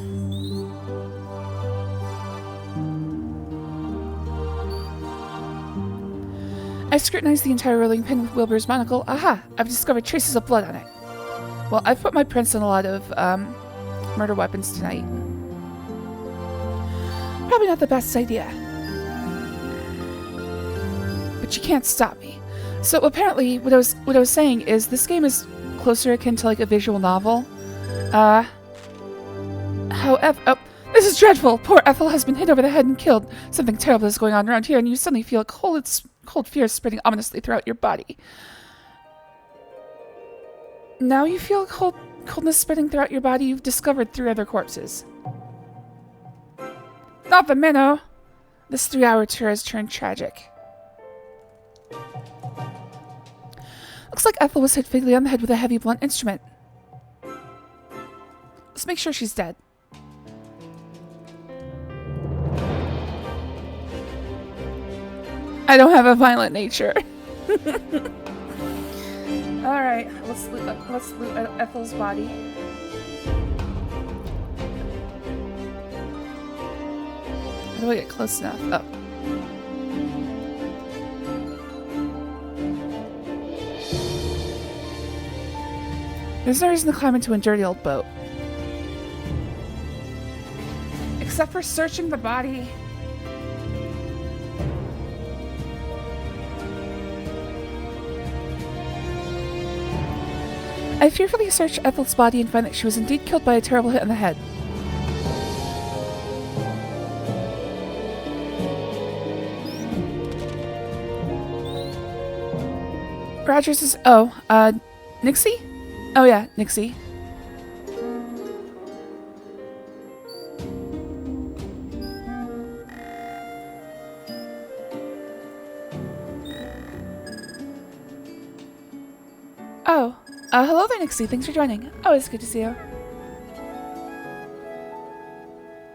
I scrutinized the entire rolling pin with Wilbur's monocle. Aha! I've discovered traces of blood on it. Well, I've put my prints on a lot of murder weapons tonight. Probably not the best idea. But you can't stop me. So apparently, what I was saying is this game is closer akin to like a visual novel. However, oh, this is dreadful. Poor Ethel has been hit over the head and killed. Something terrible is going on around here, and you suddenly feel a cold fear spreading ominously throughout your body. Now you feel coldness spreading throughout your body. You've discovered 3 other corpses. Not the minnow. This 3-hour tour has turned tragic. Looks like Ethel was hit fatally on the head with a heavy blunt instrument. Let's make sure she's dead. I don't have a violent nature. Alright, let's loot Ethel's body. How do I get close enough? Oh. There's no reason to climb into a dirty old boat.
Except for searching the body.
I fearfully search Ethel's body and find that she was indeed killed by a terrible hit on the head. Rogers is... Nixie? Oh yeah, Nixie. Oh, hello there, Nixie. Thanks for joining. Oh, it's good to see you.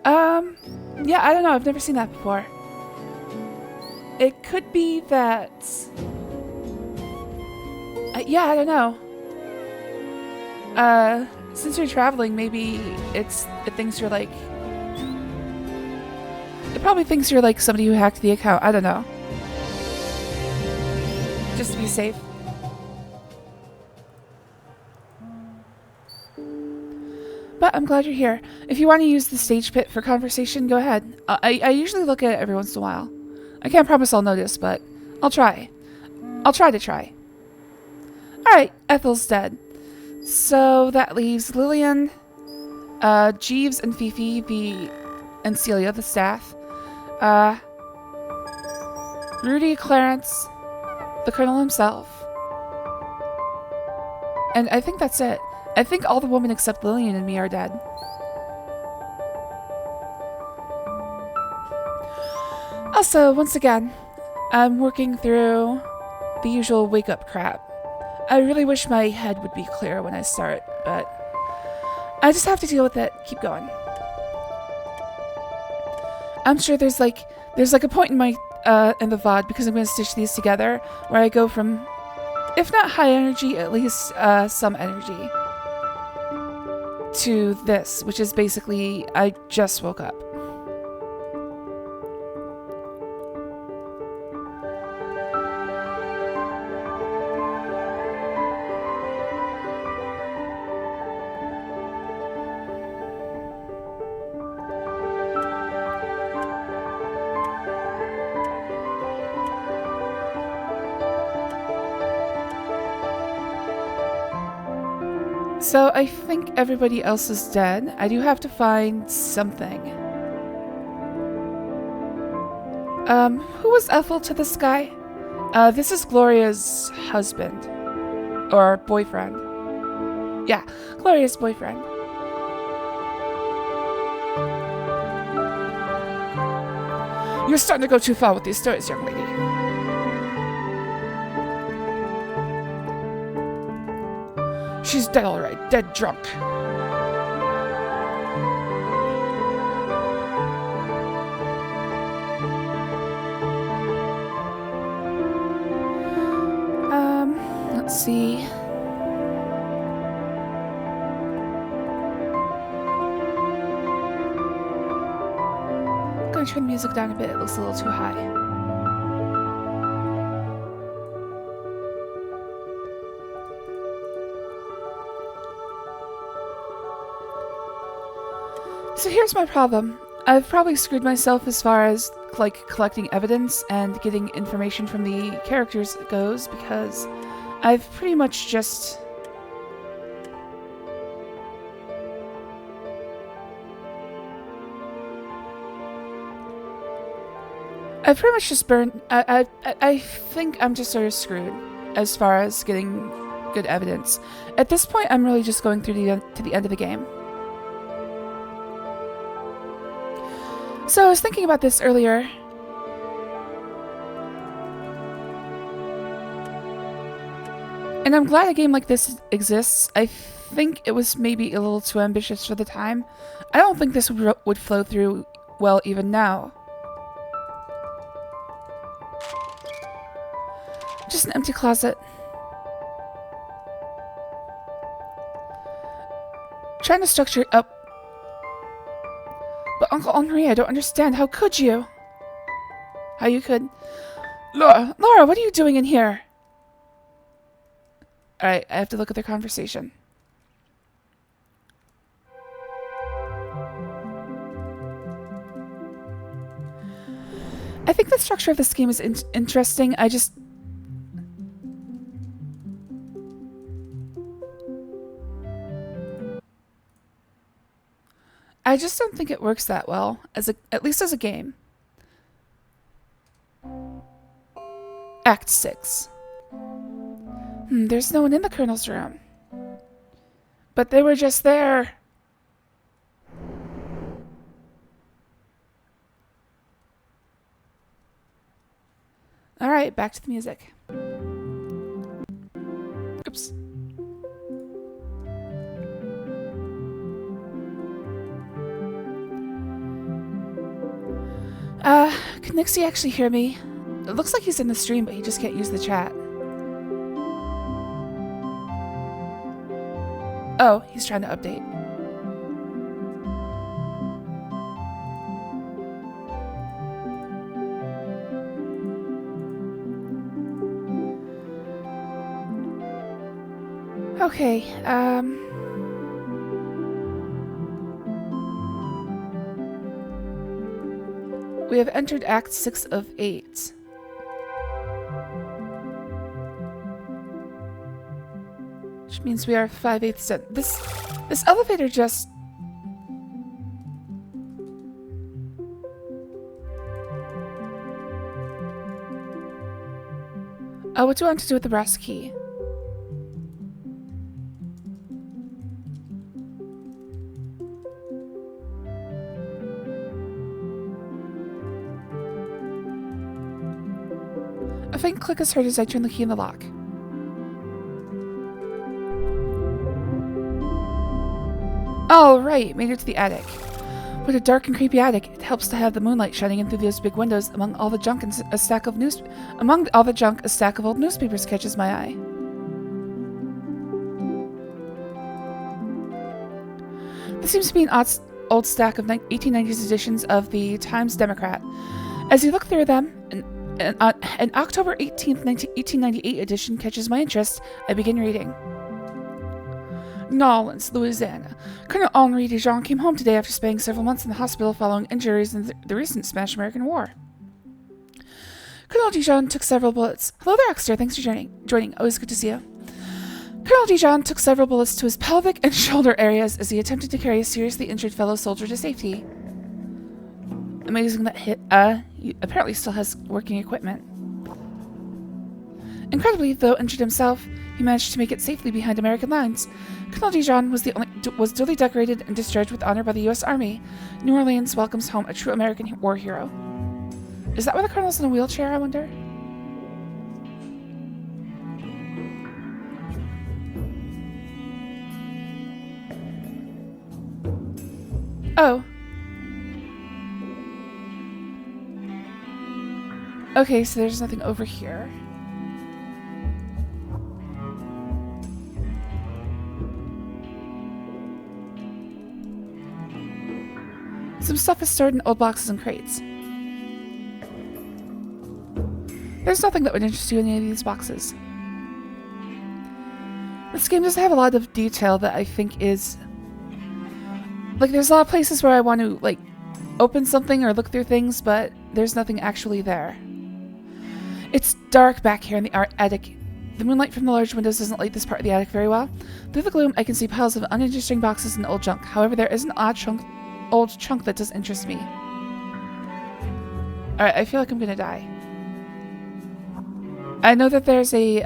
Yeah, I don't know. I've never seen that before. It could be that... yeah, I don't know. Since you're traveling, maybe it thinks you're like... It probably thinks you're like somebody who hacked the account. I don't know. Just to be safe. But I'm glad you're here. If you want to use the stage pit for conversation, go ahead. I usually look at it every once in a while. I can't promise I'll notice, but I'll try. I'll try to try. Alright, Ethel's dead. So that leaves Lillian, Jeeves and Fifi, and Celia, the staff. Rudy, Clarence, the Colonel himself. And I think that's it. I think all the women except Lillian and me are dead. Also, once again, I'm working through the usual wake-up crap. I really wish my head would be clear when I start, but I just have to deal with it. Keep going. I'm sure there's like a point in my in the VOD, because I'm going to stitch these together, where I go from, if not high energy, at least some energy, to this, which is basically I just woke up. So I think everybody else is dead. I do have to find something. Who was Ethel to this guy? This is Gloria's husband. Or boyfriend. Yeah, Gloria's boyfriend.
You're starting to go too far with these stories, young lady. She's dead alright, dead drunk.
Let's see. I'm gonna turn the music down a bit, it looks a little too high. So here's my problem. I've probably screwed myself as far as like collecting evidence and getting information from the characters goes, because I've pretty much just burned. I think I'm just sort of screwed as far as getting good evidence. At this point, I'm really just going through to the end of the game. So I was thinking about this earlier. And I'm glad a game like this exists. I think it was maybe a little too ambitious for the time. I don't think this would flow through well even now. Just an empty closet. Trying to structure it up. But Uncle Henri, I don't understand. How could you? How you could? Laura, what are you doing in here? Alright, I have to look at their conversation. I think the structure of this game is interesting. I just don't think it works that well at least as a game. Act 6. There's no one in the Colonel's room. But they were just there. Alright, back to the music. Oops. Can Nixie actually hear me? It looks like he's in the stream, but he just can't use the chat. Oh, he's trying to update. Okay, we have entered Act 6 of 8. Which means we are 5/8 done. This elevator just... Oh, what do I want to do with the brass key? A faint click is heard as I turn the key in the lock. Oh, right, made it to the attic. What a dark and creepy attic. It helps to have the moonlight shining in through those big windows. Among all the junk, a stack of old newspapers catches my eye. This seems to be an old stack of 1890s editions of the Times Democrat. As you look through them, an October 18th, 1898 edition catches my interest. I begin reading. New Orleans, Louisiana. Colonel Henri Dijon came home today after spending several months in the hospital following injuries in the recent Spanish-American War. Colonel Dijon took several bullets. Hello there, Exeter. Thanks for joining. Always good to see you. Colonel Dijon took several bullets to his pelvic and shoulder areas as he attempted to carry a seriously injured fellow soldier to safety. Amazing that he apparently still has working equipment. Incredibly, though injured himself, he managed to make it safely behind American lines. Colonel Dijon was duly decorated and discharged with honor by the U.S. Army. New Orleans welcomes home a true American war hero. Is that why the colonel's in a wheelchair, I wonder? Oh. Okay, so there's nothing over here. Some stuff is stored in old boxes and crates. There's nothing that would interest you in any of these boxes. This game doesn't have a lot of detail that I think is... Like, there's a lot of places where I want to, like, open something or look through things, but there's nothing actually there. It's dark back here in the attic. The moonlight from the large windows doesn't light this part of the attic very well. Through the gloom, I can see piles of uninteresting boxes and old junk. However, there is an old chunk that does interest me. Alright, I feel like I'm gonna die. I know that there's a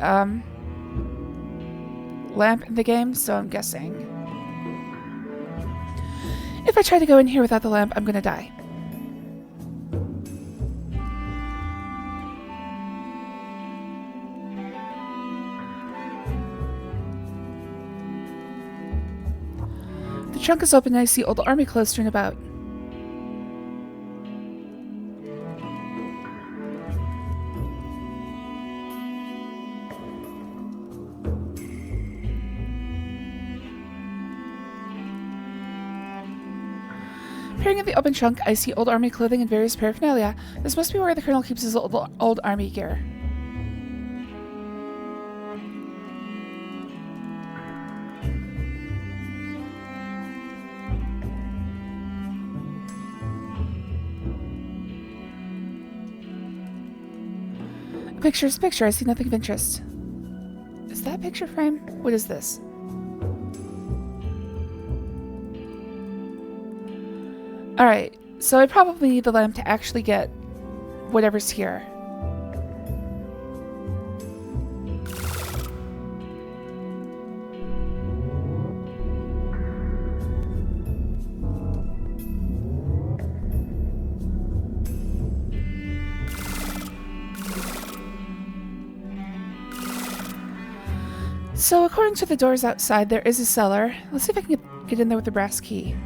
lamp in the game, so I'm guessing. If I try to go in here without the lamp, I'm gonna die. The trunk is open and I see old army clothes strewn about. Peering at the open trunk, I see old army clothing and various paraphernalia. This must be where the colonel keeps his old army gear. Pictures, picture. I see nothing of interest. Is that a picture frame? What is this? Alright, so I probably need the lamp to actually get whatever's here. So according to the doors outside, there is a cellar. Let's see if I can get in there with the brass key.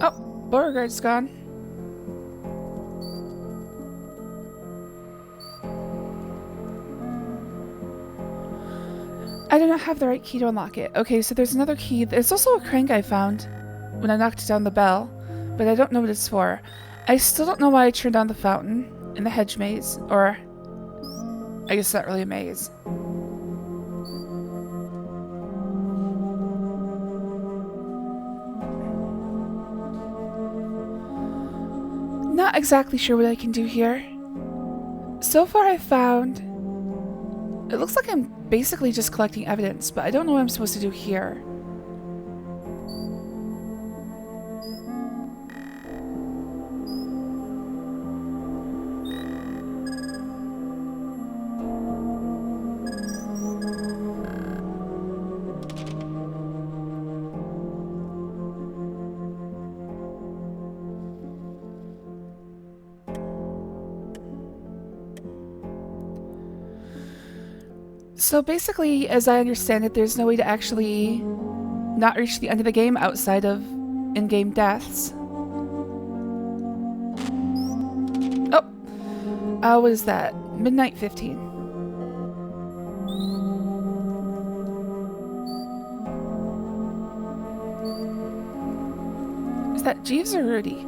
Oh, Beauregard's gone. I do not have the right key to unlock it. Okay, so there's another key. There's also a crank I found when I knocked down the bell, but I don't know what it's for. I still don't know why I turned on the fountain in the hedge maze, or I guess it's not really a maze. Not exactly sure what I can do here. So far I've found... It looks like I'm basically just collecting evidence, but I don't know what I'm supposed to do here. So basically, as I understand it, there's no way to actually not reach the end of the game outside of in-game deaths. Oh! What is that? Midnight 15. Is that Jeeves or Rudy?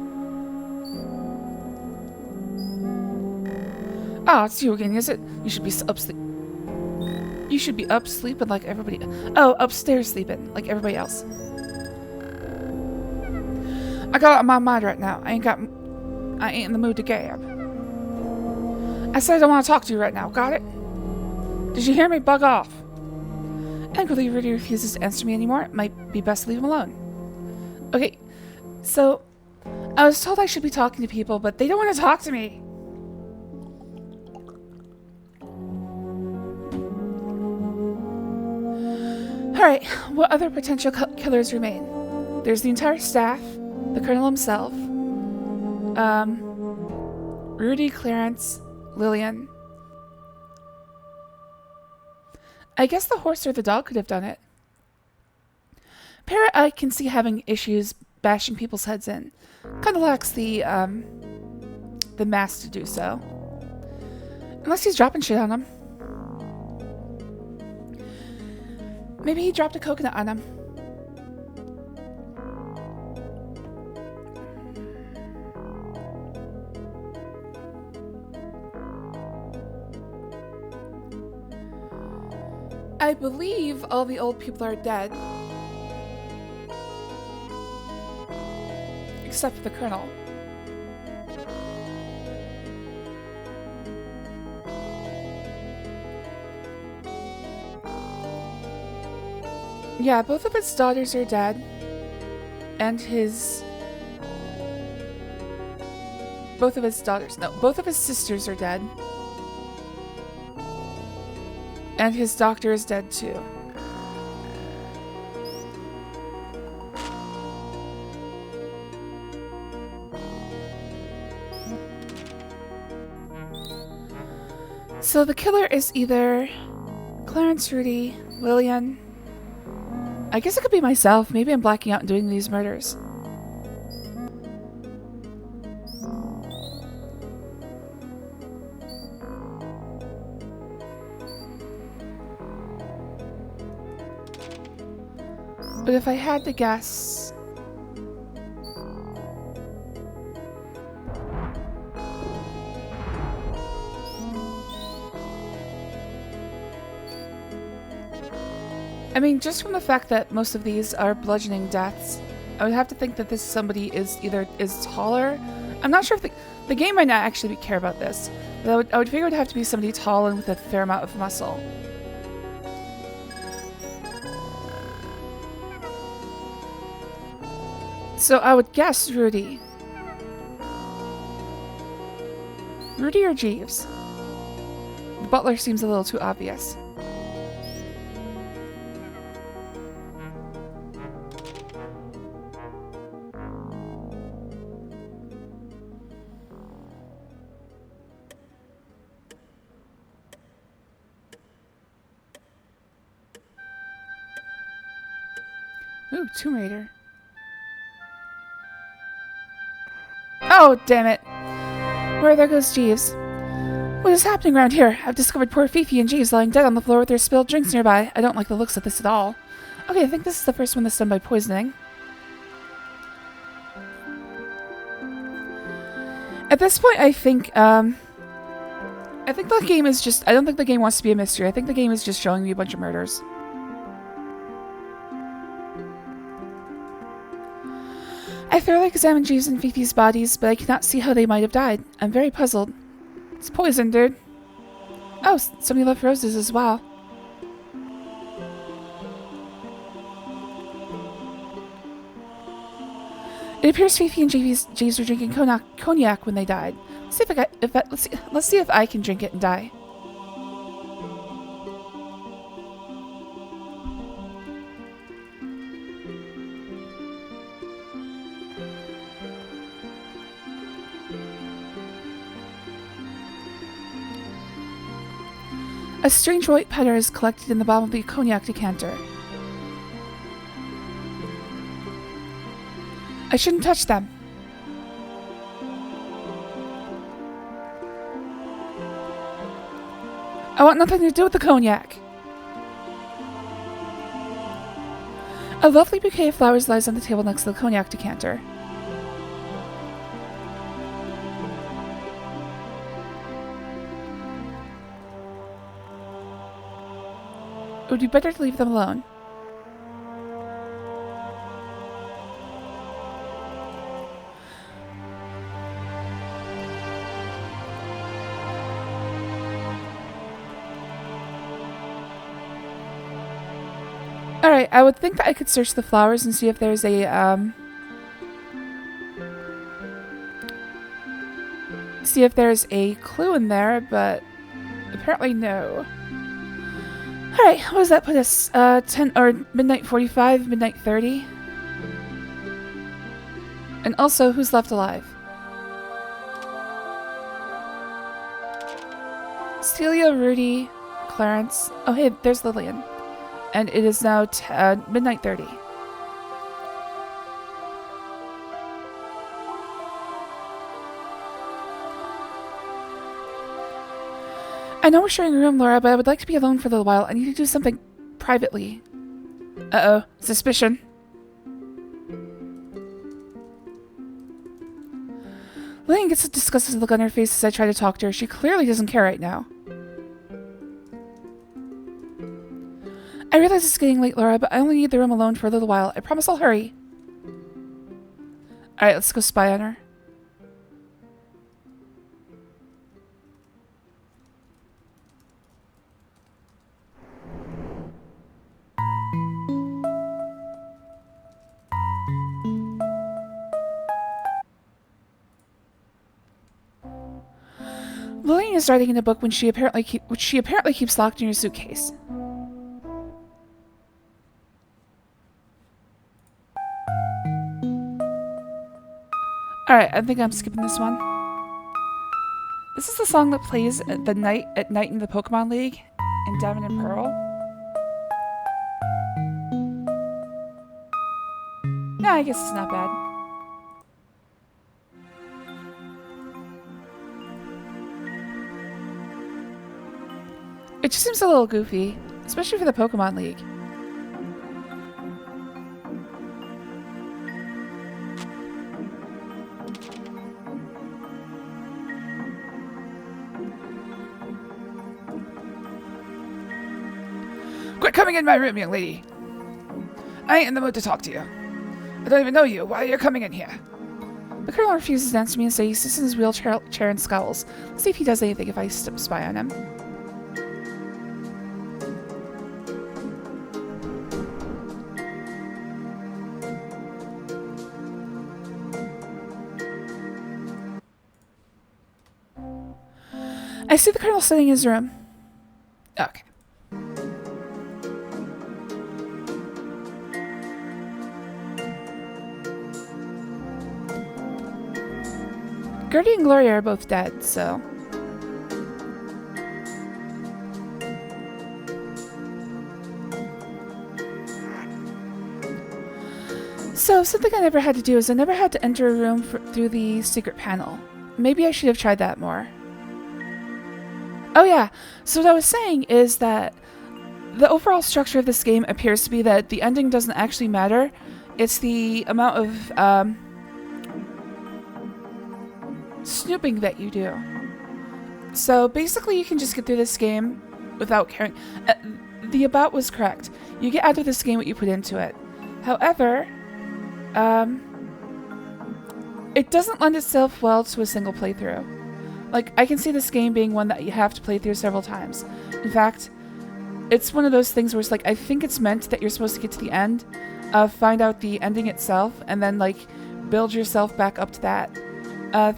Oh, it's you again, is it? You should be upsleep. You should be up sleeping like everybody. Oh, upstairs sleeping like everybody else. I got it on my mind right now. I ain't in the mood to gab. I said I don't want to talk to you right now. Got it? Did you hear me? Bug off. Angrily, Rudy refuses to answer me anymore. It might be best to leave him alone. Okay, so I was told I should be talking to people, but they don't want to talk to me. Alright, what other potential killers remain? There's the entire staff, the Colonel himself, Rudy, Clarence, Lillian. I guess the horse or the dog could have done it. Parrot I can see having issues bashing people's heads in. Kinda lacks the mass to do so. Unless he's dropping shit on them. Maybe he dropped a coconut on him. I believe all the old people are dead. Except for the Colonel. Yeah, both of his daughters are dead. And both of his daughters. No, both of his sisters are dead. And his doctor is dead too. So the killer is either Clarence, Rudy, Lillian. I guess it could be myself. Maybe I'm blacking out and doing these murders. But if I had to guess... I mean, just from the fact that most of these are bludgeoning deaths, I would have to think that this somebody is taller. I'm not sure if the game might not actually care about this, but I would figure it would have to be somebody tall and with a fair amount of muscle. So I would guess Rudy. Rudy or Jeeves? The butler seems a little too obvious. Ooh, Tomb Raider. Oh, damn it. Where there goes Jeeves. What is happening around here? I've discovered poor Fifi and Jeeves lying dead on the floor with their spilled drinks nearby. I don't like the looks of this at all. Okay, I think this is the first one that's done by poisoning. At this point, I think the game is just... I don't think the game wants to be a mystery. I think the game is just showing me a bunch of murders. I thoroughly examined Jeeves and Fifi's bodies, but I cannot see how they might have died. I'm very puzzled. It's poison, dude. Oh, somebody left roses as well. It appears Fifi and Jeeves were drinking cognac when they died. Let's see if I can drink it and die. A strange white powder is collected in the bottom of the cognac decanter. I shouldn't touch them. I want nothing to do with the cognac. A lovely bouquet of flowers lies on the table next to the cognac decanter. It would be better to leave them alone. Alright, I would think that I could search the flowers and see if there's a, clue in there, but apparently no. Alright, what does that put us? 10 or midnight 45, midnight 30? And also, who's left alive? Celia, Rudy, Clarence. Oh, hey, there's Lillian. And it is now midnight 30. I know we're sharing a room, Laura, but I would like to be alone for a little while. I need to do something privately. Uh-oh. Suspicion. Lillian gets a disgusted look on her face as I try to talk to her. She clearly doesn't care right now. I realize it's getting late, Laura, but I only need the room alone for a little while. I promise I'll hurry. Alright, let's go spy on her. Lillian is writing in a book which she apparently keeps locked in her suitcase. Alright, I think I'm skipping this one. This is the song that plays at night in the Pokemon League in Diamond and Pearl. No, I guess it's not bad. It just seems a little goofy, especially for the Pokemon League.
Quit coming in my room, young lady. I ain't in the mood to talk to you. I don't even know you. Why are you coming in here?
The Colonel refuses to answer me and so he sits in his wheelchair and scowls. Let's see if he does anything if I spy on him. I see the Colonel sitting in his room.
Okay.
Gertie and Gloria are both dead, so... So, something I never had to do is I never had to enter a room through the secret panel. Maybe I should have tried that more. Oh yeah, so what I was saying is that the overall structure of this game appears to be that the ending doesn't actually matter. It's the amount of snooping that you do. So basically you can just get through this game without caring. The about was correct. You get out of this game what you put into it. However, it doesn't lend itself well to a single playthrough. Like, I can see this game being one that you have to play through several times. In fact, it's one of those things where it's like, I think it's meant that you're supposed to get to the end, find out the ending itself, and then, like, build yourself back up to that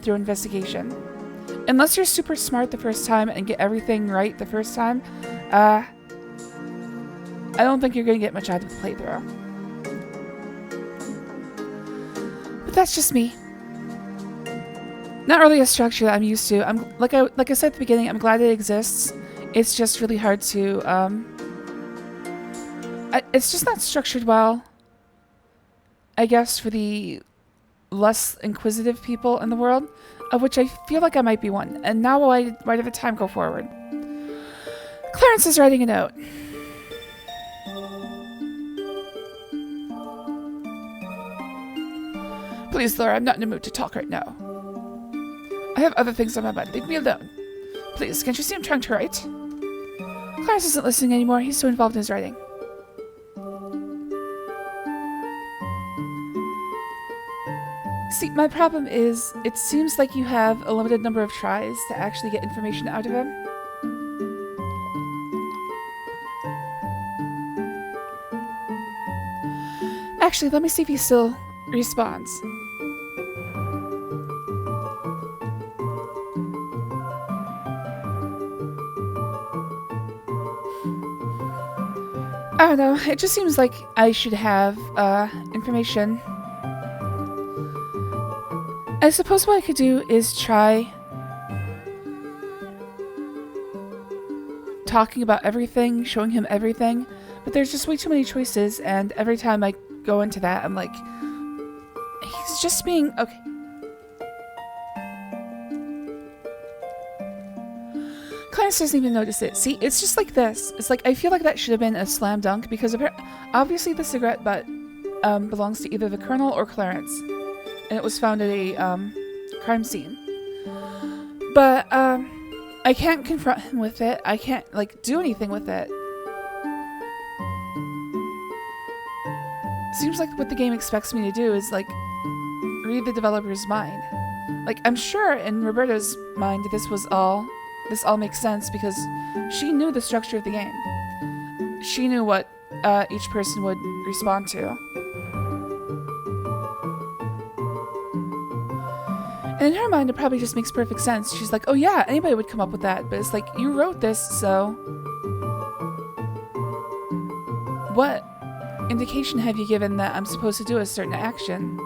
through investigation. Unless you're super smart the first time and get everything right the first time, I don't think you're going to get much out of the playthrough. But that's just me. Not really a structure that I'm used to. Like I said at the beginning, I'm glad it exists. It's just really hard to it's just not structured well, I guess, for the less inquisitive people in the world, of which I feel like I might be one. And now why did the time go forward? Clarence is writing a note.
Please, Laura, I'm not in the mood to talk right now. I have other things on my mind. Leave me alone. Please, can't you see I'm trying to write?
Clarence isn't listening anymore. He's so involved in his writing. See, my problem is, it seems like you have a limited number of tries to actually get information out of him. Actually, let me see if he still responds. I don't know, it just seems like I should have information. I suppose what I could do is try talking about everything, showing him everything, but there's just way too many choices, and every time I go into that, I'm like, he's just being... Okay. Clarence doesn't even notice it. See, it's just like this. It's like, I feel like that should have been a slam dunk, because obviously the cigarette butt belongs to either the Colonel or Clarence. And it was found at a crime scene. But I can't confront him with it. I can't, like, do anything with it. Seems like what the game expects me to do is, like, read the developer's mind. Like, I'm sure in Roberta's mind this all makes sense because she knew the structure of the game. She knew what each person would respond to. And in her mind, it probably just makes perfect sense. She's like, oh yeah, anybody would come up with that. But it's like, you wrote this, so... What indication have you given that I'm supposed to do a certain action?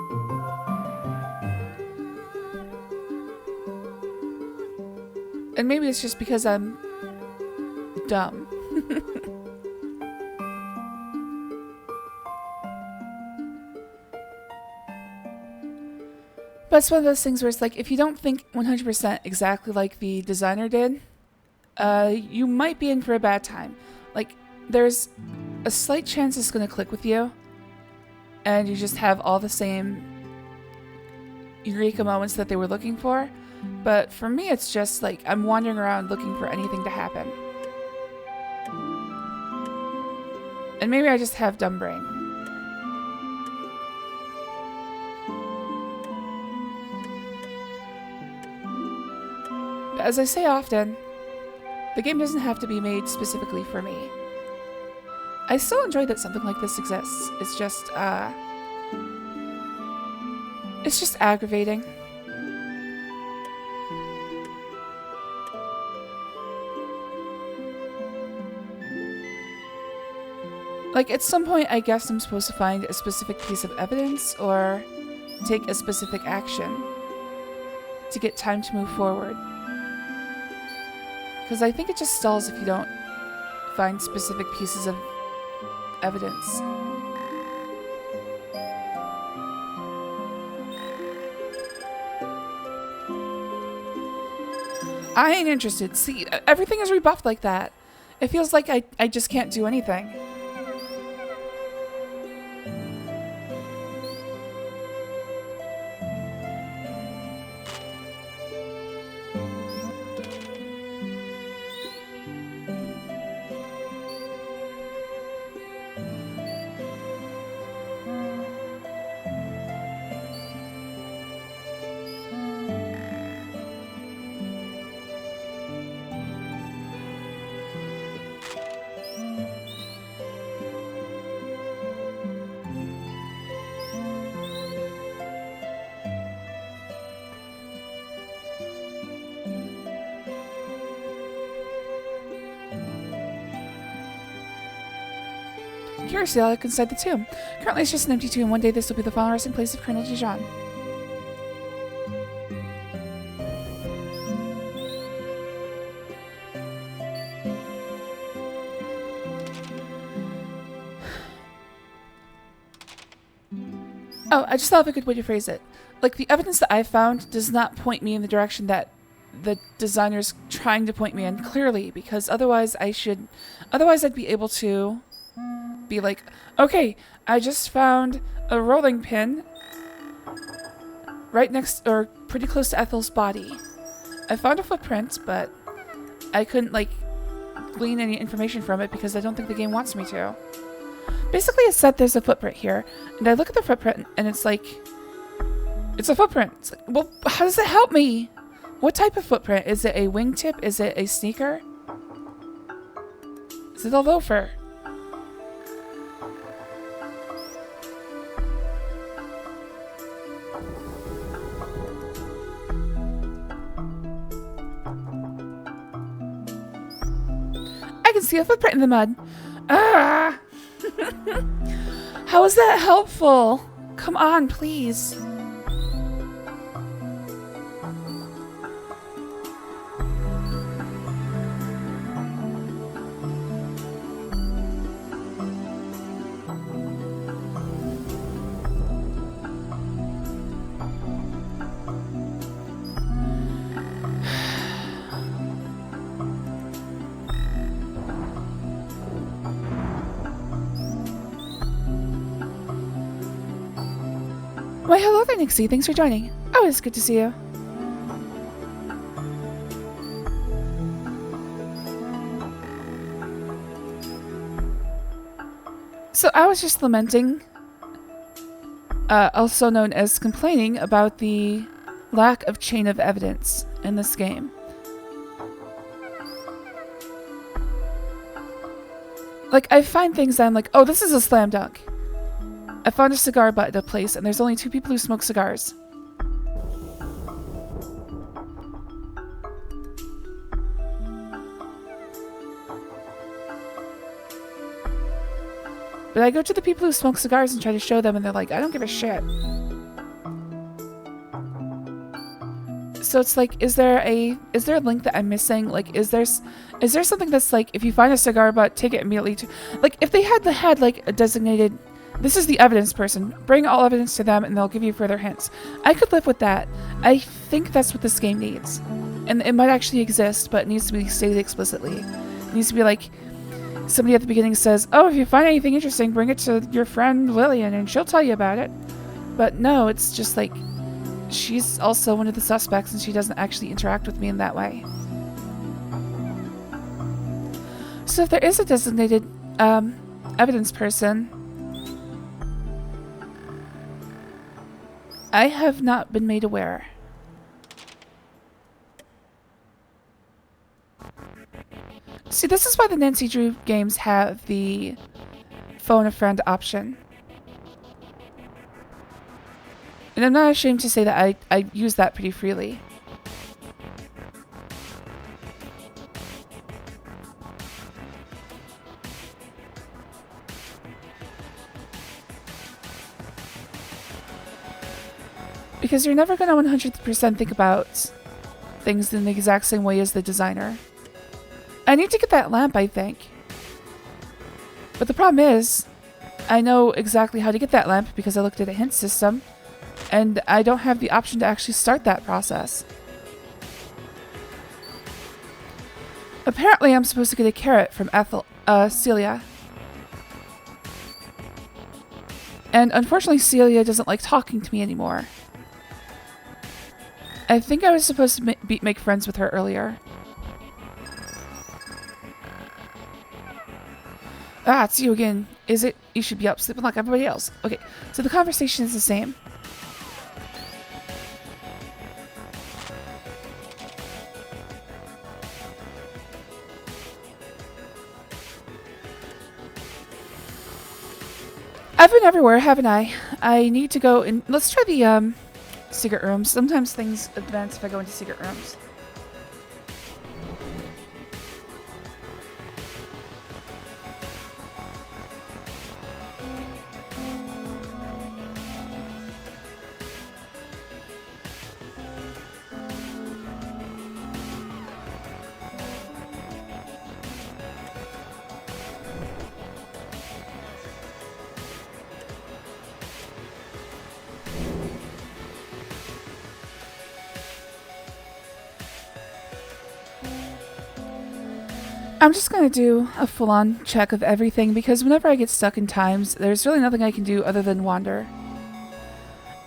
And maybe it's just because I'm dumb. But it's one of those things where it's like, if you don't think 100% exactly like the designer did, you might be in for a bad time. Like, there's a slight chance it's going to click with you, and you just have all the same eureka moments that they were looking for. But for me, it's just like, I'm wandering around looking for anything to happen. And maybe I just have dumb brain. But as I say often, the game doesn't have to be made specifically for me. I still enjoy that something like this exists. It's just aggravating. Like, at some point, I guess I'm supposed to find a specific piece of evidence or take a specific action to get time to move forward. Because I think it just stalls if you don't find specific pieces of evidence. I ain't interested. See, everything is rebuffed like that. It feels like I just can't do anything. Curiously, I look inside the tomb. Currently, it's just an empty tomb. One day, this will be the final resting place of Colonel Dijon. Oh, I just thought of a good way to phrase it. Like, the evidence that I've found does not point me in the direction that the designer's trying to point me in, clearly, because otherwise I'd be able to be like, okay, I just found a rolling pin right next, or pretty close to Ethel's body. I found a footprint, but I couldn't, like, glean any information from it because I don't think the game wants me to. Basically, it said there's a footprint here, and I look at the footprint, and it's like, it's a footprint. It's like, well, how does it help me? What type of footprint? Is it a wingtip? Is it a sneaker? Is it a loafer? I can see a footprint in the mud. Ah! How is that helpful? Come on, please. Why, hello there, Nixie. Thanks for joining. Oh, it's good to see you. So I was just lamenting, also known as complaining, about the lack of chain of evidence in this game. Like, I find things that I'm like, oh, this is a slam dunk. I found a cigar butt at a place, and there's only 2 people who smoke cigars. But I go to the people who smoke cigars and try to show them, and they're like, I don't give a shit. So it's like, is there a link that I'm missing? Like, is there something that's like, if you find a cigar butt, take it immediately to, like, if they had like a designated, this is the evidence person, bring all evidence to them and they'll give you further hints. I could live with that. I think that's what this game needs. And it might actually exist, but it needs to be stated explicitly. It needs to be like, somebody at the beginning says, oh, if you find anything interesting, bring it to your friend Lillian and she'll tell you about it. But no, it's just like, she's also one of the suspects and she doesn't actually interact with me in that way. So if there is a designated evidence person. I have not been made aware. See, this is why the Nancy Drew games have the phone a friend option. And I'm not ashamed to say that I use that pretty freely. Because you're never going to 100% think about things in the exact same way as the designer. I need to get that lamp, I think. But the problem is, I know exactly how to get that lamp because I looked at a hint system, and I don't have the option to actually start that process. Apparently, I'm supposed to get a carrot from Celia. And unfortunately, Celia doesn't like talking to me anymore. I think I was supposed to make friends with her earlier. Ah, it's you again. Is it? You should be up sleeping like everybody else. Okay, so the conversation is the same. I've been everywhere, haven't I? I need to go and let's try the secret rooms. Sometimes things advance if I go into secret rooms. I'm just going to do a full-on check of everything because whenever I get stuck in times, there's really nothing I can do other than wander.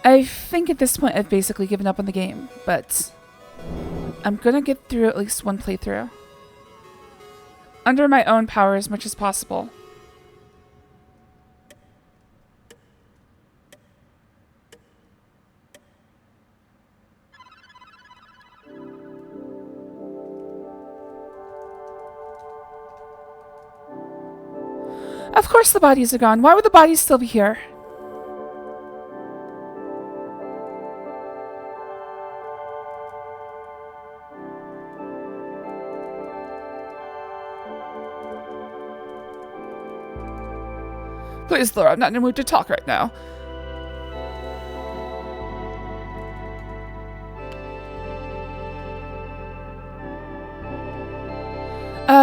I think at this point I've basically given up on the game, but I'm going to get through at least one playthrough. Under my own power as much as possible. Of course the bodies are gone. Why would the bodies still be here?
Please, Laura, I'm not in the mood to talk right now.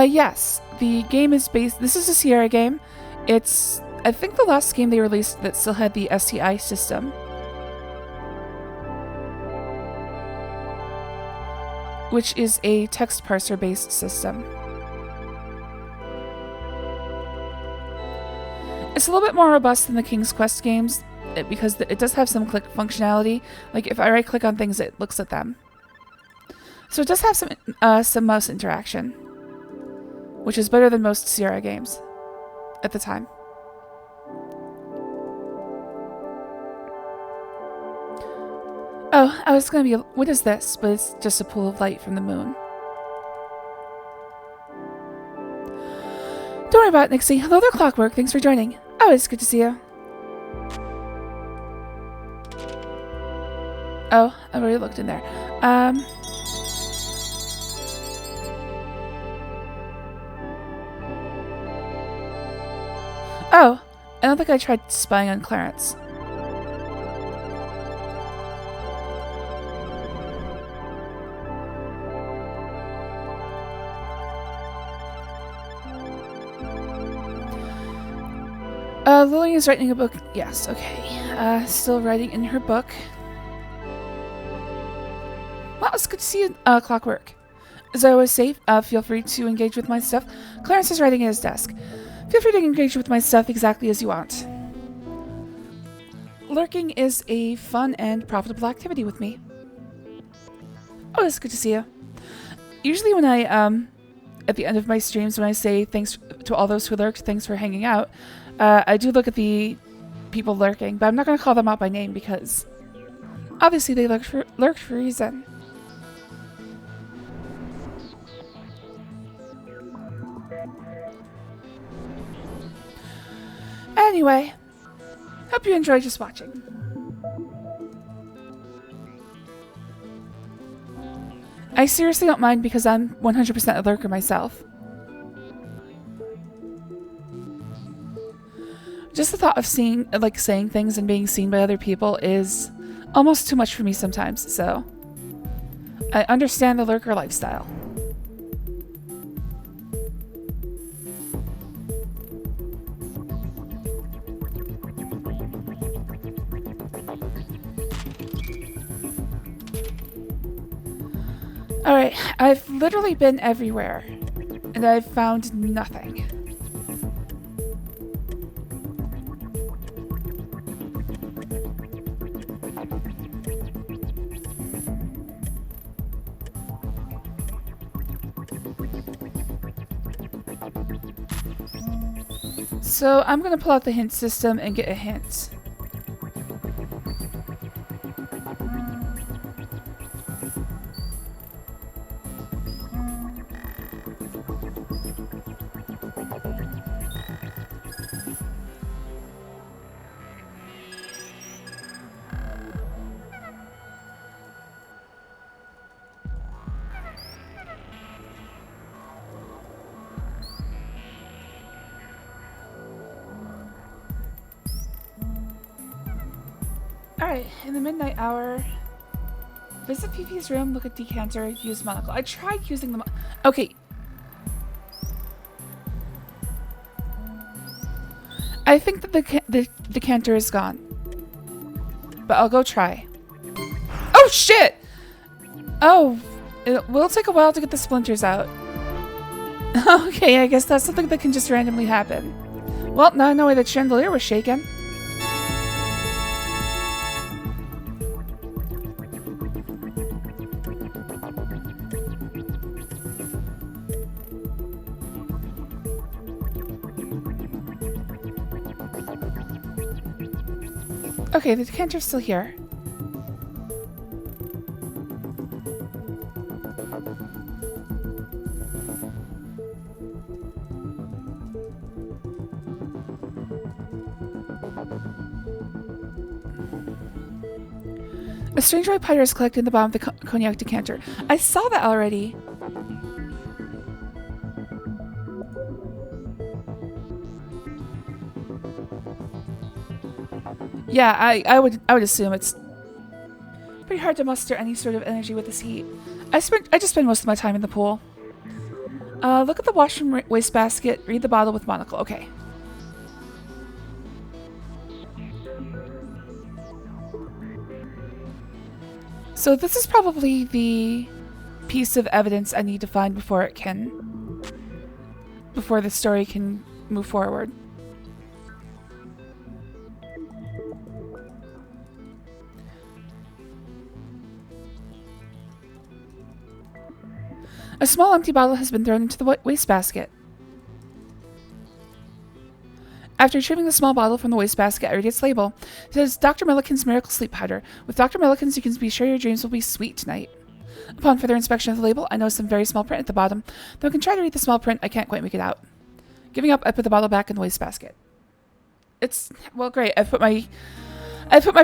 Yes. The game is based... This is a Sierra game. It's... I think the last game they released that still had the STI system. Which is a text parser based system. It's a little bit more robust than the King's Quest games because it does have some click functionality. Like if I right click on things, it looks at them. So it does have some mouse interaction, which is better than most Sierra games at the time. Oh, I was gonna be... What is this? But it's just a pool of light from the moon. Don't worry about it, Nixie. Hello there, Clockwork. Thanks for joining. Oh, it's good to see you. Oh, I've already looked in there. Oh, I don't think I tried spying on Clarence. Lily is writing a book. Yes, okay. Still writing in her book. Well, it's good to see you, Clockwork. As I always say, feel free to engage with my stuff. Clarence is writing at his desk. Feel free to engage with my stuff exactly as you want. Lurking is a fun and profitable activity with me. Oh, it's good to see you. Usually when I, at the end of my streams, when I say thanks to all those who lurked, thanks for hanging out. I do look at the people lurking, but I'm not going to call them out by name because obviously they lurked for a reason. Anyway, hope you enjoyed just watching. I seriously don't mind because I'm 100% a lurker myself. Just the thought of saying things and being seen by other people is almost too much for me sometimes, so I understand the lurker lifestyle. Alright, I've literally been everywhere, and I've found nothing. So I'm going to pull out the hint system and get a hint. Alright, in the midnight hour, visit Fifi's room, look at decanter, use monocle. I tried using the okay. I think that the decanter is gone. But I'll go try. Oh shit! Oh, it will take a while to get the splinters out. Okay, I guess that's something that can just randomly happen. Well, now I know why the chandelier was shaken. Okay, the decanter's still here. A strange white powder is collected in the bottom of the cognac decanter. I saw that already. Yeah, I would assume it's pretty hard to muster any sort of energy with this heat. I just spend most of my time in the pool. Look at the washroom wastebasket. Read the bottle with monocle. Okay. So this is probably the piece of evidence I need to find before the story can move forward. A small empty bottle has been thrown into the wastebasket. After retrieving the small bottle from the wastebasket, I read its label. It says, Dr. Milliken's Miracle Sleep Powder. With Dr. Milliken's, you can be sure your dreams will be sweet tonight. Upon further inspection of the label, I noticed some very small print at the bottom. Though I can try to read the small print, I can't quite make it out. Giving up, I put the bottle back in the wastebasket. It's, well, great. I've put my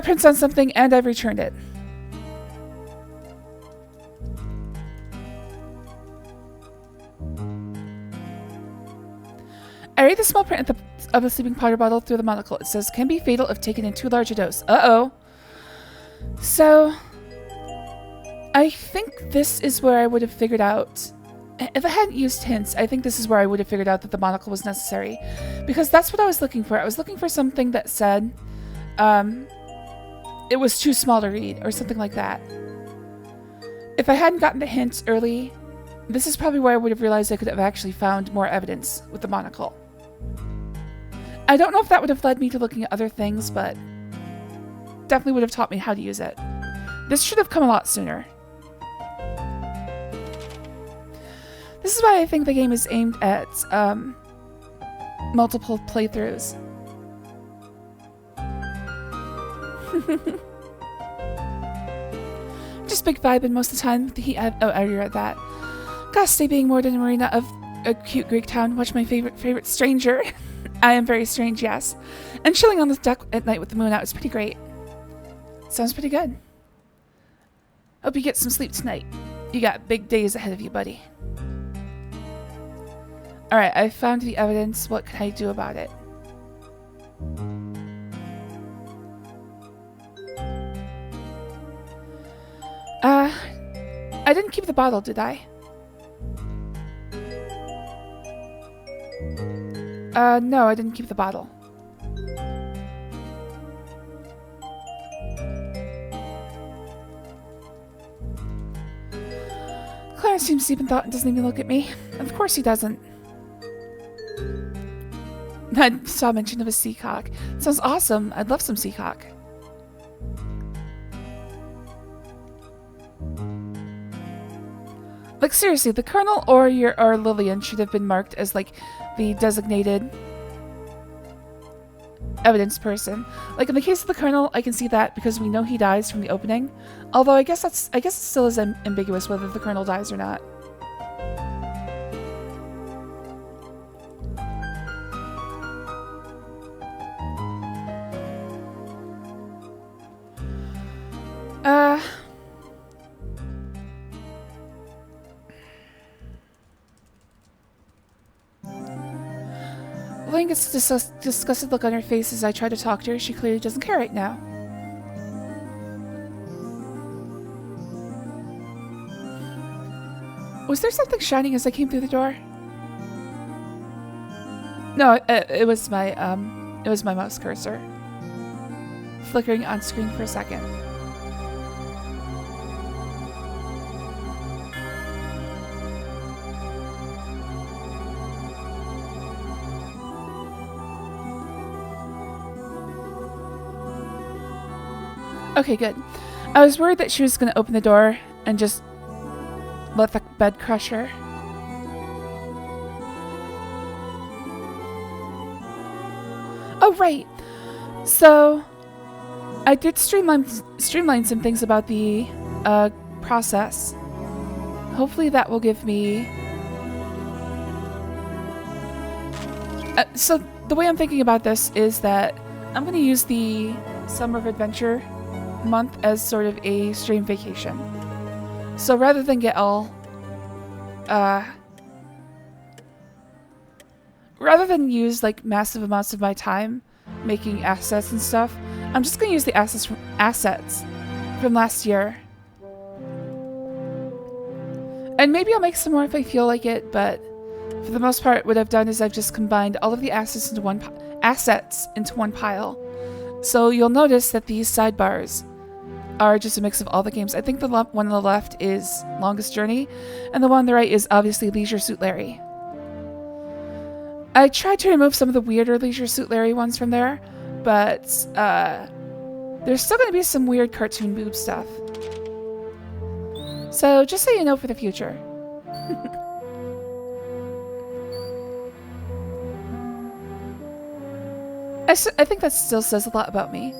prints on something and I've returned it. I read the small print of the sleeping powder bottle through the monocle. It says, can be fatal if taken in too large a dose. Uh-oh. So, I think this is where I would have figured out... If I hadn't used hints, I think this is where I would have figured out that the monocle was necessary. Because that's what I was looking for. I was looking for something that said, it was too small to read, or something like that. If I hadn't gotten the hints early, this is probably where I would have realized I could have actually found more evidence with the monocle. I don't know if that would have led me to looking at other things, but definitely would have taught me how to use it. This should have come a lot sooner. This is why I think the game is aimed at multiple playthroughs. Just big vibing most of the time. I read that. Gotta stay being more than a marina of a cute Greek town. Watch my favorite stranger. I am very strange, yes. And chilling on the deck at night with the moon out is pretty great. Sounds pretty good. Hope you get some sleep tonight. You got big days ahead of you, buddy. Alright, I found the evidence. What can I do about it? I didn't keep the bottle, did I? No, I didn't keep the bottle. Clarence seems deep in thought and doesn't even look at me. Of course he doesn't. I saw mention of a seacock. Sounds awesome. I'd love some seacock. Like seriously, the Colonel or Lillian should have been marked as like the designated evidence person. Like in the case of the Colonel, I can see that because we know he dies from the opening. Although I guess it still is ambiguous whether the Colonel dies or not. Lillian gets a disgusted look on her face as I try to talk to her. She clearly doesn't care right now. Was there something shining as I came through the door? No, it was my mouse cursor flickering on screen for a second. Okay, good. I was worried that she was going to open the door and just let the bed crush her. Oh, right. So, I did streamline some things about the process. Hopefully that will give me... so, the way I'm thinking about this is that I'm going to use the Summer of Adventure month as sort of a stream vacation. So rather than get all rather than use like massive amounts of my time making assets and stuff, I'm just gonna use the assets from last year. And maybe I'll make some more if I feel like it, but for the most part what I've done is I've just combined all of the assets into one pile. So you'll notice that these sidebars are just a mix of all the games. I think the one on the left is Longest Journey, and the one on the right is obviously Leisure Suit Larry. I tried to remove some of the weirder Leisure Suit Larry ones from there, but there's still going to be some weird cartoon boob stuff. So just so you know for the future. I think that still says a lot about me.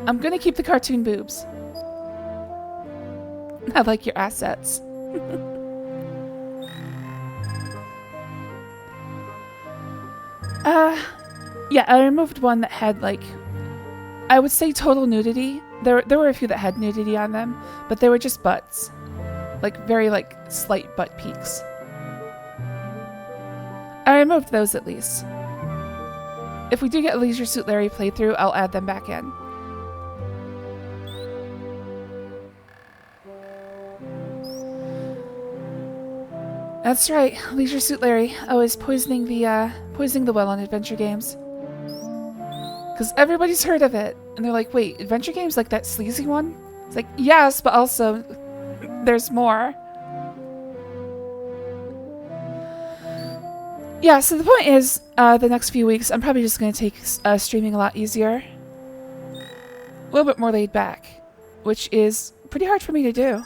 I'm going to keep the cartoon boobs. I like your assets. Yeah, I removed one that had, like, I would say total nudity. There were a few that had nudity on them, but they were just butts. Like, very, like, slight butt peaks. I removed those at least. If we do get a Leisure Suit Larry playthrough, I'll add them back in. That's right, Leisure Suit Larry, always poisoning the well on adventure games. Because everybody's heard of it, and they're like, wait, adventure games like that sleazy one? It's like, yes, but also, there's more. Yeah, so the point is, the next few weeks, I'm probably just going to take streaming a lot easier. A little bit more laid back, which is pretty hard for me to do.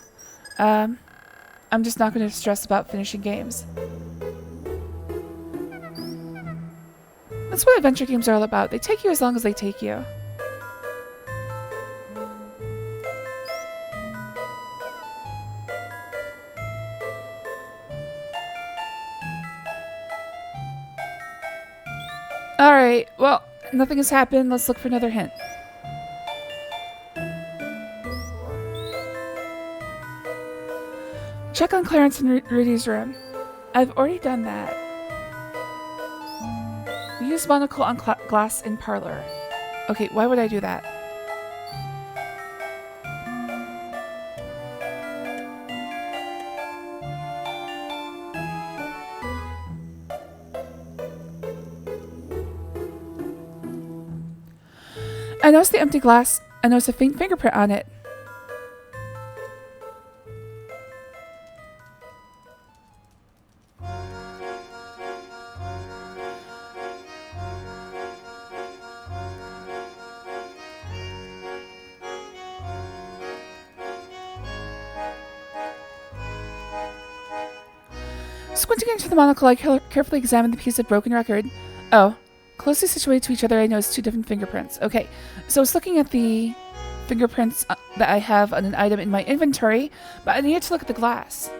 I'm just not going to stress about finishing games. That's what adventure games are all about. They take you as long as they take you. Alright, well, nothing has happened. Let's look for another hint. Check on Clarence and Rudy's room. I've already done that. Use monocle on glass in parlor. Okay, why would I do that? I noticed the empty glass. I noticed a faint fingerprint on it. Squinting into the monocle, I carefully examined the piece of broken record. Oh. Closely situated to each other, I noticed 2 different fingerprints. Okay, so I was looking at the fingerprints that I have on an item in my inventory, but I needed to look at the glass.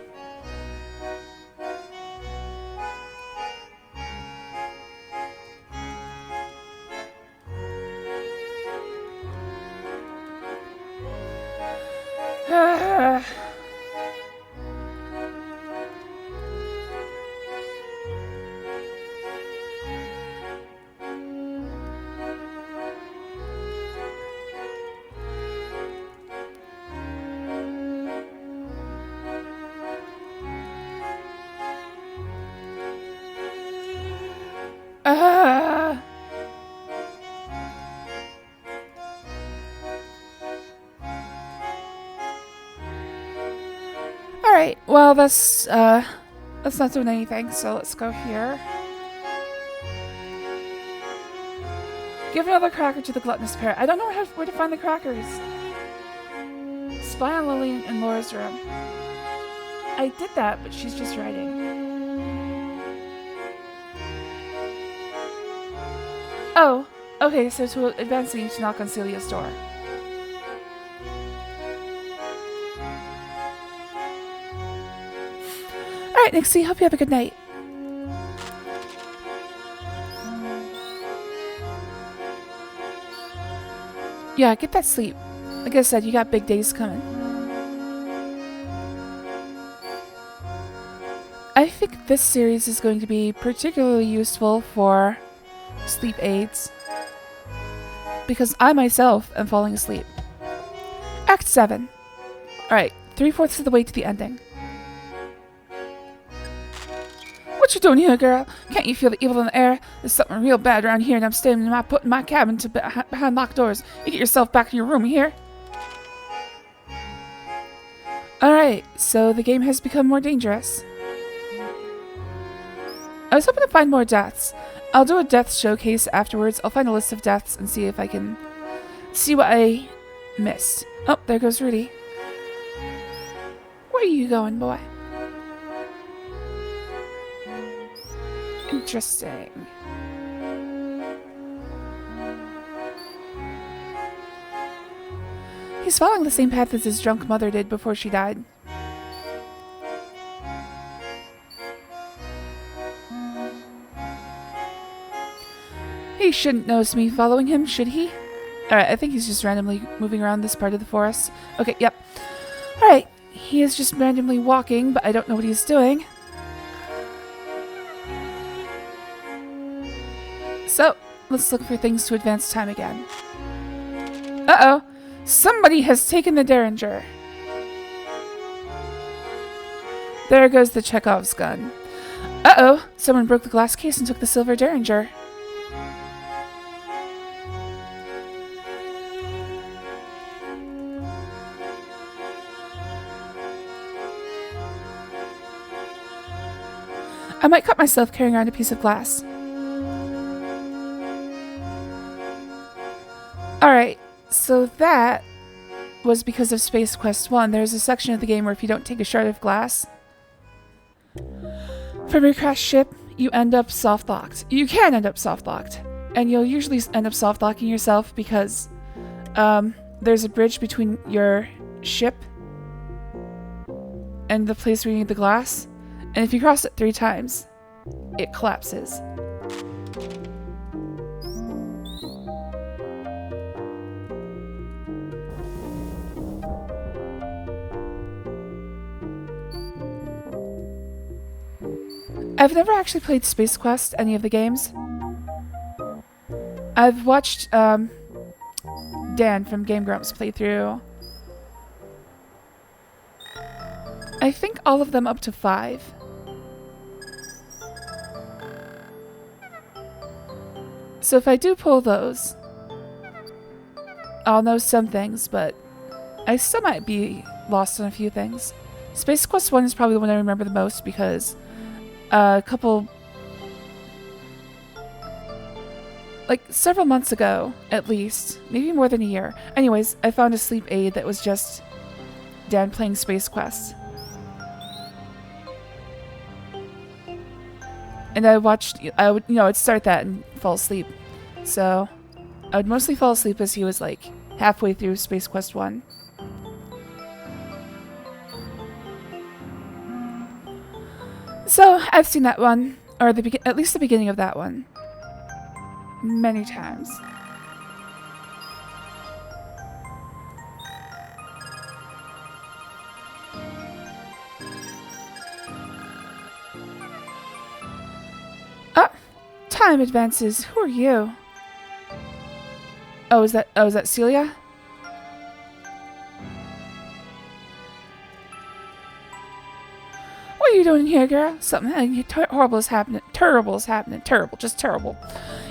Alright, well that's not doing anything, so let's go here. Give another cracker to the gluttonous pair. I don't know where to find the crackers. Spy on Lily in Laura's room. I did that, but she's just writing. Oh, okay, so to advance, I need to knock on Celia's door. Alright, Nixie, hope you have a good night. Yeah, get that sleep. Like I said, you got big days coming. I think this series is going to be particularly useful for sleep aids, because I myself am falling asleep. Act 7. Alright, 3/4 of the way to the ending. What you doing here, girl? Can't you feel the evil in the air? There's something real bad around here, and I'm staying in my cabin behind locked doors. You get yourself back in your room here. Alright, so the game has become more dangerous. I was hoping to find more deaths. I'll do a death showcase afterwards. I'll find a list of deaths and see if I can see what I missed. Oh, there goes Rudy. Where are you going, boy? Interesting. He's following the same path as his drunk mother did before she died. He shouldn't notice me following him, should he? Alright, I think he's just randomly moving around this part of the forest. Okay, yep. Alright, he is just randomly walking, but I don't know what he's doing. So, let's look for things to advance time again. Uh-oh! Somebody has taken the Derringer! There goes the Chekhov's gun. Uh-oh! Someone broke the glass case and took the silver Derringer. I might cut myself carrying around a piece of glass. Alright, so that was because of Space Quest 1. There's a section of the game where if you don't take a shard of glass from your crashed ship, you end up soft-locked. You can end up soft-locked. and you'll usually end up soft locking yourself because there's a bridge between your ship and the place where you need the glass, and if you cross it 3 times, it collapses. I've never actually played Space Quest, any of the games. I've watched Dan from Game Grumps play through, I think, all of them up to 5. So if I do pull those, I'll know some things, but I still might be lost on a few things. Space Quest 1 is probably the one I remember the most because a couple, like several months ago, at least, maybe more than a year. Anyways, I found a sleep aid that was just Dan playing Space Quest. And I'd start that and fall asleep. So I would mostly fall asleep as he was like halfway through Space Quest 1. So I've seen that one, or at least the beginning of that one, many times. Time advances. Who are you? Oh, is that Celia? What are you doing here, girl? Something horrible is happening. Terrible is happening. Terrible. Just terrible.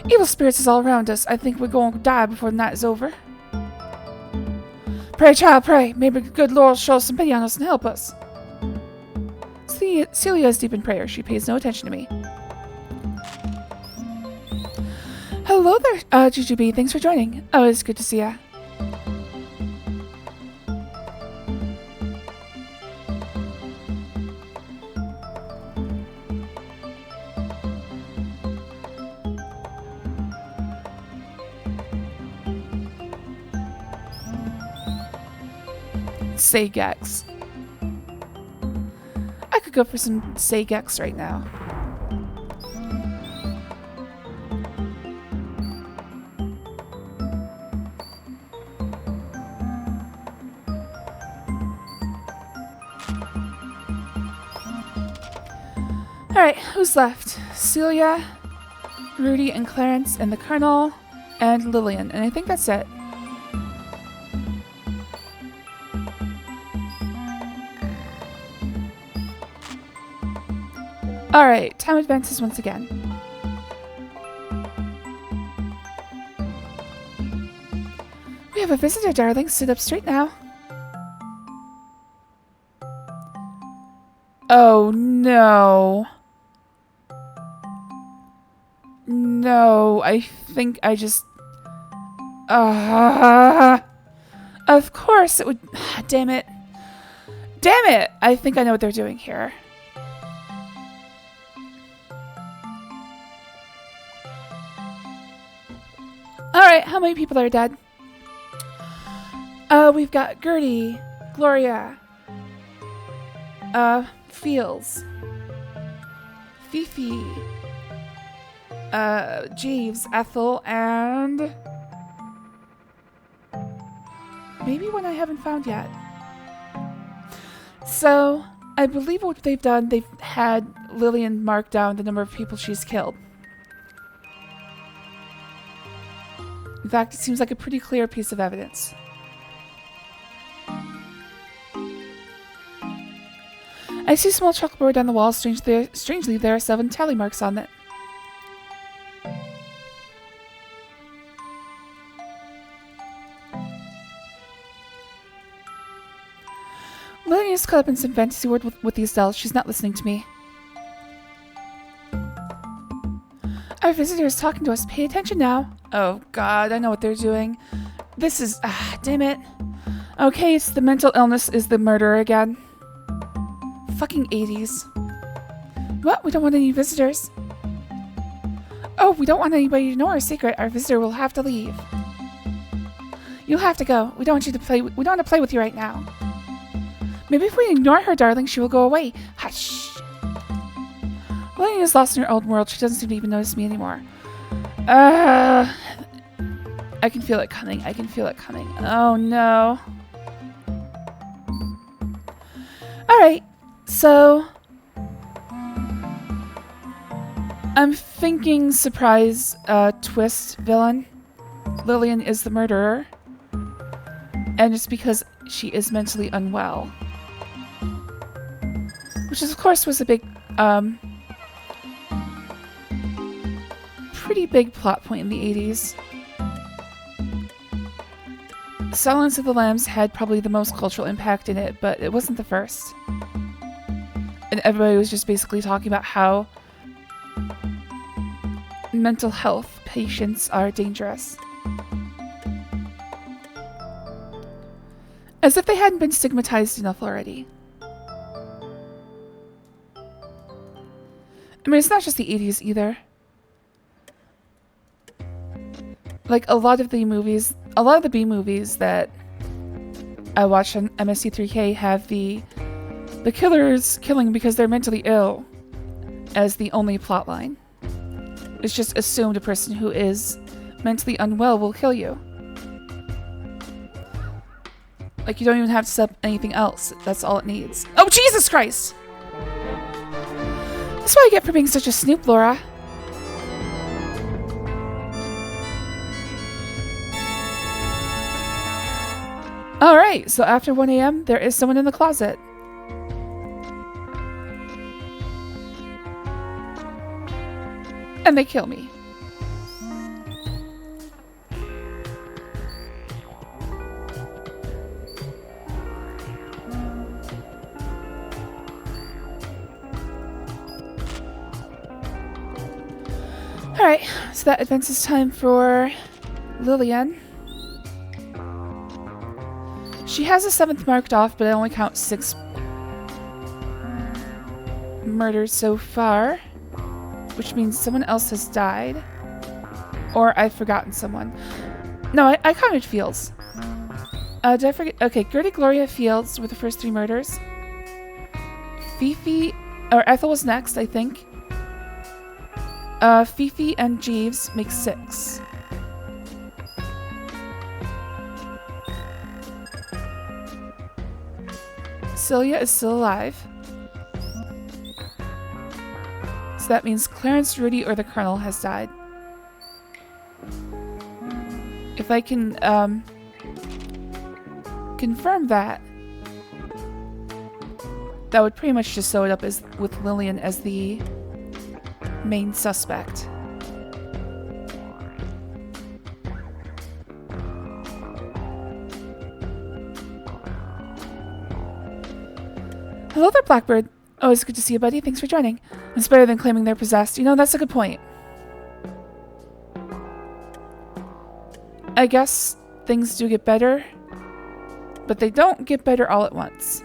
Evil spirits is all around us. I think we're going to die before the night is over. Pray, child, pray. Maybe the good Lord will show some pity on us and help us. Celia is deep in prayer. She pays no attention to me. Hello there, Jujubee. Thanks for joining. Oh, it's good to see ya. Saygex. I could go for some Saygex right now. Alright, who's left? Celia, Rudy and Clarence and the Colonel, and Lillian, and I think that's it. Alright, time advances once again. We have a visitor, darling. Sit up straight now. Oh, no. No, I think I just... Of course it would... Damn it. Damn it! I think I know what they're doing here. Alright, how many people are dead? We've got Gertie, Gloria, Fields, Fifi, Jeeves, Ethel, and maybe one I haven't found yet. So, I believe what they've done, they've had Lillian mark down the number of people she's killed. In fact, it seems like a pretty clear piece of evidence. I see a small chalkboard on the wall. Strangely, there are 7 tally marks on it. Lillian is caught up in some fantasy world with these dolls. She's not listening to me. Our visitor is talking to us. Pay attention now. Oh god, I know what they're doing. This is... damn it. Okay, it's the mental illness is the murderer again. Fucking 80s. What? We don't want any visitors.
Oh, we don't want anybody to know our secret. Our visitor will have to leave. You'll have to go. We don't want you to play. We don't want to play with you right now. Maybe if we ignore her, darling, she will go away. Hush. Lillian is lost in her old world. She doesn't seem to even notice me anymore. I can feel it coming. I can feel it coming. Oh, no. Alright. So... I'm thinking surprise twist villain. Lillian is the murderer. And it's because she is mentally unwell. Which is, of course, was a big, pretty big plot point in the 80s. Silence of the Lambs had probably the most cultural impact in it, but it wasn't the first. And everybody was just basically talking about how mental health patients are dangerous. As if they hadn't been stigmatized enough already. I mean, it's not just the 80s either. Like, a lot of the B movies that I watch on MST3K have the killers killing because they're mentally ill as the only plot line. It's just assumed a person who is mentally unwell will kill you. Like, you don't even have to set up anything else. That's all it needs. Oh, Jesus Christ! That's what I get for being such a snoop, Laura. Alright, so after 1 a.m., there is someone in the closet. And they kill me. Alright, so that advances time for Lillian. She has a 7th marked off, but I only count 6 murders so far. Which means someone else has died. Or I've forgotten someone. No, I counted Fields. Did I forget? Okay, Gertie, Gloria, Fields were the first 3 murders. Fifi, or Ethel was next, I think. Fifi and Jeeves make 6. Celia is still alive. So that means Clarence, Rudy, or the Colonel has died. If I can confirm that, that would pretty much just sew it up as with Lillian as the main suspect. Hello there, Blackbird. Always good to see you, buddy. Thanks for joining. It's better than claiming they're possessed. You know, that's a good point. I guess things do get better, but they don't get better all at once.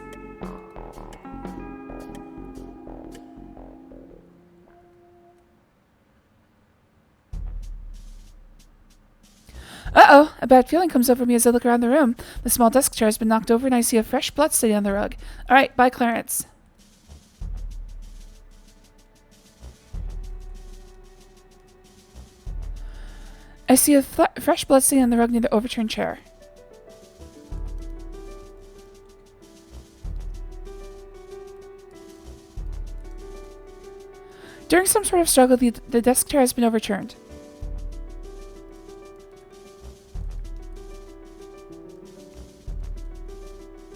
Uh-oh, a bad feeling comes over me as I look around the room. The small desk chair has been knocked over and I see a fresh blood stain on the rug. Alright, bye, Clarence. I see a fresh blood stain on the rug near the overturned chair. During some sort of struggle, the desk chair has been overturned.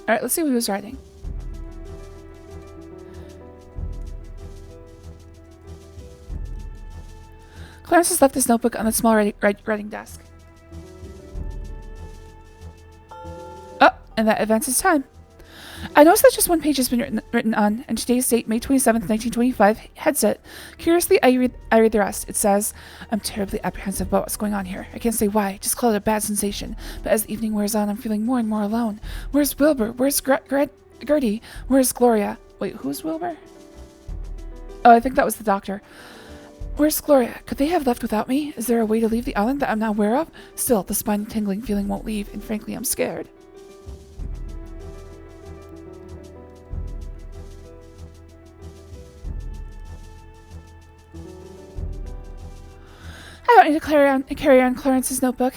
Alright, let's see who was writing. Clarence has left his notebook on the small writing desk. Oh, and that advances time. I noticed that just one page has been written on, and today's date, May 27th, 1925, headset. Curiously, I read the rest. It says, I'm terribly apprehensive about what's going on here. I can't say why, just call it a bad sensation. But as the evening wears on, I'm feeling more and more alone. Where's Wilbur? Where's Gertie? Where's Gloria? Wait, who's Wilbur? Oh, I think that was the doctor.
Where's Gloria? Could they have left without me? Is there a way to leave the island that I'm not aware of? Still, the spine-tingling feeling won't leave, and frankly, I'm scared. I don't need to carry on Clarence's notebook.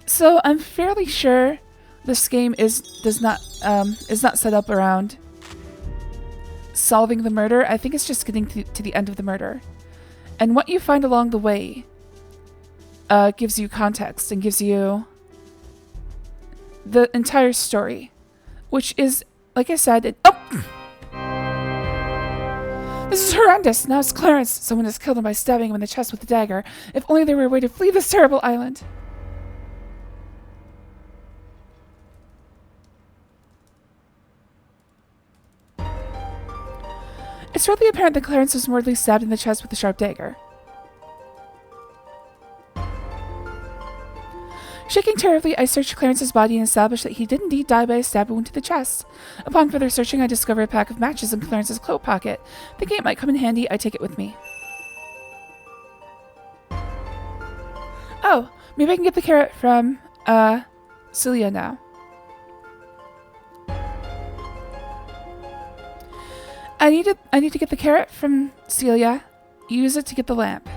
So I'm fairly sure this game is not set up around solving the murder. I think it's just getting to the end of the murder. And what you find along the way gives you context and gives you the entire story, which is, like I said, this is horrendous. Now it's Clarence. Someone has killed him by stabbing him in the chest with a dagger. If only there were a way to flee this terrible island. It's readily apparent that Clarence was mortally stabbed in the chest with a sharp dagger. Shaking terribly, I searched Clarence's body and established that he did indeed die by a stab wound to the chest. Upon further searching, I discovered a pack of matches in Clarence's coat pocket. Thinking it might come in handy, I take it with me. Oh, maybe I can get the carrot from, Celia now. I need to get the carrot from Celia, use it to get the lamp.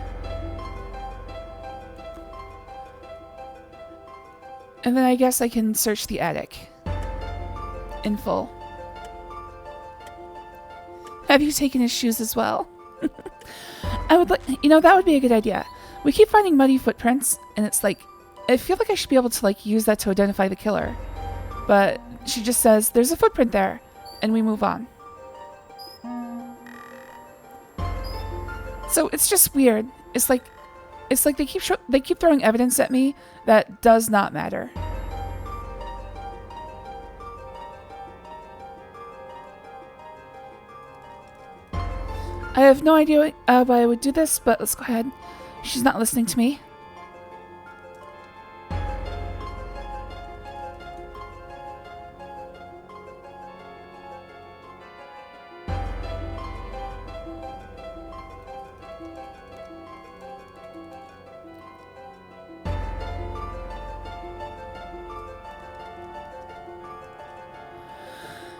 And then I guess I can search the attic in full. Have you taken his shoes as well? I would like, that would be a good idea. We keep finding muddy footprints, and it's like, I feel like I should be able to use that to identify the killer. But she just says, there's a footprint there, and we move on. So it's just weird. It's like they keep throwing evidence at me that does not matter. I have no idea why I would do this, but let's go ahead. She's not listening to me.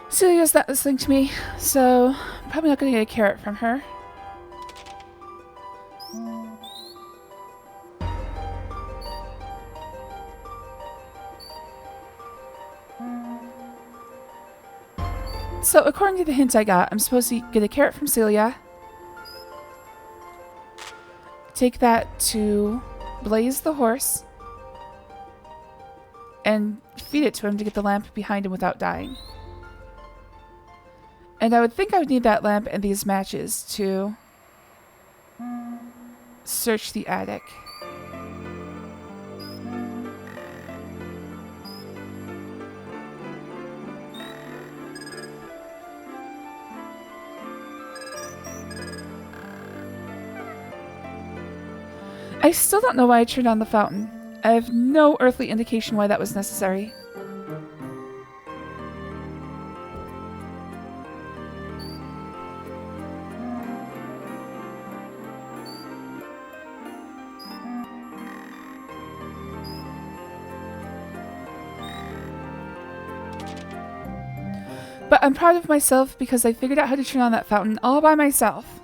Celia's not listening to me, so I'm probably not going to get a carrot from her. So according to the hint I got, I'm supposed to get a carrot from Celia, take that to Blaze the horse, and feed it to him to get the lamp behind him without dying. And I would think I would need that lamp and these matches to search the attic. I still don't know why I turned on the fountain. I have no earthly indication why that was necessary. But I'm proud of myself because I figured out how to turn on that fountain all by myself.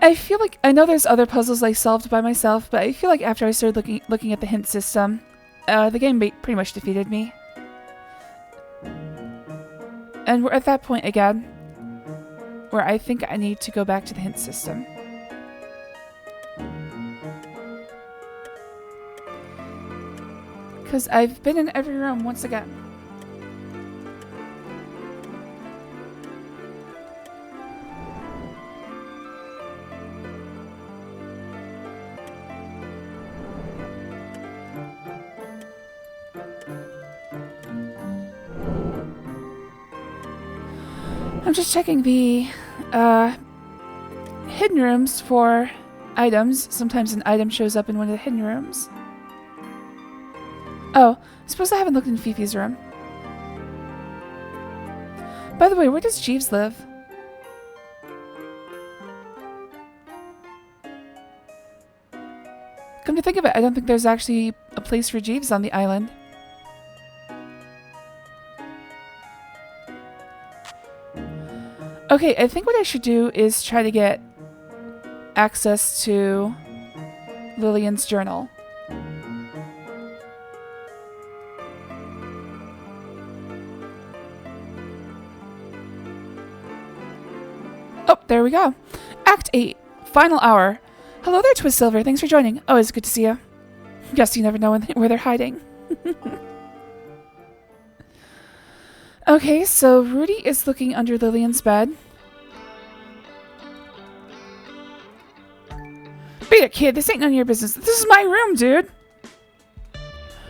I feel like, I know there's other puzzles I solved by myself, but I feel like after I started looking at the hint system, the game pretty much defeated me. And we're at that point again, where I think I need to go back to the hint system. Because I've been in every room once again. I'm just checking the hidden rooms for items. Sometimes an item shows up in one of the hidden rooms. Oh, I suppose I haven't looked in Fifi's room. By the way, where does Jeeves live? to think of it, I don't think there's actually a place for Jeeves on the island. Okay, I think what I should do is try to get access to Lillian's journal. Oh, there we go. Act 8, final hour. Hello there, Twist Silver. Thanks for joining. Oh, it's good to see you. Guess you never know where they're hiding. Okay, so Rudy is looking under Lillian's bed. Beat it, kid. This ain't none of your business. This is my room, dude.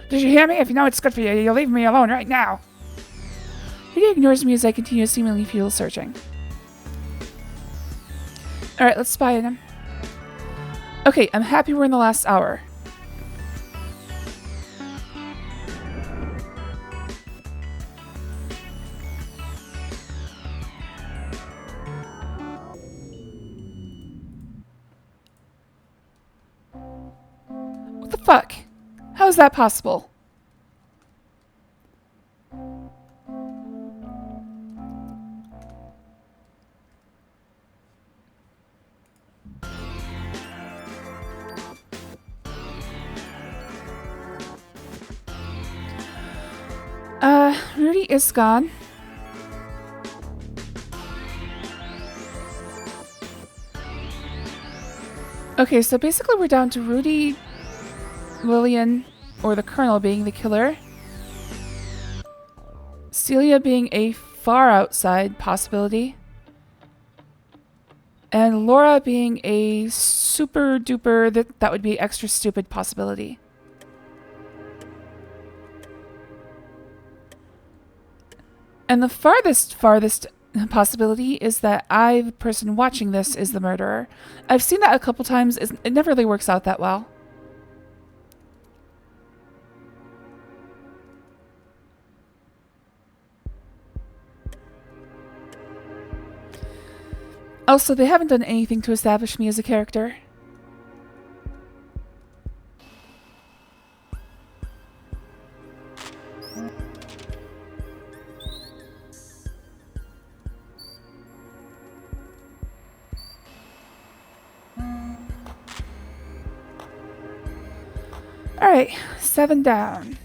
Did you hear me? If you know it's good for you, you'll leave me alone right now. Rudy ignores me as I continue seemingly futile searching. Alright, let's spy on him. Okay, I'm happy we're in the last hour. What the fuck? How is that possible? Rudy is gone. Okay, so basically we're down to Rudy, Lillian, or the Colonel being the killer. Celia being a far outside possibility. And Laura being a super duper, that would be extra stupid possibility. And the farthest possibility is that I, the person watching this, is the murderer. I've seen that a couple times. It never really works out that well. Also, they haven't done anything to establish me as a character. Alright, 7 down.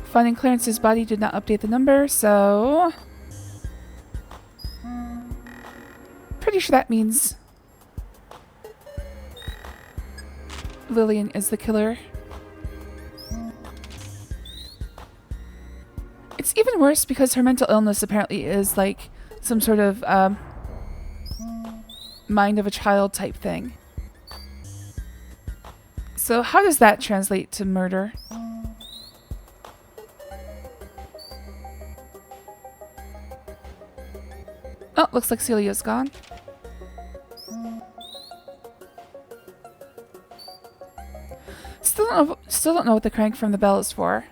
Finding Clarence's body did not update the number, so... pretty sure that means Lillian is the killer. It's even worse because her mental illness apparently is like some sort of mind of a child type thing. So how does that translate to murder? Oh, looks like Celia's gone. Still don't know what the crank from the bell is for.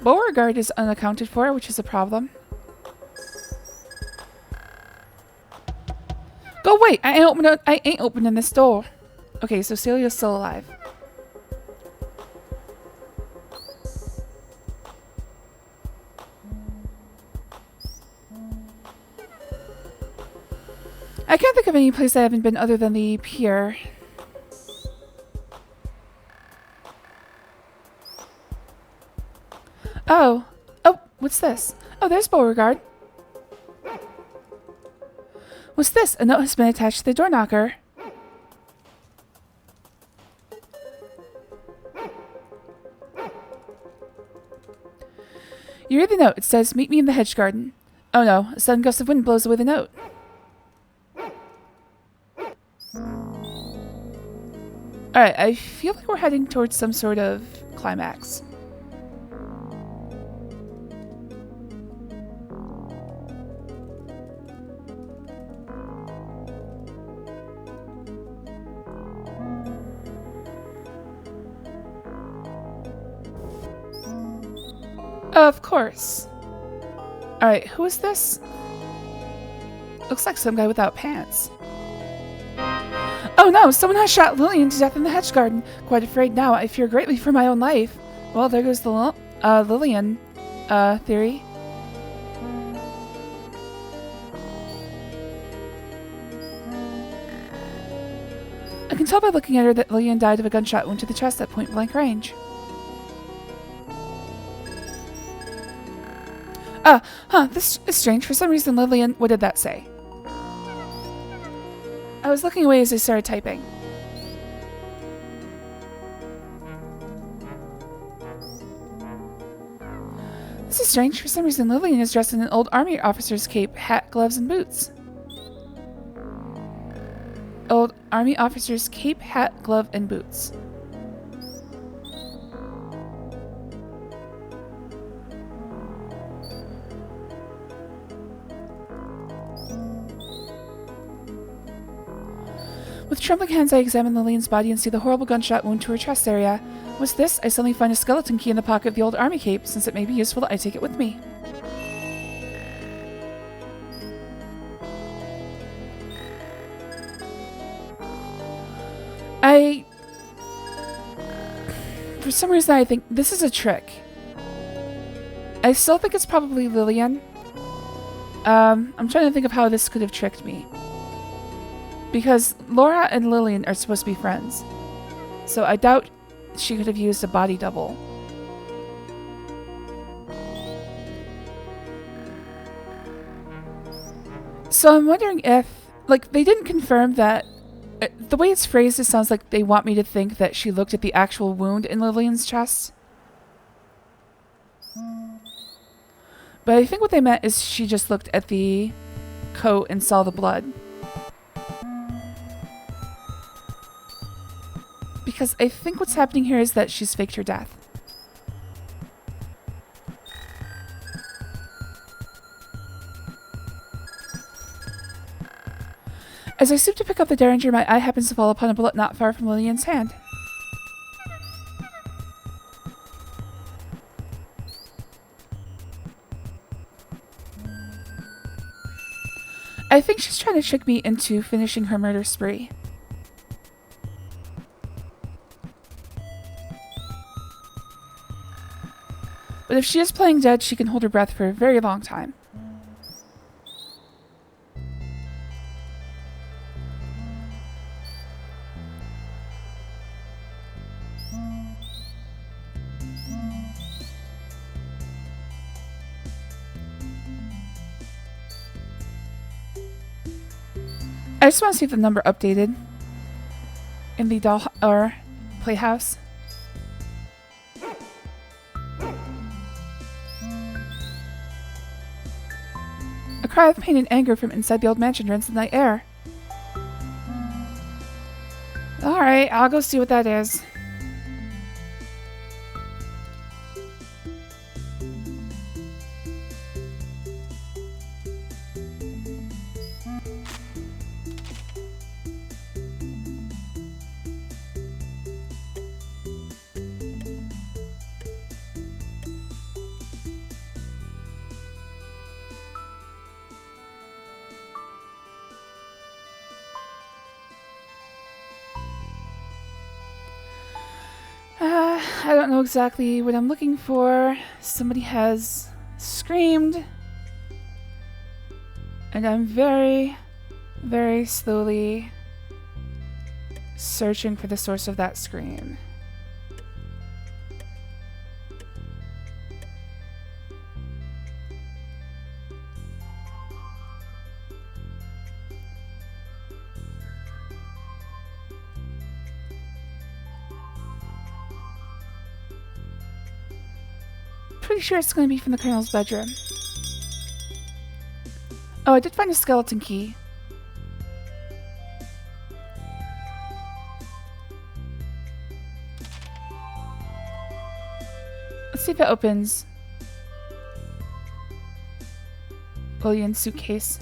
Beauregard is unaccounted for, which is a problem. Go wait! I ain't opening this door. Okay, so Celia's still alive. I can't think of any place I haven't been other than the pier. Oh, what's this? Oh, there's Beauregard. What's this? A note has been attached to the door knocker. You read the note. It says, "Meet me in the hedge garden." Oh no, a sudden gust of wind blows away the note. Alright, I feel like we're heading towards some sort of climax. Of course. Alright, who is this? Looks like some guy without pants. Oh no, someone has shot Lillian to death in the hedge garden. Quite afraid now. I fear greatly for my own life. Well, there goes the Lillian theory. I can tell by looking at her that Lillian died of a gunshot wound to the chest at point-blank range. This is strange. For some reason, Lillian... What did that say? I was looking away as I started typing. This is strange. For some reason, Lillian is dressed in an old army officer's cape, hat, gloves, and boots. Old army officer's cape, hat, glove, and boots. With trembling hands, I examine Lillian's body and see the horrible gunshot wound to her chest area. What's this? I suddenly find a skeleton key in the pocket of the old army cape. Since it may be useful, I take it with me. For some reason, I think this is a trick. I still think it's probably Lillian. I'm trying to think of how this could have tricked me. Because Laura and Lillian are supposed to be friends. So I doubt she could have used a body double. So I'm wondering if, like, they didn't confirm that. The way it's phrased, it sounds like they want me to think that she looked at the actual wound in Lillian's chest. But I think what they meant is she just looked at the coat and saw the blood. Because I think what's happening here is that she's faked her death. As I stoop to pick up the derringer, my eye happens to fall upon a bullet not far from Lillian's hand. I think she's trying to trick me into finishing her murder spree. But if she is playing dead, she can hold her breath for a very long time. I just want to see if the number updated in the doll or playhouse. A cry of pain and anger from inside the old mansion rends the night air. Alright, I'll go see what that is. I don't know exactly what I'm looking for. Somebody has screamed. And I'm very, very slowly searching for the source of that scream. Pretty sure it's going to be from the Colonel's bedroom. Oh, I did find a skeleton key. Let's see if it opens. Lillian's suitcase.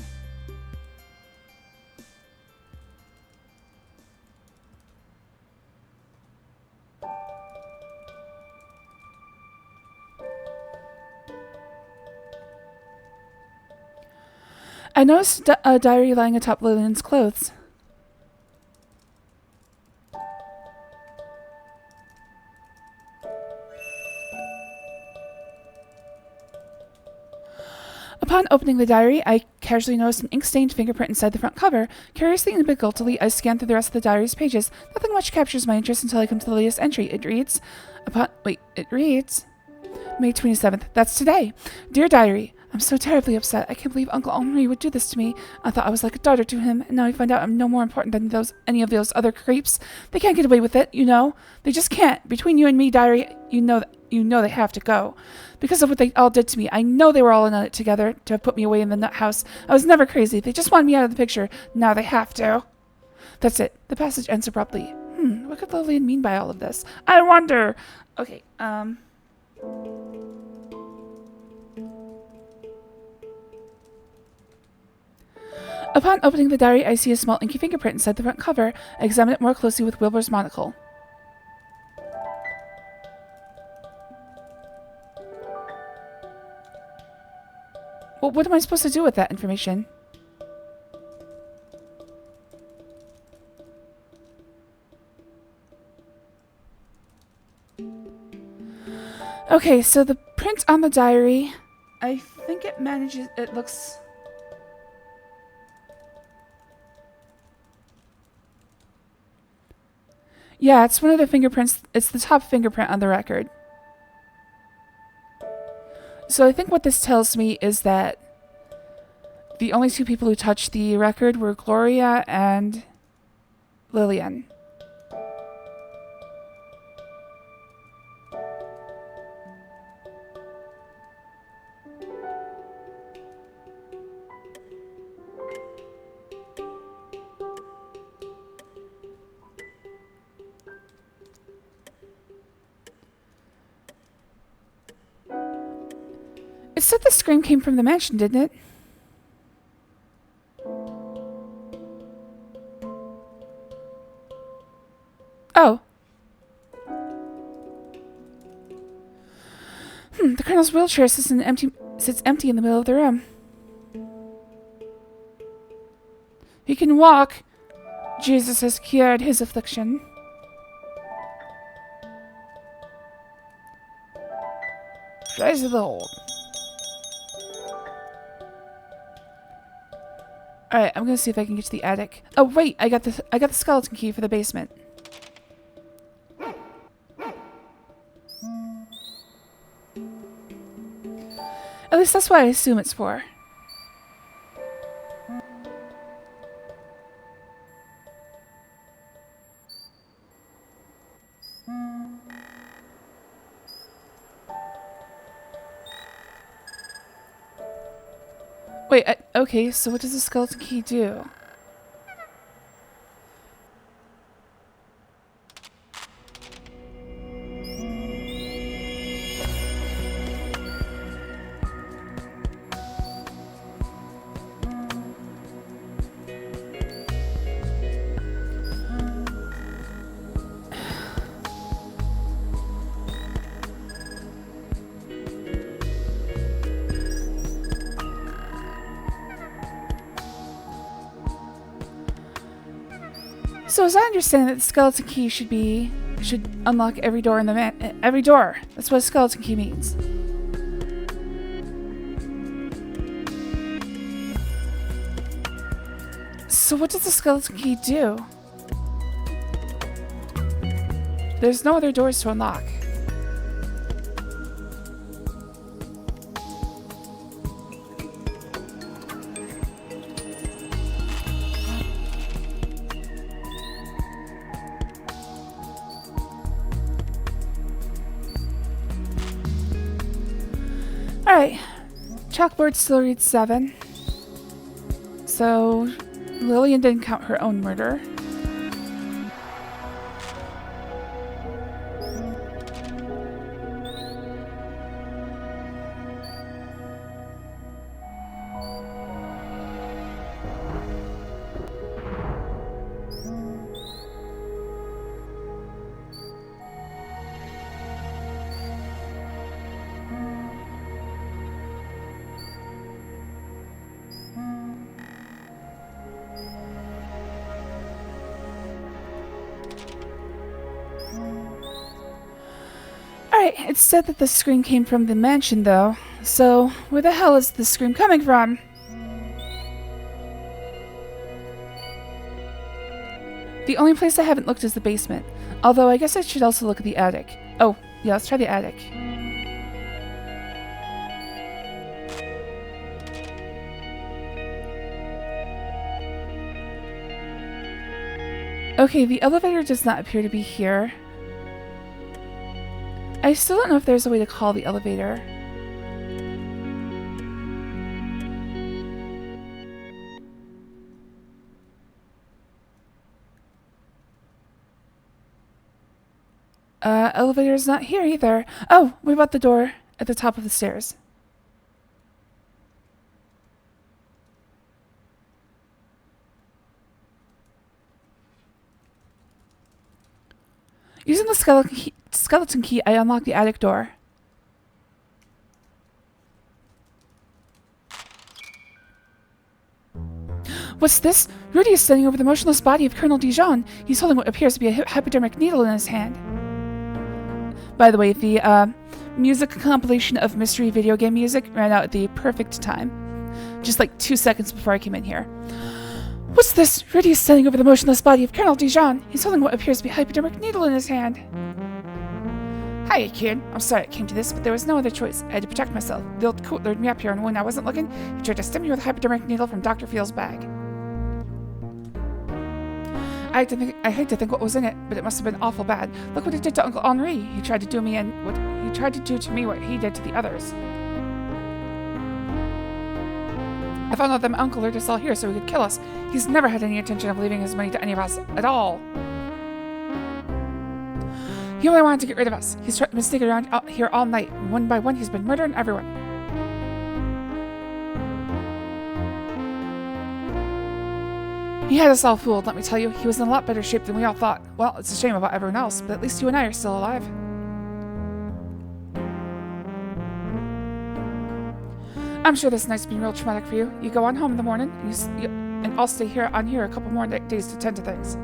I noticed a diary lying atop Lillian's clothes. Upon opening the diary, I casually noticed an ink-stained fingerprint inside the front cover. Curiously and guiltily, I scanned through the rest of the diary's pages. Nothing much captures my interest until I come to the latest entry. It reads, May 27th. That's today. Dear Diary, I'm so terribly upset. I can't believe Uncle Henri would do this to me. I thought I was like a daughter to him, and now I find out I'm no more important than any of those other creeps. They can't get away with it, you know. They just can't. Between you and me, Diary, you know they have to go. Because of what they all did to me, I know they were all in on it together to have put me away in the nut house. I was never crazy. They just wanted me out of the picture. Now they have to. That's it. The passage ends abruptly. What could Lillian mean by all of this? I wonder. Okay, Upon opening the diary, I see a small inky fingerprint inside the front cover. I examine it more closely with Wilbur's monocle. Well, what am I supposed to do with that information? Okay, so the print on the diary, I think it looks... Yeah, it's one of the fingerprints. It's the top fingerprint on the record. So I think what this tells me is that the only two people who touched the record were Gloria and Lillian. It said the scream came from the mansion, didn't it? Oh. The Colonel's wheelchair sits empty in the middle of the room. He can walk. Jesus has cured his affliction. Praise the Lord. Alright, I'm gonna see if I can get to the attic. Oh wait, I got the skeleton key for the basement. At least that's what I assume it's for. Wait, okay, so what does the skeleton key do? So as I understand it, the skeleton key should unlock every door in the every door. That's what a skeleton key means. So what does the skeleton key do? There's no other doors to unlock. Alright, chalkboard still reads 7. So, Lillian didn't count her own murder. Right, it said that the scream came from the mansion, though. So, where the hell is the scream coming from? The only place I haven't looked is the basement. Although, I guess I should also look at the attic. Oh, yeah, let's try the attic. Okay, the elevator does not appear to be here. I still don't know if there's a way to call the elevator. Elevator's not here either. Oh, what about the door at the top of the stairs? Using the skeleton key, I unlock the attic door. What's this? Rudy is standing over the motionless body of Colonel Dijon. He's holding what appears to be a hypodermic needle in his hand. By the way, the music compilation of mystery video game music ran out at the perfect time. Just like 2 seconds before I came in here. What's this? Rudy is standing over the motionless body of Colonel Dijon. He's holding what appears to be a hypodermic needle in his hand. Hiya, kid. I'm sorry it came to this, but there was no other choice. I had to protect myself. The old coot lured me up here, and when I wasn't looking, he tried to stab me with a hypodermic needle from Dr. Field's bag. I hate to think what was in it, but it must have been awful bad. Look what it did to Uncle Henri. He tried to do to me what he did to the others. I found out that my uncle lured us all here so he could kill us. He's never had any intention of leaving his money to any of us at all. He only wanted to get rid of us. He's been sneaking around out here all night, and one by one he's been murdering everyone. He had us all fooled, let me tell you. He was in a lot better shape than we all thought. Well, it's a shame about everyone else, but at least you and I are still alive. I'm sure this night's been real traumatic for you. You go on home in the morning, and I'll stay here a couple more days to tend to things.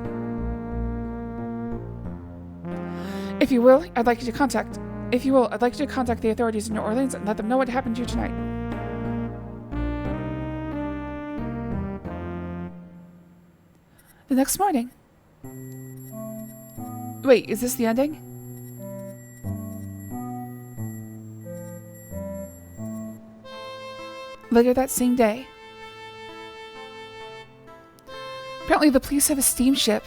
If you will, I'd like you to contact the authorities in New Orleans and let them know what happened to you tonight. The next morning. Wait, is this the ending? Later that same day. Apparently the police have a steamship.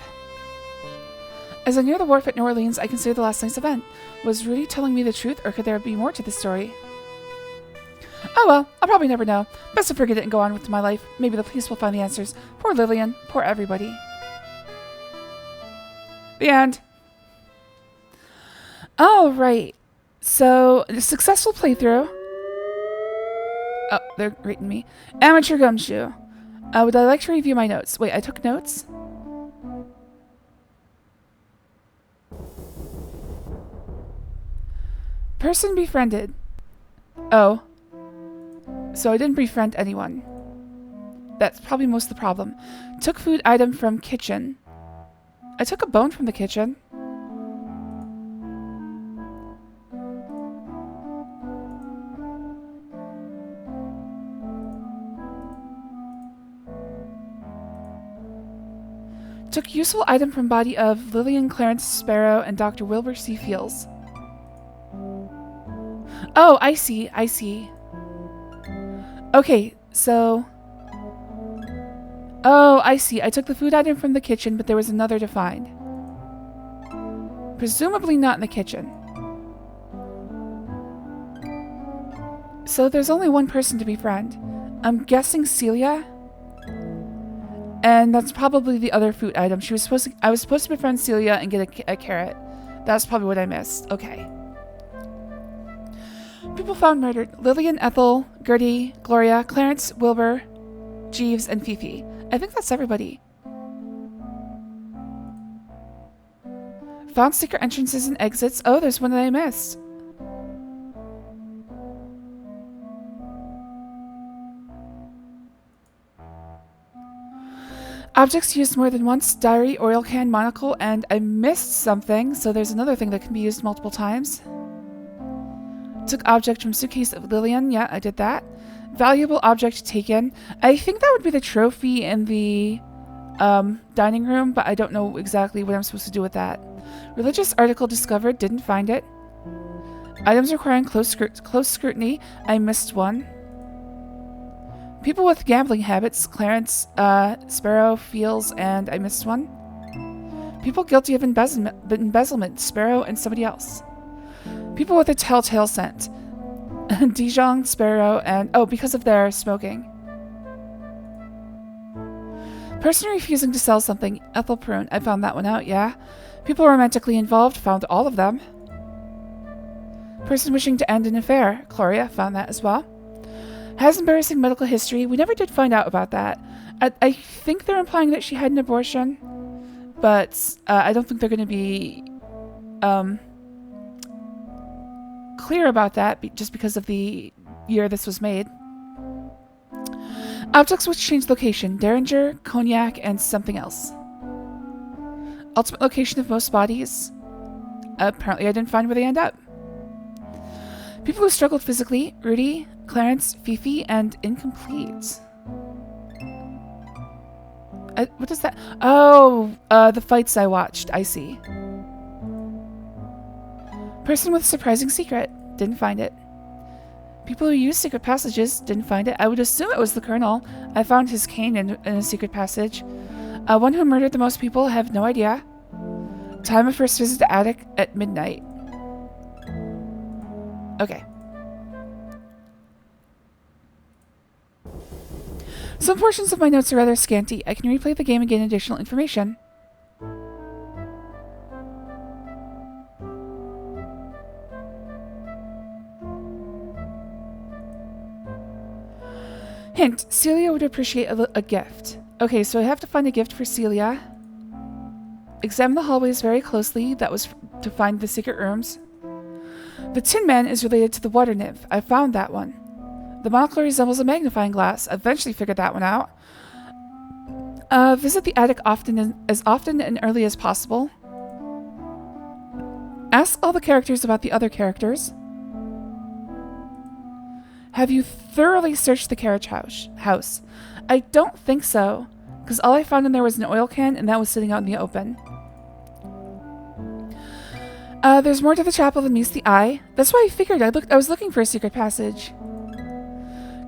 As I near the wharf at New Orleans, I consider the last night's event. Was Rudy telling me the truth, or could there be more to the story? Oh well, I'll probably never know. Best to forget it and go on with my life. Maybe the police will find the answers. Poor Lillian. Poor everybody. The end. Alright. So, a successful playthrough. Oh, they're rating me. Amateur Gumshoe. Would I like to review my notes? Wait, I took notes? Person befriended. Oh. So I didn't befriend anyone. That's probably most of the problem. Took food item from kitchen. I took a bone from the kitchen. Took useful item from body of Lillian Clarence Sparrow and Dr. Wilbur C. Fields. Oh, I see. Okay, so... Oh, I see. I took the food item from the kitchen, but there was another to find. Presumably not in the kitchen. So there's only one person to befriend. I'm guessing Celia? And that's probably the other food item. I was supposed to befriend Celia and get a carrot. That's probably what I missed. Okay. People found murdered. Lillian, Ethel, Gertie, Gloria, Clarence, Wilbur, Jeeves, and Fifi. I think that's everybody. Found secret entrances and exits. Oh, there's one that I missed. Objects used more than once. Diary, oil can, monocle, and I missed something, so there's another thing that can be used multiple times. Took object from suitcase of Lillian. Yeah, I did that. Valuable object taken. I think that would be the trophy in the dining room, but I don't know exactly what I'm supposed to do with that. Religious article discovered. Didn't find it. Items requiring close scrutiny. I missed one. People with gambling habits. Clarence, Sparrow, Fields, and I missed one. People guilty of embezzlement. Sparrow and somebody else. People with a telltale scent. Dijon, Sparrow, and... Oh, because of their smoking. Person refusing to sell something. Ethel Prune. I found that one out, yeah. People romantically involved. Found all of them. Person wishing to end an affair. Gloria. Found that as well. Has embarrassing medical history. We never did find out about that. I think they're implying that she had an abortion. But I don't think they're going to be... clear about that just because of the year this was made. Objects which change location. Derringer, cognac, and something else. Ultimate location of most bodies. Apparently I didn't find where they end up. People who struggled physically. Rudy, Clarence, Fifi, and incomplete. What is that? Oh, the fights I watched. I see. Person with surprising secret. Didn't find it. People who use secret passages. Didn't find it. I would assume it was the Colonel. I found his cane in a secret passage. One who murdered the most people. Have no idea. Time of first visit to attic at midnight. Okay. Some portions of my notes are rather scanty. I can replay the game and gain additional information. Hint, Celia would appreciate a gift. Okay, so I have to find a gift for Celia. Examine the hallways very closely. That was to find the secret rooms. The Tin Man is related to the water nymph. I found that one. The monocle resembles a magnifying glass. I eventually figured that one out. Visit the attic as often and early as possible. Ask all the characters about the other characters. Have you thoroughly searched the carriage house? I don't think so, because all I found in there was an oil can, and that was sitting out in the open. There's more to the chapel than meets the eye. That's why I figured I was looking for a secret passage.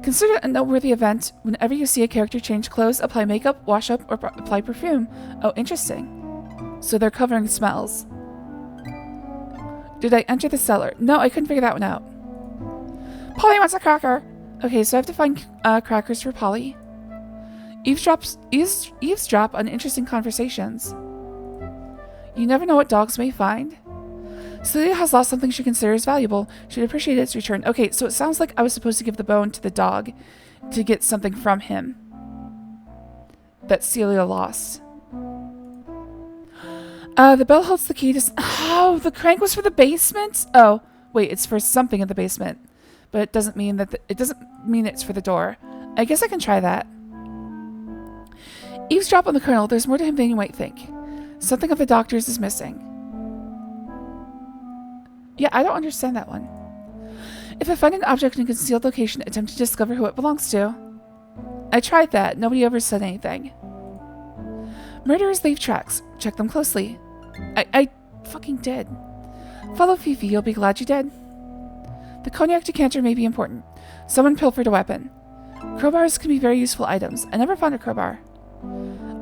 Consider it a noteworthy event. Whenever you see a character change clothes, apply makeup, wash up, or apply perfume. Oh, interesting. So they're covering smells. Did I enter the cellar? No, I couldn't figure that one out. Polly wants a cracker. Okay, so I have to find crackers for Polly. Eavesdrop on interesting conversations. You never know what dogs may find. Celia has lost something she considers valuable. She'd appreciate its return. Okay, so it sounds like I was supposed to give the bone to the dog to get something from him that Celia lost. The bell holds the key to... Oh, the crank was for the basement? Oh, wait, it's for something in the basement. But it doesn't mean that it doesn't mean it's for the door. I guess I can try that. Eavesdrop on the Colonel. There's more to him than you might think. Something of the doctor's is missing. Yeah, I don't understand that one. If I find an object in a concealed location, attempt to discover who it belongs to. I tried that. Nobody ever said anything. Murderers leave tracks. Check them closely. I fucking did. Follow Fifi. You'll be glad you did. The cognac decanter may be important. Someone pilfered a weapon. Crowbars can be very useful items. I never found a crowbar.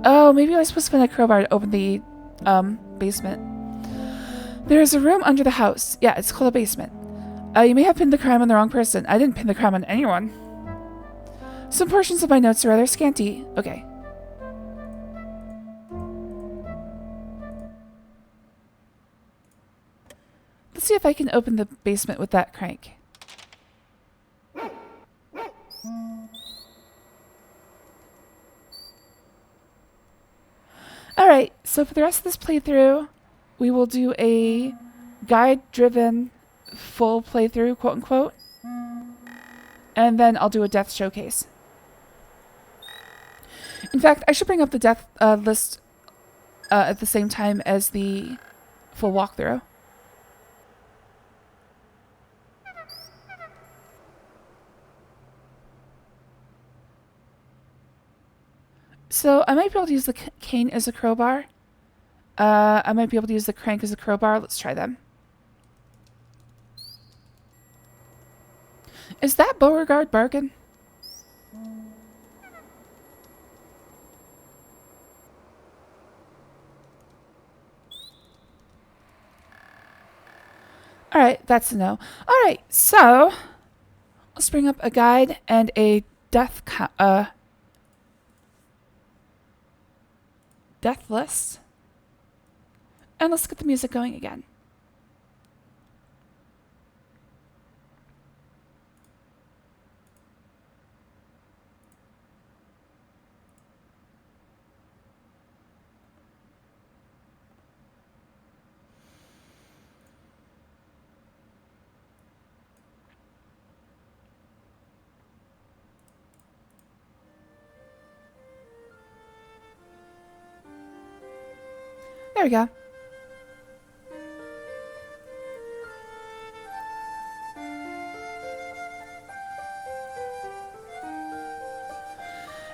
Oh, maybe I was supposed to find a crowbar to open the basement. There is a room under the house. Yeah, it's called a basement. You may have pinned the crime on the wrong person. I didn't pin the crime on anyone. Some portions of my notes are rather scanty. Okay. Let's see if I can open the basement with that crank. Alright, so for the rest of this playthrough, we will do a guide-driven full playthrough, quote-unquote. And then I'll do a death showcase. In fact, I should bring up the death list at the same time as the full walkthrough. So I might be able to use the cane as a crowbar. I might be able to use the crank as a crowbar. Let's try them. Is that Beauregard bargain? Alright, that's a no. Alright, so let's bring up a guide and a death list. And let's get the music going again. There we go.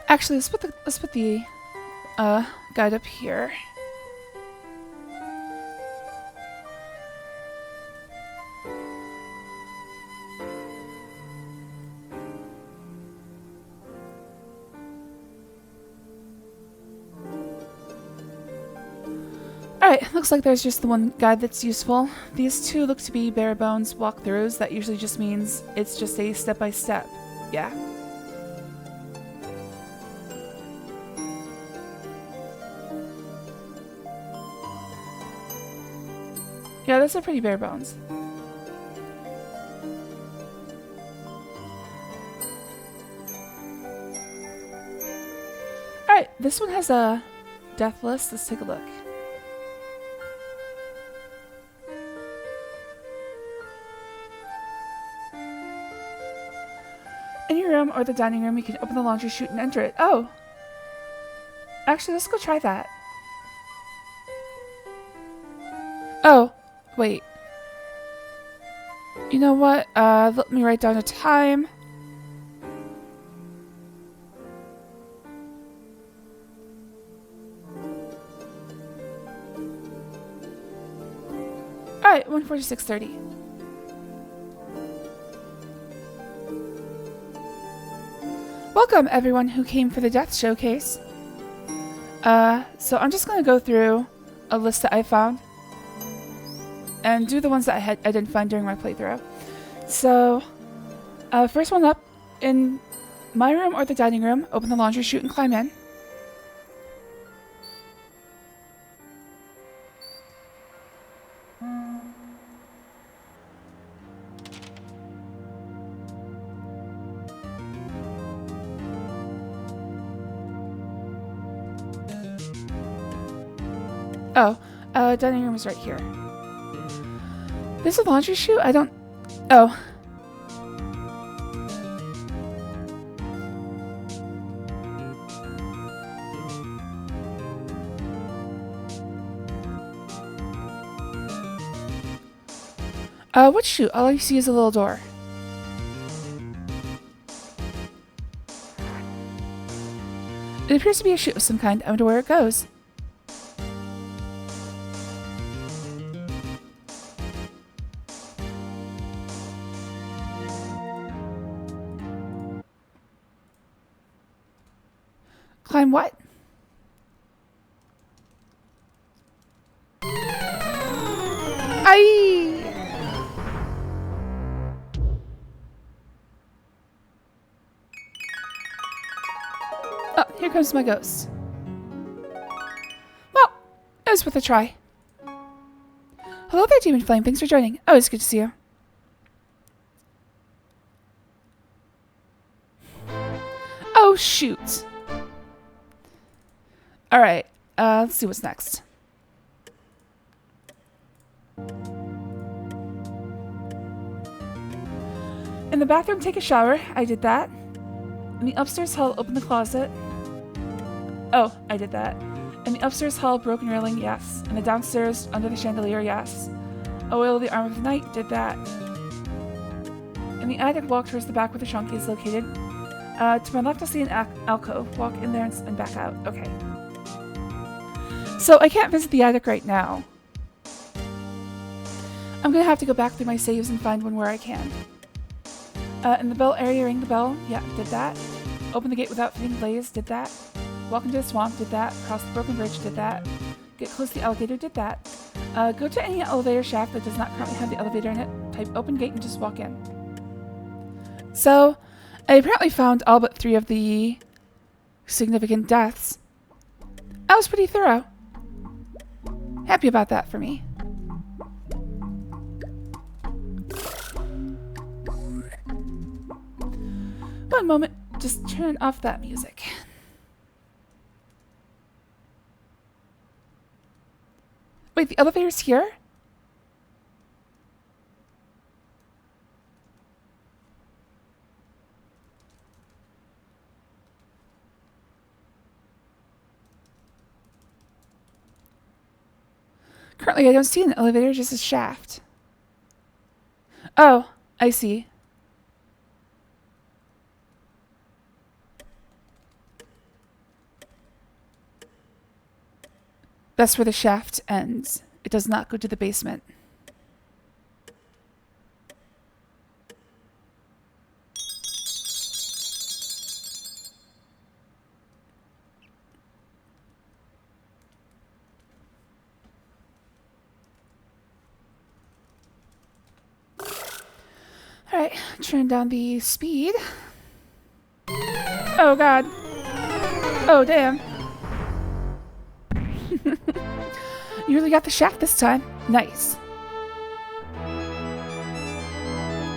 Actually, let's put the guide up here. Alright, looks like there's just the one guide that's useful. These two look to be bare bones walkthroughs. That usually just means it's just a step-by-step. Yeah. Yeah, those are pretty bare bones. Alright, this one has a death list. Let's take a look. In your room or the dining room, you can open the laundry chute and enter it. Oh! Actually, let's go try that. Oh, wait. You know what? Let me write down a time. Alright, 1:46:30. Welcome, everyone who came for the Death Showcase. So I'm just going to go through a list that I found and do the ones that I didn't find during my playthrough. So, first one up, in my room or the dining room, open the laundry chute and climb in. Oh, dining room is right here. There's a laundry chute? I don't... Oh. What chute? All I see is a little door. It appears to be a chute of some kind. I wonder where it goes. Climb what? Aye! Oh, here comes my ghost. Well, it was worth a try. Hello there, Demon Flame. Thanks for joining. Oh, it's good to see you. Oh, shoot. Alright, let's see what's next. In the bathroom, take a shower. I did that. In the upstairs hall, open the closet. Oh, I did that. In the upstairs hall, broken railing, yes. In the downstairs, under the chandelier, yes. Oil the arm of the knight, did that. In the attic, walk towards the back where the trunk is located. To my left, I see an alcove. Walk in there and back out. Okay. So I can't visit the attic right now. I'm gonna have to go back through my saves and find one where I can. In the bell area, ring the bell. Yeah, did that. Open the gate without fitting blaze. Did that. Walk into the swamp. Did that. Cross the broken bridge. Did that. Get close to the alligator. Did that. Go to any elevator shaft that does not currently have the elevator in it. Type open gate and just walk in. So, I apparently found all but 3 of the significant deaths. I was pretty thorough. Happy about that for me. One moment, just turn off that music. Wait, the elevator's here? Currently, I don't see an elevator, just a shaft. Oh, I see. That's where the shaft ends. It does not go to the basement. Alright, turn down the speed. Oh god. Oh damn. You really got the shaft this time. Nice.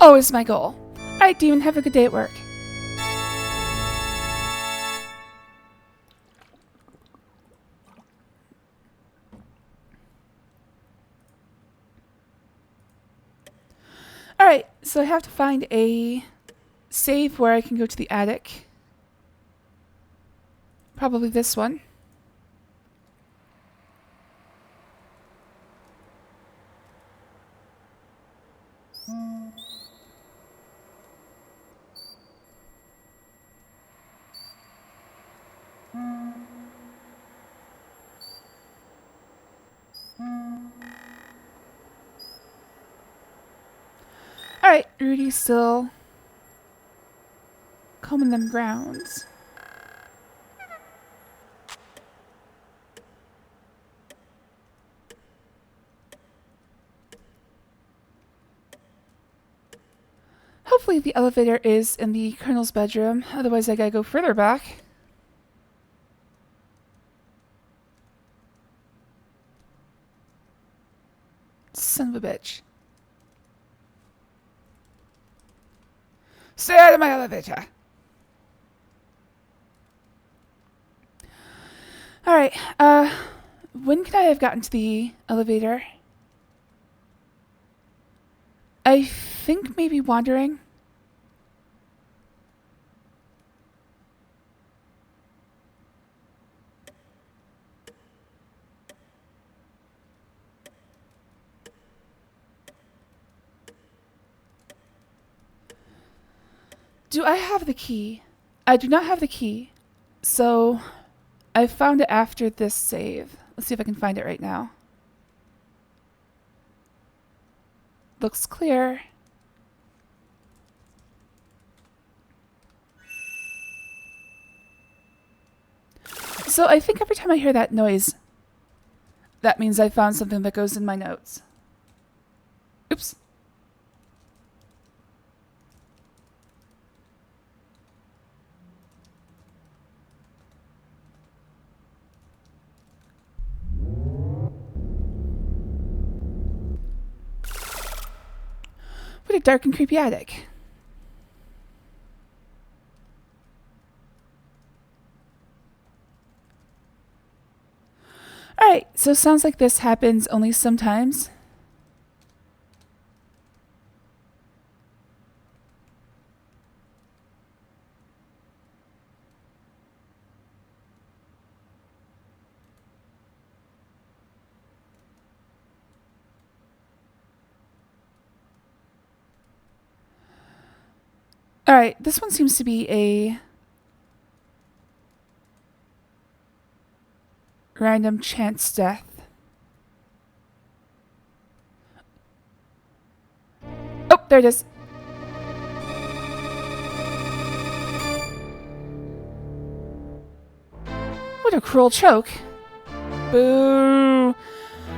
Always my goal. Alright, Demon, have a good day at work. Alright, so I have to find a save where I can go to the attic. Probably this one. Alright, Rudy's still combing them grounds. Hopefully the elevator is in the Colonel's bedroom, otherwise I gotta go further back. Son of a bitch. Stay out of my elevator! Alright, when could I have gotten to the elevator? I think maybe wandering. Do I have the key? I do not have the key. So, I found it after this save. Let's see if I can find it right now. Looks clear. So I think every time I hear that noise, that means I found something that goes in my notes. Oops. What a dark and creepy attic. Alright, so sounds like this happens only sometimes. Alright, this one seems to be a Random chance death. Oh, there it is. What a cruel choke. Boo.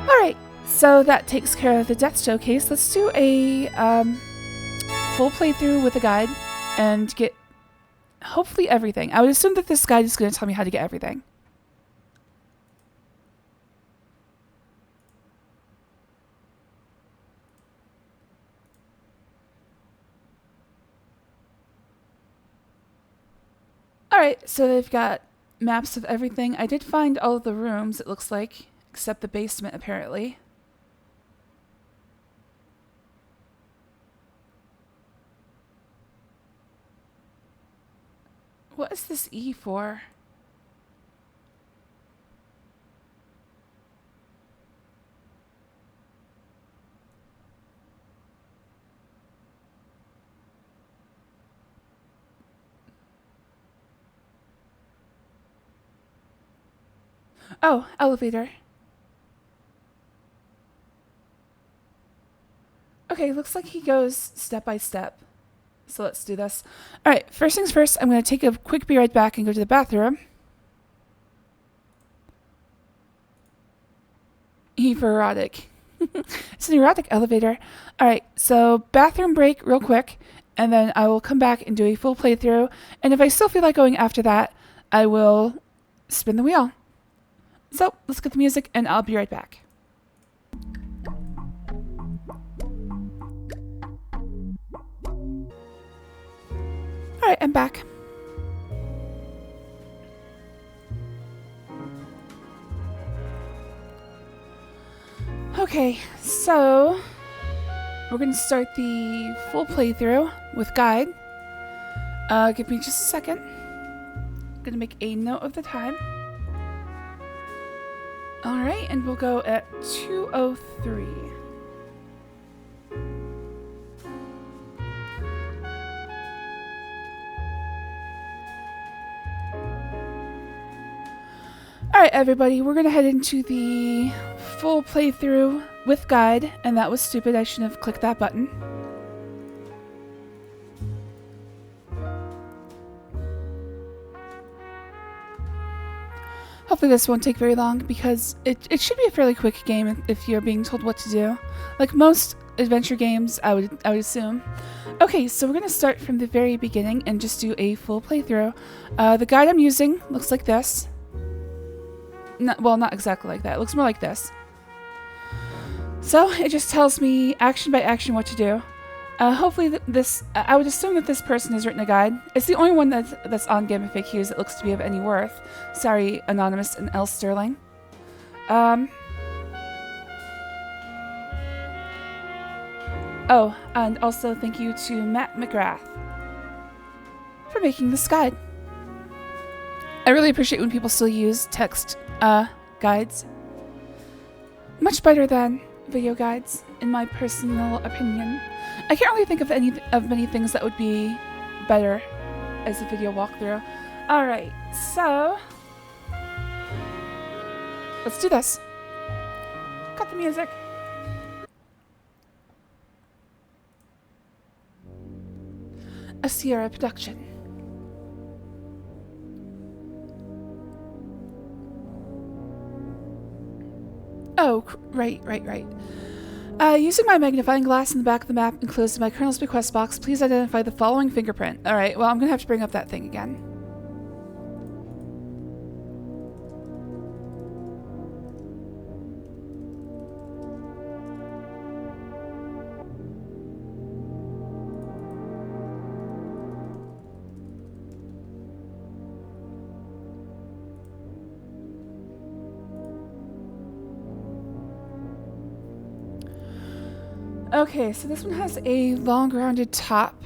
Alright, so that takes care of the death showcase. Let's do a full playthrough with a guide and get hopefully everything. I would assume that this guide is going to tell me how to get everything. Alright, so they've got maps of everything. I did find all of the rooms, it looks like, except the basement, apparently. What is this E for? Oh, elevator. Okay, looks like he goes step by step. So let's do this. Alright, first things first, I'm going to take a quick be right back and go to the bathroom. E for erotic. It's an erotic elevator. Alright, so bathroom break real quick, and then I will come back and do a full playthrough. And if I still feel like going after that, I will spin the wheel. So let's get the music, and I'll be right back. Alright, I'm back. Okay, so we're going to start the full playthrough with guide. Give me just a second. I'm going to make a note of the time. Alright, and we'll go at 2:03. Alright everybody, we're gonna head into the full playthrough with guide, and that was stupid, I shouldn't have clicked that button. Hopefully this won't take very long, because it should be a fairly quick game if you're being told what to do. Like most adventure games, I would assume. Okay, so we're going to start from the very beginning and just do a full playthrough. The guide I'm using looks like this. Well, not exactly like that. It looks more like this. So it just tells me action by action what to do. Hopefully I would assume that this person has written a guide. It's the only one that's on Game FAQs that looks to be of any worth. Sorry, Anonymous and L. Sterling. Oh, and also thank you to Matt McGrath for making this guide. I really appreciate when people still use text guides. Much better than video guides, in my personal opinion. I can't really think of many things that would be better as a video walkthrough. Alright, so let's do this. Cut the music. A Sierra production. Oh, right. Using my magnifying glass in the back of the map enclosed in my Colonel's Bequest box, please identify the following fingerprint. Alright, well, I'm gonna have to bring up that thing again. Okay, so this one has a long rounded top.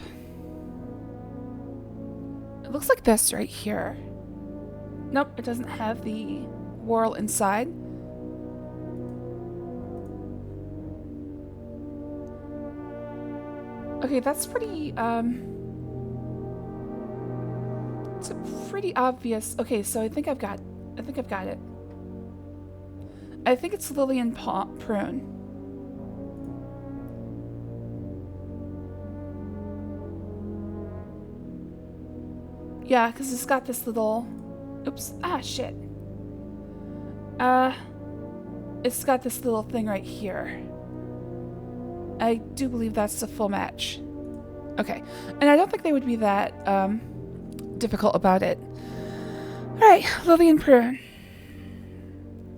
It looks like this right here. Nope, it doesn't have the whorl inside. Okay, that's pretty, it's a pretty obvious. Okay, so I think I've got it. I think it's Lillian Prune. Yeah, because it's got this little... Oops. Ah, shit. It's got this little thing right here. I do believe that's a full match. Okay. And I don't think they would be that, difficult about it. Alright, Lillian Prune.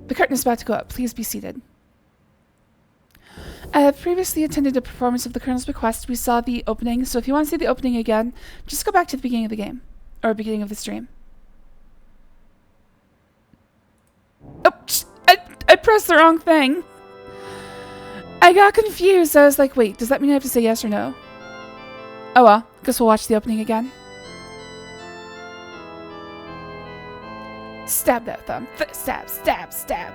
The curtain is about to go up. Please be seated. I have previously attended a performance of The Colonel's Bequest. We saw the opening, so if you want to see the opening again, just go back to the beginning of the game. Or beginning of the stream. Oh, I pressed the wrong thing. I got confused. I was like, wait, does that mean I have to say yes or no? Oh well, guess we'll watch the opening again. Stab that thumb. Stab, stab, stab.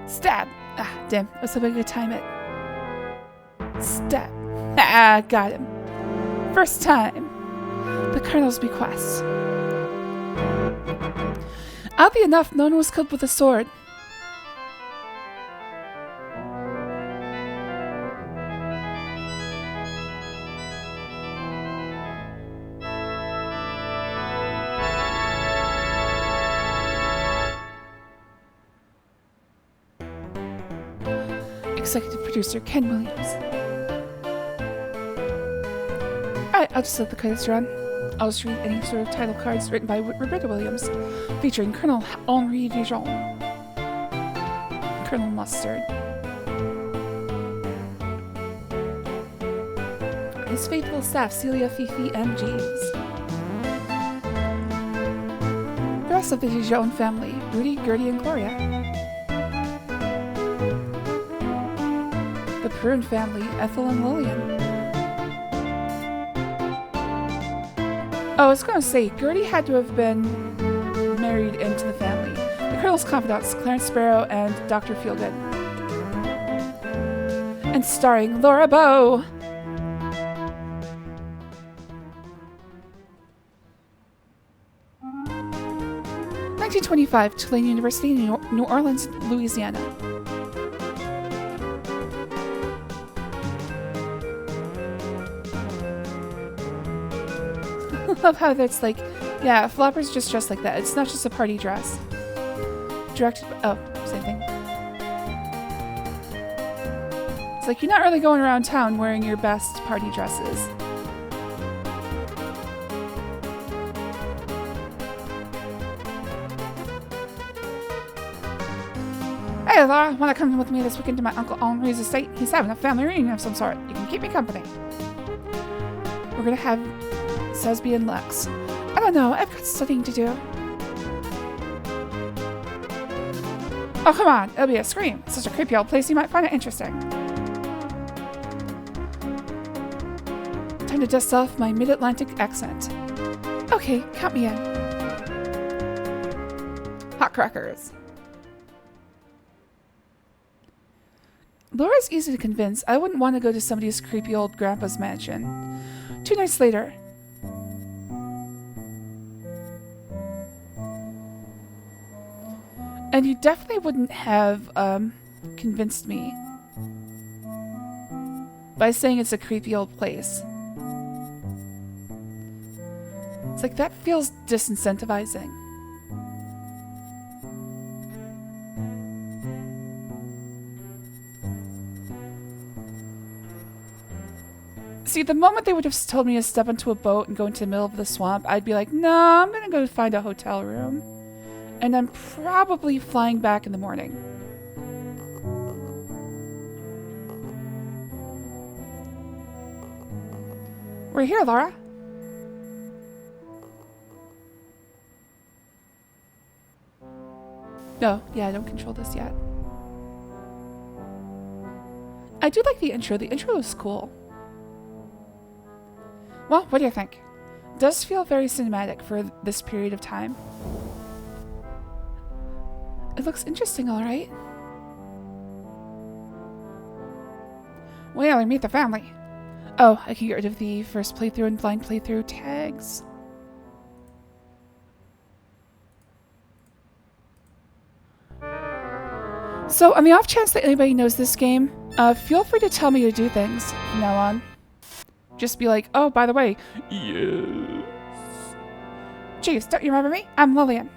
Stab. Ah, damn. I was hoping I could time it. Stab. Ah, got him. First time. The Colonel's Bequest. Oddly enough, no one was killed with a sword. Executive producer Ken Williams. Alright, I'll just let the credits run. I'll just read any sort of title cards written by Roberta Williams, featuring Colonel Henri Dijon, Colonel Mustard, his faithful staff Celia, Fifi, and James. The rest of the Dijon family, Rudy, Gertie, and Gloria. The Prune family, Ethel and Lillian. Oh, I was going to say, Gertie had to have been married into the family. The Colonel's confidants, Clarence Sparrow and Dr. Feelgood. And starring Laura Bow. (1925) Tulane University, New Orleans, Louisiana. I love how that's like, yeah, Flopper's just dressed like that. It's not just a party dress. Directed by, oh, same thing. It's like, you're not really going around town wearing your best party dresses. Hey Laura, wanna come with me this weekend to my Uncle Henri's estate? He's having a family reunion of some sort. You can keep me company. We're gonna have Sesby and Lex. I don't know, I've got studying to do. Oh, come on, it'll be a scream. It's such a creepy old place, you might find it interesting. Time to dust off my mid-Atlantic accent. Okay, count me in. Hot crackers. Laura's easy to convince. I wouldn't want to go to somebody's creepy old grandpa's mansion. 2 nights later. And you definitely wouldn't have convinced me by saying it's a creepy old place. It's like, that feels disincentivizing. See, the moment they would have told me to step onto a boat and go into the middle of the swamp, I'd be like, no, I'm gonna go find a hotel room. And I'm probably flying back in the morning. We're here, Laura. No, yeah, I don't control this yet. I do like the intro. The intro is cool. Well, what do you think? It does feel very cinematic for this period of time. It looks interesting, all right. Well, I meet the family. Oh, I can get rid of the first playthrough and blind playthrough tags. So, on the off chance that anybody knows this game, feel free to tell me to do things from now on. Just be like, oh, by the way,
Yes.
Jeeves, don't you remember me? I'm Lillian.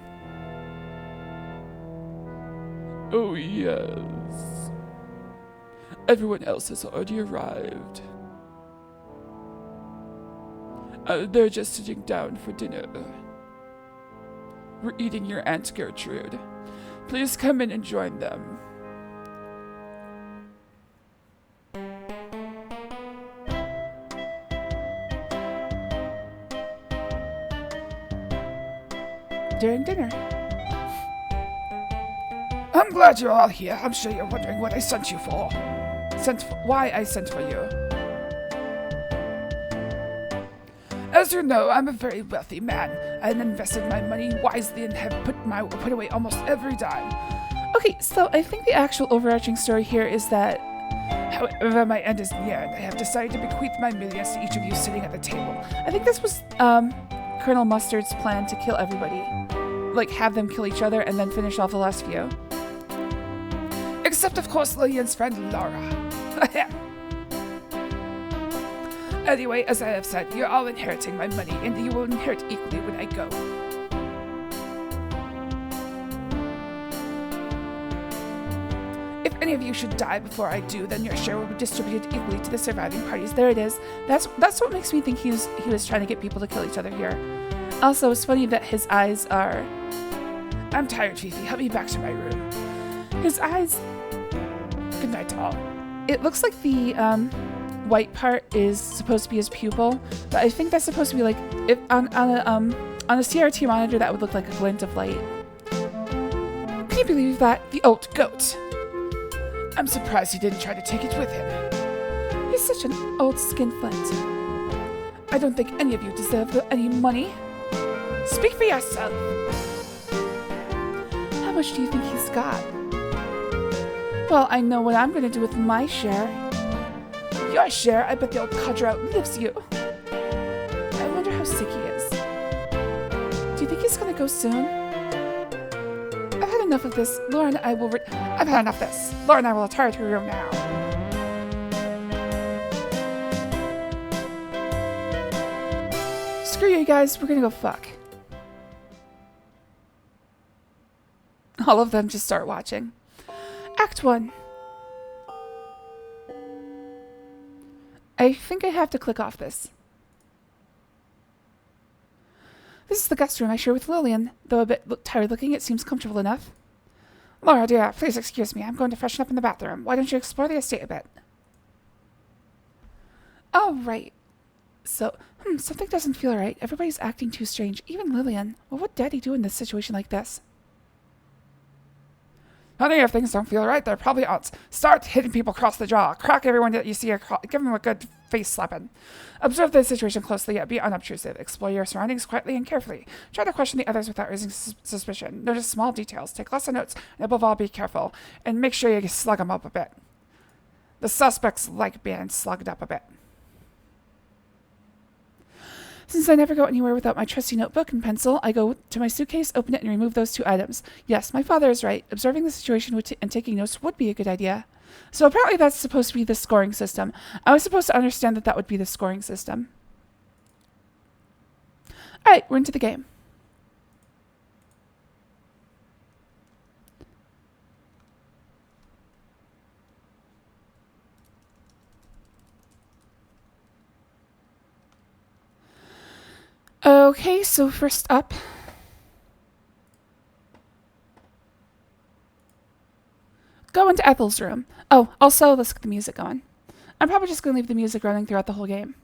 Oh, yes. Everyone else has already arrived. They're just sitting down for dinner. We're eating your Aunt Gertrude. Please come in and join them.
During dinner.
I'm glad you're all here. I'm sure you're wondering what I sent you for. Why I sent for you. As you know, I'm a very wealthy man. I have invested my money wisely and have put away almost every dime.
Okay, so I think the actual overarching story here is that
However, my end is near, and I have decided to bequeath my millions to each of you sitting at the table.
I think this was Colonel Mustard's plan to kill everybody. Like, have them kill each other and then finish off the last few.
Except, of course, Lillian's friend Laura. Anyway, as I have said, you're all inheriting my money, and you will inherit equally when I go. If any of you should die before I do, then your share will be distributed equally to the surviving parties.
There it is. That's what makes me think he was trying to get people to kill each other here. Also, it's funny that his eyes are...
I'm tired, Fifi. Help me back to my room.
His eyes...
Good night to all.
It looks like the white part is supposed to be his pupil, but I think that's supposed to be like if on a CRT monitor that would look like a glint of light.
Can you believe that? The old goat. I'm surprised he didn't try to take it with him.
He's such an old skinflint.
I don't think any of you deserve any money. Speak for yourself.
How much do you think he's got? Well, I know what I'm going to do with my share.
Your share? I bet the old codger outlives you.
I wonder how sick he is. Do you think he's going to go soon?
I've had enough of this. Laura and I will I've had enough of this. Laura and I will retire to your room now.
Screw you guys, we're going to go fuck. All of them just start watching. Act 1. I think I have to click off this. This is the guest room I share with Lillian. Though a bit tired looking, it seems comfortable enough.
Laura, dear, please excuse me. I'm going to freshen up in the bathroom. Why don't you explore the estate a bit?
Oh, right. So, something doesn't feel right. Everybody's acting too strange. Even Lillian. What would Daddy do in this situation like this?
Honey, if things don't feel right, they're probably odds. Start hitting people across the jaw. Crack everyone that you see. Give them a good face slapping. Observe the situation closely, yet be unobtrusive. Explore your surroundings quietly and carefully. Try to question the others without raising suspicion. Notice small details. Take lots of notes. And above all, be careful. And make sure you slug them up a bit. The suspects like being slugged up a bit.
Since I never go anywhere without my trusty notebook and pencil, I go to my suitcase, open it, and remove those 2 items. Yes, my father is right. Observing the situation and taking notes would be a good idea. So apparently that's supposed to be the scoring system. I was supposed to understand that would be the scoring system. Alright, we're into the game. Okay, so first up, go into Ethel's room. Oh, also, let's get the music going. I'm probably just going to leave the music running throughout the whole game.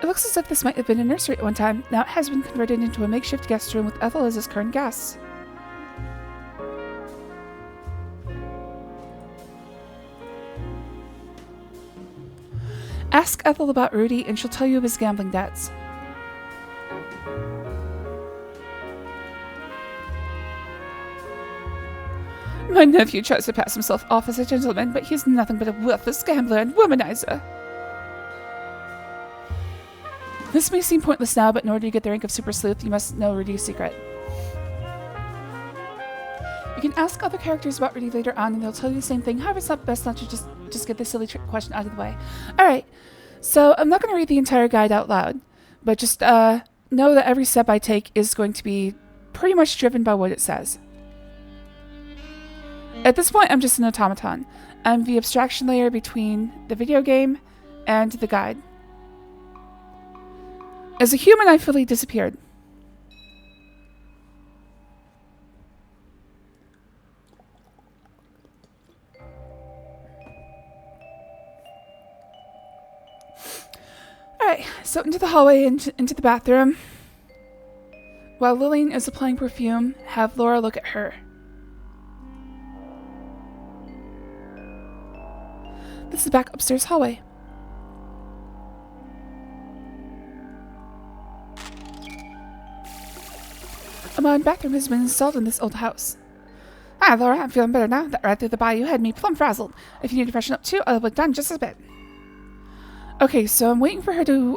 It looks as if this might have been a nursery at one time. Now it has been converted into a makeshift guest room with Ethel as his current guest. Ask Ethel about Rudy, and she'll tell you of his gambling debts. My nephew tries to pass himself off as a gentleman, but he's nothing but a worthless gambler and womanizer. This may seem pointless now, but in order to get the rank of Super Sleuth, you must know Rudy's secret. You can ask other characters about Rudy later on, and they'll tell you the same thing. However, it's best not to just get this silly question out of the way. Alright, so I'm not going to read the entire guide out loud, but just know that every step I take is going to be pretty much driven by what it says. At this point, I'm just an automaton. I'm the abstraction layer between the video game and the guide. As a human, I fully disappeared. Alright, so into the hallway, into the bathroom. While Lillian is applying perfume, have Laura look at her. This is back upstairs hallway. A modern bathroom has been installed in this old house. Ah, Laura, I'm feeling better now. That ride through the bayou had me plumb frazzled. If you need to freshen up too, I'll be done just a bit. Okay, so I'm waiting for her to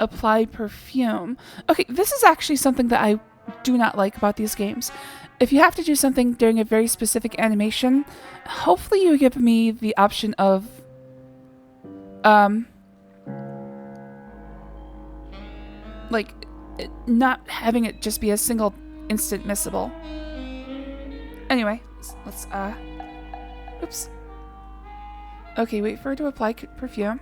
apply perfume. Okay, this is actually something that I do not like about these games. If you have to do something during a very specific animation, hopefully you give me the option of like not having it just be a single instant missable. Anyway, let's oops. Okay, wait for her to apply perfume.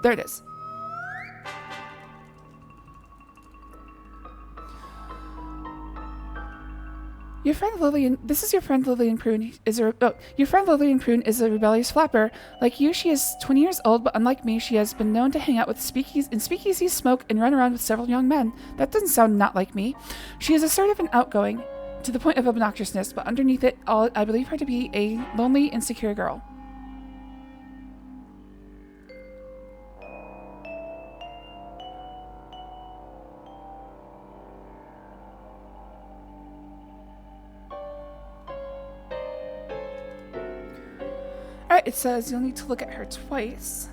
There it is. Your friend Lillian, this is your friend Lillian Prune. Your friend Lillian Prune is a rebellious flapper. Like you, she is 20 years old, but unlike me, she has been known to hang out with speakeasies, smoke, and run around with several young men. That doesn't sound not like me. She is assertive and outgoing, to the point of obnoxiousness, but underneath it all, I believe her to be a lonely, insecure girl. Alright, it says you'll need to look at her twice.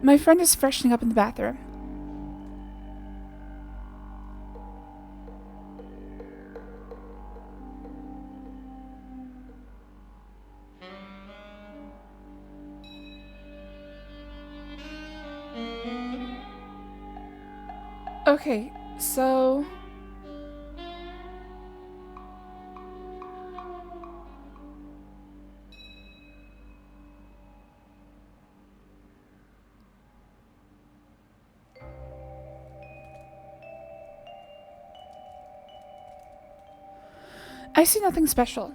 My friend is freshening up in the bathroom. Okay, so I see nothing special.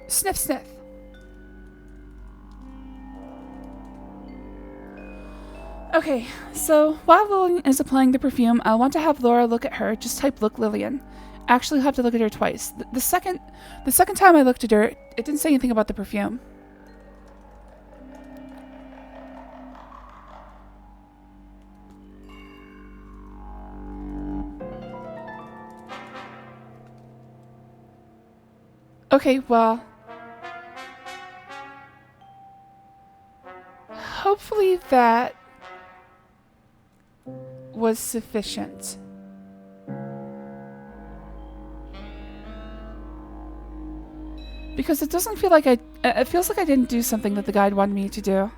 Sniff, sniff. Okay, so while Lillian is applying the perfume, I'll want to have Laura look at her. Just type "look Lillian." Actually, you'll have to look at her twice. The second time I looked at her, it didn't say anything about the perfume. Okay, well, hopefully that was sufficient. Because it doesn't feel like it feels like I didn't do something that the guide wanted me to do.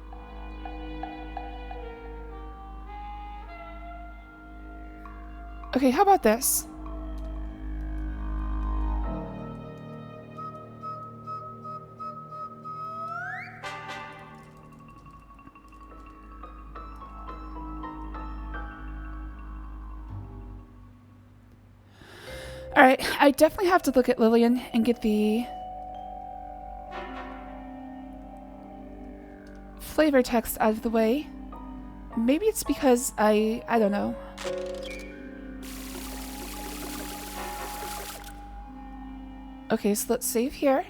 Okay, how about this? Alright, I definitely have to look at Lillian and get the flavor text out of the way. Maybe it's because I don't know. Okay, so let's save here.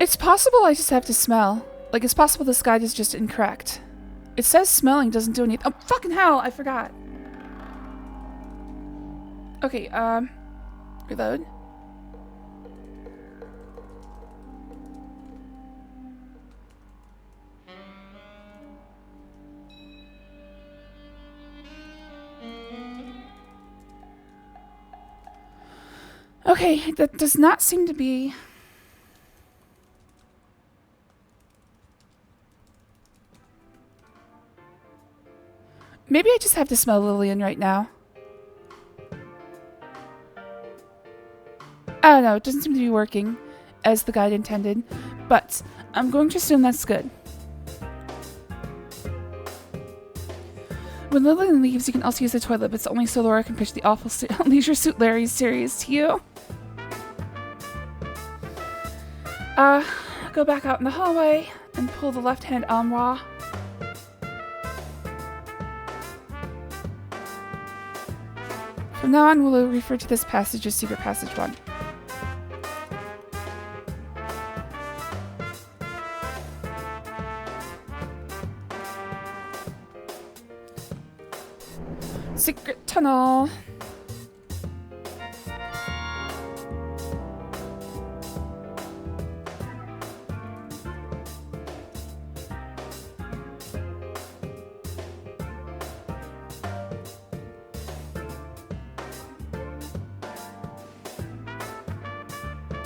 It's possible I just have to smell. Like, it's possible this guide is just incorrect. It says smelling doesn't do anything. Oh, fucking hell, I forgot. Okay, reload. Okay, that does not seem to be... Maybe I just have to smell Lillian right now. I don't know, it doesn't seem to be working as the guide intended, but I'm going to assume that's good. When Lillian leaves, you can also use the toilet, but it's only so Laura can pitch the awful Leisure Suit Larry series to you. Go back out in the hallway and pull the left-hand armoire. From now on, we'll refer to this passage as Secret Passage 1. Secret tunnel.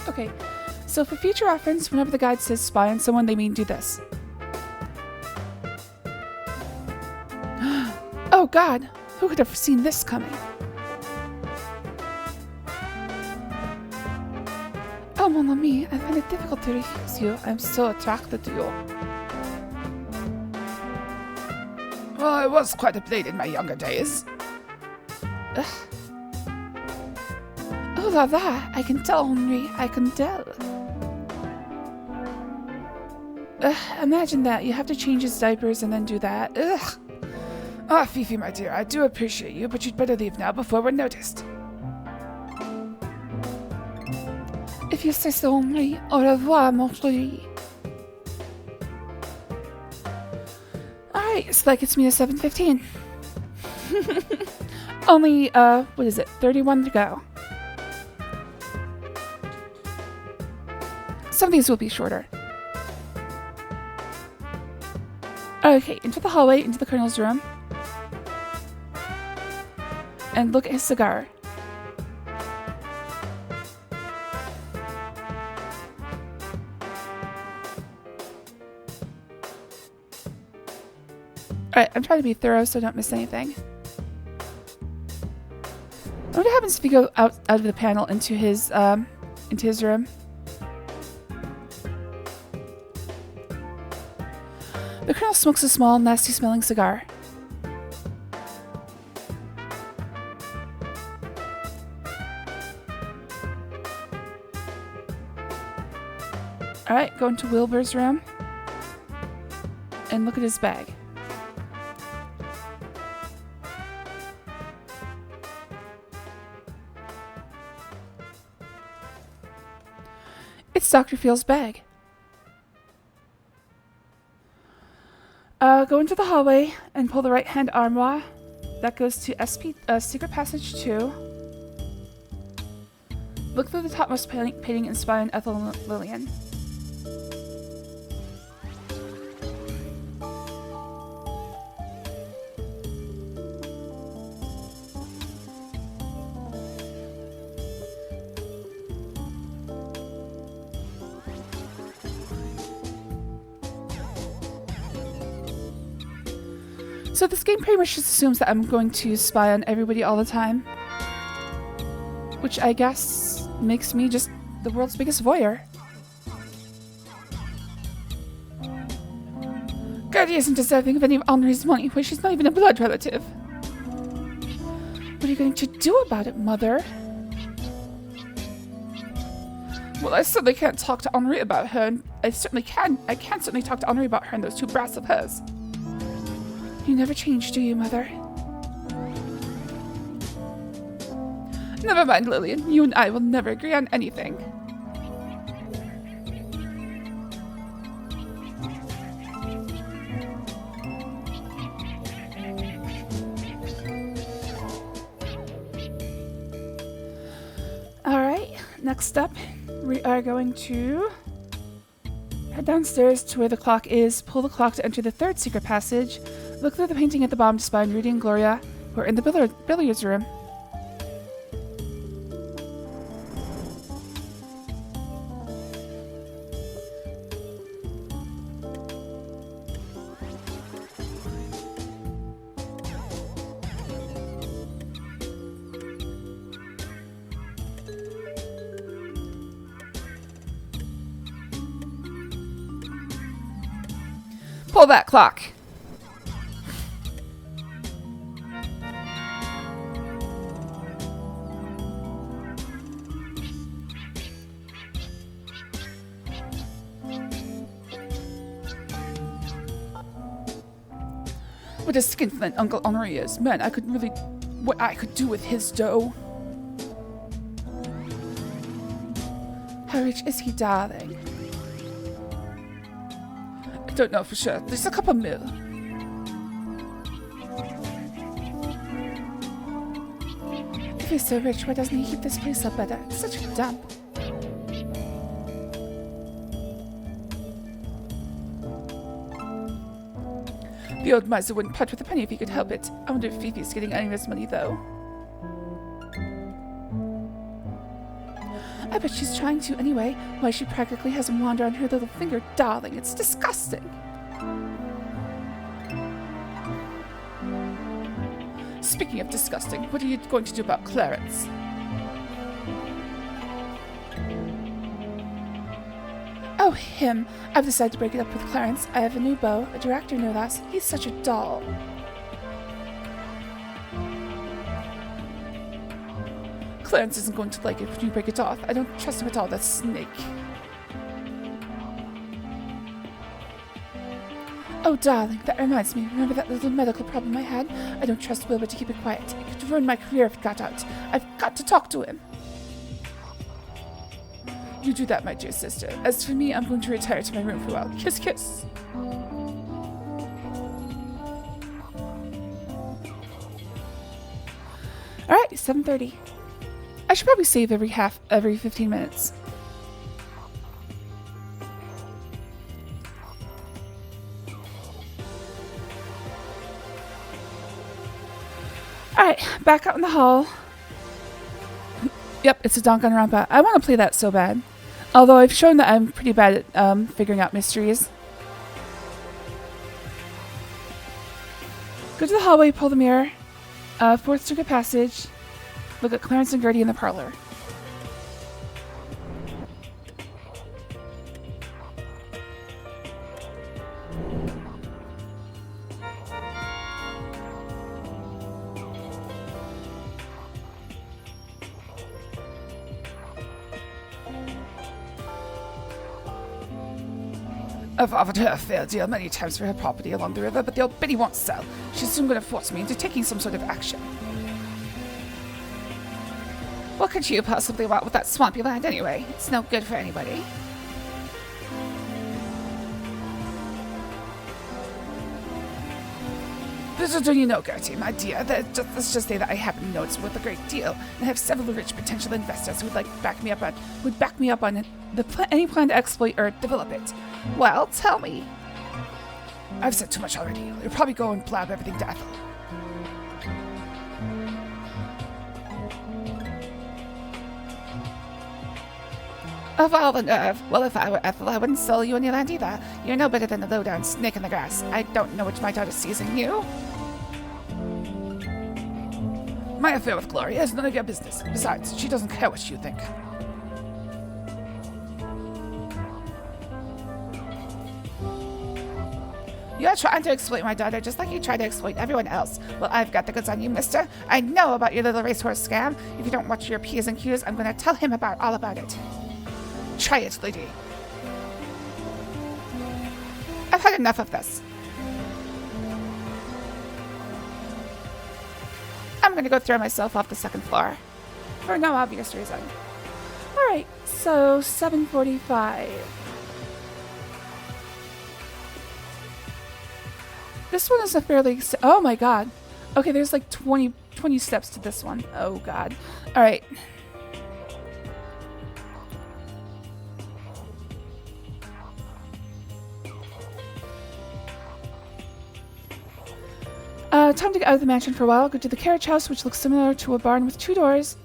Okay, so for future reference, whenever the guide says spy on someone, they mean do this. Oh god, who could have seen this coming? Oh, mon ami, I find it difficult to refuse you. I'm so attracted to you.
Well, I was quite a blade in my younger days.
Ugh. Oh la la, I can tell, Henri, I can tell. Imagine that, you have to change his diapers and then do that. Ugh.
Ah, Fifi, my dear, I do appreciate you, but you'd better leave now before we're noticed.
If you say so, Henri, au revoir, mon chéri. Alright, so that gets me to 7:15. Only, what is it, 31 to go. Some of these will be shorter. Okay, into the hallway, into the Colonel's room. And look at his cigar. Alright, I'm trying to be thorough so I don't miss anything. What happens if you go out of the panel into his room? The Colonel smokes a small, nasty-smelling cigar. Alright, go into Wilbur's room. And look at his bag. It's Dr. Field's bag. Go into the hallway and pull the right-hand armoire. That goes to Secret Passage 2. Look through the topmost painting and spy on Ethel and Lillian. So this game pretty much just assumes that I'm going to spy on everybody all the time. Which I guess makes me just the world's biggest voyeur. Gertie isn't deserving of any of Henri's money when she's not even a blood relative. What are you going to do about it, Mother?
Well, I certainly can't talk to Henri about her, and I can certainly talk to Henri about her and those two brats of hers.
You never change, do you, Mother?
Never mind, Lillian. You and I will never agree on anything.
next up, we are going to head downstairs to where the clock is, pull the clock to enter the third secret passage, look through the painting at the bottom to find Rudy and Gloria, who are in the billiards room.
Pull that clock.
What a skinflint Uncle Henri is. Man, what I could do with his dough. How rich is he, darling? I don't know for sure. There's a couple mil. If he's so rich, why doesn't he keep this place up better? It's such a dump. The old miser wouldn't part with a penny if he could help it. I wonder if Fifi's getting any of his money, though. I bet she's trying to anyway. Why, she practically has him wander on her little finger. Darling, it's disgusting. Speaking of disgusting, what are you going to do about Clarence? Oh, him. I've decided to break it up with Clarence. I have a new beau, a director no less. He's such a doll. Clarence isn't going to like it when you break it off. I don't trust him at all, that snake. Oh, darling, that reminds me. Remember that little medical problem I had? I don't trust Wilbur to keep it quiet. It could ruin my career if it got out. I've got to talk to him. You do that, my dear sister. As for me, I'm going to retire to my room for a while. Kiss, kiss. Alright, 7:30. I should probably save every 15 minutes. Alright, back out in the hall. Yep, it's a Danganronpa. I want to play that so bad. Although I've shown that I'm pretty bad at figuring out mysteries. Go to the hallway, pull the mirror. Fourth secret passage. Look at Clarence and Gertie in the parlor. I've offered her a fair deal many times for her property along the river, but the old biddy won't sell. She's soon going to force me into taking some sort of action. What could you possibly want with that swampy land anyway? It's no good for anybody. Little do you know, Gertie, my dear, let's just say that I happen to know it's worth a great deal, and have several rich potential investors who would back me up on any plan to exploit or develop it. Well, tell me. I've said too much already. You'll probably go and blab everything to Ethel. Of all the nerve. Well, if I were Ethel, I wouldn't sell you any land either. You're no better than a low-down snake in the grass. I don't know which my daughter sees in you. My affair with Gloria is none of your business. Besides, she doesn't care what you think. You're trying to exploit my daughter just like you tried to exploit everyone else. Well, I've got the goods on you, mister. I know about your little racehorse scam. If you don't watch your P's and Q's, I'm going to tell him all about it. Try it, lady. I've had enough of this. I'm going to go throw myself off the second floor. For no obvious reason. Alright, so 7:45. This one is a fairly... Oh my god. Okay, there's like 20 steps to this one. Oh god. Alright. Time to get out of the mansion for a while. Go to the carriage house, which looks similar to a barn with 2 doors.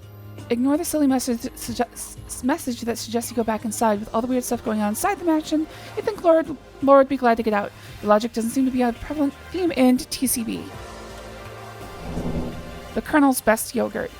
Ignore the silly message that suggests you go back inside. With all the weird stuff going on inside the mansion, you think Laura would be glad to get out. Your logic doesn't seem to be a prevalent theme in TCB. The Colonel's best yogurt.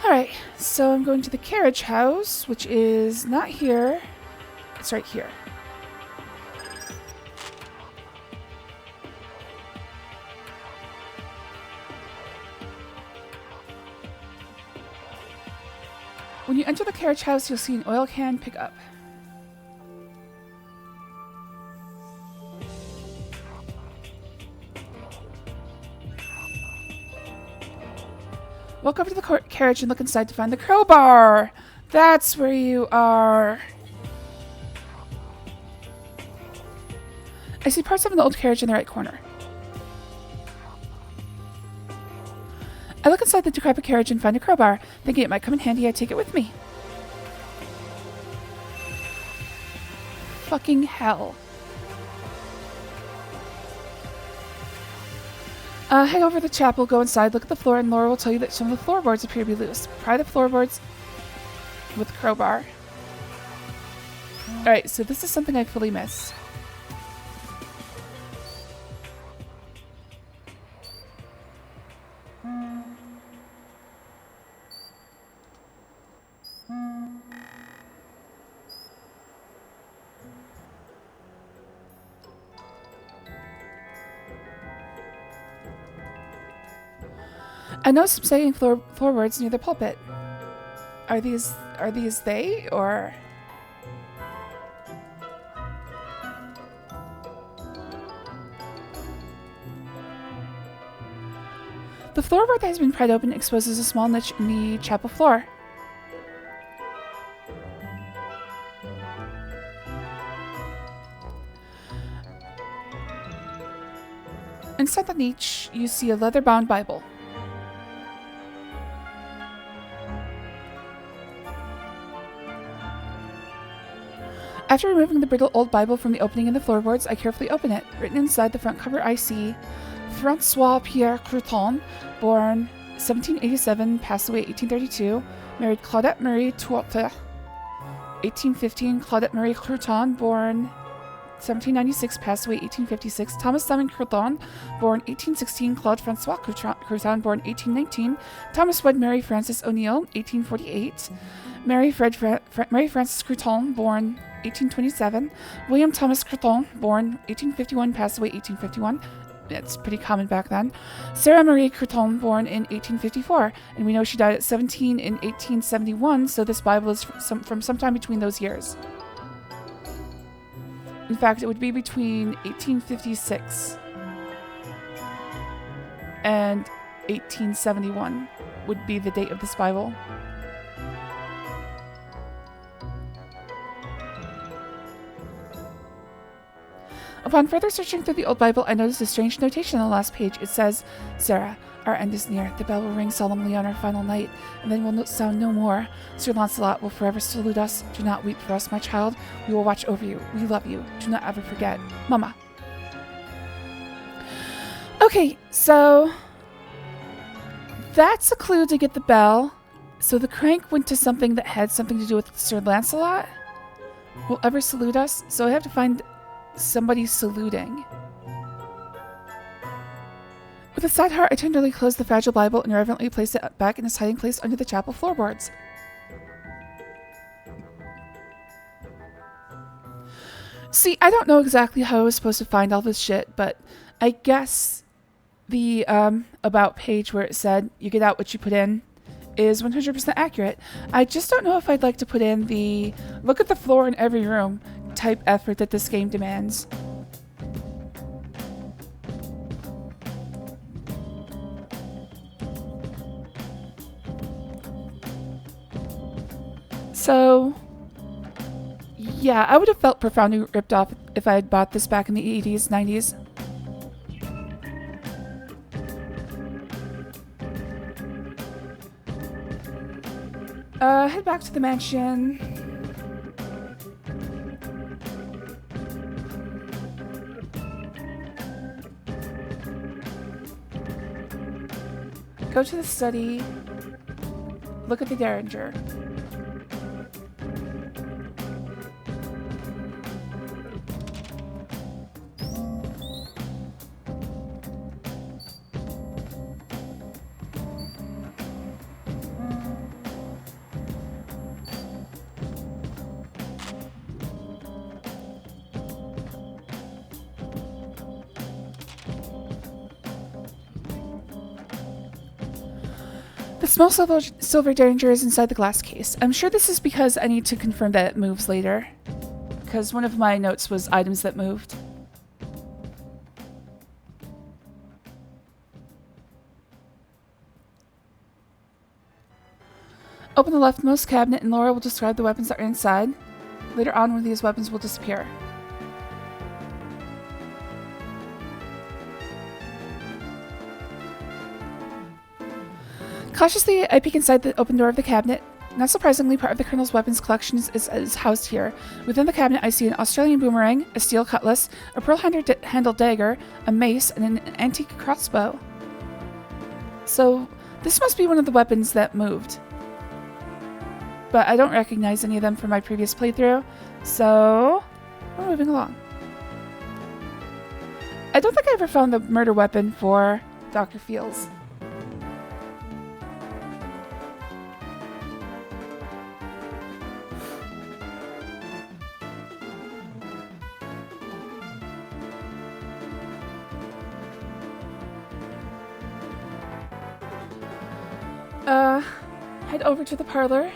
Alright, so I'm going to the carriage house, which is not here. It's right here. When you enter the carriage house, you'll see an oil can pick up. Walk over to the carriage and look inside to find the crowbar. That's where you are. I see parts of an old carriage in the right corner. I look inside the decrepit carriage and find a crowbar. Thinking it might come in handy, I take it with me. Fucking hell. Head over to the chapel, go inside, look at the floor, and Laura will tell you that some of the floorboards appear to be loose. Pry the floorboards with the crowbar. Alright, so this is something I fully missed. I know some sagging floorboards near the pulpit. Are these they, or? The floorboard that has been pried open exposes a small niche in the chapel floor. Inside the niche, you see a leather-bound Bible. After removing the brittle old Bible from the opening in the floorboards, I carefully open it. Written inside the front cover, I see Francois Pierre Crouton, born 1787, passed away 1832, married Claudette Marie Tuote, 1815, Claudette Marie Crouton, born 1796, passed away 1856, Thomas Simon Crouton, born 1816, Claude Francois Crouton, born 1819, Thomas Wed Mary Frances O'Neill, 1848, Mary Frances Crouton, born 1827, William Thomas Crouton, born 1851, passed away 1851. It's pretty common back then. Sarah Marie Crouton, born in 1854, and we know she died at 17 in 1871, so this Bible is from sometime between those years. In fact, it would be between 1856 and 1871 would be the date of this Bible. Upon further searching through the old Bible, I noticed a strange notation on the last page. It says, "Sarah, our end is near. The bell will ring solemnly on our final night, and then will sound no more. Sir Launcelot will forever salute us. Do not weep for us, my child. We will watch over you. We love you. Do not ever forget. Mama." Okay, so that's a clue to get the bell. So the crank went to something that had something to do with Sir Lancelot. Will ever salute us. So I have to find somebody saluting. With a sad heart, I tenderly closed the fragile Bible and reverently placed it back in its hiding place under the chapel floorboards. See, I don't know exactly how I was supposed to find all this shit, but I guess the about page where it said you get out what you put in is 100% accurate. I just don't know if I'd like to put in the look at the floor in every room type effort that this game demands. So, yeah, I would have felt profoundly ripped off if I had bought this back in the 80s, 90s. head back to the mansion. Go to the study. Look at the Derringer. The small silver Derringer is inside the glass case. I'm sure this is because I need to confirm that it moves later. Because one of my notes was items that moved. Open the leftmost cabinet and Laura will describe the weapons that are inside. Later on, one of these weapons will disappear. Cautiously, I peek inside the open door of the cabinet. Not surprisingly, part of the Colonel's weapons collection is housed here. Within the cabinet, I see an Australian boomerang, a steel cutlass, a pearl-handled dagger, a mace, and an antique crossbow. So, this must be one of the weapons that moved. But I don't recognize any of them from my previous playthrough, so we're moving along. I don't think I ever found the murder weapon for Dr. Fields. Head over to the parlor.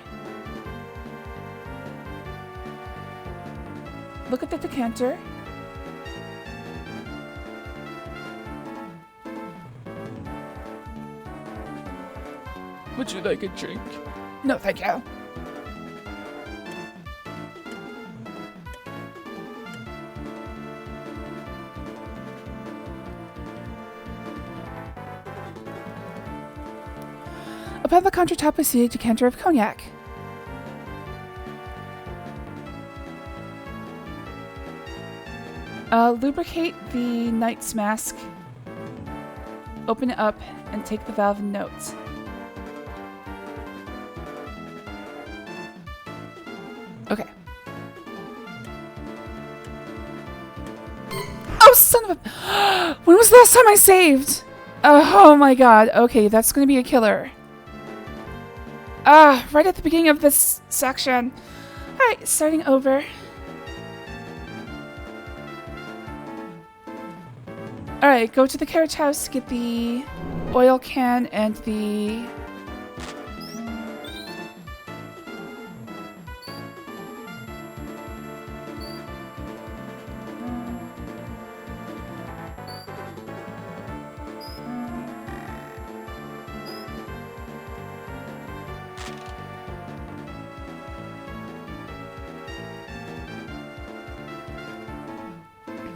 Look at the decanter.
Would you like a drink?
No, thank you. Upon the countertop, I see a decanter of cognac. Lubricate the knight's mask, open it up, and take the valve and notes. Okay. Oh, son of a... When was the last time I saved? Oh my god. Okay, that's gonna be a killer. Right at the beginning of this section. Alright, starting over. Alright, go to the carriage house, get the oil can and the...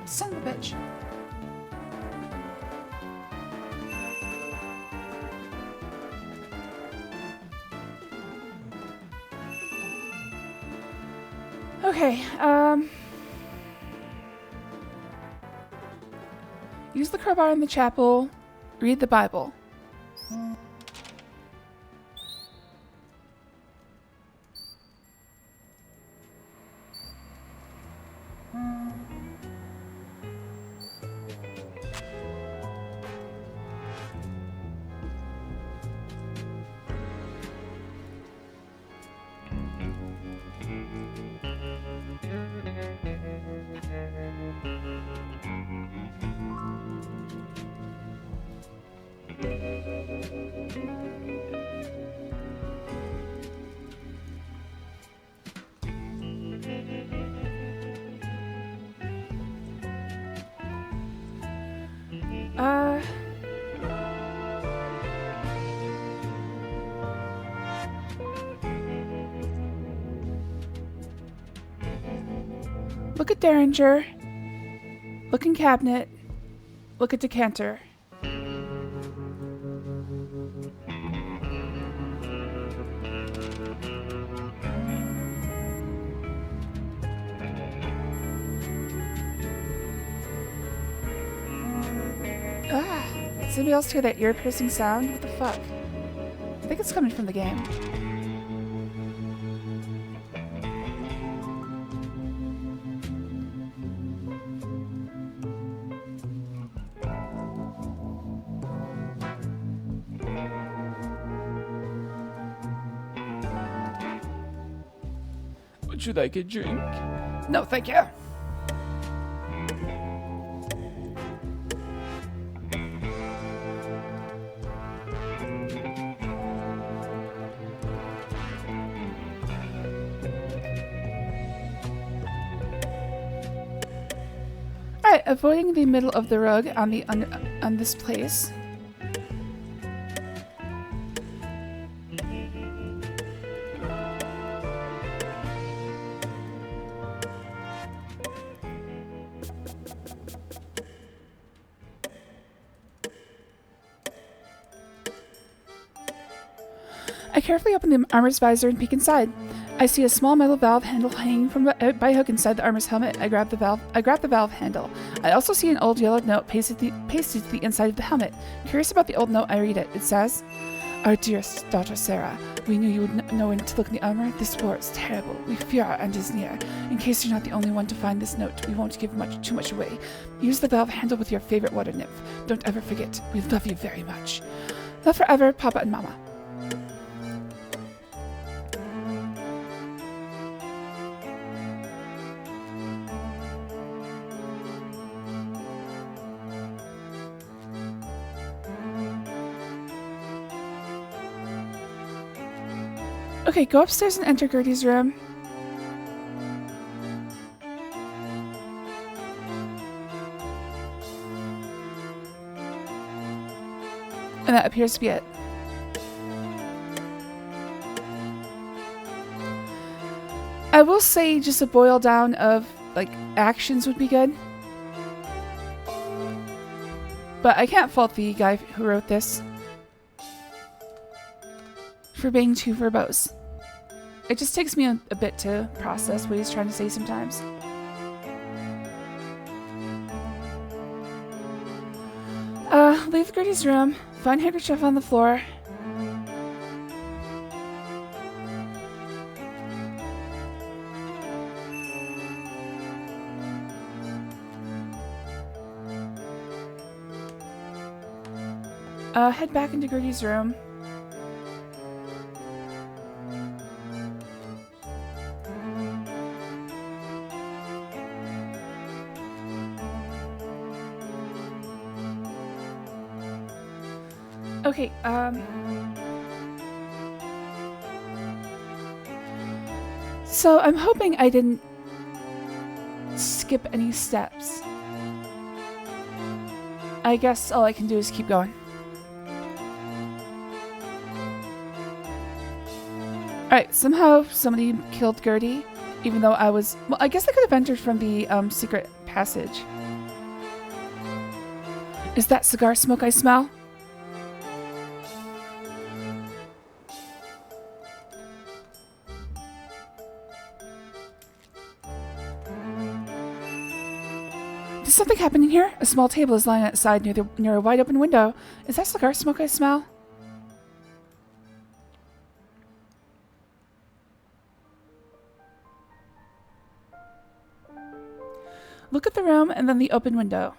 Son of a bitch. Okay, use the crowbar in the chapel, read the Bible. Look at Derringer. Look in cabinet. Look at decanter. Does anybody else hear that ear-piercing sound? What the fuck? I think it's coming from the game.
Would you like a drink?
No, thank you. Alright, avoiding the middle of the rug on this place. I carefully open the armor's visor and peek inside. I see a small metal valve handle hanging from by a hook inside the armor's helmet. I grab the valve handle. I also see an old yellowed note pasted to the inside of the helmet. Curious about the old note, I read it. It says, "Our dearest daughter Sarah, we knew you would know when to look in the armor. This war is terrible. We fear our end is near. In case you're not the only one to find this note, we won't give too much away. Use the valve handle with your favorite water nymph. Don't ever forget. We love you very much. Love forever, Papa and Mama." Okay, go upstairs and enter Gertie's room. And that appears to be it. I will say just a boil down of, like, actions would be good. But I can't fault the guy who wrote this for being too verbose. It just takes me a bit to process what he's trying to say sometimes. Leave Gertie's room, find handkerchief on the floor. Head back into Gertie's room. Okay, so I'm hoping I didn't skip any steps. I guess all I can do is keep going. Alright, somehow somebody killed Gertie, even though well, I guess I could have entered from the secret passage. Is that cigar smoke I smell? Does something happen in here? A small table is lying outside near a wide open window. Is that cigar smoke I smell? Look at the room and then the open window.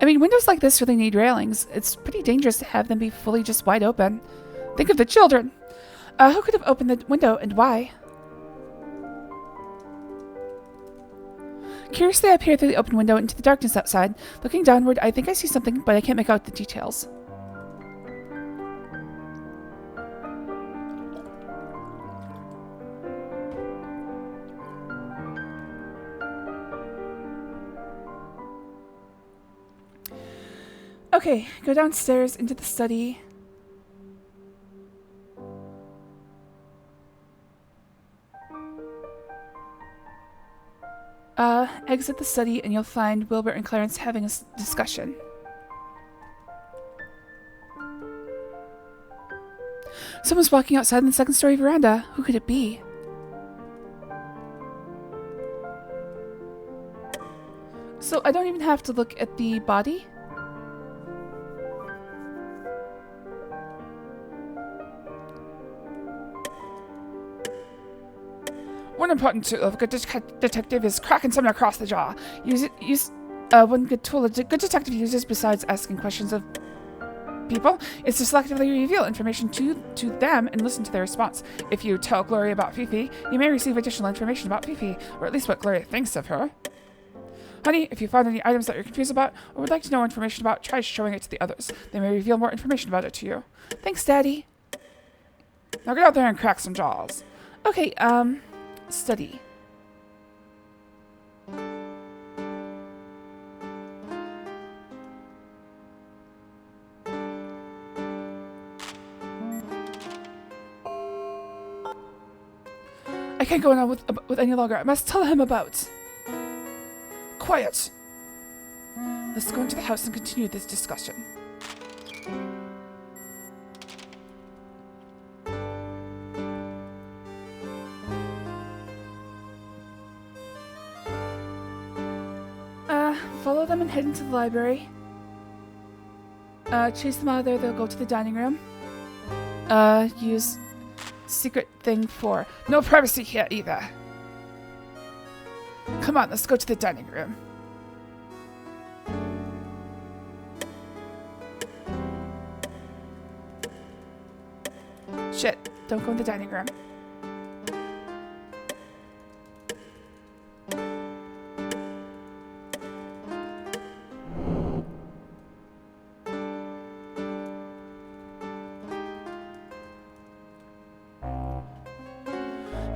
I mean, windows like this really need railings. It's pretty dangerous to have them be fully just wide open. Think of the children! Who could have opened the window and why? Curiously, I peer through the open window into the darkness outside. Looking downward, I think I see something, but I can't make out the details. Okay, go downstairs into the study. Exit the study and you'll find Wilbur and Clarence having a discussion. Someone's walking outside in the second-story veranda. Who could it be? So I don't even have to look at the body?
One important tool of a good detective is cracking someone across the jaw. One good tool a good detective uses besides asking questions of people is to selectively reveal information to them and listen to their response. If you tell Gloria about Fifi, you may receive additional information about Fifi, or at least what Gloria thinks of her. Honey, if you find any items that you're confused about or would like to know information about, try showing it to the others. They may reveal more information about it to you.
Thanks, Daddy.
Now get out there and crack some jaws.
Okay, study.
I can't go on with any longer. I must tell him about... Quiet! Let's go into the house and continue this discussion.
Follow them and head into the library. Chase them out of there, they'll go to the dining room. Use secret thing 4.
No privacy here either. Come on, let's go to the dining room.
Shit, don't go in the dining room.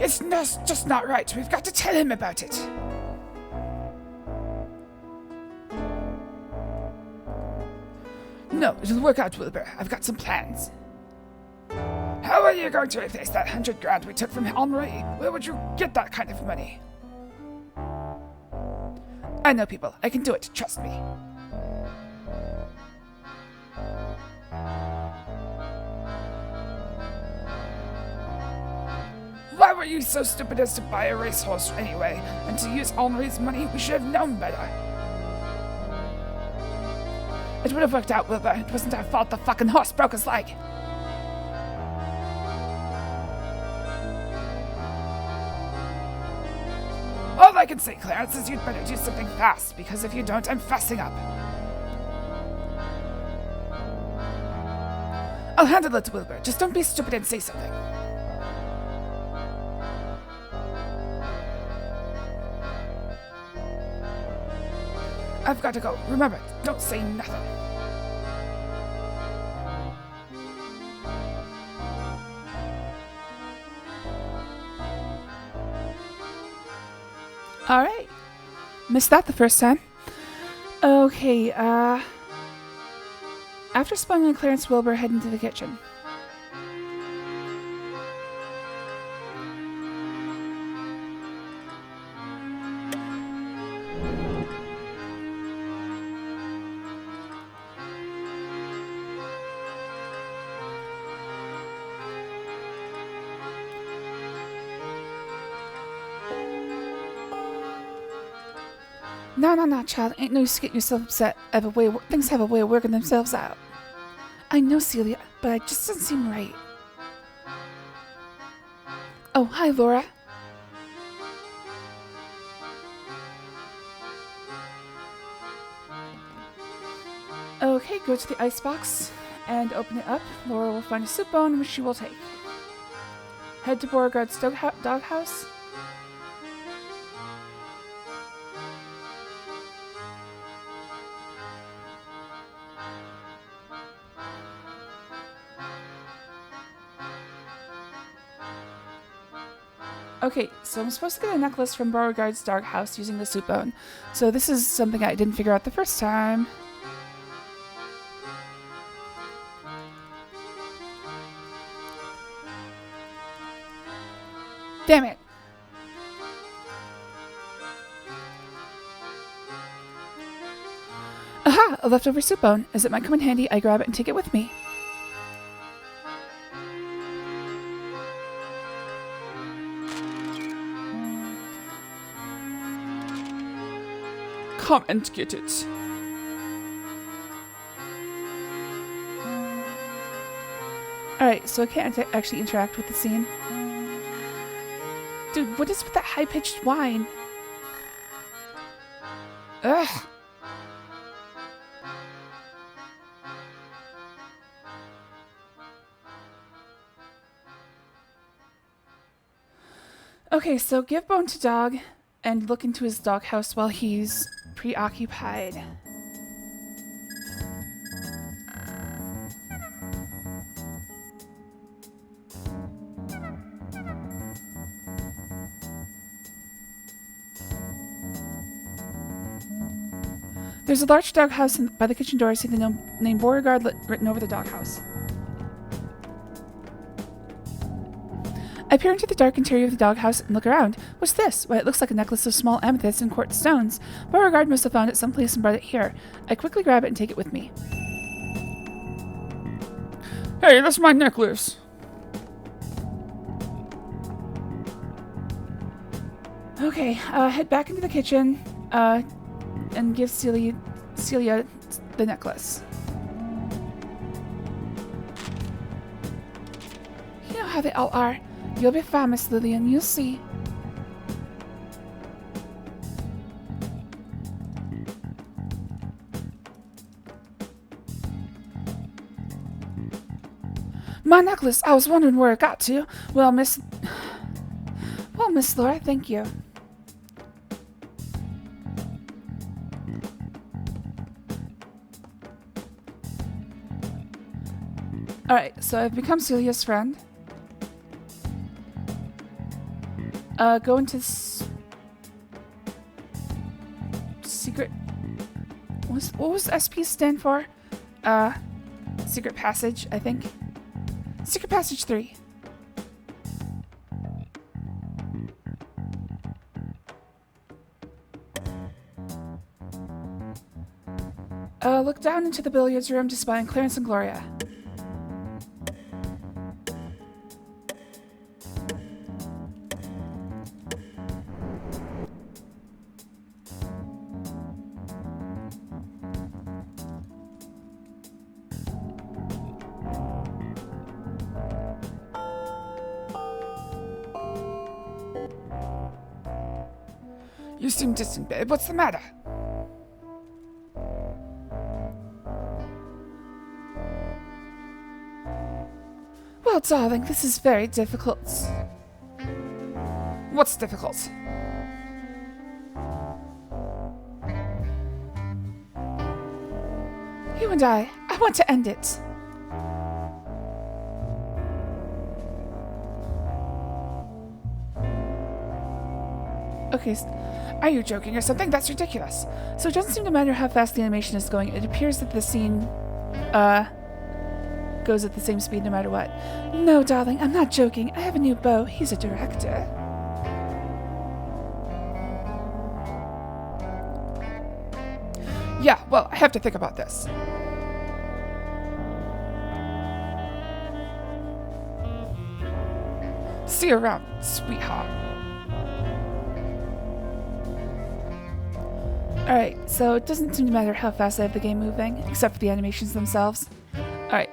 It's just not right. We've got to tell him about it. No, it'll work out, Wilbur. I've got some plans. How are you going to replace that $100,000 we took from Henri? Where would you get that kind of money? I know people. I can do it. Trust me. Why were you so stupid as to buy a racehorse anyway? And to use Henri's money, we should have known better. It would have worked out, Wilbur. It wasn't our fault the fucking horse broke his leg. All I can say, Clarence, is you'd better do something fast, because if you don't, I'm fussing up. I'll handle it, Wilbur. Just don't be stupid and say something. I've got to go. Remember, don't say nothing.
Alright. Missed that the first time. Okay, after spying on Clarence, Wilbur head into the kitchen. No, child. Ain't no use getting yourself upset. Things have a way of working themselves out. I know, Celia, but it just doesn't seem right. Oh, hi, Laura. Okay, go to the icebox and open it up. Laura will find a soup bone, which she will take. Head to Beauregard's doghouse. Okay, so I'm supposed to get a necklace from Beauregard's doghouse using the soup bone. So this is something I didn't figure out the first time. Damn it! Aha! A leftover soup bone. As it might come in handy, I grab it and take it with me.
Come and get it.
Alright, so I can't actually interact with the scene. Dude, what is with that high-pitched whine?
Ugh.
Okay, so give bone to dog and look into his doghouse while he's preoccupied. There's a large doghouse by the kitchen door. I see the name Beauregard written over the doghouse. I peer into the dark interior of the doghouse and look around. What's this? Why, it looks like a necklace of small amethysts and quartz stones. Beauregard must have found it someplace and brought it here. I quickly grab it and take it with me.
Hey, that's my necklace.
Okay, head back into the kitchen, and give Celia the necklace. You know how they all are. You'll be fine, Miss Lillian, you'll see. My necklace! I was wondering where it got to. Well, Miss Laura, thank you. Alright, so I've become Celia's friend. Go into secret... What was SP stand for? Secret Passage, I think. Secret Passage 3. Look down into the billiards room to spy on Clarence and Gloria.
You seem distant, babe. What's the matter?
Well, darling, this is very difficult.
What's difficult?
You and I want to end it. Okay,
Are you joking or something? That's ridiculous.
so it doesn't seem to matter how fast the animation is going. It appears that the scene, goes at the same speed no matter what. No, darling, I'm not joking. I have a new beau. He's a director.
Yeah, well, I have to think about this. See you around, sweetheart.
Alright, so it doesn't seem to matter how fast I have the game moving, except for the animations themselves. Alright,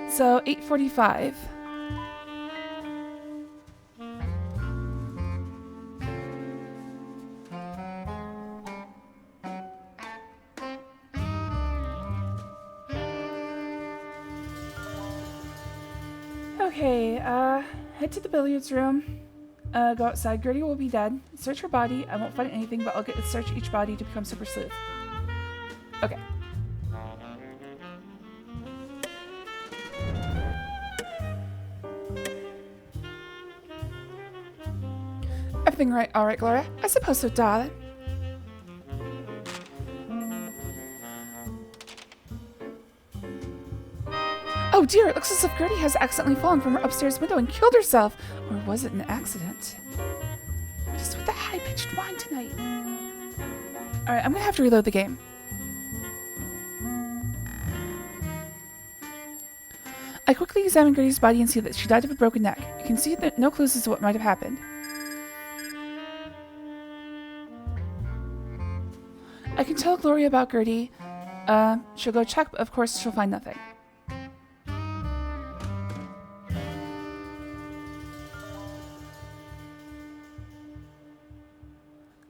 so 8:45. Okay, head to the billiards room. Go outside. Gertie will be dead. Search her body. I won't find anything, but I'll get to search each body to become Super Sleuth. Okay. Everything all right, Gloria? I suppose so, darling. Oh dear, it looks as if Gertie has accidentally fallen from her upstairs window and killed herself. Or was it an accident? What is with the high-pitched whine tonight? Alright, I'm gonna have to reload the game. I quickly examine Gertie's body and see that she died of a broken neck. You can see that no clues as to what might have happened. I can tell Gloria about Gertie. She'll go check, but of course she'll find nothing.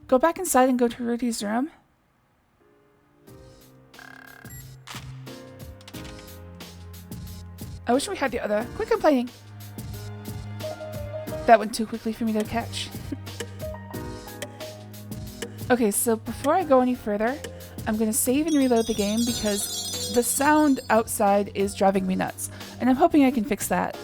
Go back inside and go to Rudy's room. I wish we had the other. Quit complaining. That went too quickly for me to catch. Okay, so before I go any further, I'm going to save and reload the game because the sound outside is driving me nuts. And I'm hoping I can fix that.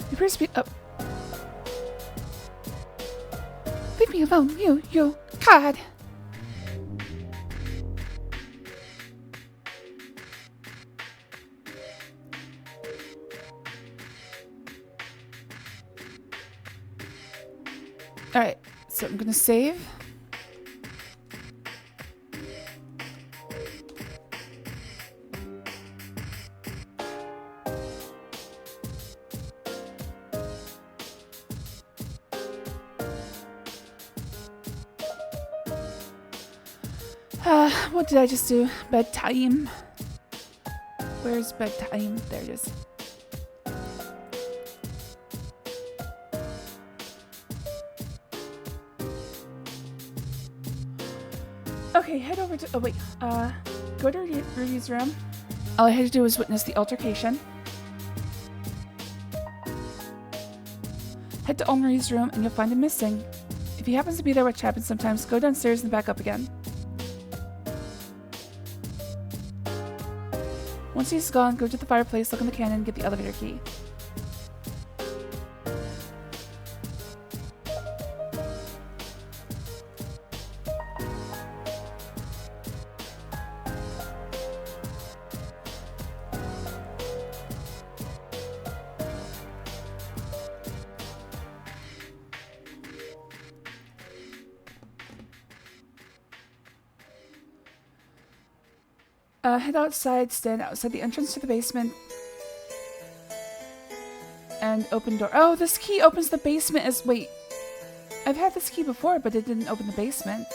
You appears to be up. Leave me alone, you, God! Alright, so I'm gonna save. What did I just do? Bedtime. Where's bedtime? There it is. Okay, head over to... Oh, wait. Go to Rudy's room. All I had to do was witness the altercation. Head to Ulmary's room and you'll find him missing. If he happens to be there, which happens sometimes, go downstairs and back up again. Once he's gone, go to the fireplace, look in the cannon, get the elevator key. Head outside, stand outside the entrance to the basement, and open door. Oh, this key opens the basement as... Wait. I've had this key before, but it didn't open the basement.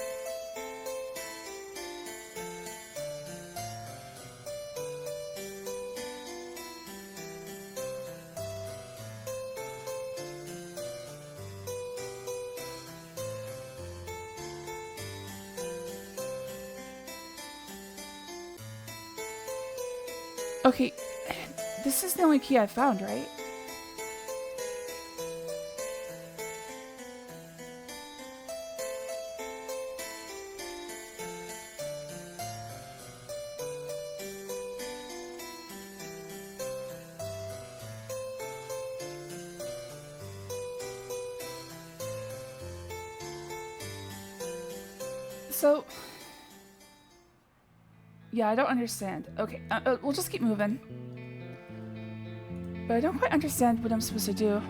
Okay, this is the only key I found, right? So... Yeah, I don't understand. Okay, we'll just keep moving. But I don't quite understand what I'm supposed to do.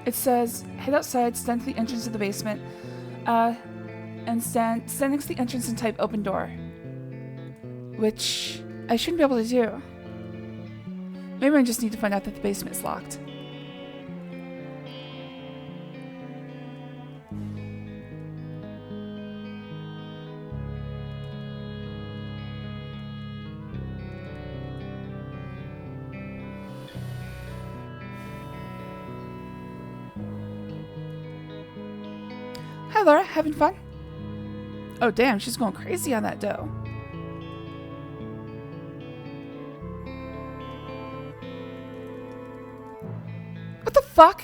It says, head outside, stand to the entrance of the basement, and stand next to the entrance and type open door. Which I shouldn't be able to do. Maybe I just need to find out that the basement's locked. Hi, Laura. Having fun? Oh, damn. She's going crazy on that dough. What the fuck?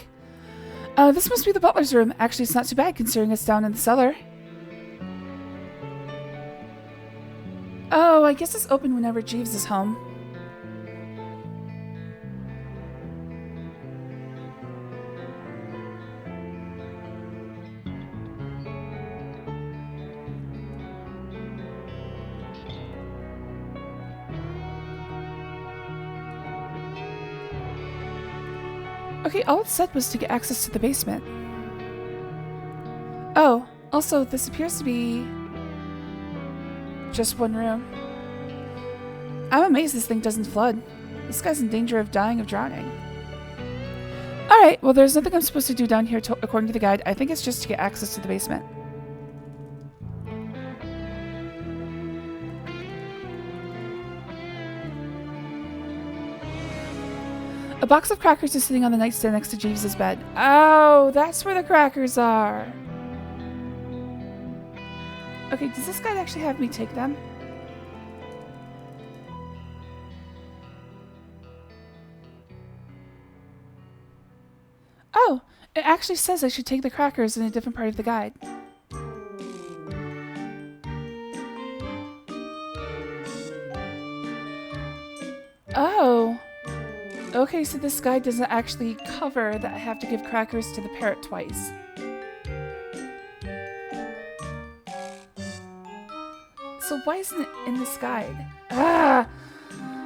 This must be the butler's room. Actually, it's not too bad considering it's down in the cellar. Oh, I guess it's open whenever Jeeves is home. Okay, all it said was to get access to the basement. Oh, also, this appears to be just one room. I'm amazed this thing doesn't flood. This guy's in danger of dying of drowning. Alright, well there's nothing I'm supposed to do down here according to the guide. I think it's just to get access to the basement. A box of crackers is sitting on the nightstand next to Jeeves' bed. Oh, that's where the crackers are. Okay, does this guide actually have me take them? Oh, it actually says I should take the crackers in a different part of the guide. Oh. Okay, so this guide doesn't actually cover that I have to give crackers to the parrot twice. So why isn't it in this guide? Ah!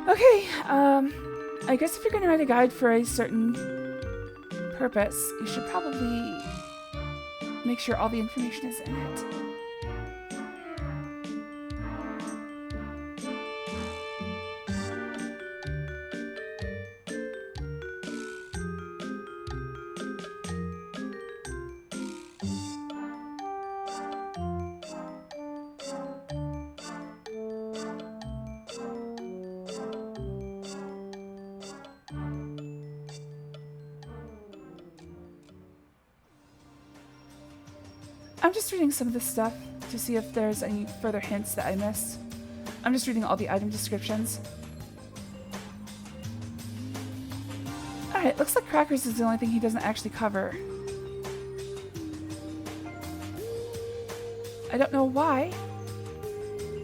Okay, I guess if you're going to write a guide for a certain purpose, you should probably make sure all the information is in it. I'm just reading some of this stuff to see if there's any further hints that I missed. I'm just reading all the item descriptions. Alright, looks like crackers is the only thing he doesn't actually cover. I don't know why.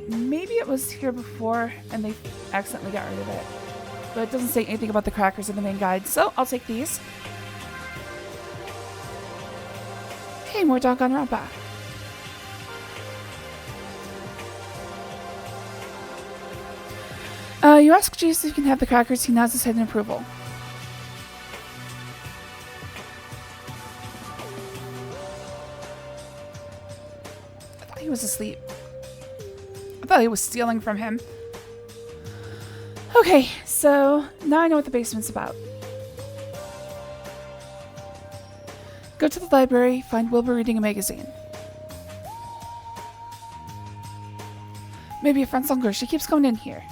Maybe it was here before and they accidentally got rid of it. But it doesn't say anything about the crackers in the main guide, so I'll take these. Hey, more doggone Rampa. You ask Jesus if you can have the crackers, he nods his head in approval. I thought he was asleep. I thought he was stealing from him. Okay, so now I know what the basement's about. Go to the library, find Wilbur reading a magazine. Maybe a friend's longer. She keeps going in here.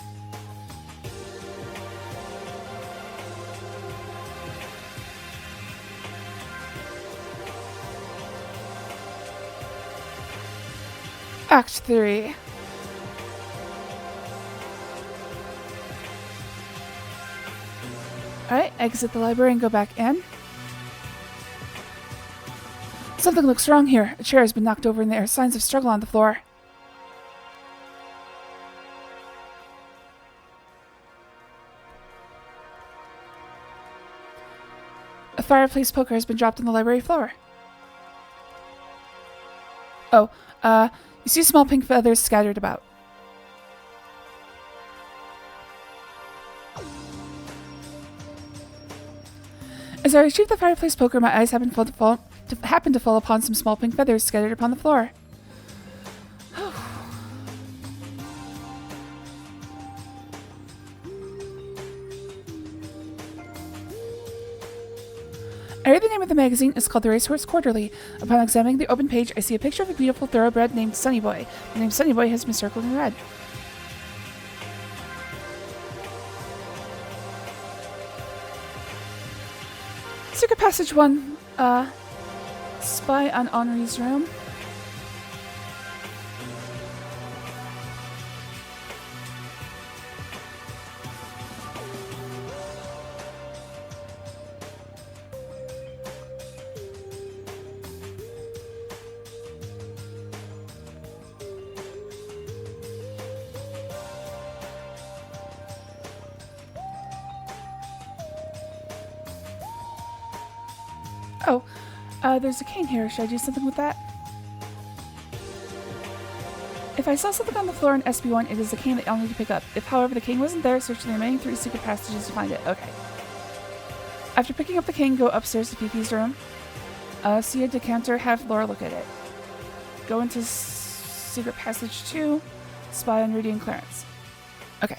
Act 3. Alright, exit the library and go back in. Something looks wrong here. A chair has been knocked over and there are signs of struggle on the floor. A fireplace poker has been dropped on the library floor. Oh, you see small pink feathers scattered about. As I retrieved the fireplace poker, my eyes happened to fall upon some small pink feathers scattered upon the floor. I read the name of the magazine. It's called The Racehorse Quarterly. Upon examining the open page, I see a picture of a beautiful thoroughbred named Sunny Boy. The name Sunny Boy has been circled in red. Secret Passage 1. Spy on Henri's room. Oh, there's a cane here. Should I do something with that? If I saw something on the floor in SB1, it is a cane that I'll need to pick up. If, however, the cane wasn't there, search the remaining 3 secret passages to find it. Okay. After picking up the cane, go upstairs to Fifi's room. See a decanter, have Laura look at it. Go into secret passage 2. Spy on Rudy and Clarence. Okay.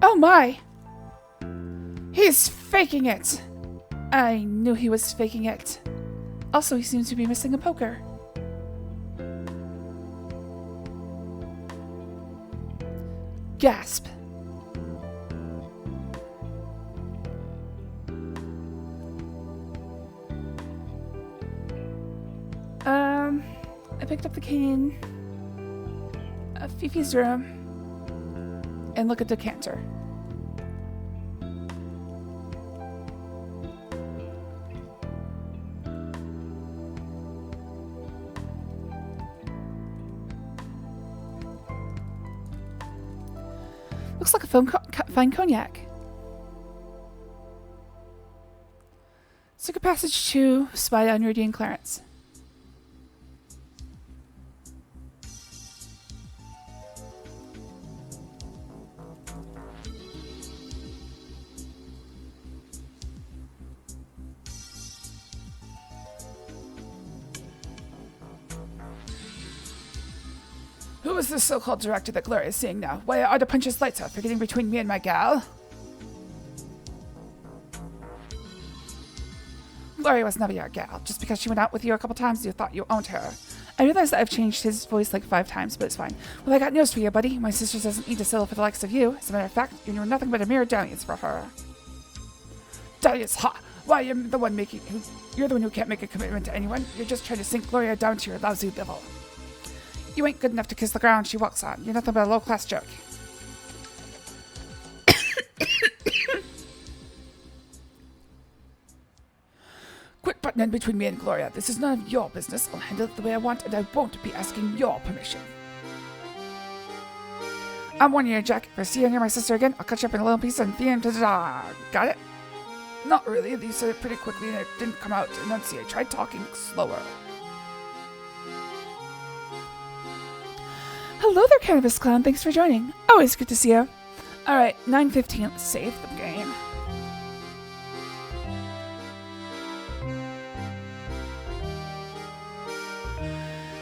Oh my! He's faking it! I knew he was faking it. Also, he seems to be missing a poker. Gasp. I picked up the cane, Fifi's room, and look at the decanter. Looks like a fine cognac. Secret passage 2, spy on Rudy and Clarence.
Who is this so-called director that Gloria is seeing now? Why are the punches lights out for getting between me and my gal?
Gloria was never your gal. Just because she went out with you a couple times, you thought you owned her. I realize that I've changed his voice like 5 times, but it's fine. Well, I got news for you, buddy. My sister doesn't need to settle for the likes of you. As a matter of fact, you're nothing but a mere dalliance for her.
Dalliance, ha! Why, you're the one who can't make a commitment to anyone. You're just trying to sink Gloria down to your lousy level.
You ain't good enough to kiss the ground she walks on. You're nothing but a low-class jerk.
Quit butting in between me and Gloria. This is none of your business. I'll handle it the way I want, and I won't be asking your permission.
I'm warning you, Jack. If I see you near my sister again, I'll cut you up in a little piece and feed him to the dog. Got it?
Not really. You said it pretty quickly, and it didn't come out. Enunciate. Try talking slower.
Hello there, Cannabis Clown. Thanks for joining. Always good to see you. Alright, 9:15. Let's save the game.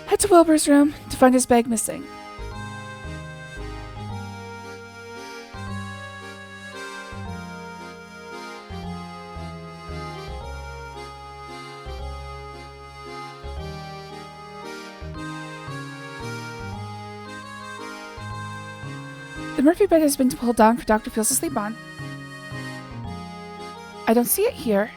Head to Wilbur's room to find his bag missing. The Murphy bed has been pulled down for Dr. Fields to sleep on. I don't see it here.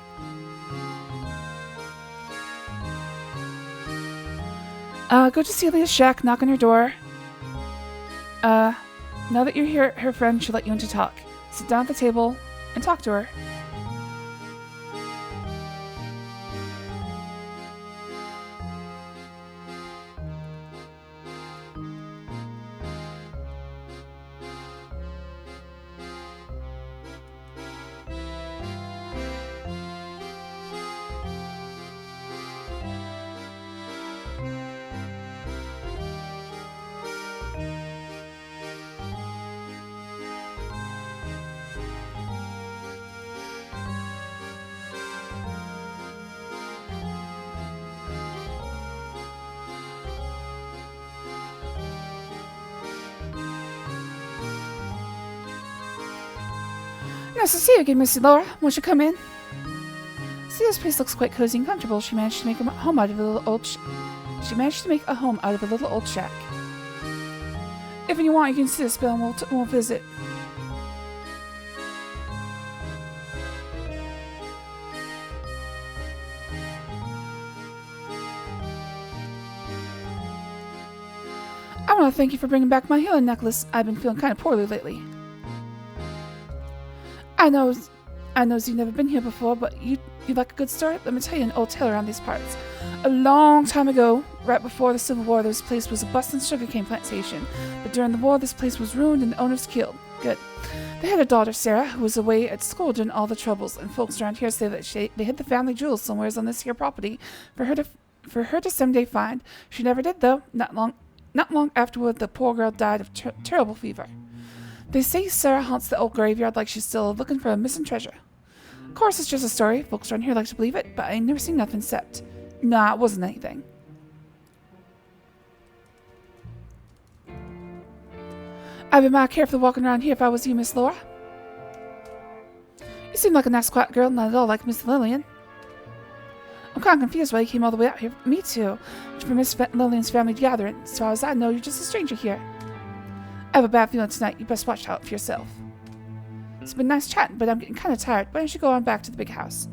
Go to Celia's shack, knock on her door. Now that you're here, her friend should let you in to talk. Sit down at the table and talk to her. Nice to see you again, Missy Laura. Won't you come in? See, this place looks quite cozy and comfortable. She managed to make a home out of a little old shack. If you want, you can sit a spell and we'll visit. I want to thank you for bringing back my healing necklace. I've been feeling kind of poorly lately. I know you've never been here before, but you like a good story? Let me tell you an old tale around these parts. A long time ago, right before the Civil War, this place was a bustling sugarcane plantation. But during the war, this place was ruined and the owners killed. Good. They had a daughter, Sarah, who was away at school during all the troubles, and folks around here say that they hid the family jewels somewhere on this here property for her to someday find. She never did, though. Not long Not long afterward, the poor girl died of terrible fever. They say Sarah haunts the old graveyard like she's still looking for a missing treasure. Of course, it's just a story. Folks around here like to believe it, but I ain't never seen nothing except. Nah, it wasn't anything. I'd be mighty careful walking around here if I was you, Miss Laura. You seem like a nice, quiet girl, not at all like Miss Lillian. I'm kind of confused why you came all the way out here. Me too. For Miss Lillian's family gathering. As far as I know, you're just a stranger here. I have a bad feeling tonight. You best watch out for yourself. It's been nice chatting, but I'm getting kind of tired. Why don't you go on back to the big house?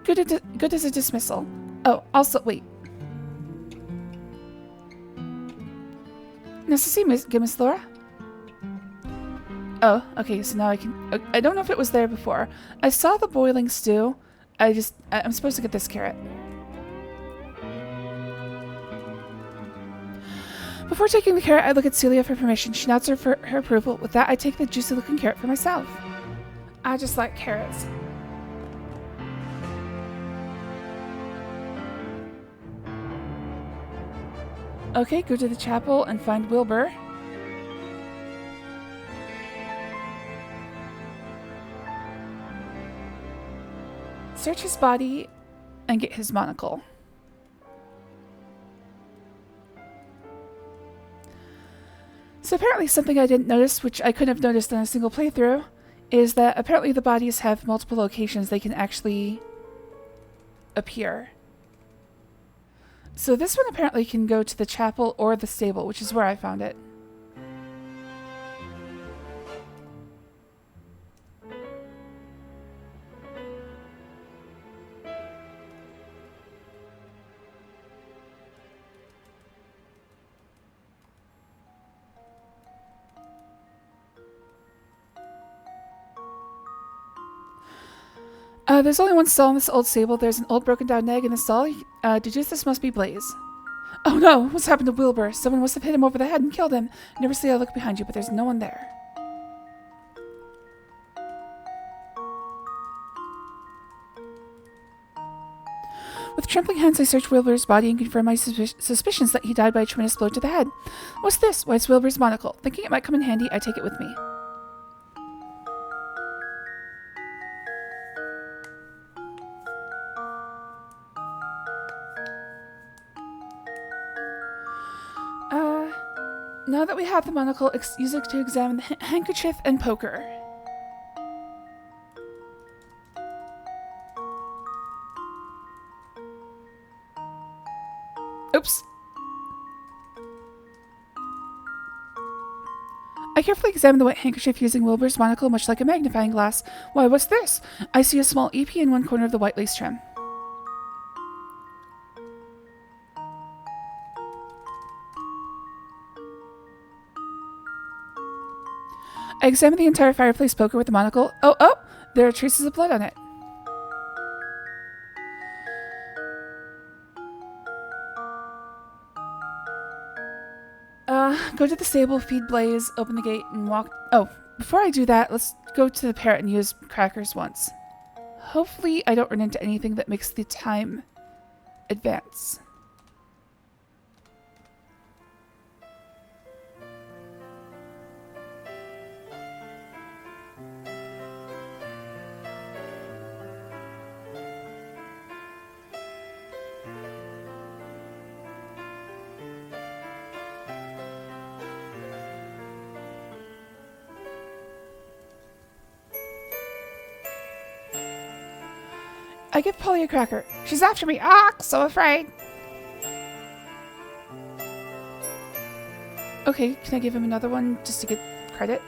Good as a dismissal. Oh, also, wait. Nice to see you, Miss Laura. Oh, okay, so now I can... I don't know if it was there before. I saw the boiling stew. I'm supposed to get this carrot. Before taking the carrot, I look at Celia for permission. She nods for her approval. With that, I take the juicy-looking carrot for myself. I just like carrots. Okay, go to the chapel and find Wilbur. Search his body and get his monocle. So apparently something I didn't notice, which I couldn't have noticed in a single playthrough, is that apparently the bodies have multiple locations they can actually appear. So this one apparently can go to the chapel or the stable, which is where I found it. There's only one stall in this old stable. There's an old broken down egg in the stall. Deduce this must be Blaze. Oh no! What's happened to Wilbur? Someone must have hit him over the head and killed him. Never see a look behind you, but there's no one there. With trembling hands, I search Wilbur's body and confirm my suspicions that he died by a tremendous blow to the head. What's this? Why, it's Wilbur's monocle. Thinking it might come in handy, I take it with me. Now that we have the monocle, use it to examine the handkerchief and poker. Oops. I carefully examine the white handkerchief using Wilbur's monocle, much like a magnifying glass. Why, what's this? I see a small EP in one corner of the white lace trim. I examine the entire fireplace poker with the monocle. Oh! There are traces of blood on it. Go to the stable, feed Blaze, open the gate, and walk... Oh, before I do that, let's go to the parrot and use crackers once. Hopefully I don't run into anything that makes the time advance. I give Polly a cracker. She's after me. Ah, so afraid. Okay, can I give him another one just to get credit?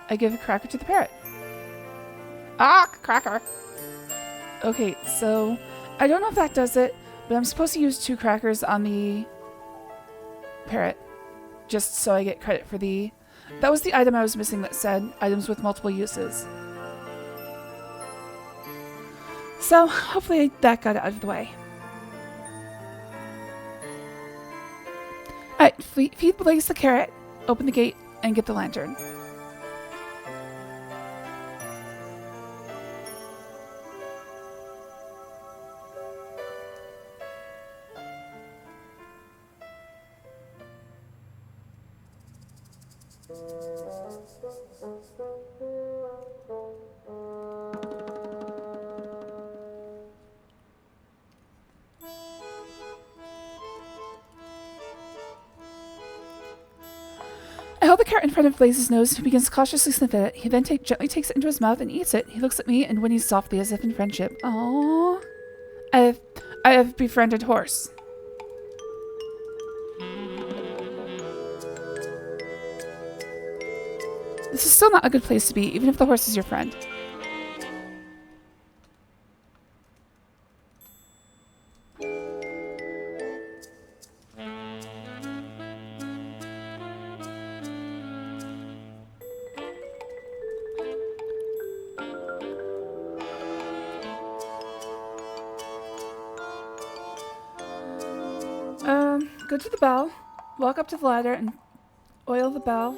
I give a cracker to the parrot. Ah, cracker. Okay, so I don't know if that does it, but I'm supposed to use 2 crackers on the parrot just so I get credit for the... That was the item I was missing that said items with multiple uses. So, hopefully that got out of the way. Alright, feed Blaze the carrot, open the gate, and get the lantern. I hold the carrot in front of Blaze's nose, who begins to cautiously sniff at it. He then gently takes it into his mouth and eats it. He looks at me and whinnies softly as if in friendship. Aww. I have befriended horse. This is still not a good place to be, even if the horse is your friend. Go to the bell, walk up to the ladder and oil the bell.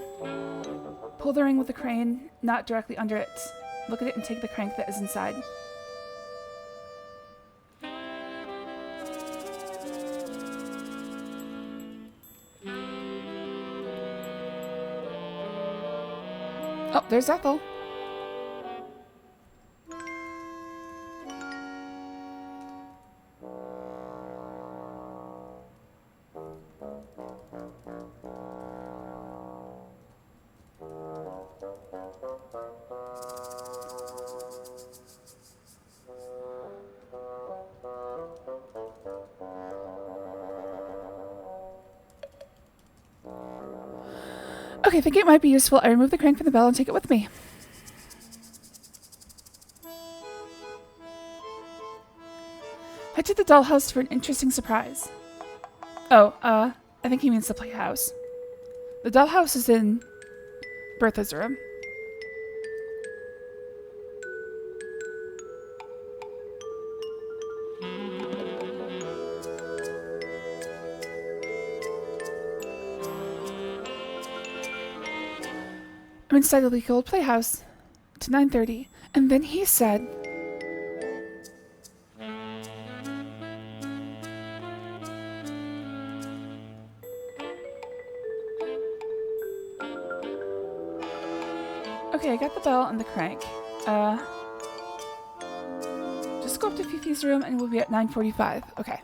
Pull the ring with the crane, not directly under it. Look at it and take the crank that is inside. Oh, there's Ethel. Okay, I think it might be useful. I remove the crank from the bell and take it with me. Head to the dollhouse for an interesting surprise. Oh, I think he means the playhouse. The dollhouse is in Bertha's room. I'm inside the leaky old playhouse to 9:30, and then he said, okay, I got the bell and the crank. Just go up to Fifi's room and we'll be at 9:45. Okay.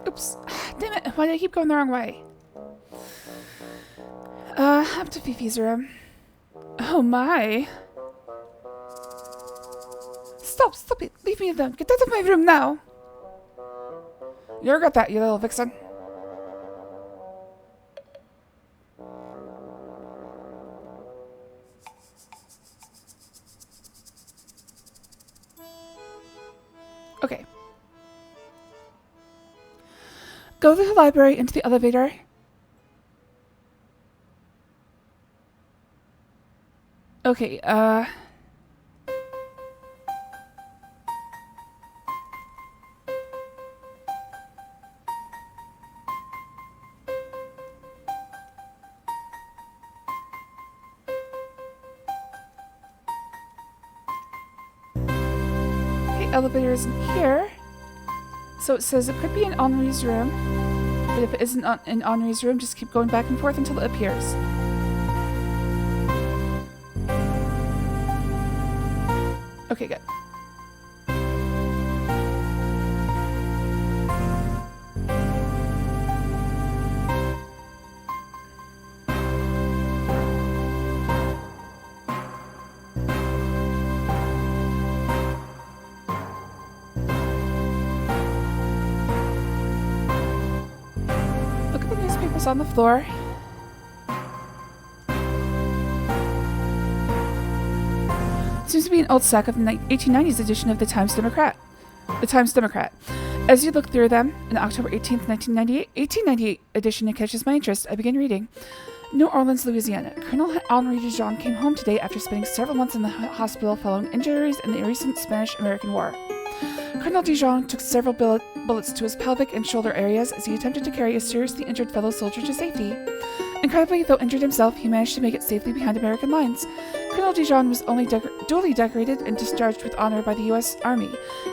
Oops. Damn it. Why did I keep going the wrong way? Up to Fifi's room. Oh my. Stop it. Leave me alone. Get out of my room now. You got that, you little vixen. Okay. Go to the library, into the elevator. Okay, elevator is in here. So it says it could be in Henri's room. But if it isn't in Henri's room, just keep going back and forth until it appears. Okay, good. Look at the newspapers on the floor. Seems to be an old sack of the 1890s edition of the Times Democrat. As you look through them, an October 18th, 1898 edition catches my interest. I begin reading. New Orleans, Louisiana. Colonel Henri Dijon came home today after spending several months in the hospital following injuries in the recent Spanish-American War. Colonel Dijon took several bullets to his pelvic and shoulder areas as he attempted to carry a seriously injured fellow soldier to safety. Incredibly, though injured himself, he managed to make it safely behind American lines. Colonel Dijon was only duly decorated and discharged with honor by the U.S. Army.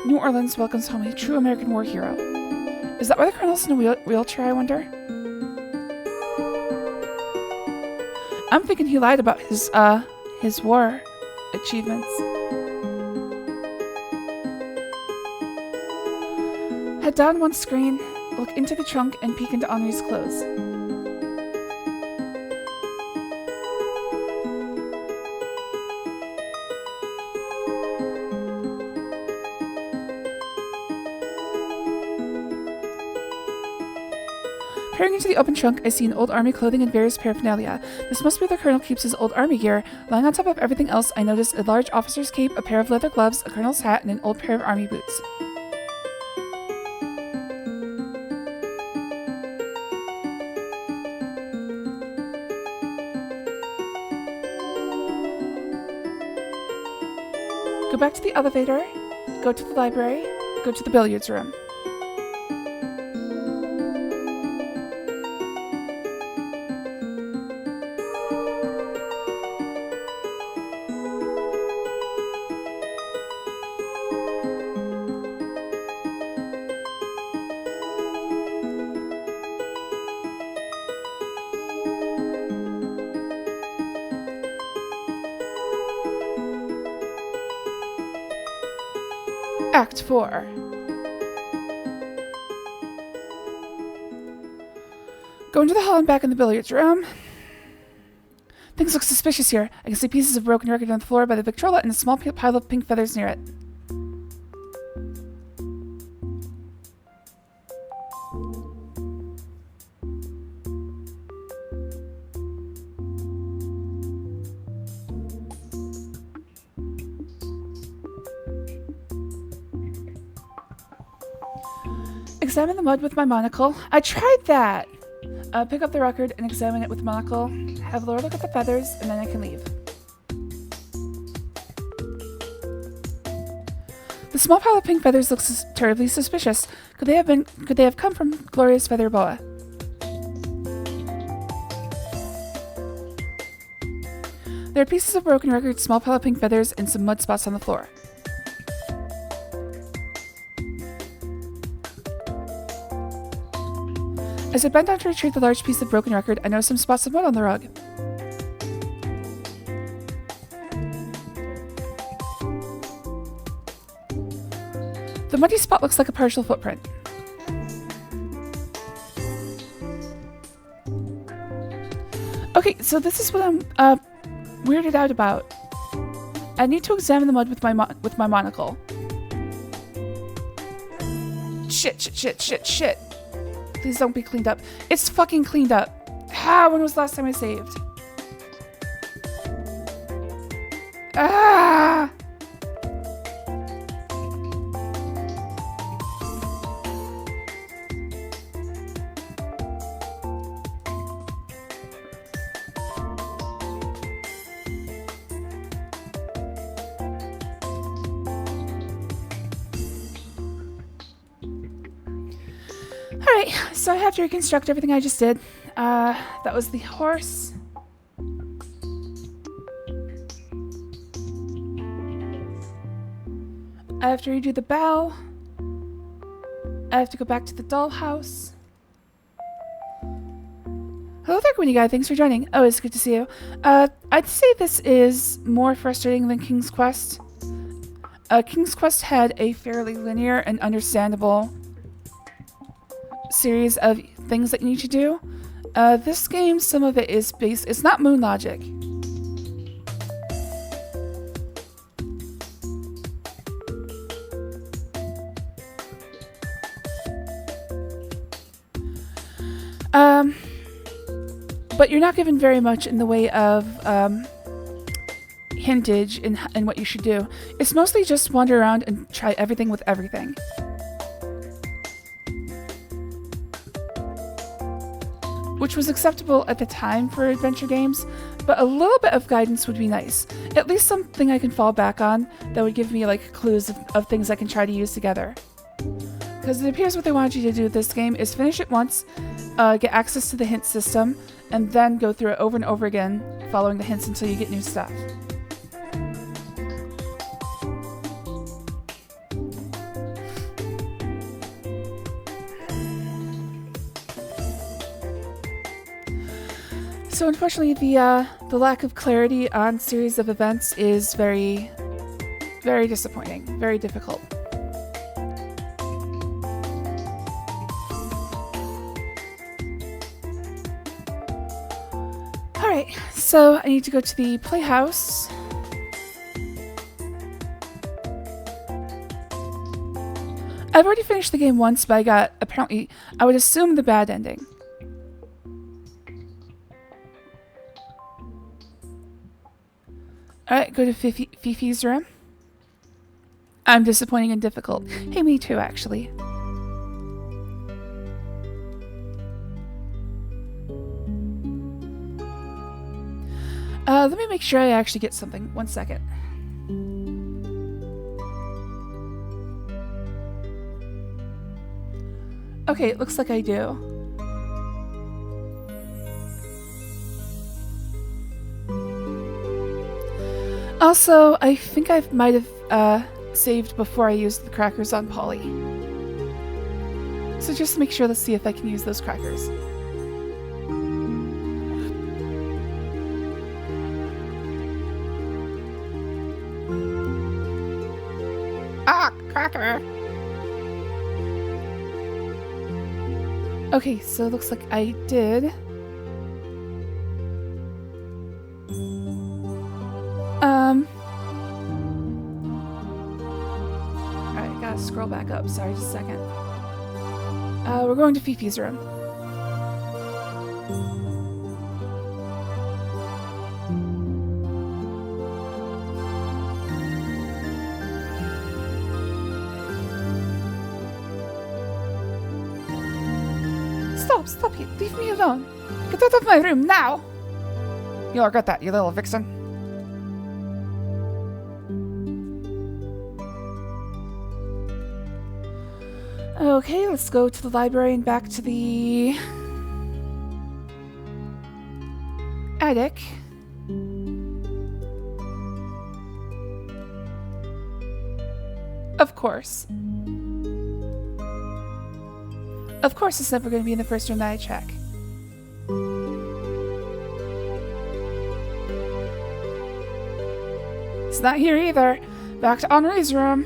New Orleans welcomes home a true American war hero. Is that why the colonel's in a wheelchair, I wonder? I'm thinking he lied about his war achievements. Head down one screen, look into the trunk, and peek into Henri's clothes. Peering into the open trunk, I see an old army clothing and various paraphernalia. This must be where the colonel keeps his old army gear. Lying on top of everything else, I notice a large officer's cape, a pair of leather gloves, a colonel's hat, and an old pair of army boots. Go back to the elevator, go to the library, go to the billiards room. Act 4. Go into the hall and back in the billiards room. Things look suspicious here. I can see pieces of broken record on the floor by the Victrola and a small pile of pink feathers near it. Examine the mud with my monocle. I tried that! Pick up the record and examine it with monocle. Have Laura look at the feathers, and then I can leave. The small pile of pink feathers looks terribly suspicious. Could they have come from Gloria's feather boa? There are pieces of broken record, small pile of pink feathers, and some mud spots on the floor. As I bent down to retrieve the large piece of broken record, I noticed some spots of mud on the rug. The muddy spot looks like a partial footprint. Okay, so this is what I'm weirded out about. I need to examine the mud with my monocle. Shit. Please don't be cleaned up. It's fucking cleaned up. When was the last time I saved? Alright, so I have to reconstruct everything I just did. That was the horse. I have to redo the bell. I have to go back to the dollhouse. Hello there, Queenie Guy. Thanks for joining. Oh, it's good to see you. I'd say this is more frustrating than King's Quest. King's Quest had a fairly linear and understandable series of things that you need to do. This game, some of it is based... It's not moon logic. But you're not given very much in the way of hintage in what you should do. It's mostly just wander around and try everything with everything. which was acceptable at the time for adventure games, but a little bit of guidance would be nice. At least something I can fall back on that would give me like clues of things I can try to use together. Because it appears what they wanted you to do with this game is finish it once, get access to the hint system, and then go through it over and over again, following the hints until you get new stuff. So unfortunately, the lack of clarity on series of events is very, very disappointing, very difficult. Alright, so I need to go to the playhouse. I've already finished the game once, but I got, apparently, I would assume the bad ending. Alright, go to Fifi's room. I'm disappointing and difficult. Hey, me too, actually. Let me make sure I actually get something. 1 second. Okay, it looks like I do. Also, I think I might have saved before I used the crackers on Polly. So just make sure, let's see if I can use those crackers. Ah, cracker! Okay, so it looks like I did. Alright, gotta scroll back up. Sorry, just a second. We're going to Fifi's room. Stop it. Leave me alone. Get out of my room now.
You'll regret that, you little vixen.
Okay, let's go to the library and back to the attic. Of course. Of course it's never going to be in the first room that I check. It's not here either. Back to Henri's room.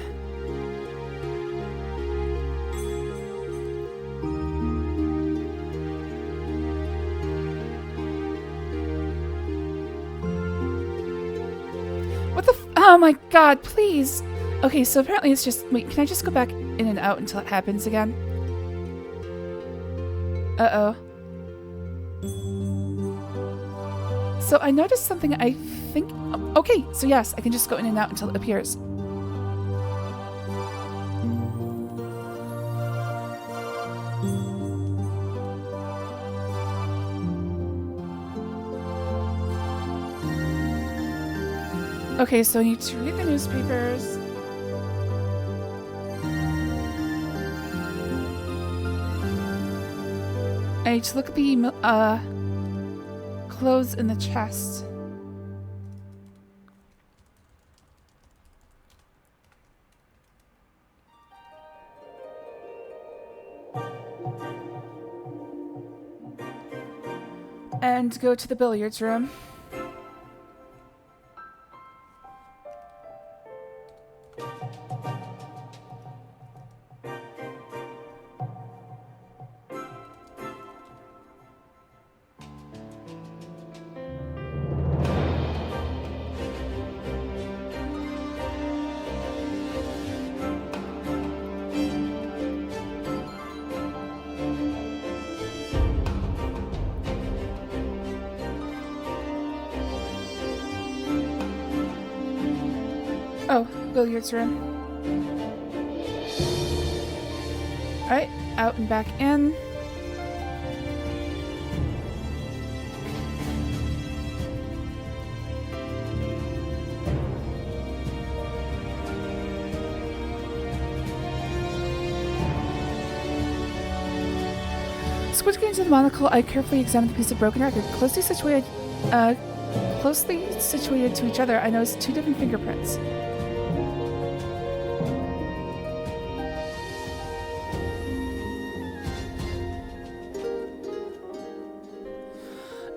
What the oh my god, please! Okay, so apparently it's just- wait, can I just go back in and out until it happens again? Uh-oh. So I noticed something, I think... okay, so yes, I can just go in and out until it appears. Okay, so I need to read the newspapers. I need to look at the clothes in the chest. And go to the billiards room. Oh, billiards room. Alright, out and back in. Squid getting to the monocle, I carefully examined the piece of broken record. Closely situated to each other, I noticed 2 different fingerprints.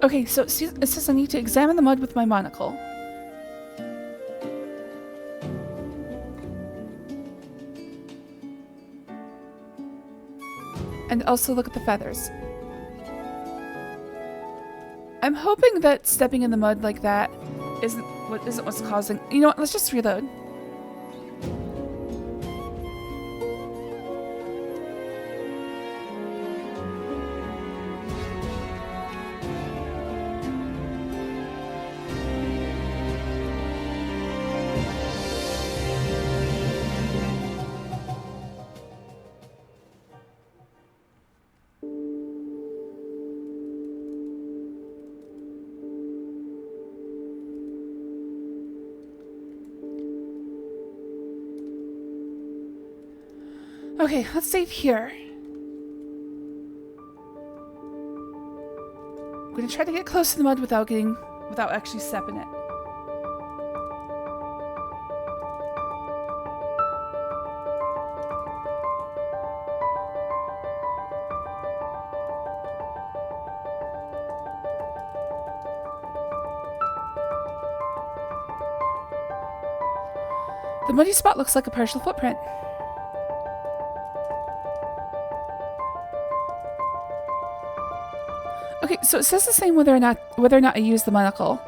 Okay, so it says I need to examine the mud with my monocle. And also look at the feathers. I'm hoping that stepping in the mud like that isn't what's causing... You know what, let's just reload. Okay, let's save here. I'm gonna try to get close to the mud without actually stepping it. The muddy spot looks like a partial footprint. Okay, so it says the same whether or not I use the monocle.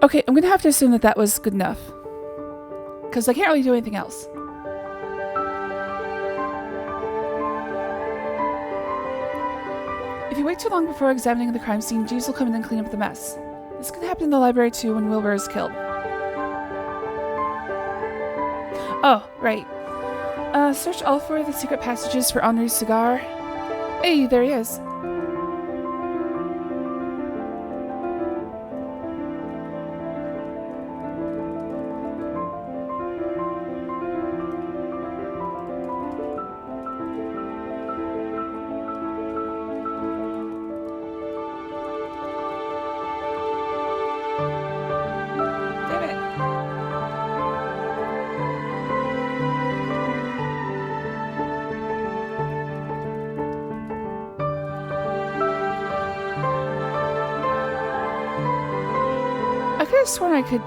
Okay, I'm gonna have to assume that was good enough. Because I can't really do anything else. If you wait too long before examining the crime scene, Jeeves will come in and clean up the mess. This can happen in the library too when Wilbur is killed. Oh, right. Search all 4 of the secret passages for Henri's cigar. Hey, there he is. I could have sworn I could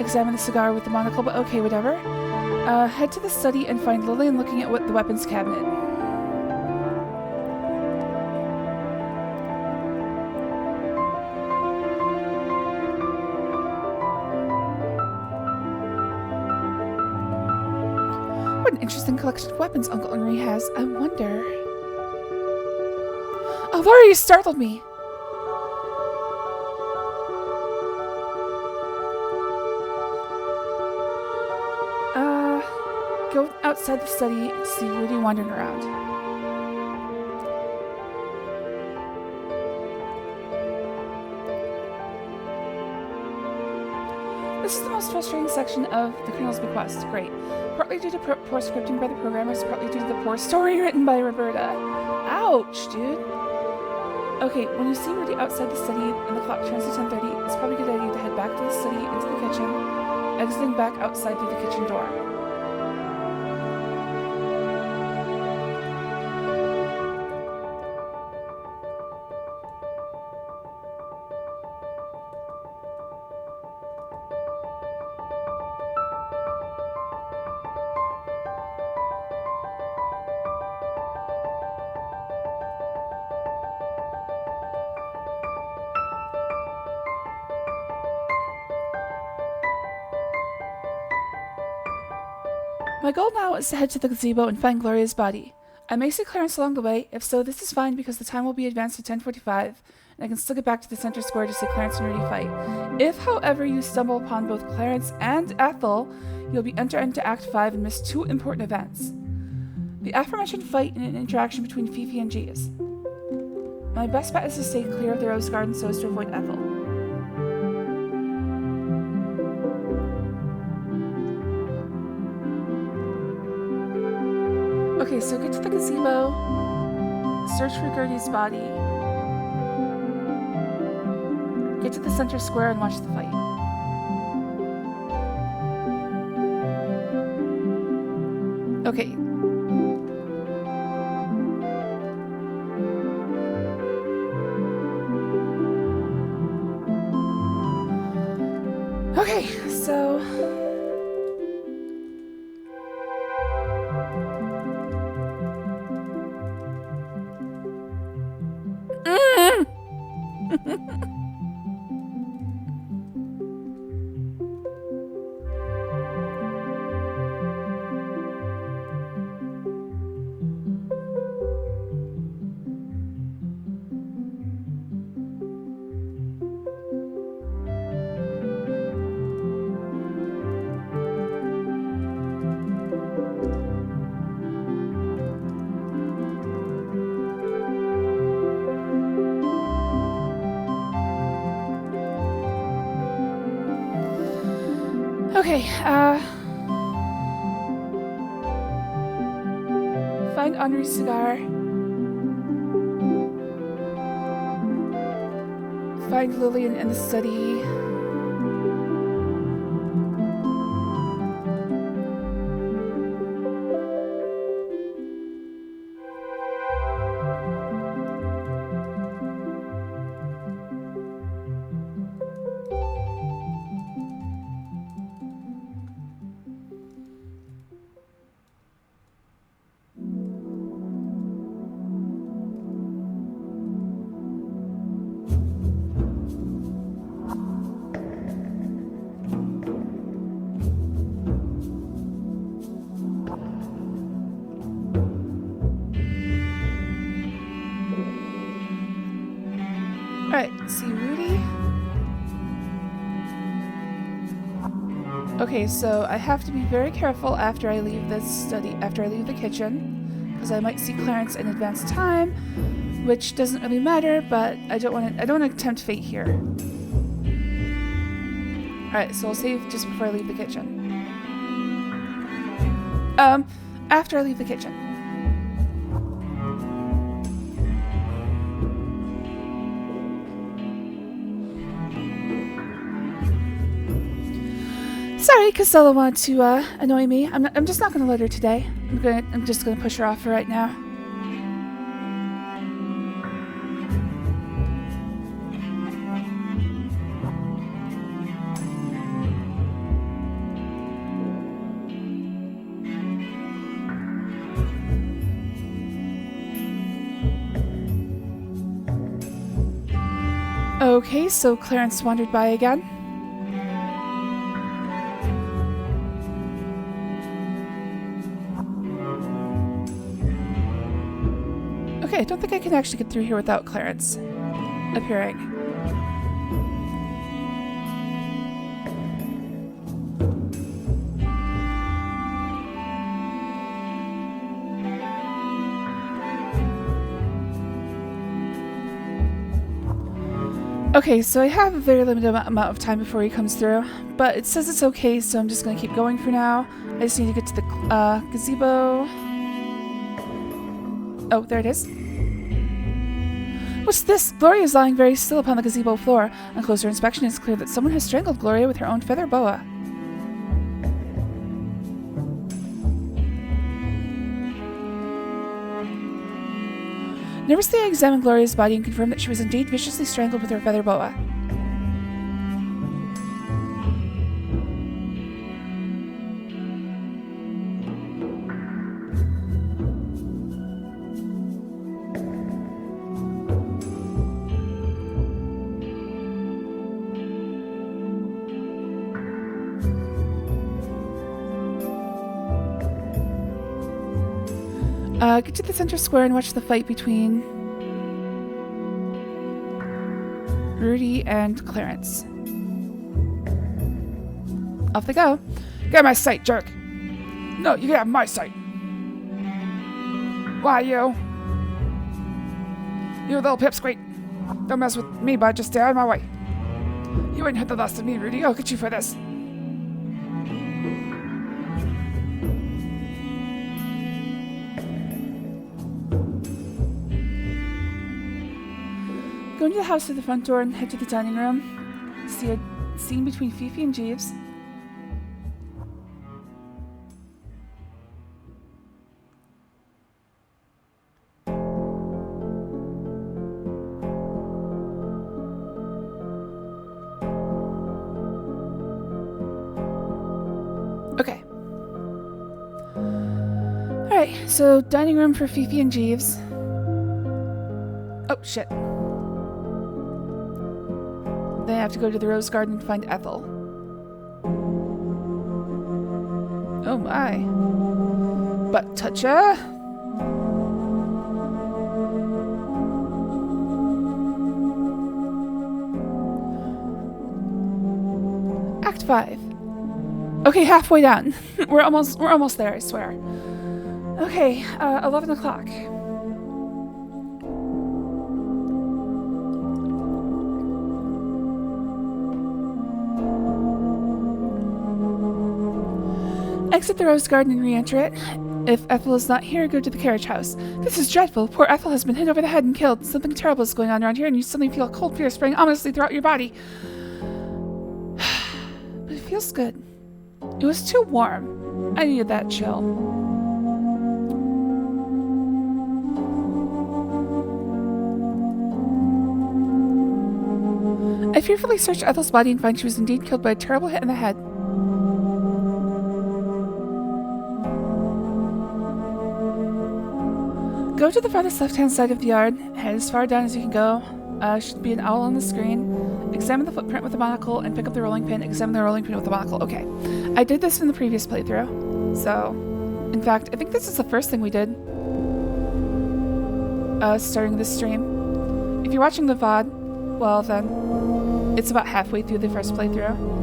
examine the cigar with the monocle, but okay, whatever. Head to the study and find Lillian looking at the weapons cabinet. What an interesting collection of weapons Uncle Henri has. I wonder... Oh, Laura, you startled me! Go outside the study and see Rudy wandering around. This is the most frustrating section of the Colonel's Bequest. Great. Partly due to poor scripting by the programmers, partly due to the poor story written by Roberta. Ouch, dude. Okay, when you see Rudy outside the study and the clock turns to 10:30, it's probably a good idea to head back to the study into the kitchen, exiting back outside through the kitchen door. My goal now is to head to the gazebo and find Gloria's body. I may see Clarence along the way. If so, this is fine because the time will be advanced to 10:45, and I can still get back to the center square to see Clarence and Rudy fight. If, however, you stumble upon both Clarence and Ethel, you'll be entered into Act 5 and miss 2 important events. The aforementioned fight and an interaction between Fifi and Jeeves. My best bet is to stay clear of the Rose Garden so as to avoid Ethel. Okay, so get to the gazebo, search for Gertie's body, get to the center square and watch the fight. Okay. Okay, so... Okay, find Henri's cigar. Find Lillian in the study. Alright, see Rudy. Okay, so I have to be very careful after I leave this study, after I leave the kitchen, because I might see Clarence in advance time, which doesn't really matter, but I don't want to tempt fate here. Alright, so I'll save just before I leave the kitchen. After I leave the kitchen. Sorry, Casella wanted to annoy me. I'm just not gonna let her today. I'm just gonna push her off for right now. Okay, so Clarence wandered by again. Okay, I don't think I can actually get through here without Clarence appearing. Okay, so I have a very limited amount of time before he comes through, but it says it's okay, so I'm just going to keep going for now. I just need to get to the gazebo. Oh, there it is. What's this? Gloria is lying very still upon the gazebo floor. On closer inspection, it's clear that someone has strangled Gloria with her own feather boa. Nervously, I examined Gloria's body and confirmed that she was indeed viciously strangled with her feather boa. Get to the center square and watch the fight between Rudy and Clarence. Off they go.
Get out of my sight, jerk! No, you get out of my sight! Why, you? You little pipsqueak. Don't mess with me, bud. Just stay out of my way. You ain't heard the last of me, Rudy. I'll get you for this.
Go into the house through the front door and head to the dining room. See a scene between Fifi and Jeeves. Okay. Alright, so dining room for Fifi and Jeeves. Oh, shit. Then I have to go to the rose garden and find Ethel. Oh my. Butt toucher. Act 5. Okay, halfway done. we're almost there, I swear. Okay, 11 o'clock. Exit the rose garden and re-enter it. If Ethel is not here, go to the carriage house. This is dreadful. Poor Ethel has been hit over the head and killed. Something terrible is going on around here, and you suddenly feel a cold fear spraying ominously throughout your body. But it feels good. It was too warm. I needed that chill. I fearfully searched Ethel's body and find she was indeed killed by a terrible hit in the head. Go to the farthest left-hand side of the yard. Head as far down as you can go. Should be an owl on the screen. Examine the footprint with a monocle and pick up the rolling pin. Examine the rolling pin with a monocle. Okay. I did this in the previous playthrough. So, in fact, I think this is the first thing we did. Starting this stream. If you're watching the VOD, well then, it's about halfway through the first playthrough.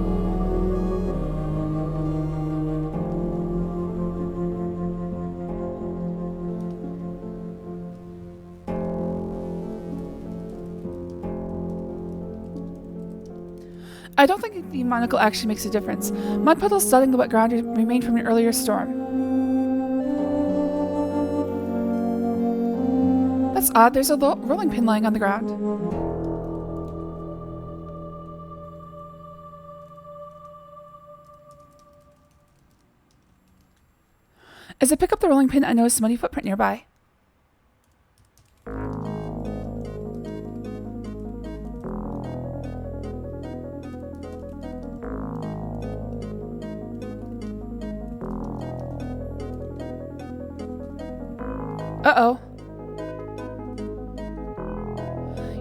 I don't think the monocle actually makes a difference. Mud puddles dotting the wet ground remain from an earlier storm. That's odd, there's a rolling pin lying on the ground. As I pick up the rolling pin, I notice a muddy footprint nearby. Uh-oh.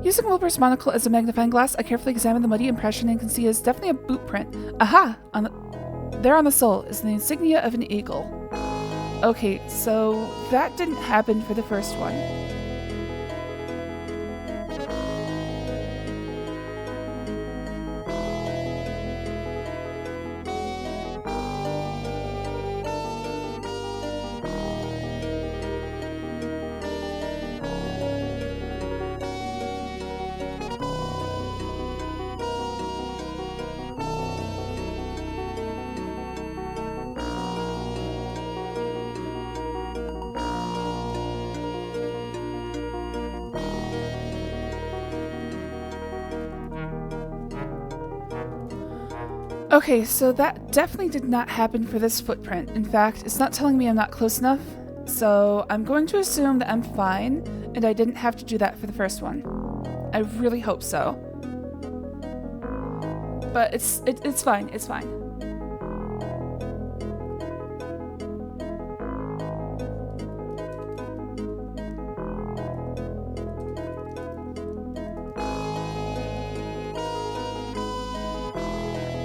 Using Wilbur's monocle as a magnifying glass, I carefully examine the muddy impression and can see it's definitely a boot print. Aha! There on the sole is the insignia of an eagle. Okay, so that didn't happen for the first one. Okay, so that definitely did not happen for this footprint. In fact, it's not telling me I'm not close enough, so I'm going to assume that I'm fine, and I didn't have to do that for the first one. I really hope so. But it's fine, it's fine.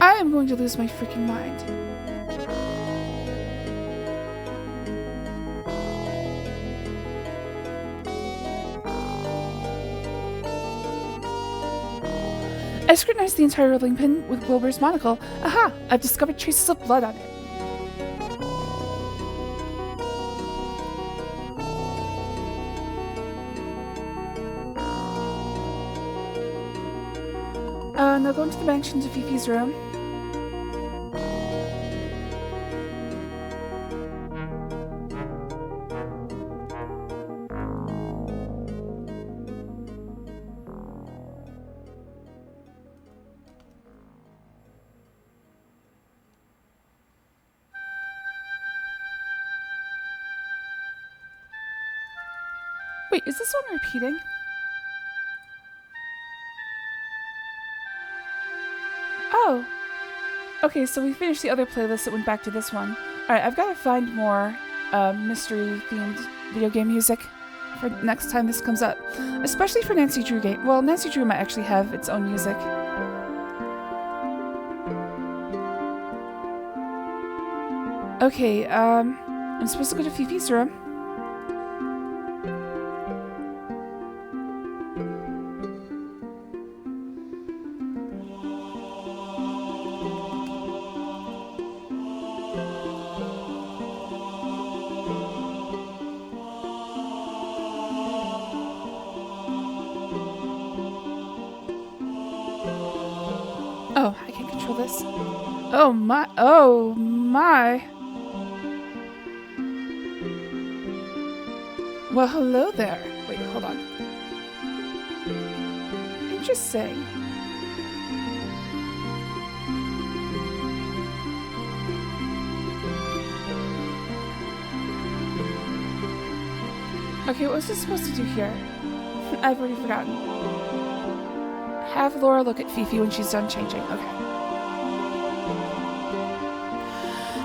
I am going to lose my freaking mind. I scrutinized the entire rolling pin with Wilbur's monocle. Aha! I've discovered traces of blood on it. Now go into the mansion to Fifi's room. Wait, is this one repeating? Oh! Okay, so we finished the other playlist that went back to this one. Alright, I've got to find more mystery-themed video game music for next time this comes up. Especially for Nancy Drew game. Well, Nancy Drew might actually have its own music. Okay, I'm supposed to go to Fifi's room. Oh, I can control this. Oh my, oh my. Well, hello there. Wait, hold on. Interesting. Okay, what was I supposed to do here? I've already forgotten. Have Laura look at Fifi when she's done changing. Okay.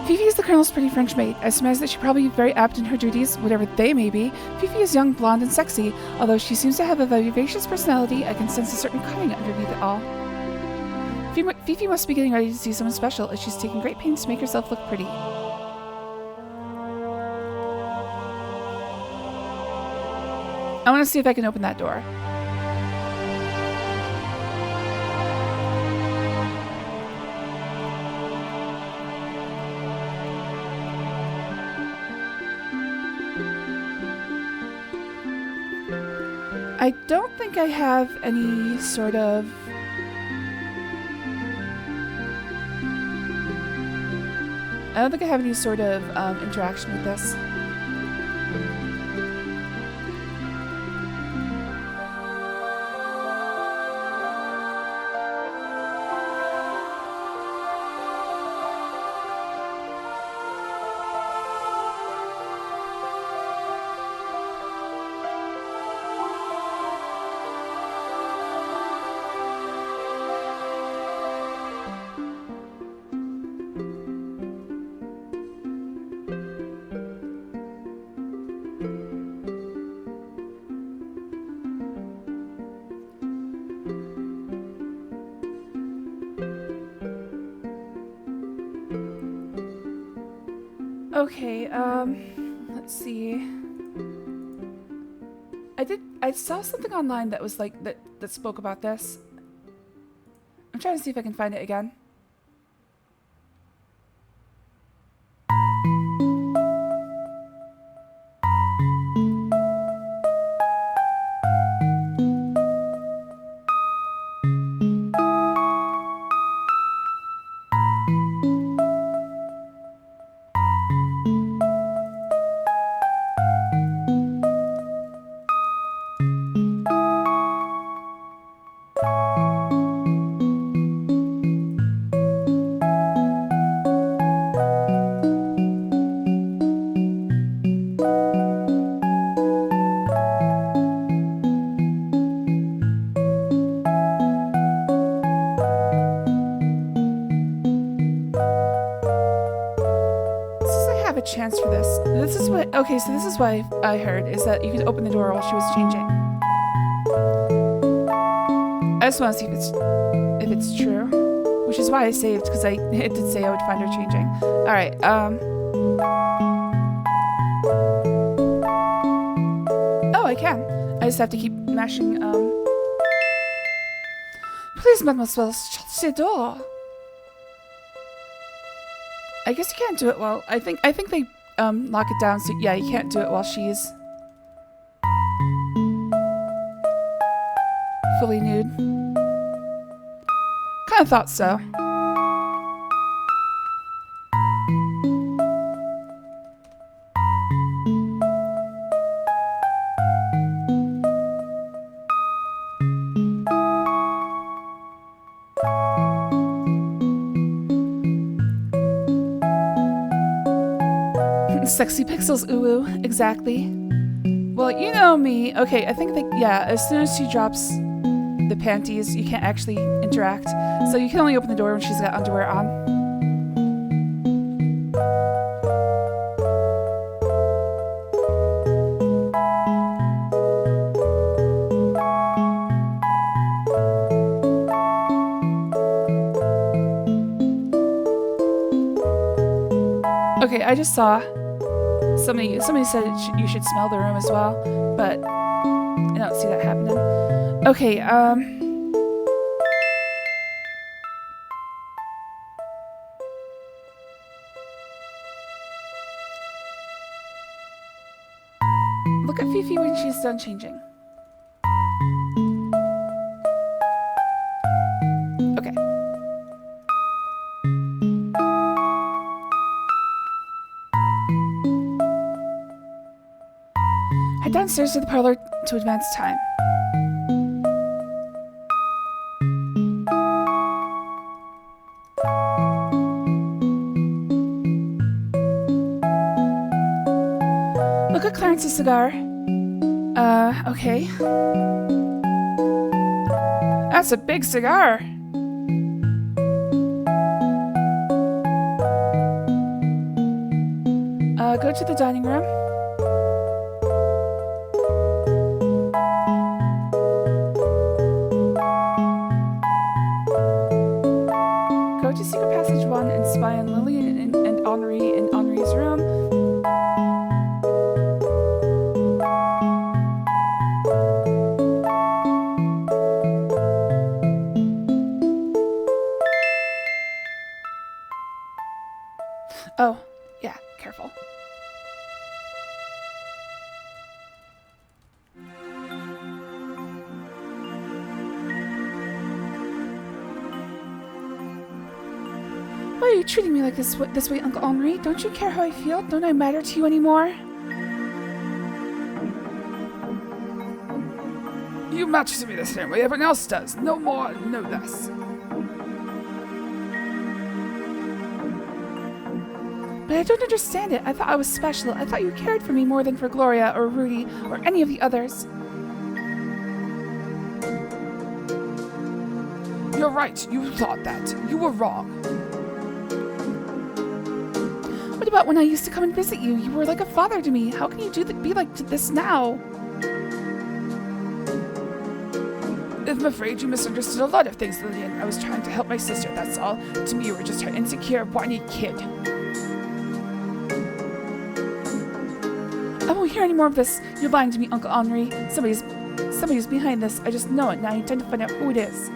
Fifi is the Colonel's pretty French maid. I surmise that she's probably very apt in her duties, whatever they may be. Fifi is young, blonde, and sexy. Although she seems to have a vivacious personality, I can sense a certain cunning underneath it all. Fifi must be getting ready to see someone special, as she's taking great pains to make herself look pretty. I want to see if I can open that door. I don't think I have any sort of... interaction with this. Okay, let's see. I saw something online that was like, that spoke about this. I'm trying to see if I can find it again. Chance for this. This is what I heard, is that you could open the door while she was changing. I just want to see if it's true, which is why I saved, because it did say I would find her changing. All right. Oh, I can. I just have to keep mashing. Please, mademoiselle, shut the door. I guess you can't do it while... I think they lock it down, so yeah, you can't do it while she's fully nude. kind of thought so. Sexy pixels, ooh, exactly. Well, you know me. Okay, I think that, yeah, as soon as she drops the panties, you can't actually interact. So you can only open the door when she's got underwear on. Okay, I just saw somebody said you should smell the room as well, but I don't see that happening. Okay, look at Fifi when she's done changing. Okay. Head downstairs to the parlor to advance time. Look at Clarence's cigar. Okay. That's a big cigar. Go to the dining room. Go to Secret Passage 1 and spy on Lillian and Henri in Henri's room. Oh, yeah, careful. Why are you treating me like this way, Uncle Henri? Don't you care how I feel? Don't I matter to you anymore?
You matter to me the same way everyone else does. No more, no less.
But I don't understand it. I thought I was special. I thought you cared for me more than for Gloria or Rudy or any of the others.
You're right, you thought that. You were wrong.
What about when I used to come and visit you? You were like a father to me. How can you be like this now?
I'm afraid you misunderstood a lot of things, Lillian. I was trying to help my sister, that's all. To me, you were just her insecure, whiny kid.
I won't hear any more of this. You're lying to me, Uncle Henri. Somebody's behind this. I just know it, and I intend to find out who it is.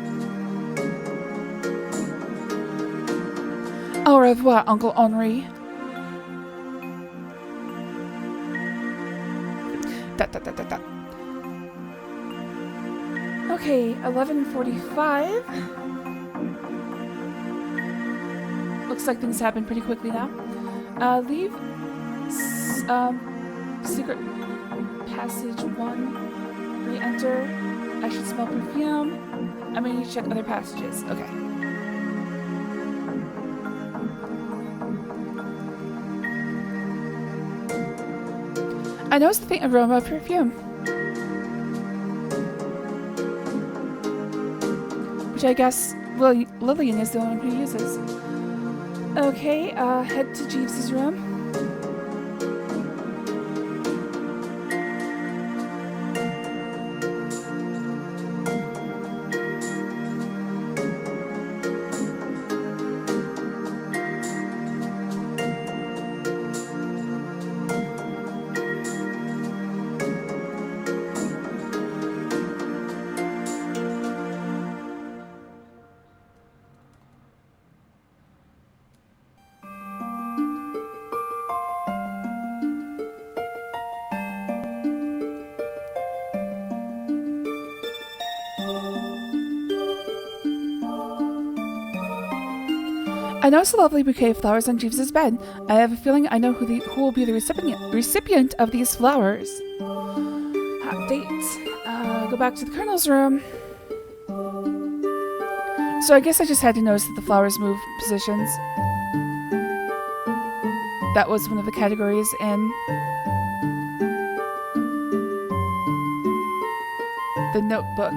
Au revoir, Uncle Henri. Okay, 11:45. Looks like things happen pretty quickly now. Leave. Secret Passage 1. Re-enter. I should smell perfume. I'm gonna need to check other passages. Okay. I noticed the faint aroma of perfume, which I guess Lillian is the one who uses. Okay, head to Jeeves's room. I noticed a lovely bouquet of flowers on Jeeves's bed. I have a feeling I know who will be the recipient of these flowers. Update. Go back to the Colonel's room. So I guess I just had to notice that the flowers move positions. That was one of the categories in the notebook.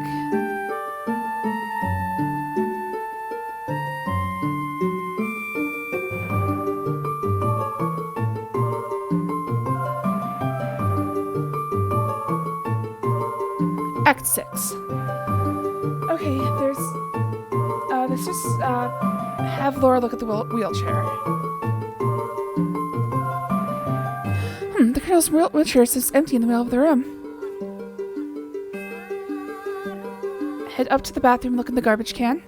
Act 6. Okay, let's just have Laura look at the wheelchair. The Colonel's wheelchair sits empty in the middle of the room. Head up to the bathroom and look in the garbage can.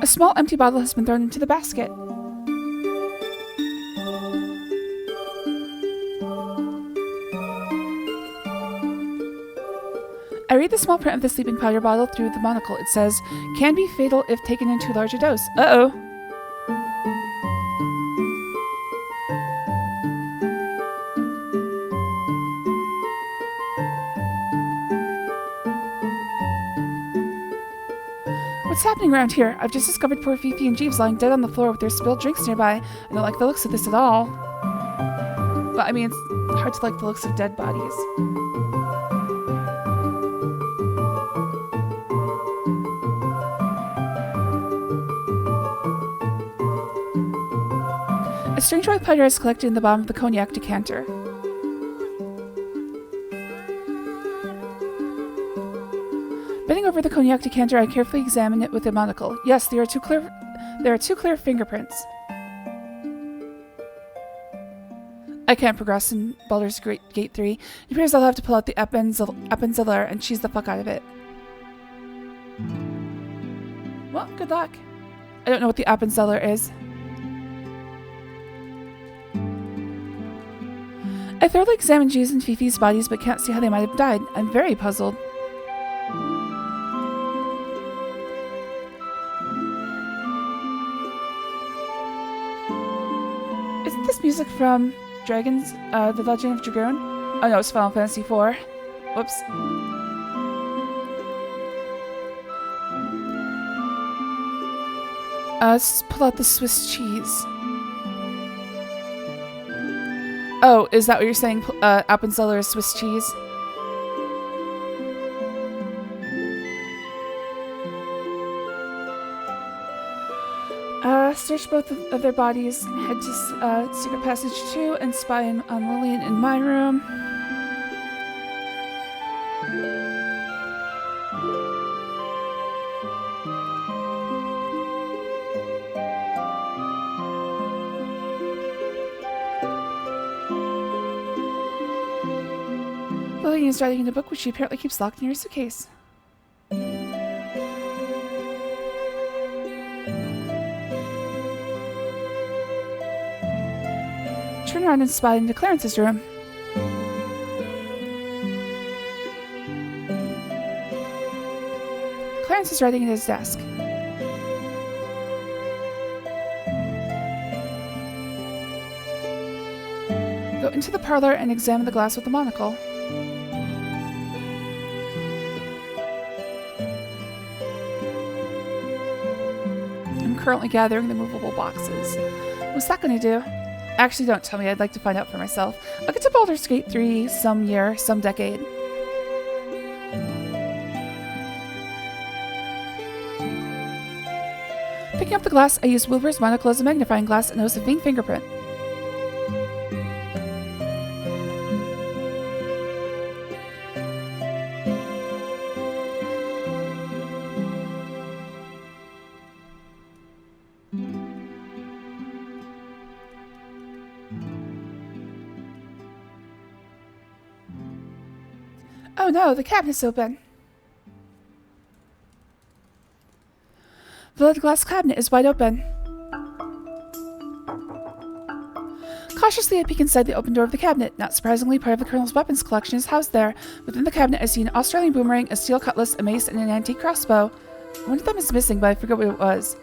A small empty bottle has been thrown into the basket. I read the small print of the sleeping powder bottle through the monocle. It says, "Can be fatal if taken in too large a dose." Uh-oh. What's happening around here? I've just discovered poor Fifi and Jeeves lying dead on the floor with their spilled drinks nearby. I don't like the looks of this at all. But I mean, it's hard to like the looks of dead bodies. A strange white powder is collected in the bottom of the cognac decanter. Bending over the cognac decanter, I carefully examine it with a monocle. Yes, there are two clear fingerprints. I can't progress in Baldur's Gate 3. It appears I'll have to pull out the Appenzeller and cheese the fuck out of it. Well, good luck. I don't know what the Appenzeller is. I thoroughly examined Jeeves and Fifi's bodies, but can't see how they might have died. I'm very puzzled. Isn't this music from Dragons, The Legend of Dragoon? Oh no, it's Final Fantasy IV. Whoops. Let's pull out the Swiss cheese. Oh, is that what you're saying? Appenzeller is Swiss cheese? Search both of their bodies, head to Secret Passage 2, and spy on Lillian in my room. Lillian is writing in a book which she apparently keeps locked in her suitcase. Turn around and spy into Clarence's room. Clarence is writing at his desk. Go into the parlor and examine the glass with the monocle. I'm currently gathering the movable boxes. What's that going to do? Actually, don't tell me. I'd like to find out for myself. I'll get to Baldur's Gate 3 some year, some decade. Picking up the glass, I use Wilbur's monocle as a magnifying glass and notice a faint fingerprint. Oh no, the cabinet's open. The lead glass cabinet is wide open. Cautiously, I peek inside the open door of the cabinet. Not surprisingly, part of the Colonel's weapons collection is housed there. Within the cabinet, I see an Australian boomerang, a steel cutlass, a mace, and an antique crossbow. One of them is missing, but I forget what it was.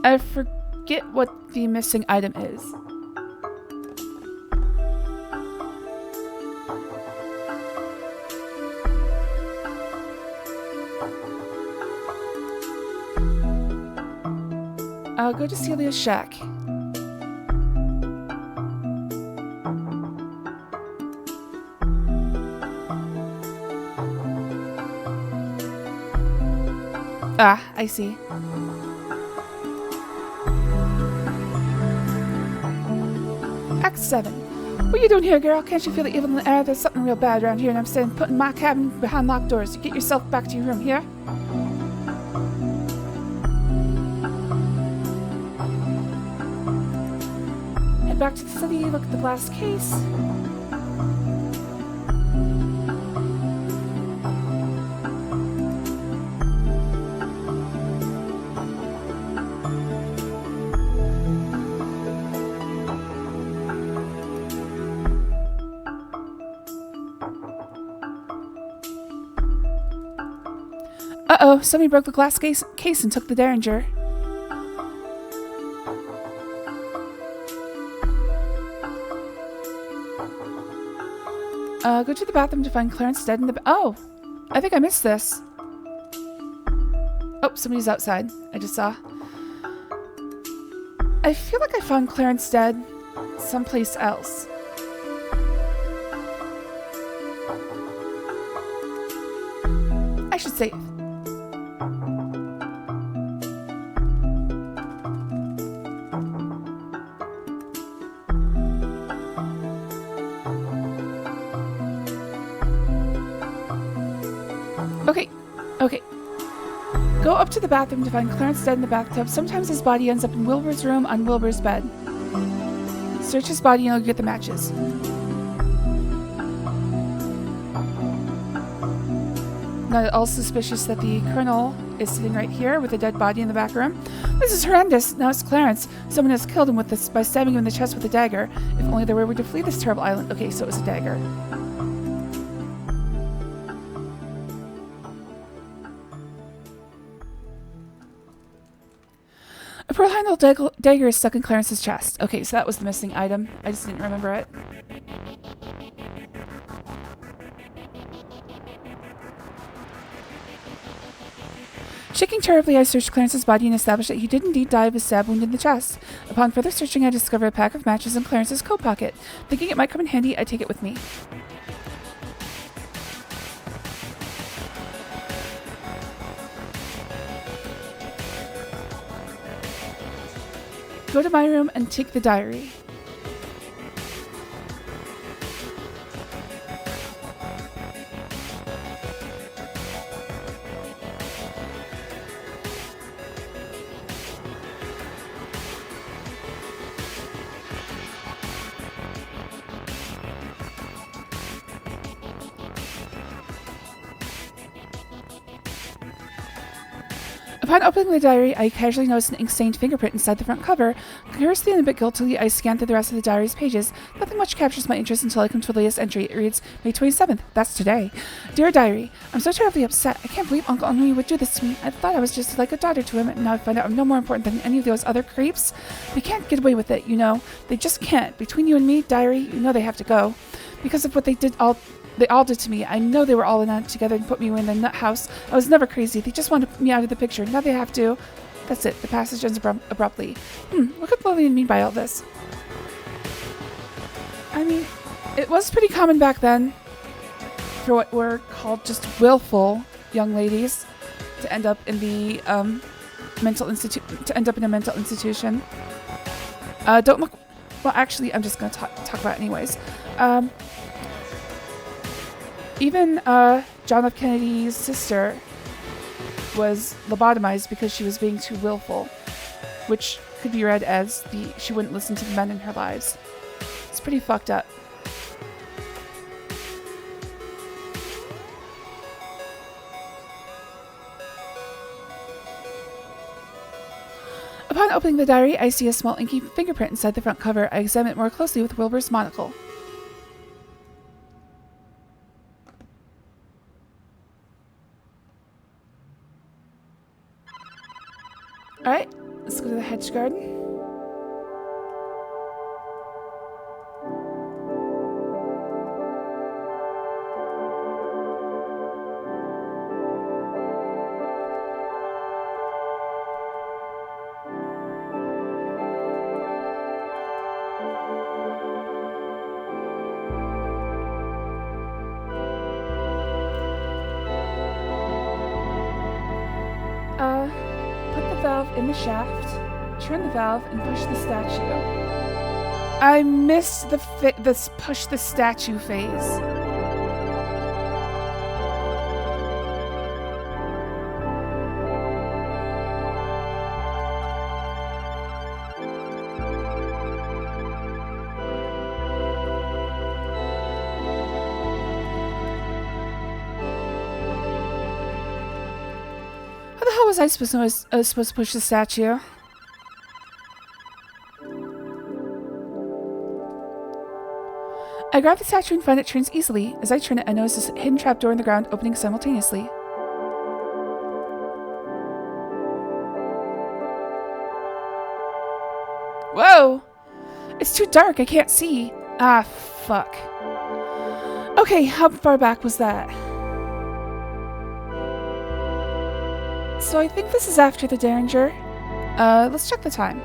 I forget what the missing item is. I'll go to Celia's shack. Ah, I see. Act 7. What are you doing here, girl? Can't you feel the evil in the air? There's something real bad around here, and I'm staying put in my cabin behind locked doors. You get yourself back to your room here. Head back to the city, look at the glass case. Uh-oh, somebody broke the glass case and took the Derringer. Go to the bathroom to find Clarence dead in the oh! I think I missed this. Oh, somebody's outside. I just saw. I feel like I found Clarence dead someplace else. I should save. Okay. Go up to the bathroom to find Clarence dead in the bathtub. Sometimes his body ends up in Wilbur's room on Wilbur's bed. Search his body and you'll get the matches. Not at all suspicious that the Colonel is sitting right here with a dead body in the back room. This is horrendous. Now it's Clarence. Someone has killed him with this by stabbing him in the chest with a dagger. If only there were a way to flee this terrible island. Okay, so it was a dagger. A pearl-handled dagger is stuck in Clarence's chest. Okay, so that was the missing item. I just didn't remember it. Shaking terribly, I searched Clarence's body and established that he did indeed die of a stab wound in the chest. Upon further searching, I discovered a pack of matches in Clarence's coat pocket. Thinking it might come in handy, I take it with me. Go to my room and take the diary. Upon opening the diary, I casually noticed an ink-stained fingerprint inside the front cover. Curiously and a bit guiltily, I scanned through the rest of the diary's pages. Nothing much captures my interest until I come to the latest entry. It reads, May 27th. That's today. Dear Diary, I'm so terribly upset. I can't believe Uncle Henry would do this to me. I thought I was just like a daughter to him, and now I find out I'm no more important than any of those other creeps. They can't get away with it, you know. They just can't. Between you and me, Diary, you know they have to go. Because of what they all did to me. I know they were all in on it together and put me in the nut house. I was never crazy. They just wanted me out of the picture. Now they have to. That's it. The passage ends abruptly. What could Lillian mean by all this? I mean, it was pretty common back then for what were called just willful young ladies to end up in the mental in a mental institution. Don't look. Well, actually, I'm just going to talk about it anyways. Even John F. Kennedy's sister was lobotomized because she was being too willful, which could be read as she wouldn't listen to the men in her lives. It's pretty fucked up. Upon opening the diary, I see a small inky fingerprint inside the front cover. I examine it more closely with Wilbur's monocle. Alright, let's go to the hedge garden. Put the valve in the shaft, turn the valve, and push the statue. I missed this push the statue phase. How the hell was I supposed to push the statue? I grab the statue and find it turns easily. As I turn it, I notice a hidden trapdoor in the ground opening simultaneously. Whoa! It's too dark, I can't see. Ah, fuck. Okay, how far back was that? So I think this is after the Derringer. Let's check the time.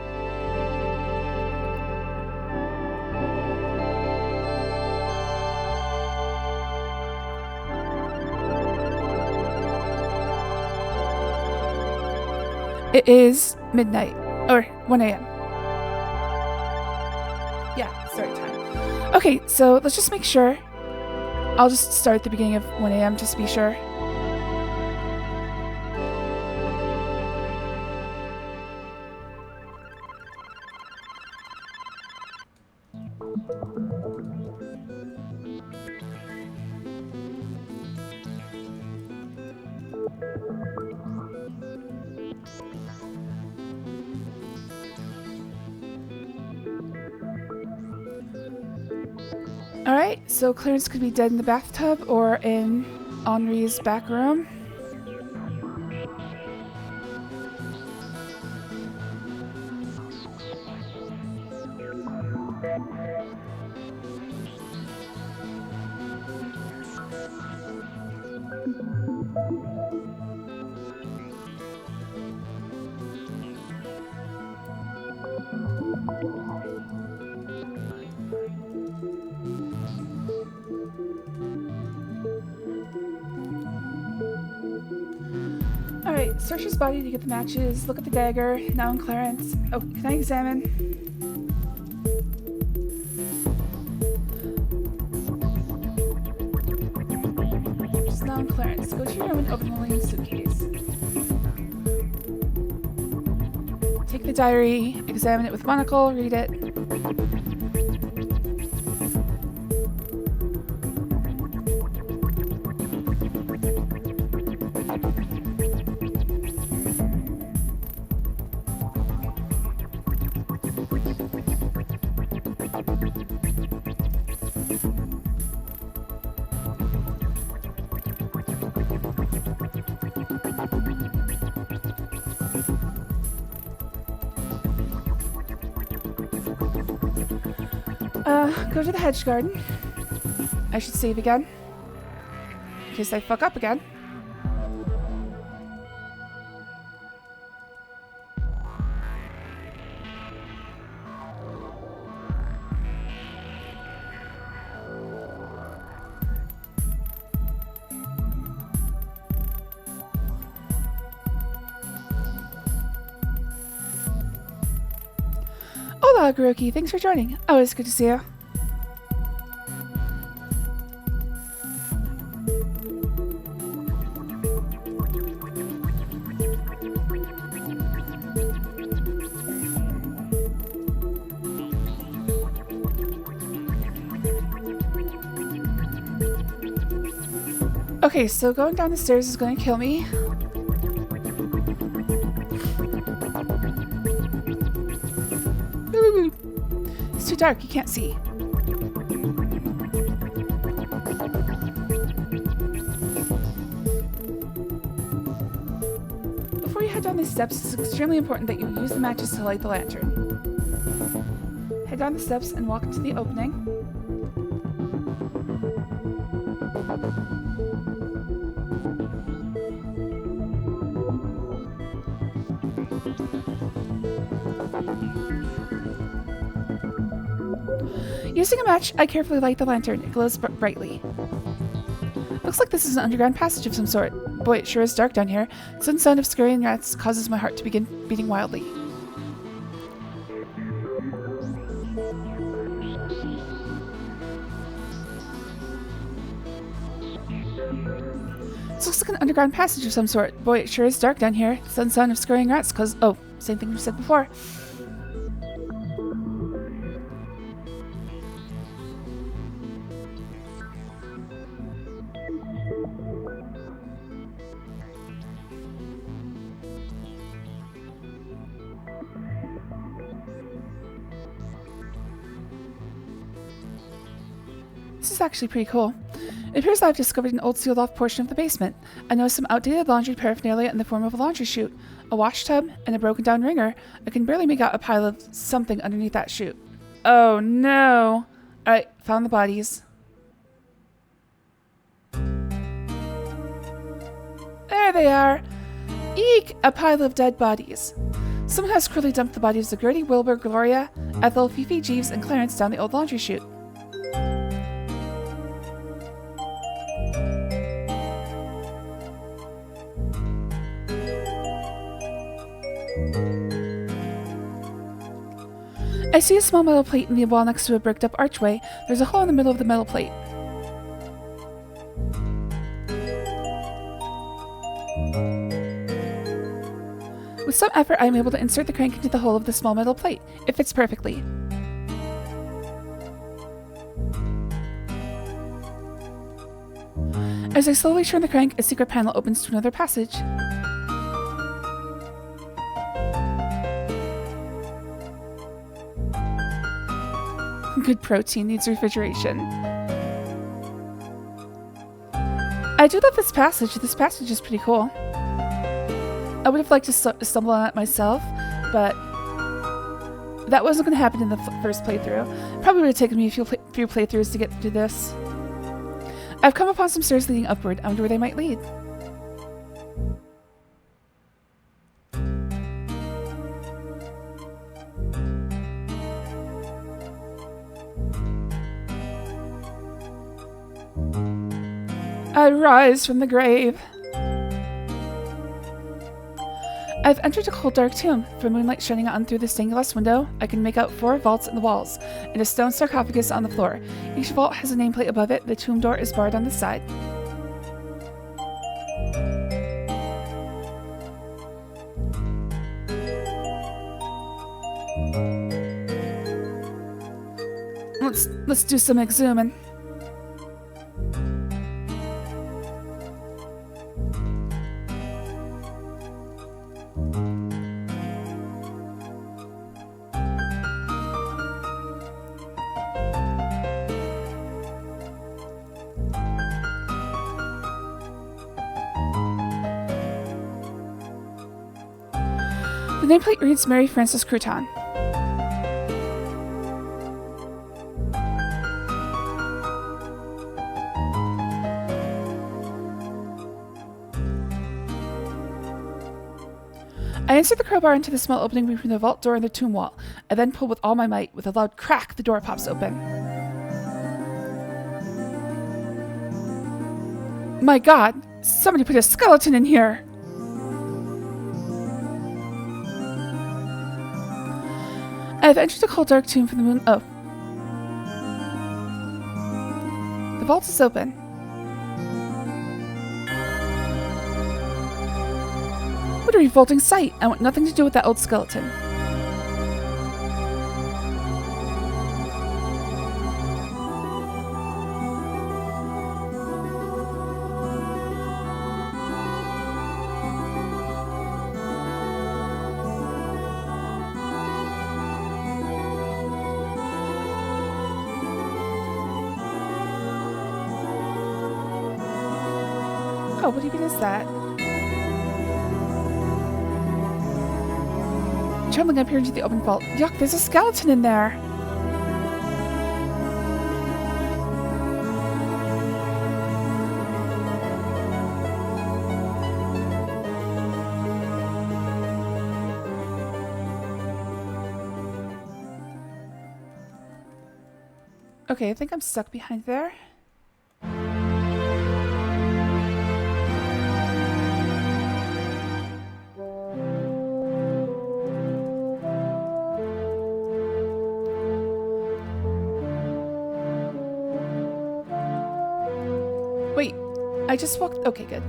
It is midnight, or 1 a.m. Yeah, it's the right time. Okay, so let's just make sure. I'll just start at the beginning of 1 a.m. just to be sure. Alright, so Clarence could be dead in the bathtub or in Henri's back room. Alright, search his body to get the matches, look at the dagger, now in Clarence. Oh, can I examine? Just now in Clarence. Go to your room and open the Williams suitcase. Take the diary, examine it with monocle, read it. Go to the hedge garden. I should save again. In case I fuck up again. Hola, Guroki. Thanks for joining. Always good to see you. Okay, so going down the stairs is going to kill me. too dark, you can't see. Before you head down these steps, it's extremely important that you use the matches to light the lantern. Head down the steps and walk into the opening. Using a match, I carefully light the lantern. It glows brightly. Looks like this is an underground passage of some sort. Boy, it sure is dark down here. The sudden sound of scurrying rats causes my heart to begin beating wildly. This looks like an underground passage of some sort. Boy, it sure is dark down here. The sudden sound of scurrying rats causes... Oh, same thing we said before. This is actually pretty cool. It appears that I've discovered an old sealed off portion of the basement. I know some outdated laundry paraphernalia in the form of a laundry chute, a wash tub, and a broken down wringer. I can barely make out a pile of something underneath that chute. Oh no! Alright, found the bodies. There they are! Eek! A pile of dead bodies. Someone has cruelly dumped the bodies of Gertie, Wilbur, Gloria, Ethel, Fifi, Jeeves, and Clarence down the old laundry chute. I see a small metal plate in the wall next to a bricked up archway. There's a hole in the middle of the metal plate. With some effort, I am able to insert the crank into the hole of the small metal plate. It fits perfectly. As I slowly turn the crank, a secret panel opens to another passage. Good protein needs refrigeration. I do love this passage. This passage is pretty cool. I would have liked to stumble on it myself, but that wasn't going to happen in the first playthrough. Probably would have taken me a few playthroughs to get through this. I've come upon some stairs leading upward. I wonder where they might lead. I rise from the grave. I've entered a cold dark tomb. From moonlight shining on through the stained glass window, I can make out 4 vaults in the walls, and a stone sarcophagus on the floor. Each vault has a nameplate above it. The tomb door is barred on the side. Let's do some exhuming. The nameplate reads Mary Frances Crouton. I insert the crowbar into the small opening between the vault door and the tomb wall. I then pull with all my might. With a loud crack, the door pops open. My God! Somebody put a skeleton in here! I have entered a cold dark tomb from the moon. Oh. The vault is open. What a revolting sight! I want nothing to do with that old skeleton. Oh, what even is that? Trembling, I peered into the open vault. Yuck, there's a skeleton in there! Okay, I think I'm stuck behind there. Wait, I just walked. Okay, good.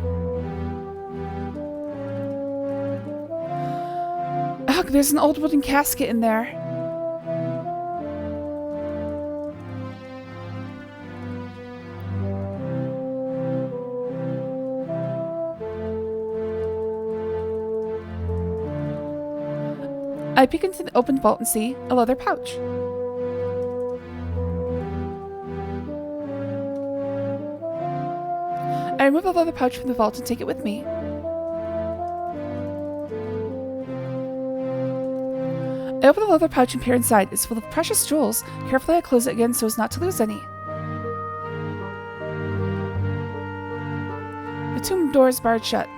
Ugh, there's an old wooden casket in there. I peek into the open vault and see a leather pouch. I remove the leather pouch from the vault and take it with me. I open the leather pouch and peer inside. It's full of precious jewels. Carefully I close it again so as not to lose any. The tomb door is barred shut.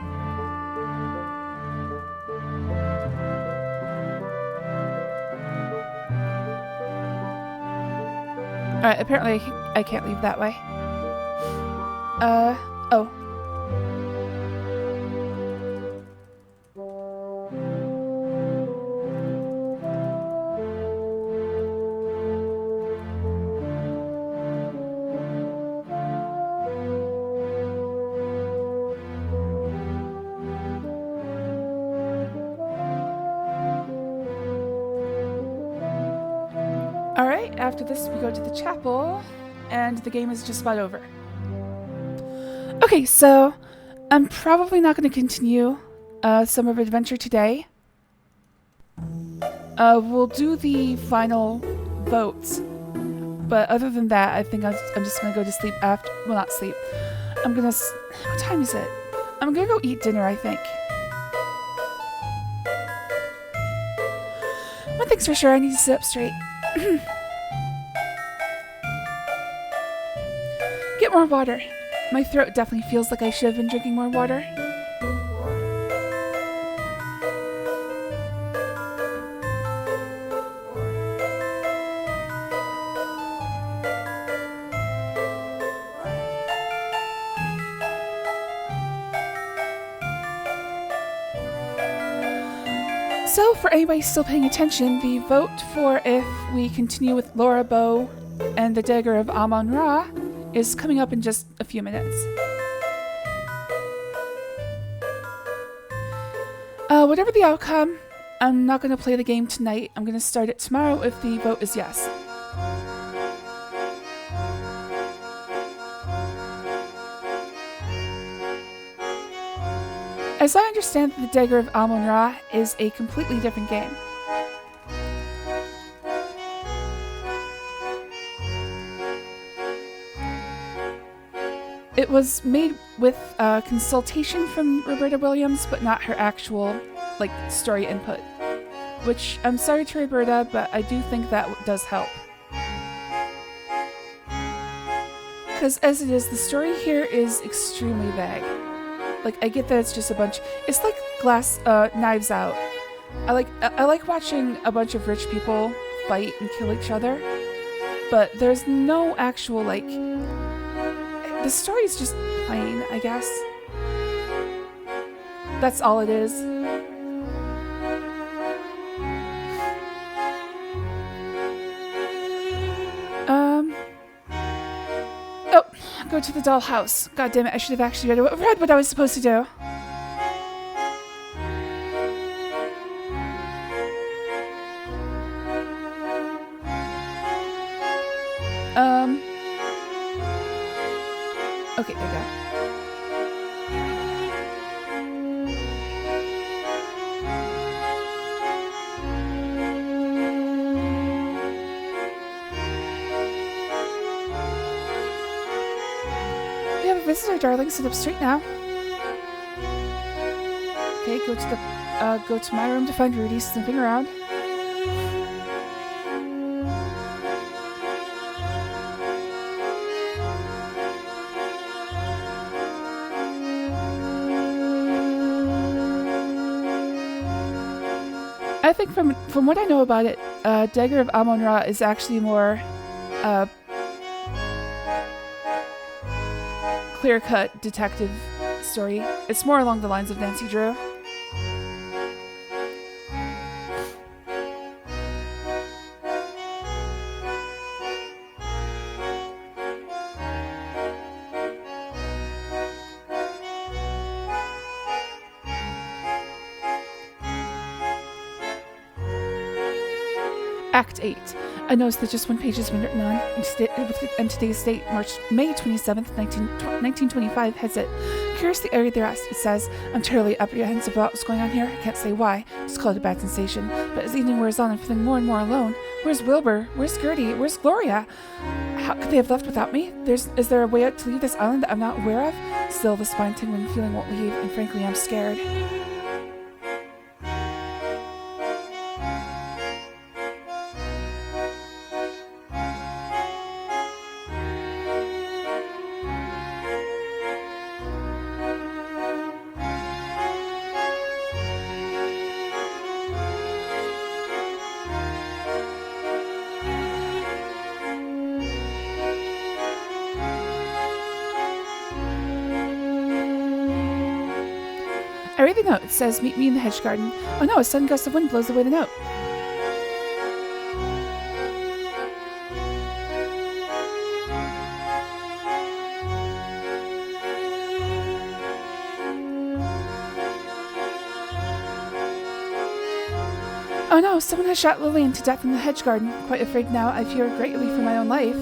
Alright, apparently I can't leave that way. Oh. Alright, after this we go to the chapel, and the game is just about over. Okay, so I'm probably not going to continue Summer of Adventure today. We'll do the final votes, but other than that, I think I'm just going to go to sleep after. Well, not sleep. I'm going to. What time is it? I'm going to go eat dinner, I think. One thing's for sure, I need to sit up straight. Get more water. My throat definitely feels like I should have been drinking more water. So, for anybody still paying attention, the vote for if we continue with Laura Bow and the Dagger of Amon-Ra is coming up in just a few minutes. Whatever the outcome, I'm not going to play the game tonight. I'm going to start it tomorrow if the vote is yes. As I understand, the Dagger of Amon-Ra is a completely different game. It was made with consultation from Roberta Williams, but not her actual, story input. Which, I'm sorry to Roberta, but I do think that does help. Because as it is, the story here is extremely vague. I get that it's just a bunch. It's like Knives Out. I like watching a bunch of rich people fight and kill each other, but there's no actual the story is just plain, I guess. That's all it is. Oh, go to the dollhouse. God damn it, I should have actually read what I was supposed to do. Okay, there we go. We have a visitor, darling. Sit up straight now. go to my room to find Rudy snooping around. I think from what I know about it, Dagger of Amon-Ra is actually more clear-cut detective story. It's more along the lines of Nancy Drew. Act 8. I noticed that just one page has been written on, and today's date, May 27th, 1925, has it. Curious the area they're asked. It says, I'm terribly apprehensive about what's going on here. I can't say why. Just call it a bad sensation. But as evening wears on, I'm feeling more and more alone. Where's Wilbur? Where's Gertie? Where's Gloria? How could they have left without me? Is there a way out to leave this island that I'm not aware of? Still, the spine-tingling feeling won't leave, and frankly, I'm scared. I read the note. It says, meet me in the hedge garden. Oh no, a sudden gust of wind blows away the note. Oh no, someone has shot Lillian to death in the hedge garden. Quite afraid now, I fear greatly for my own life.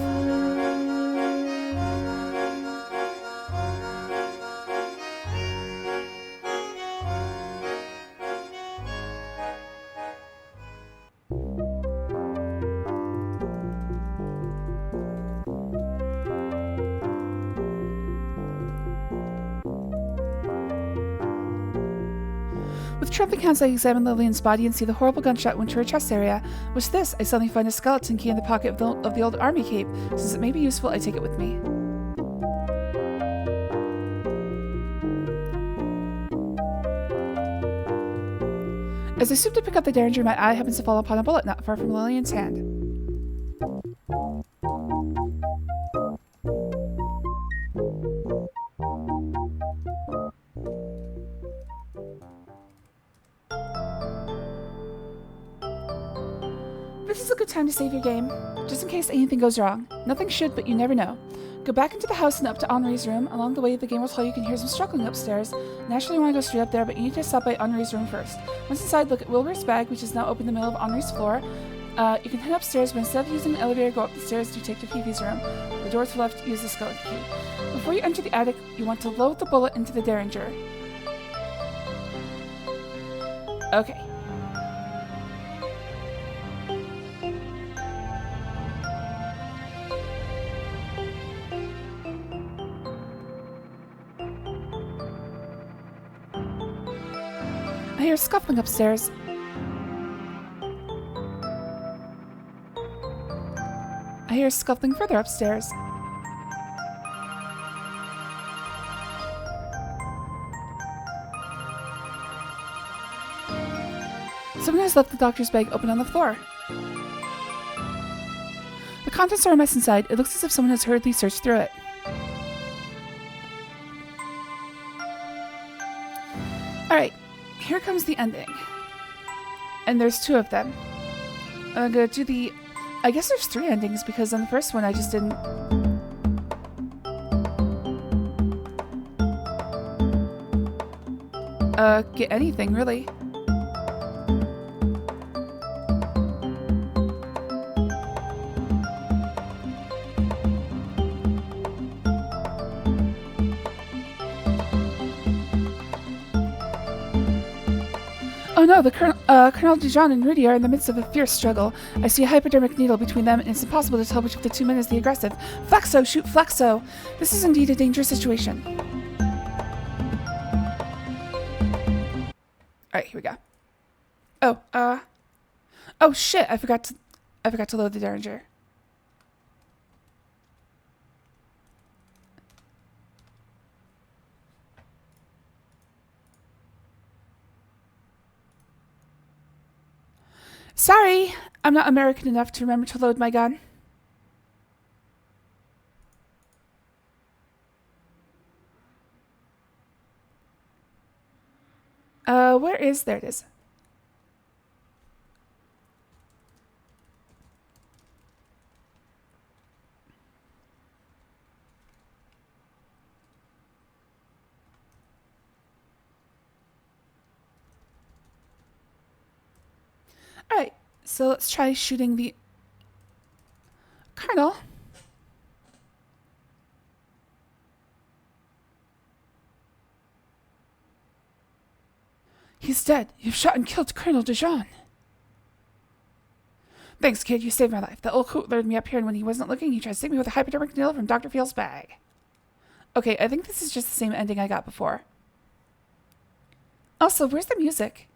With trembling hands, I examine Lillian's body and see the horrible gunshot went to her chest area. What's this? I suddenly find a skeleton key in the pocket of the old army cape. Since it may be useful, I take it with me. As I stoop to pick up the derringer, my eye happens to fall upon a bullet not far from Lillian's hand. This is a good time to save your game, just in case anything goes wrong. Nothing should, but you never know. Go back into the house and up to Henri's room. Along the way, the game will tell you can hear some struggling upstairs. Naturally, you want to go straight up there, but you need to stop by Henri's room first. Once inside, look at Wilbur's bag, which is now open in the middle of Henri's floor. You can head upstairs, but instead of using the elevator, go up the stairs to take to Fifi's room. The door to the left, use the skeleton key. Before you enter the attic, you want to load the bullet into the derringer. Okay. I hear scuffling upstairs. I hear scuffling further upstairs. Someone has left the doctor's bag open on the floor. The contents are a mess inside. It looks as if someone has hurriedly searched through it. Alright. Here comes the ending. And there's two of them. I'm gonna do the... I guess there's three endings because on the first one I just didn't... get anything, really. Oh no, Colonel Dijon and Rudy are in the midst of a fierce struggle. I see a hypodermic needle between them, and it's impossible to tell which of the two men is the aggressive. Flexo, shoot Flexo! This is indeed a dangerous situation. All right, here we go. Oh shit! I forgot to load the Derringer. Sorry, I'm not American enough to remember to load my gun. Where is... There it is. Alright, so let's try shooting the Colonel. He's dead. You've shot and killed Colonel Dijon. Thanks, kid. You saved my life. The old coot lured me up here, and when he wasn't looking, he tried to stick me with a hypodermic needle from Dr. Field's bag. Okay, I think this is just the same ending I got before. Also, where's the music?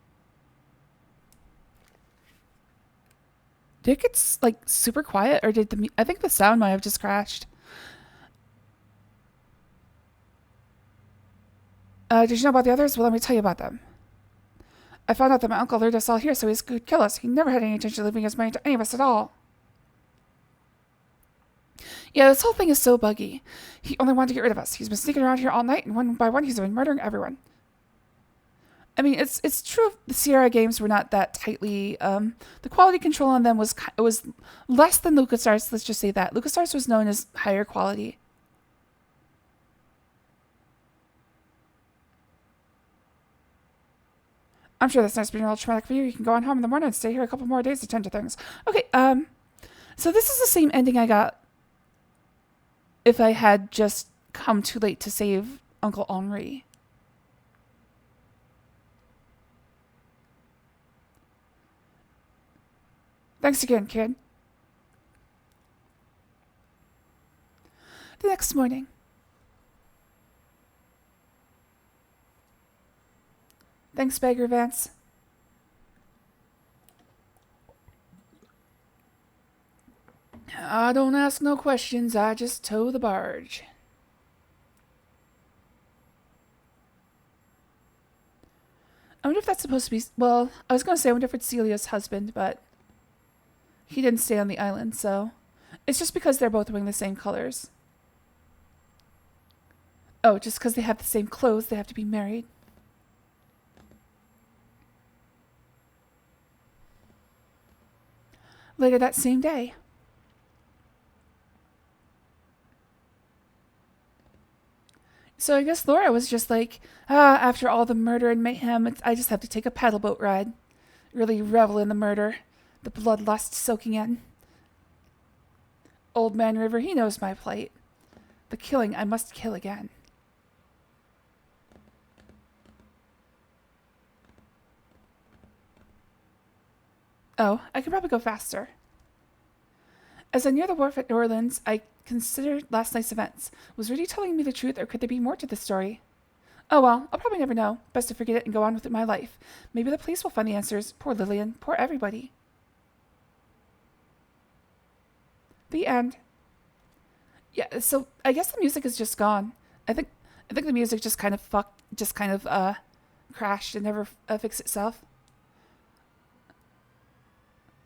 Did it get, like, super quiet, or did I think the sound might have just crashed. Did you know about the others? Well, let me tell you about them. I found out that my uncle lured us all here so he could kill us. He never had any intention of leaving his money to any of us at all. Yeah, this whole thing is so buggy. He only wanted to get rid of us. He's been sneaking around here all night, and one by one he's been murdering everyone. I mean, it's true the Sierra games were not that tightly... the quality control on them was less than LucasArts, let's just say that. LucasArts was known as higher quality. I'm sure that's nice being a little traumatic for you. You can go on home in the morning and stay here a couple more days to tend to things. Okay, so this is the same ending I got if I had just come too late to save Uncle Henri. Thanks again, kid. The next morning. Thanks, Beggar Vance. I don't ask no questions, I just tow the barge. I wonder if that's supposed to be... Well, I was going to say I wonder if it's Celia's husband, but he didn't stay on the island, so... It's just because they're both wearing the same colors. Oh, just because they have the same clothes, they have to be married. Later that same day. So I guess Laura was just like, after all the murder and mayhem, I just have to take a paddle boat ride. Really revel in the murder. The bloodlust soaking in. Old Man River, he knows my plight. The killing, I must kill again. Oh, I could probably go faster. As I near the wharf at New Orleans, I considered last night's events. Was Rudy telling me the truth, or could there be more to the story? Oh well, I'll probably never know. Best to forget it and go on with my life. Maybe the police will find the answers. Poor Lillian. Poor everybody. The end. Yeah, so I guess the music is just gone. I think the music just kind of crashed and never fixed itself.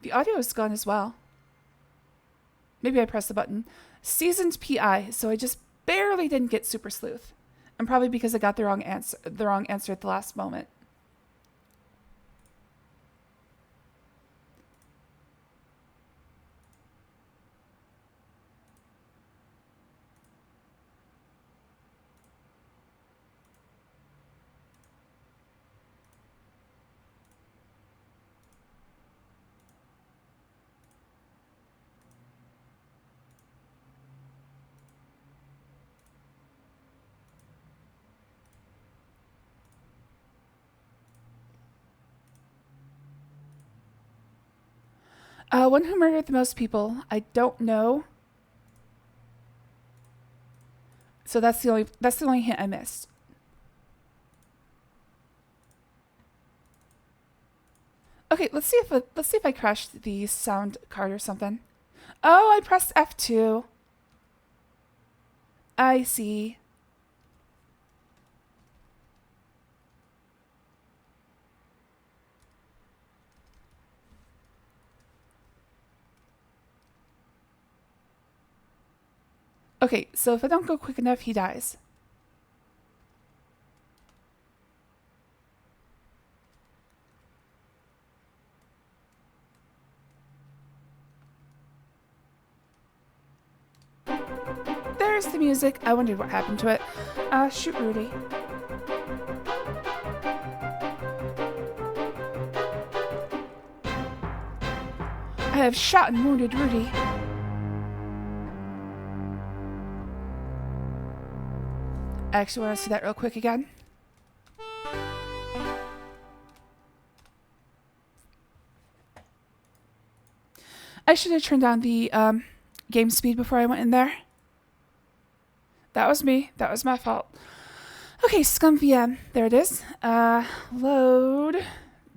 The audio is gone as well. Maybe I pressed the button. Seasoned PI, so I just barely didn't get Super Sleuth. And probably because I got the wrong answer at the last moment. One who murdered the most people. I don't know. So that's the only hint I missed. Okay, let's see if I crashed the sound card or something. Oh, I pressed F2. I see. Okay, so if I don't go quick enough, he dies. There's the music. I wondered what happened to it. Shoot Rudy. I have shot and wounded Rudy. I actually want to see that real quick again. I should have turned on the game speed before I went in there. That was me. That was my fault. Okay, Scum VM. There it is. Load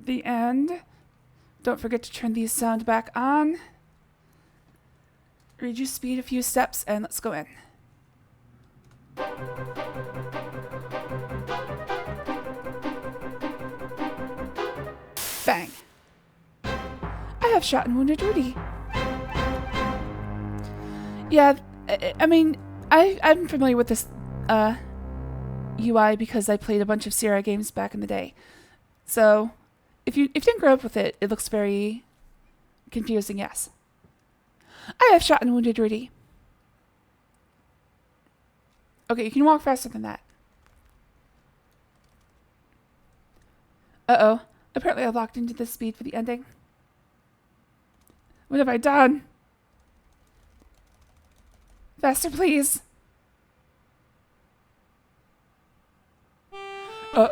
the end. Don't forget to turn the sound back on. Reduce speed a few steps and let's go in. Bang. I have shot and wounded Rudy. Yeah, I mean, I'm familiar with this UI because I played a bunch of Sierra games back in the day. So, if you didn't grow up with it, it looks very confusing, yes. I have shot and wounded Rudy. Okay, you can walk faster than that. Uh-oh. Apparently I locked into the speed for the ending. What have I done? Faster, please.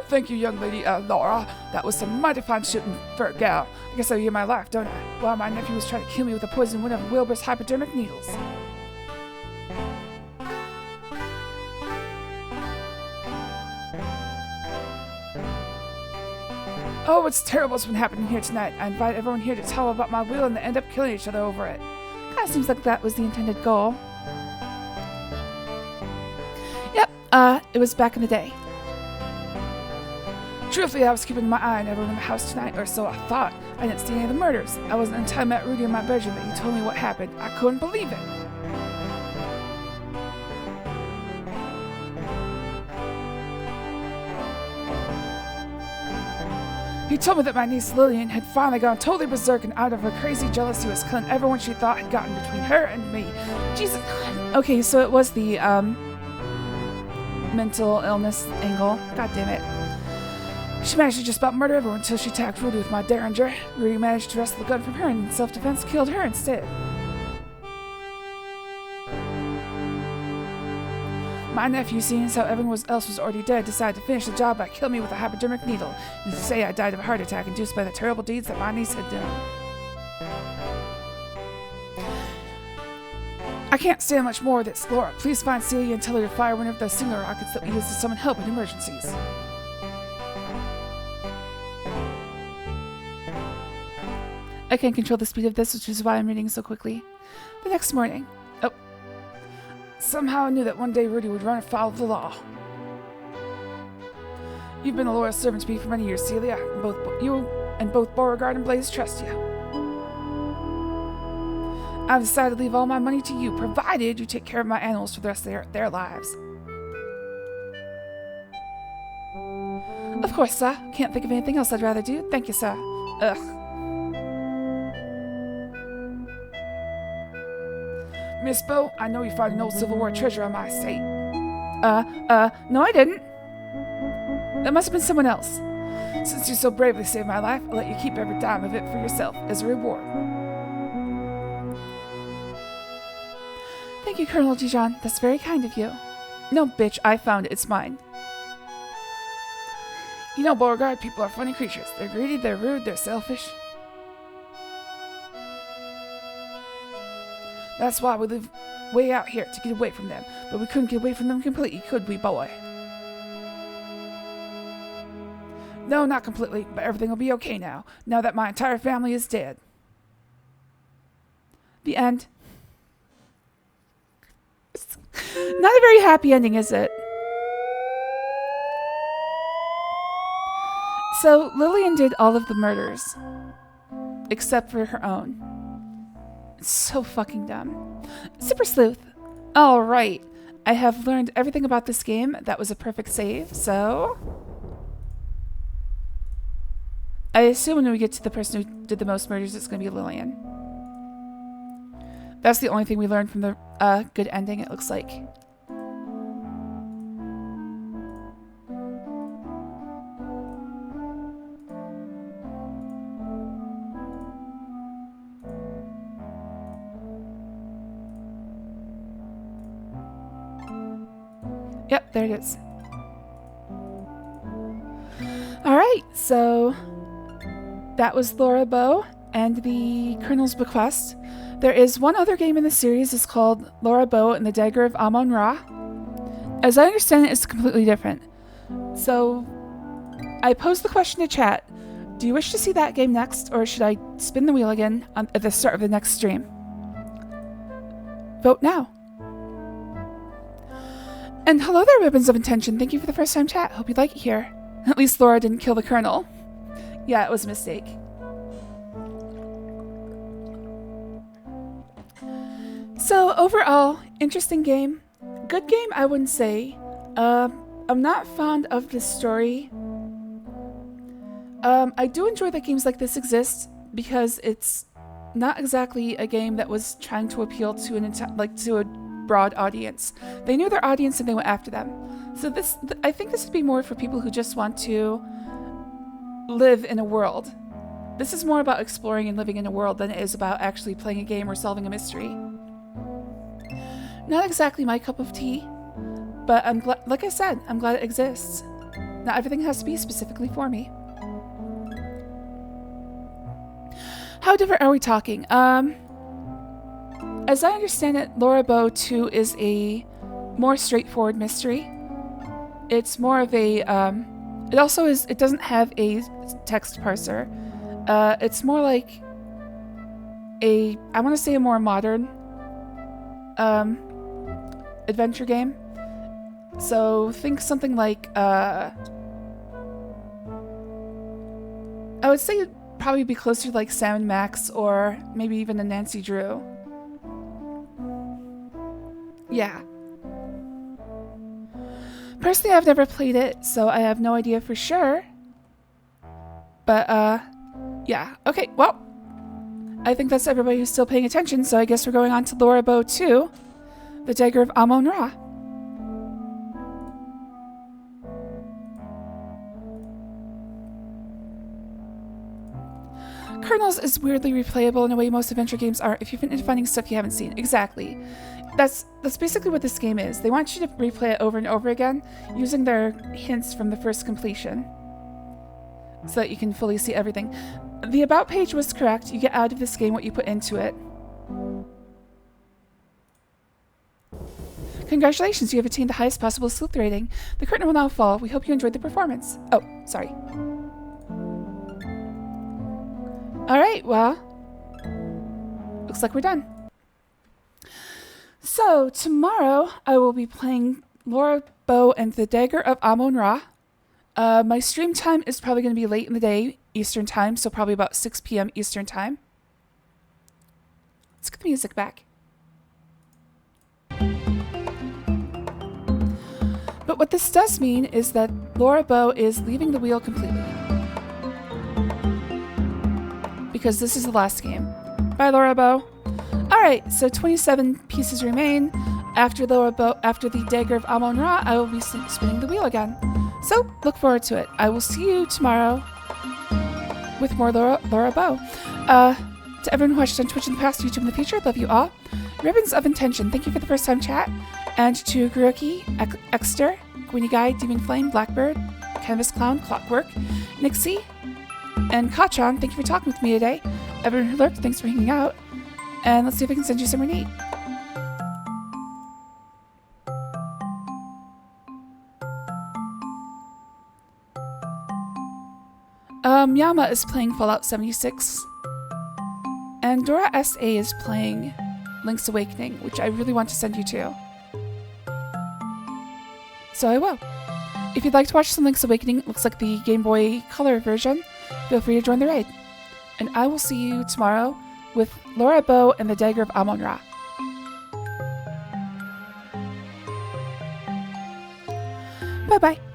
Thank you, young lady, Laura. That was some mighty fine shooting for a gal. I guess I owe you my life, don't I? Well, my nephew was trying to kill me with a poison one of Wilbur's hypodermic needles. Oh, what's terrible has been happening here tonight. I invite everyone here to tell about my will and they end up killing each other over it.
Kinda seems like that was the intended goal. Yep, it was back in the day.
Truthfully, I was keeping my eye on everyone in the house tonight, or so I thought. I didn't see any of the murders. I wasn't until I met Rudy in my bedroom that he told me what happened. I couldn't believe it. He told me that my niece Lillian had finally gone totally berserk and out of her crazy jealousy was killing everyone she thought had gotten between her and me. Jesus.
Okay, so it was the mental illness angle. God damn it.
She managed to just about murder everyone until she attacked Rudy with my Derringer. Rudy managed to wrestle the gun from her and in self-defense killed her instead. My nephew, seeing as how everyone else was already dead, decided to finish the job by killing me with a hypodermic needle. And to say I died of a heart attack induced by the terrible deeds that my niece had done. I can't stand much more of this. Laura, please find Celia and tell her to fire one of those signal rockets that we use to summon help in emergencies.
I can't control the speed of this, which is why I'm reading so quickly. The next morning.
Oh. Somehow I knew that one day Rudy would run afoul of the law. You've been a loyal servant to me for many years, Celia. Both Beauregard and Blaze trust you. I've decided to leave all my money to you, provided you take care of my animals for the rest of their lives.
Of course, sir. Can't think of anything else I'd rather do. Thank you, sir. Ugh.
Miss Bo, I know you found an old Civil War treasure on my estate.
No I didn't. That must have been someone else.
Since you so bravely saved my life, I'll let you keep every dime of it for yourself as a reward.
Thank you, Colonel Dijon. That's very kind of you. No, bitch, I found it. It's mine.
You know, Beauregard, people are funny creatures. They're greedy, they're rude, they're selfish. That's why we live way out here, to get away from them. But we couldn't get away from them completely, could we, boy? No, not completely, but everything will be okay now that my entire family is dead.
The end. It's not a very happy ending, is it? So Lillian did all of the murders, except for her own. It's so fucking dumb. Super Sleuth. All right. I have learned everything about this game. That was a perfect save, so... I assume when we get to the person who did the most murders, it's going to be Lillian. That's the only thing we learned from the good ending, it looks like. Yep, there it is. Alright, so that was Laura Bow and the Colonel's Bequest. There is one other game in the series. It's called Laura Bow and the Dagger of Amon-Ra. As I understand it, it's completely different. So I posed the question to chat. Do you wish to see that game next, or should I spin the wheel again at the start of the next stream? Vote now. And hello there, Ribbons of Intention. Thank you for the first time chat. Hope you like it here. At least Laura didn't kill the Colonel. Yeah, it was a mistake. So overall, interesting game. Good game, I wouldn't say. I'm not fond of the story. I do enjoy that games like this exist because it's not exactly a game that was trying to appeal to to a broad audience. They knew their audience and they went after them. So I think this would be more for people who just want to live in a world. This is more about exploring and living in a world than it is about actually playing a game or solving a mystery. Not exactly my cup of tea, but I'm glad, like I said, I'm glad it exists. Not everything has to be specifically for me. How different are we talking? As I understand it, Laura Bow 2 is a more straightforward mystery. It's more of a, it doesn't have a text parser. It's more like I want to say a more modern, adventure game. So think something like, I would say it'd probably be closer to like Sam & Max or maybe even a Nancy Drew. Yeah. Personally, I've never played it, so I have no idea for sure. But, yeah. Okay, well, I think that's everybody who's still paying attention, so I guess we're going on to Laura Bow 2, the Dagger of Amon-Ra. Colonels is weirdly replayable in a way most adventure games are if you've been finding stuff you haven't seen. Exactly. That's basically what this game is. They want you to replay it over and over again using their hints from the first completion so that you can fully see everything. The About page was correct. You get out of this game what you put into it. Congratulations, you have attained the highest possible sleuth rating. The curtain will now fall. We hope you enjoyed the performance. Oh, sorry. Alright, well, looks like we're done. So, tomorrow I will be playing Laura Bow and the Dagger of Amon-Ra. My stream time is probably going to be late in the day, Eastern time, so probably about 6 p.m. Eastern time. Let's get the music back. But what this does mean is that Laura Bow is leaving the wheel completely. Because this is the last game. Bye, Laura Bow. Alright, so 27 pieces remain. After the Dagger of Amon-Ra, I will be spinning the wheel again. So, look forward to it. I will see you tomorrow with more Laura Bow. To everyone who watched on Twitch in the past, YouTube in the future, love you all. Ribbons of Intention, thank you for the first time chat. And to Guruki, Exter, Queenie Guy, Demon Flame, Blackbird, Canvas Clown, Clockwork, Nixie, and Kachan, thank you for talking with me today. Everyone who lurked, thanks for hanging out. And let's see if I can send you somewhere neat. Yama is playing Fallout 76. And Dora S.A. is playing Link's Awakening, which I really want to send you to. So I will. If you'd like to watch some Link's Awakening, it looks like the Game Boy Color version, feel free to join the raid. And I will see you tomorrow with Laura Bow and the Dagger of Amon-Ra. Bye-bye.